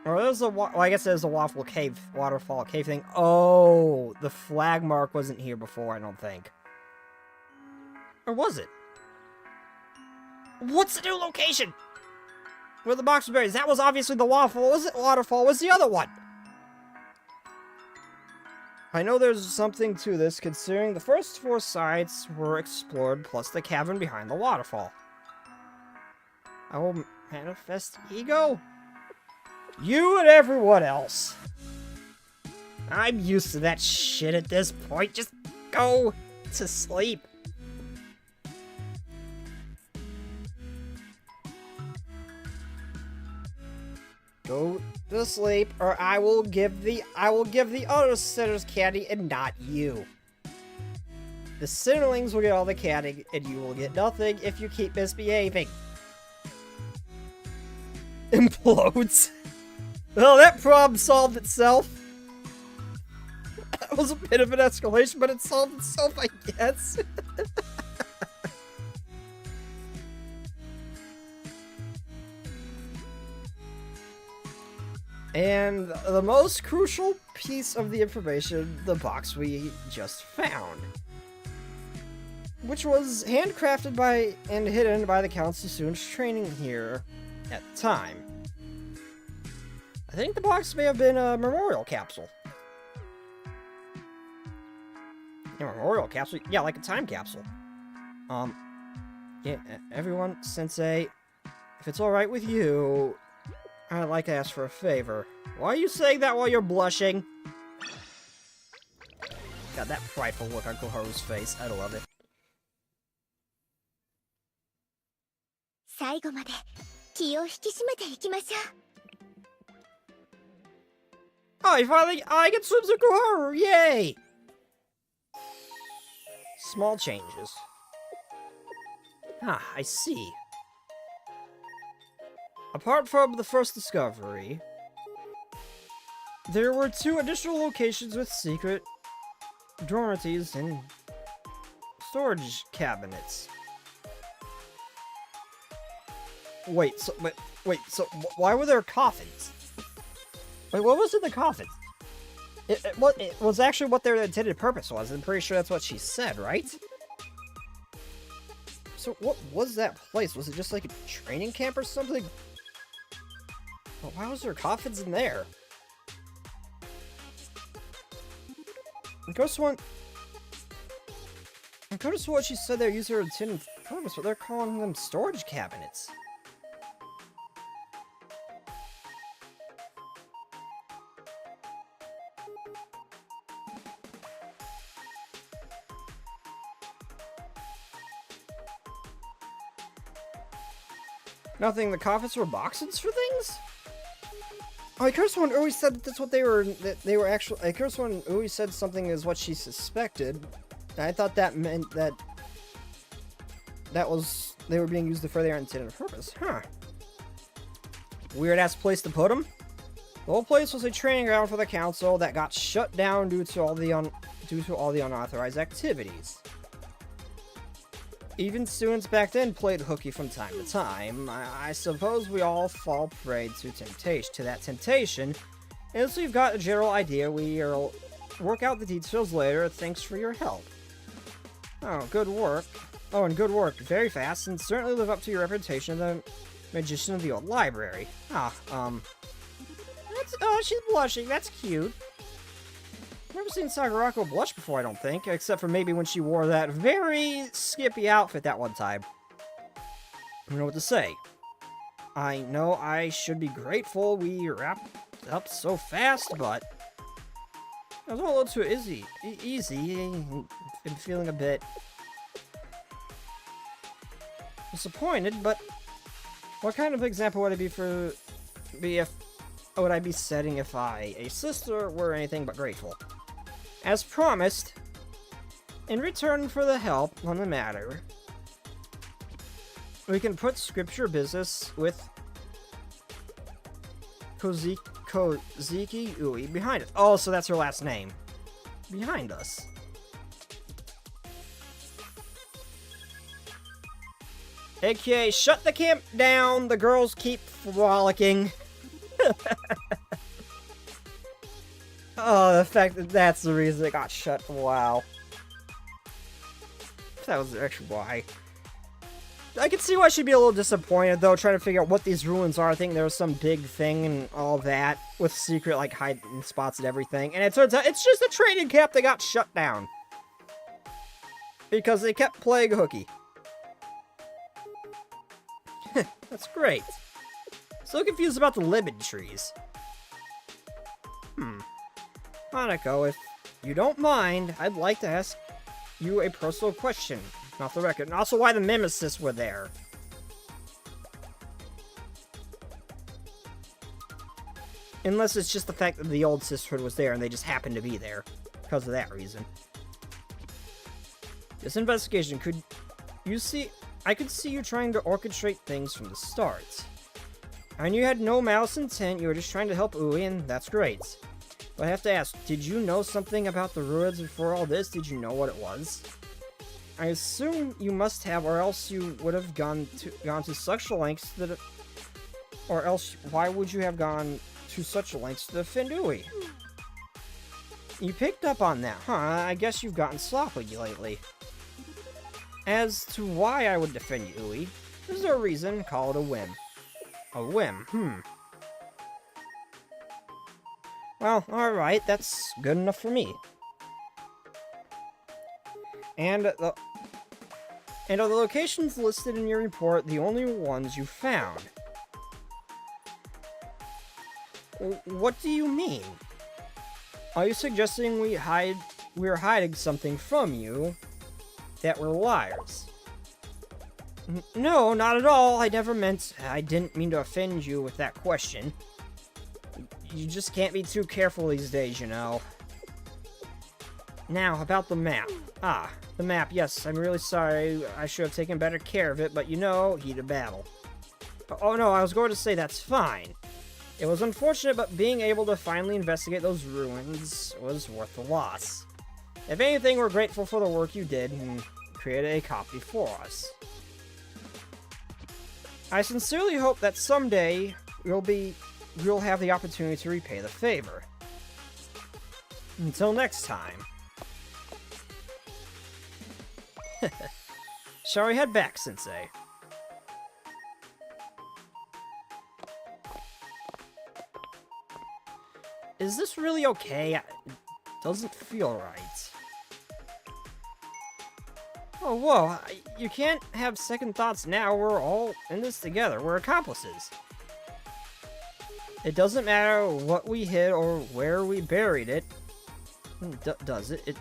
Or there's a well, I guess there's a waterfall cave thing. Oh, the flag mark wasn't here before, I don't think. Or was it? What's the new location? Where the box was buried. That was obviously the waterfall. Waterfall was the other one. I know there's something to this, considering the first 4 sites were explored, plus the cavern behind the waterfall. I will manifest ego. You and everyone else. I'm used to that shit at this point. Just go to sleep. Go to sleep, or I will give the other sinners candy and not you. The sinnerlings will get all the candy, and you will get nothing if you keep misbehaving. Implodes. Well, that problem solved itself. That was a bit of an escalation, but it solved itself, I guess. And the most crucial piece of the information, the box we just found. Which was handcrafted by and hidden by the council students training here at the time. I think the box may have been a memorial capsule. A memorial capsule? Yeah, like a time capsule. Yeah, everyone, Sensei, if it's alright with you, I'd like to ask for a favor. Why are you saying that while you're blushing? God, that prideful look on Koharu's face. I love it. 最後まで気を引き締めていきましょう。 Oh, I get swimsuit Koharu! Yay! Small changes. Ah, I see. Apart from the first discovery, there were 2 additional locations with secret dormities and storage cabinets. Wait, so why were there coffins? Wait, what was in the coffins? It was actually what their intended purpose was. I'm pretty sure that's what she said, right? So what was that place? Was it just like a training camp or something? Well, why was there coffins in there? And Ghost one. I could have sworn she said they're using her intended purpose, but they're calling them storage cabinets. Nothing. The coffins were boxes for things? Oh, Kurswan always said that that's what they were. That they were actually. Kurswan always said something is what she suspected. I thought that meant that was they were being used for their intended purpose. Huh. Weird ass place to put them. The whole place was a training ground for the council that got shut down due to all the unauthorized activities. Even students back then played hooky from time to time. I suppose we all fall prey to that temptation. And so you've got a general idea, we'll work out the details later. Thanks for your help. Oh, good work. Oh, and good work. Very fast, and certainly live up to your reputation of the magician of the old library. Oh, she's blushing. That's cute. Never seen Sakurako blush before, I don't think, except for maybe when she wore that very skippy outfit that one time. I don't know what to say. I know I should be grateful we wrapped up so fast, but it was a little too easy. Been feeling a bit disappointed, but what kind of example would it would I be setting if a sister were anything but grateful? As promised, in return for the help on the matter, we can put scripture business with Koziki Ui behind us. Oh, so that's her last name. Behind us. AKA, shut the camp down, the girls keep frolicking. Oh, the fact that that's the reason it got shut. Wow. That was actually why. I can see why she'd be a little disappointed, though, trying to figure out what these ruins are. I think there was some big thing and all that, with secret, like, hiding spots and everything. And it turns out it's just a training camp that got shut down. Because they kept playing hooky. That's great. So confused about the lemon trees. Hanako, if you don't mind, I'd like to ask you a personal question, off the record, and also why the Mimesis were there. Unless it's just the fact that the old sisterhood was there and they just happened to be there, because of that reason. This investigation, I could see you trying to orchestrate things from the start. I knew you had no malice intent, you were just trying to help Ui, and that's great. But I have to ask, did you know something about the ruins before all this? Did you know what it was? I assume you must have, or else you would have gone to such lengths that... Or else, why would you have gone to such lengths to defend Ui? You picked up on that, huh? I guess you've gotten sloppy lately. As to why I would defend Ui, there's no reason, call it a whim. A whim, Well, alright, that's good enough for me. And of the locations listed in your report, the only ones you found. What do you mean? Are you suggesting we're hiding something from you? That we're liars? No, not at all. I didn't mean to offend you with that question. You just can't be too careful these days, you know. Now, about the map. The map, yes, I'm really sorry. I should have taken better care of it, but you know, heat of battle. Oh no, I was going to say that's fine. It was unfortunate, but being able to finally investigate those ruins was worth the loss. If anything, we're grateful for the work you did and created a copy for us. I sincerely hope that someday we'll have the opportunity to repay the favor. Until next time. Shall we head back, Sensei? Is this really okay? It doesn't feel right. Oh, whoa. You can't have second thoughts now. We're all in this together. We're accomplices. It doesn't matter what we hid or where we buried it. Does it?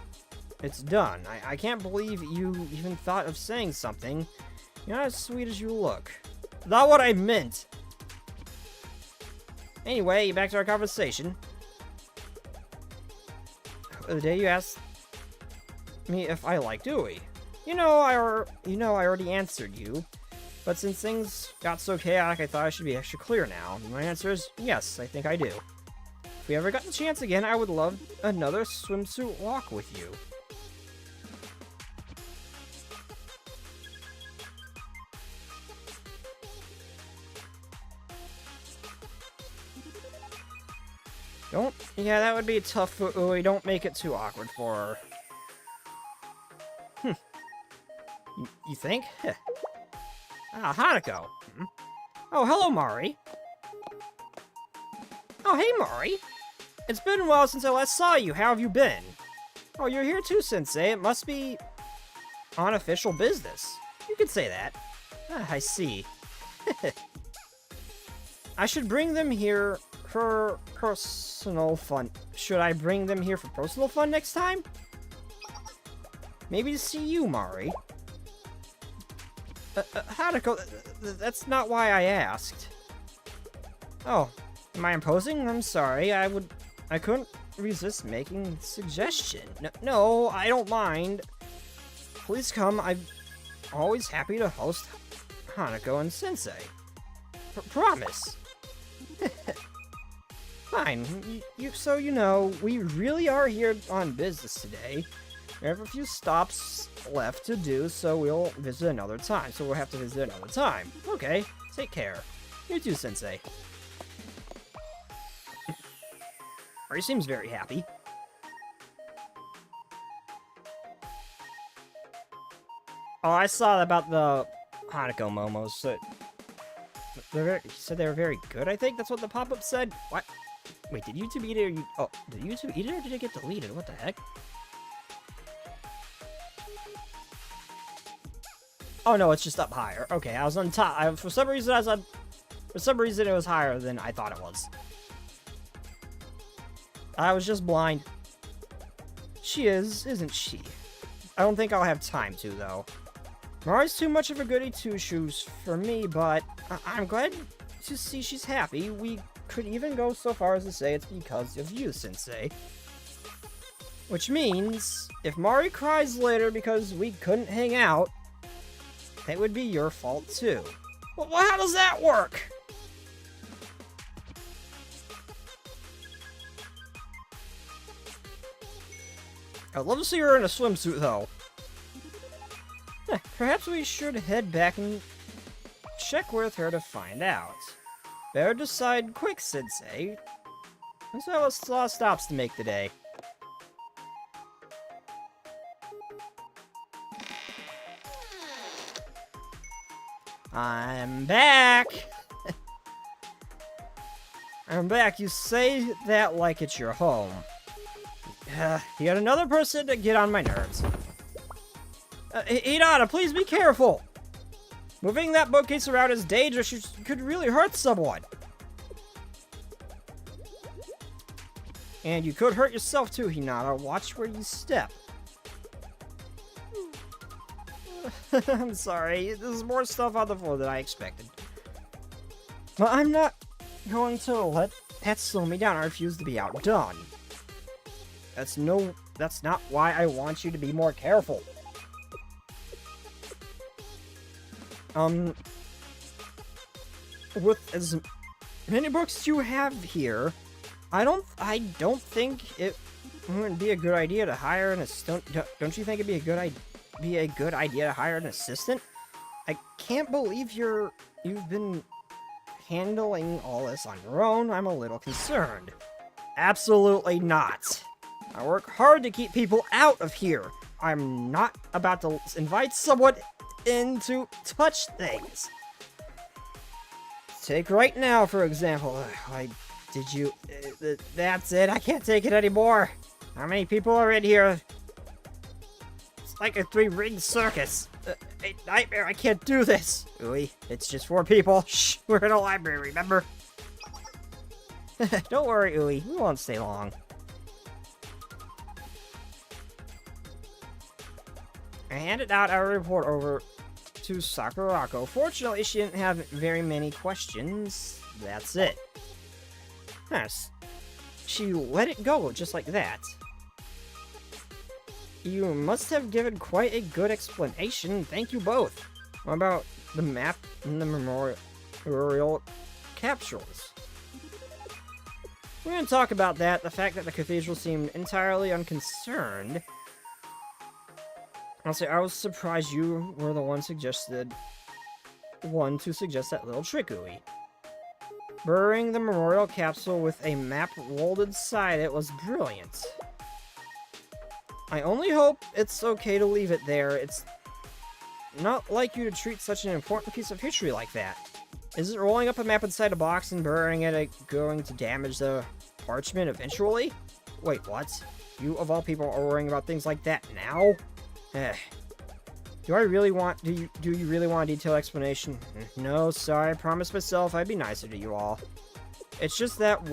It's done. I can't believe you even thought of saying something. You're not as sweet as you look. Not what I meant. Anyway, back to our conversation. The day you asked me if I like Dewey. I already answered you. But since things got so chaotic, I thought I should be extra clear now. My answer is yes, I think I do. If we ever got the chance again, I would love another swimsuit walk with you. Yeah, that would be tough for Ui. Don't make it too awkward for her. You think? Hanako. Oh, hello, Mari. Oh, hey, Mari. It's been a while since I last saw you. How have you been? Oh, you're here too, Sensei. It must be on official business. You could say that. I see. I should bring them here for personal fun. Should I bring them here for personal fun next time? Maybe to see you, Mari. Hanako, that's not why I asked. Oh, am I imposing? I'm sorry. I couldn't resist making the suggestion. No, I don't mind. Please come. I'm always happy to host Hanako and Sensei. Promise. Fine. So we really are here on business today. We have a few stops left to do, so we'll visit another time. So we'll have to visit another time. Okay, take care. You too, Sensei. He seems very happy. Oh, I saw about the Hanako momos. So he said they were very good, I think? That's what the pop-up said? What? Wait, did YouTube eat it or oh, did YouTube eat it or did it get deleted? What the heck? Oh no, it's just up higher. Okay, I was on top. For some reason it was higher than I thought it was. I was just blind. She is, isn't she? I don't think I'll have time to, though. Mari's too much of a goody two-shoes for me, but I'm glad to see she's happy. We could even go so far as to say it's because of you, Sensei. Which means, if Mari cries later because we couldn't hang out, that would be your fault, too. Well, how does that work? I'd love to see her in a swimsuit, though. Perhaps we should head back and check with her to find out. Better decide quick, Sensei. There's a lot of stops to make today. I'm back! I'm back. You say that like it's your home. Yet another person to get on my nerves. Hinata, please be careful! Moving that bookcase around is dangerous. You could really hurt someone. And you could hurt yourself too, Hinata. Watch where you step. I'm sorry. There's more stuff on the floor than I expected. But I'm not going to let that slow me down. I refuse to be outdone. That's not why I want you to be more careful. With as many books as you have here, I don't think it would be a good idea to hire an assistant. Don't you think it'd be a good idea to hire an assistant? I can't believe you've been handling all this on your own. I'm a little concerned. Absolutely not. I work hard to keep people out of here. I'm not about to invite someone in to touch things. Take right now, for example. That's it. I can't take it anymore. How many people are in here? It's like a 3-ring circus. A nightmare. I can't do this. Ooey, it's just 4 people. Shh, we're in a library, remember? Don't worry, Ooey. We won't stay long. I handed out our report over to Sakurako. Fortunately, she didn't have very many questions. That's it. Yes. She let it go just like that. You must have given quite a good explanation. Thank you both. What about the map and the memorial capsules? We're going to talk about that. The fact that the cathedral seemed entirely unconcerned. I'll say I was surprised you were the one to suggest that little trick, Ooey. Burying the memorial capsule with a map rolled inside it was brilliant. I only hope it's okay to leave it there. It's not like you to treat such an important piece of history like that. Isn't rolling up a map inside a box and burying it going to damage the parchment eventually? Wait, what? You, of all people, are worrying about things like that now? Do you really want a detailed explanation? No, sorry, I promised myself I'd be nicer to you all. It's just that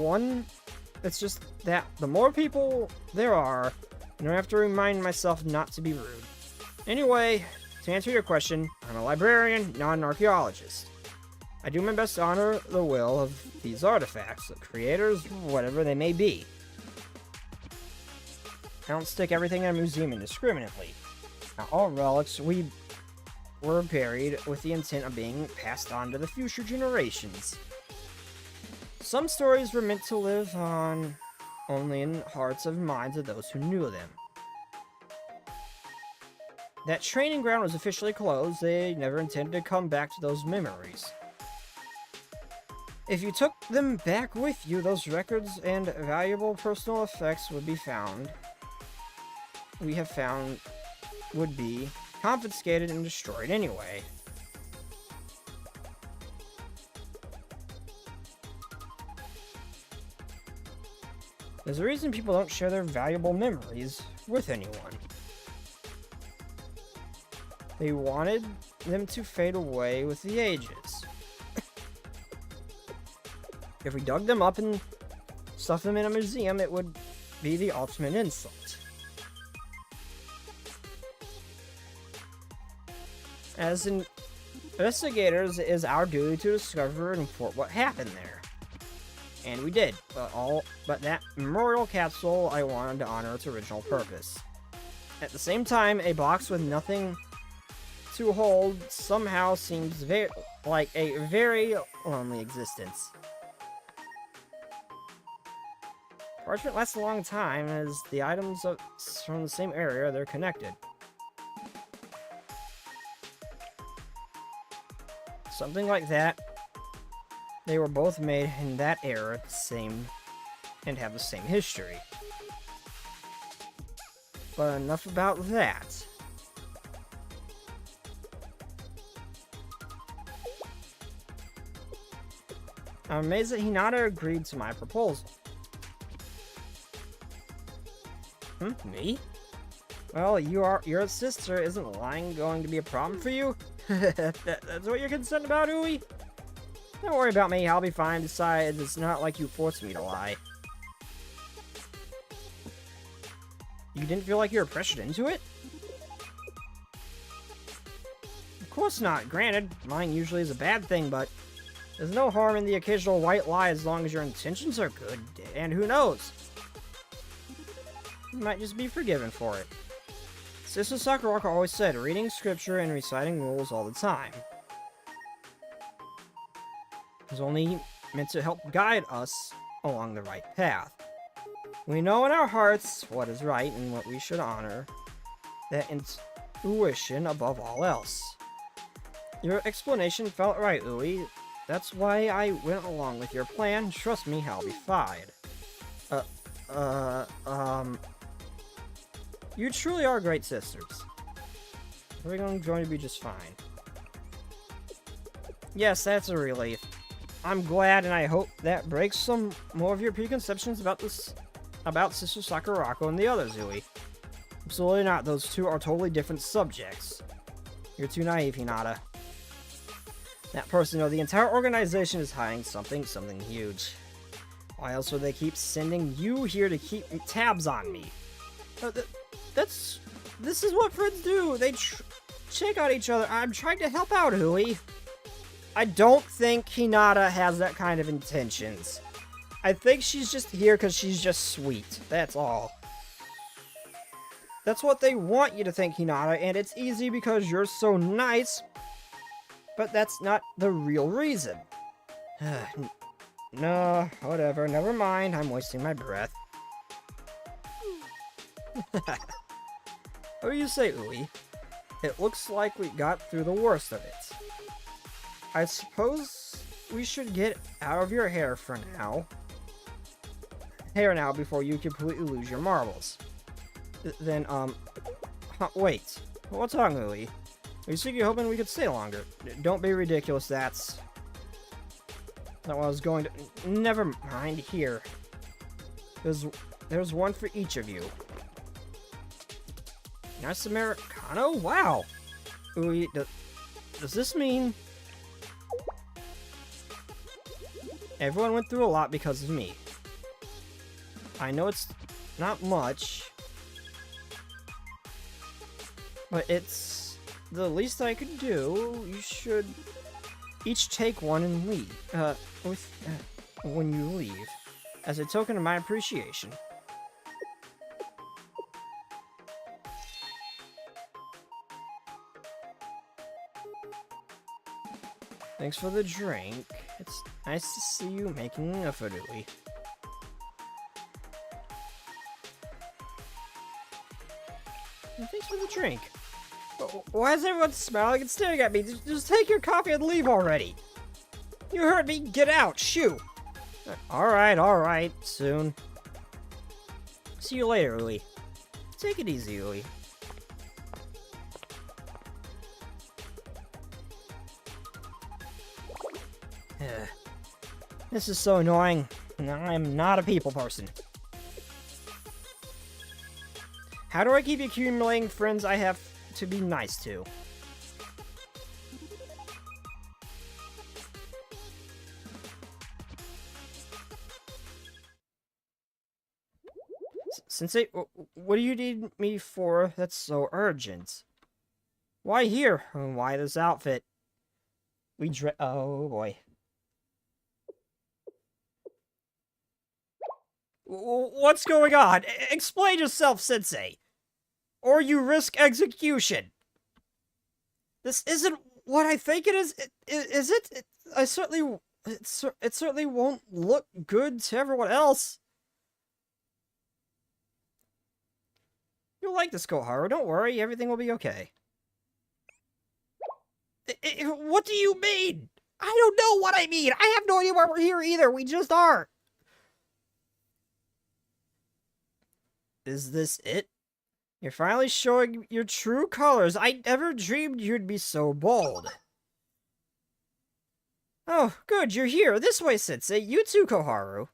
the more people there are, I don't have to remind myself not to be rude. Anyway, to answer your question, I'm a librarian, not an archaeologist. I do my best to honor the will of these artifacts, the creators, whatever they may be. I don't stick everything in a museum indiscriminately. Now, all relics were buried with the intent of being passed on to the future generations. Some stories were meant to live on only in hearts and minds of those who knew them. That training ground was officially closed. They never intended to come back to those memories. If you took them back with you, those records and valuable personal effects would be confiscated and destroyed anyway. There's a reason people don't share their valuable memories with anyone. They wanted them to fade away with the ages. If we dug them up and stuffed them in a museum, it would be the ultimate insult. As investigators, it is our duty to discover and report what happened there. And we did, but that memorial capsule, I wanted to honor its original purpose. At the same time, a box with nothing to hold somehow seems like a very lonely existence. Parchment lasts a long time, as the items from the same area, they're connected. Something like that. They were both made in that era, and have the same history. But enough about that. I'm amazed that Hinata agreed to my proposal. Me? Well, your sister isn't lying going to be a problem for you? That's what you're concerned about, Ooey? Don't worry about me, I'll be fine. Besides, it's not like you forced me to lie. You didn't feel like you were pressured into it? Of course not. Granted, lying usually is a bad thing, but there's no harm in the occasional white lie as long as your intentions are good. And who knows? You might just be forgiven for it. Sister Sakurako always said, reading scripture and reciting rules all the time. It's only meant to help guide us along the right path. We know in our hearts what is right and what we should honor. That intuition above all else. Your explanation felt right, Ooey. That's why I went along with your plan. Trust me, I'll be fine. You truly are great sisters. Everything's going to be just fine. Yes, that's a relief. I'm glad, and I hope that breaks some more of your preconceptions about Sister Sakurako and the others, Ui. Absolutely not. Those two are totally different subjects. You're too naive, Hinata. That person, the entire organization is hiding something huge. Why else would they keep sending you here to keep tabs on me? This is what friends do. They check on each other. I'm trying to help out, Hui. I don't think Hinata has that kind of intentions. I think she's just here because she's just sweet. That's all. That's what they want you to think, Hinata, and it's easy because you're so nice. But that's not the real reason. No, whatever. Never mind. I'm wasting my breath. What do you say, Ui? It looks like we got through the worst of it. I suppose we should get out of your hair for now. Before you completely lose your marbles. Wait. What's wrong, Ui? Are you secretly hoping we could stay longer? Don't be ridiculous, that's not what I was going to... Never mind, here. There's one for each of you. Nice Americano? Wow! Ui, does this mean... Everyone went through a lot because of me. I know it's not much, but it's the least I could do. You should each take one and leave, when you leave, as a token of my appreciation. Thanks for the drink. It's nice to see you making an effort, Ui. Thanks for the drink. Why is everyone smiling and staring at me? Just take your coffee and leave already. You heard me. Get out. Shoo. Alright. Soon. See you later, Ui. Take it easy, Ui. This is so annoying. I'm not a people person. How do I keep accumulating friends I have to be nice to? Sensei, what do you need me for that's so urgent? Why here? Why this outfit? Oh boy. What's going on? Explain yourself, Sensei. Or you risk execution. This isn't what I think it is. Is it? It certainly won't look good to everyone else. You'll like this, Koharu. Don't worry. Everything will be okay. What do you mean? I don't know what I mean. I have no idea why we're here either. We just are. Is this it? You're finally showing your true colors. I never dreamed you'd be so bold. Oh, good, you're here. This way, Sensei. You too, Koharu.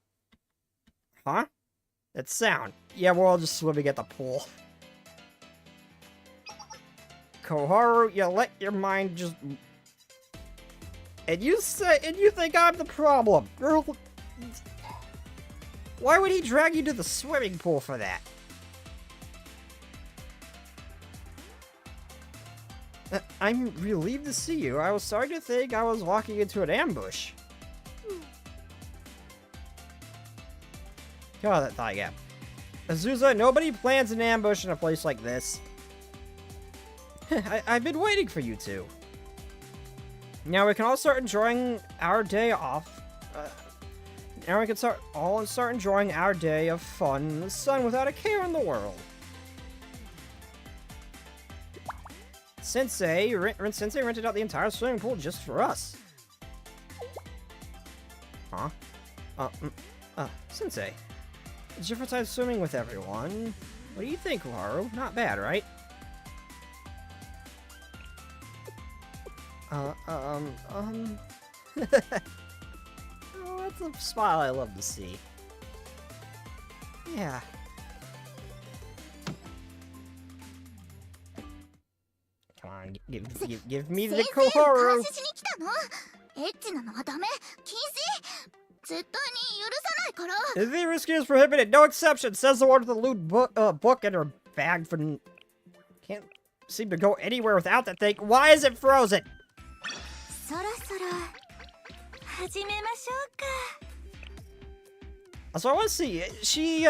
Huh? That sound. Yeah, we're all just swimming at the pool. Koharu, you let your mind just... And you think I'm the problem. Girl... Why would he drag you to the swimming pool for that? I'm relieved to see you. I was starting to think I was walking into an ambush. God, that thigh gap. Azusa, nobody plans an ambush in a place like this. I've been waiting for you two. Now we can all start enjoying our day off. Now we can start enjoying our day of fun in the sun without a care in the world. Sensei rented out the entire swimming pool just for us. Huh? Sensei. It's your first time swimming with everyone. What do you think, Koharu? Not bad, right? Oh, that's a smile I love to see. Yeah. Come on, give me the 先生を監 Koharu. 視しに来たの。エッチなのはダメ。禁止。絶対に許さないから。 The risk is prohibited. No exception. Says the one with the lewd book in her bag for... Can't seem to go anywhere without that thing. Why is it frozen? そろそろ始めましょうか。 So I want to see. She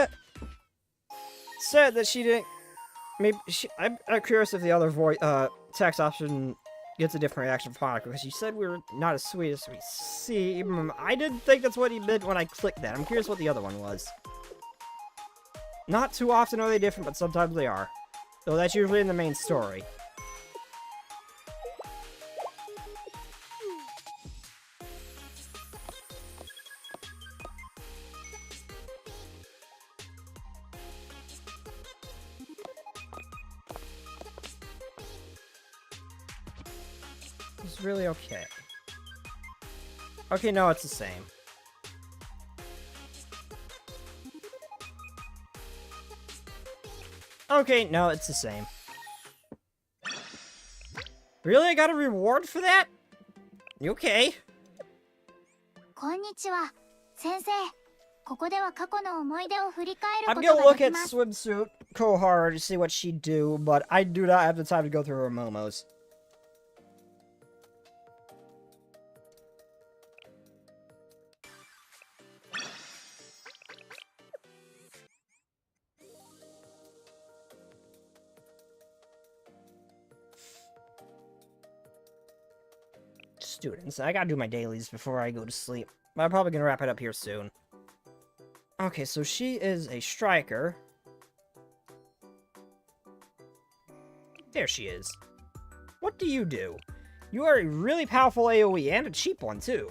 said that she didn't... Maybe I'm curious if the other voice text option gets a different reaction from Hanukkah, because she said we were not as sweet as we seem. I didn't think that's what he meant when I clicked that. I'm curious what the other one was. Not too often are they different, but sometimes they are. Though that's usually in the main story. It's really okay. Okay, no, it's the same. Okay, no, it's the same. Really? I got a reward for that? You okay? こんにちは。先生、ここでは過去の思い出を振り返る I'm こと gonna が look でき at ます。 Swimsuit Koharu to see what she'd do, but I do not have the time to go through her momos. Students, I gotta do my dailies before I go to sleep. But I'm probably gonna wrap it up here soon. Okay, so she is a striker. There she is. What do? You are a really powerful AoE and a cheap one, too.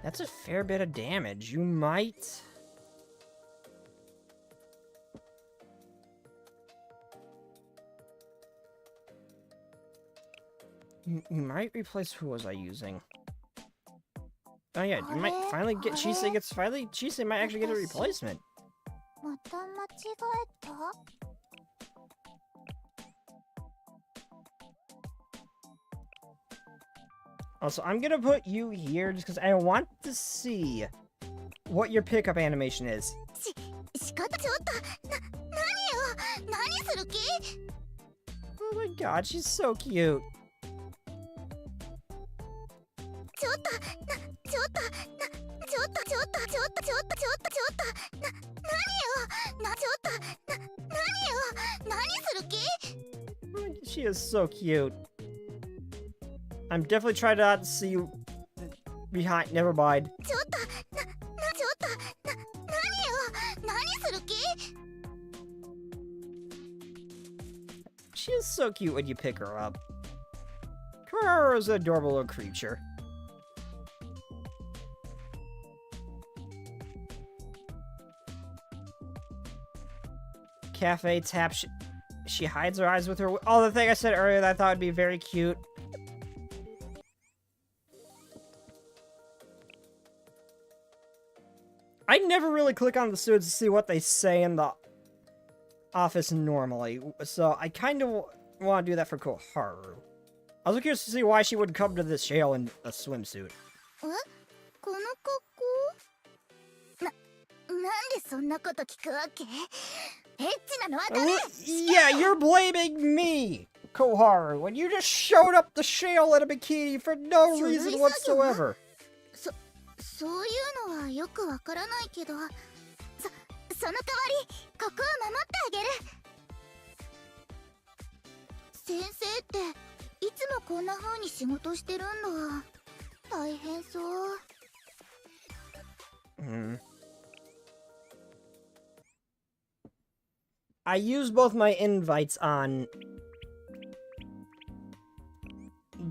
That's a fair bit of damage. You might... You might replace... Who was I using? Oh yeah, you might finally get... Chise might actually get a replacement. また間違えた？ Also, I'm gonna put you here just because I want to see what your pickup animation is. 仕方ちょっと何よ何する気？ Oh my god, she's so cute. ちょっと何する気？ She is so cute. I'm definitely trying not to see you behind. Never mind. 何する気？ She is so cute when you pick her up. Kurara is an adorable little creature. Cafe tap. She hides her eyes with her. Oh, the thing I said earlier that I thought would be very cute. I never really click on the students to see what they say in the office normally, so I kind of want to do that for Koharu. I was curious to see why she would come to this jail in a swimsuit. この格好？なんでそんなこと聞くわけ？エッチなのは誰？ Yeah, you're blaming me, Koharu, when you just showed up the jail in a bikini for no reason whatsoever. そういうのはよくわからないけど、その代わりここを守ってあげる。先生っていつもこんな風に仕事してるんだ。大変そう。I use both my invites on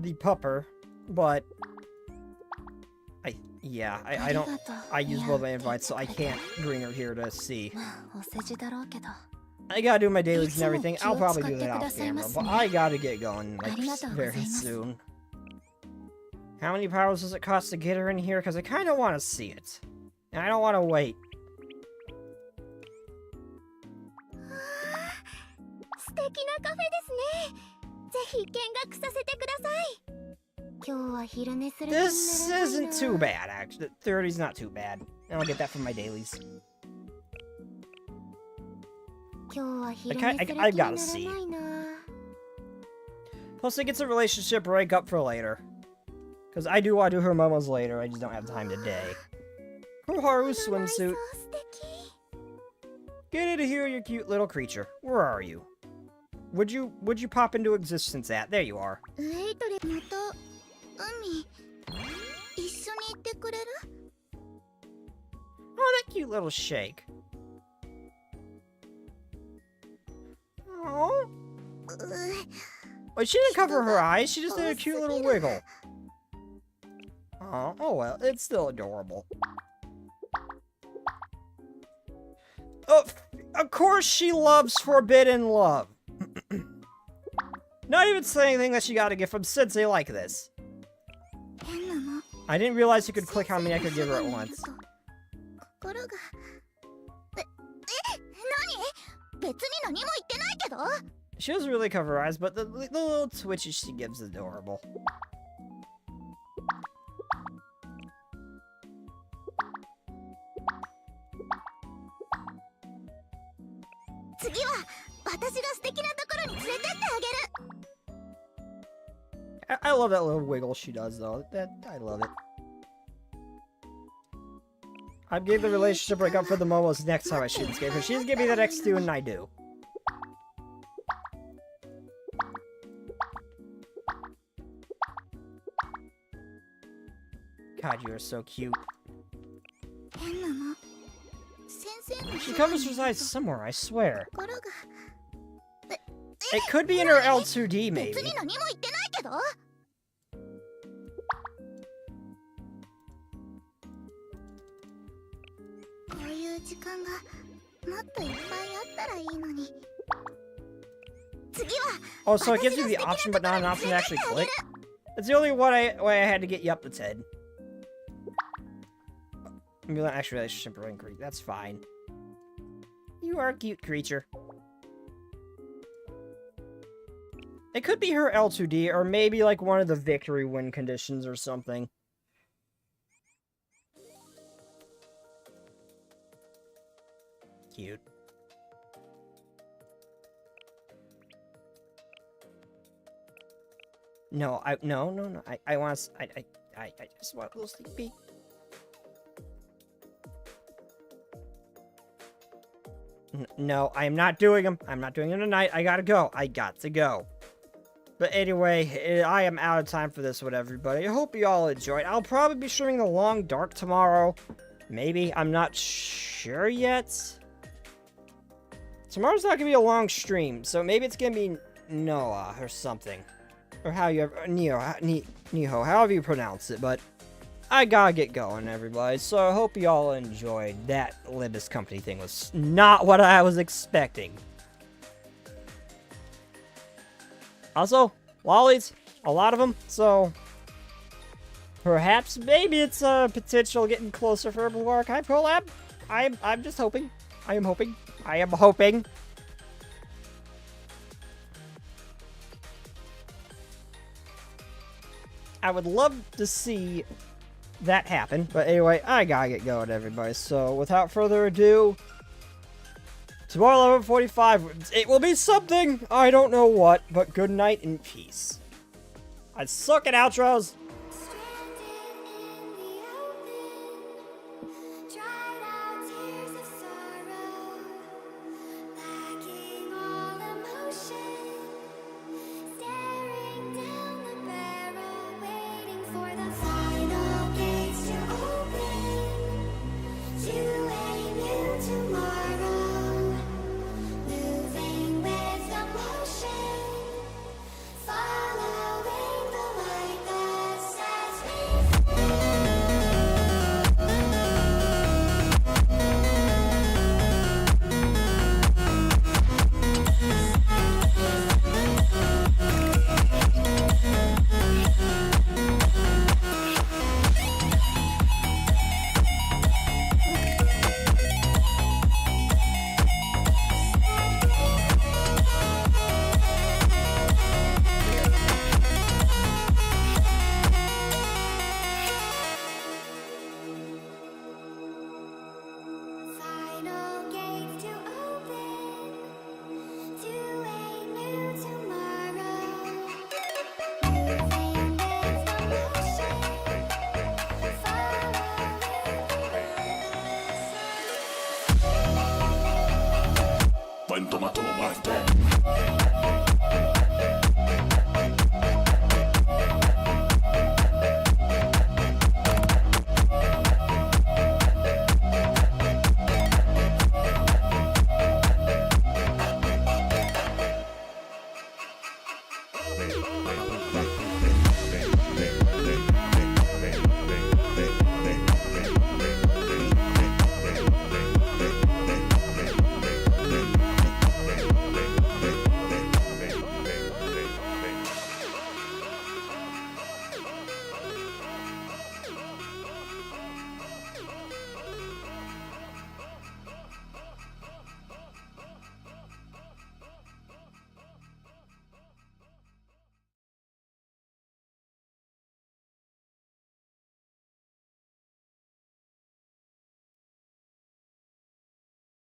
the pupper, but I don't. I use both my invites, so I can't bring her here to see. お世辞だろうけど。 I gotta do my dailies and everything. I'll probably do that off camera, but I gotta get going like very soon. How many powers does it cost to get her in here? Because I kind of want to see it, and I don't want to wait. 素敵なカフェですね。ぜひ見学させてください。今日は昼寝する気にならないな。 This isn't too bad, actually. 30's not too bad. And I'll get that from my dailies. 今日は昼寝する気にならないな。 Plus, it gets a relationship breakup for later. Because I do want to do her momos later, I just don't have time today. Koharu swimsuit. 素敵。 Get into here, you cute little creature. Where are you? Would you pop into existence at? There you are. ウェイトレスまた海一緒に行ってくれる？ Oh, that cute little shake. Oh. Wait, she didn't cover her eyes, she just did a cute little wiggle. Oh well, it's still adorable. Oh, of course she loves forbidden love. Not even saying anything that she got a gift from Sensei like this. 変なの。 I didn't realize you could click how many I could give her at once. 心が。何？別に何も言ってないけど。 She doesn't really cover her eyes, but the little twitches she gives is adorable. I love that little wiggle she does, though. I love it. I gave the relationship breakup for the momos next time I shoot this game, because she doesn't give me the next two, and I do. God, you are so cute. 変なの。先生の She covers her eyes somewhere, I swear. 心が。 It could be in her L2D, maybe. 別に何も言ってないけど。こういう時間がもっといっぱいあったらいいのに。次は。 Oh, so it gives you the option, but not an option to actually click? That's the only way I had to get you up its head. Maybe not actual relationship or inquiry. That's fine. You are a cute creature. It could be her L2D, or maybe like one of the victory win conditions or something. Cute. No, no. I want to, I just want a little sneak peek. No, I am not doing them. I'm not doing them tonight. I gotta go. I got to go. But anyway, I am out of time for this one, everybody. I hope you all enjoyed. I'll probably be streaming The Long Dark tomorrow. Maybe. I'm not sure yet. Tomorrow's not gonna be a long stream, so maybe it's gonna be Noah or something. Or how you ever... Niho, however you pronounce it, but... I gotta get going, everybody, so I hope you all enjoyed. That Limbus company thing was not what I was expecting. Also, lollies, a lot of them, so... Perhaps, maybe it's a potential getting closer for a Blue Archive collab. I'm just hoping. I am hoping. I would love to see that happen. But anyway, I gotta get going, everybody. So without further ado, tomorrow 11:45, it will be something. I don't know what, but good night and peace. I suck at outros. Stranded in the open, dried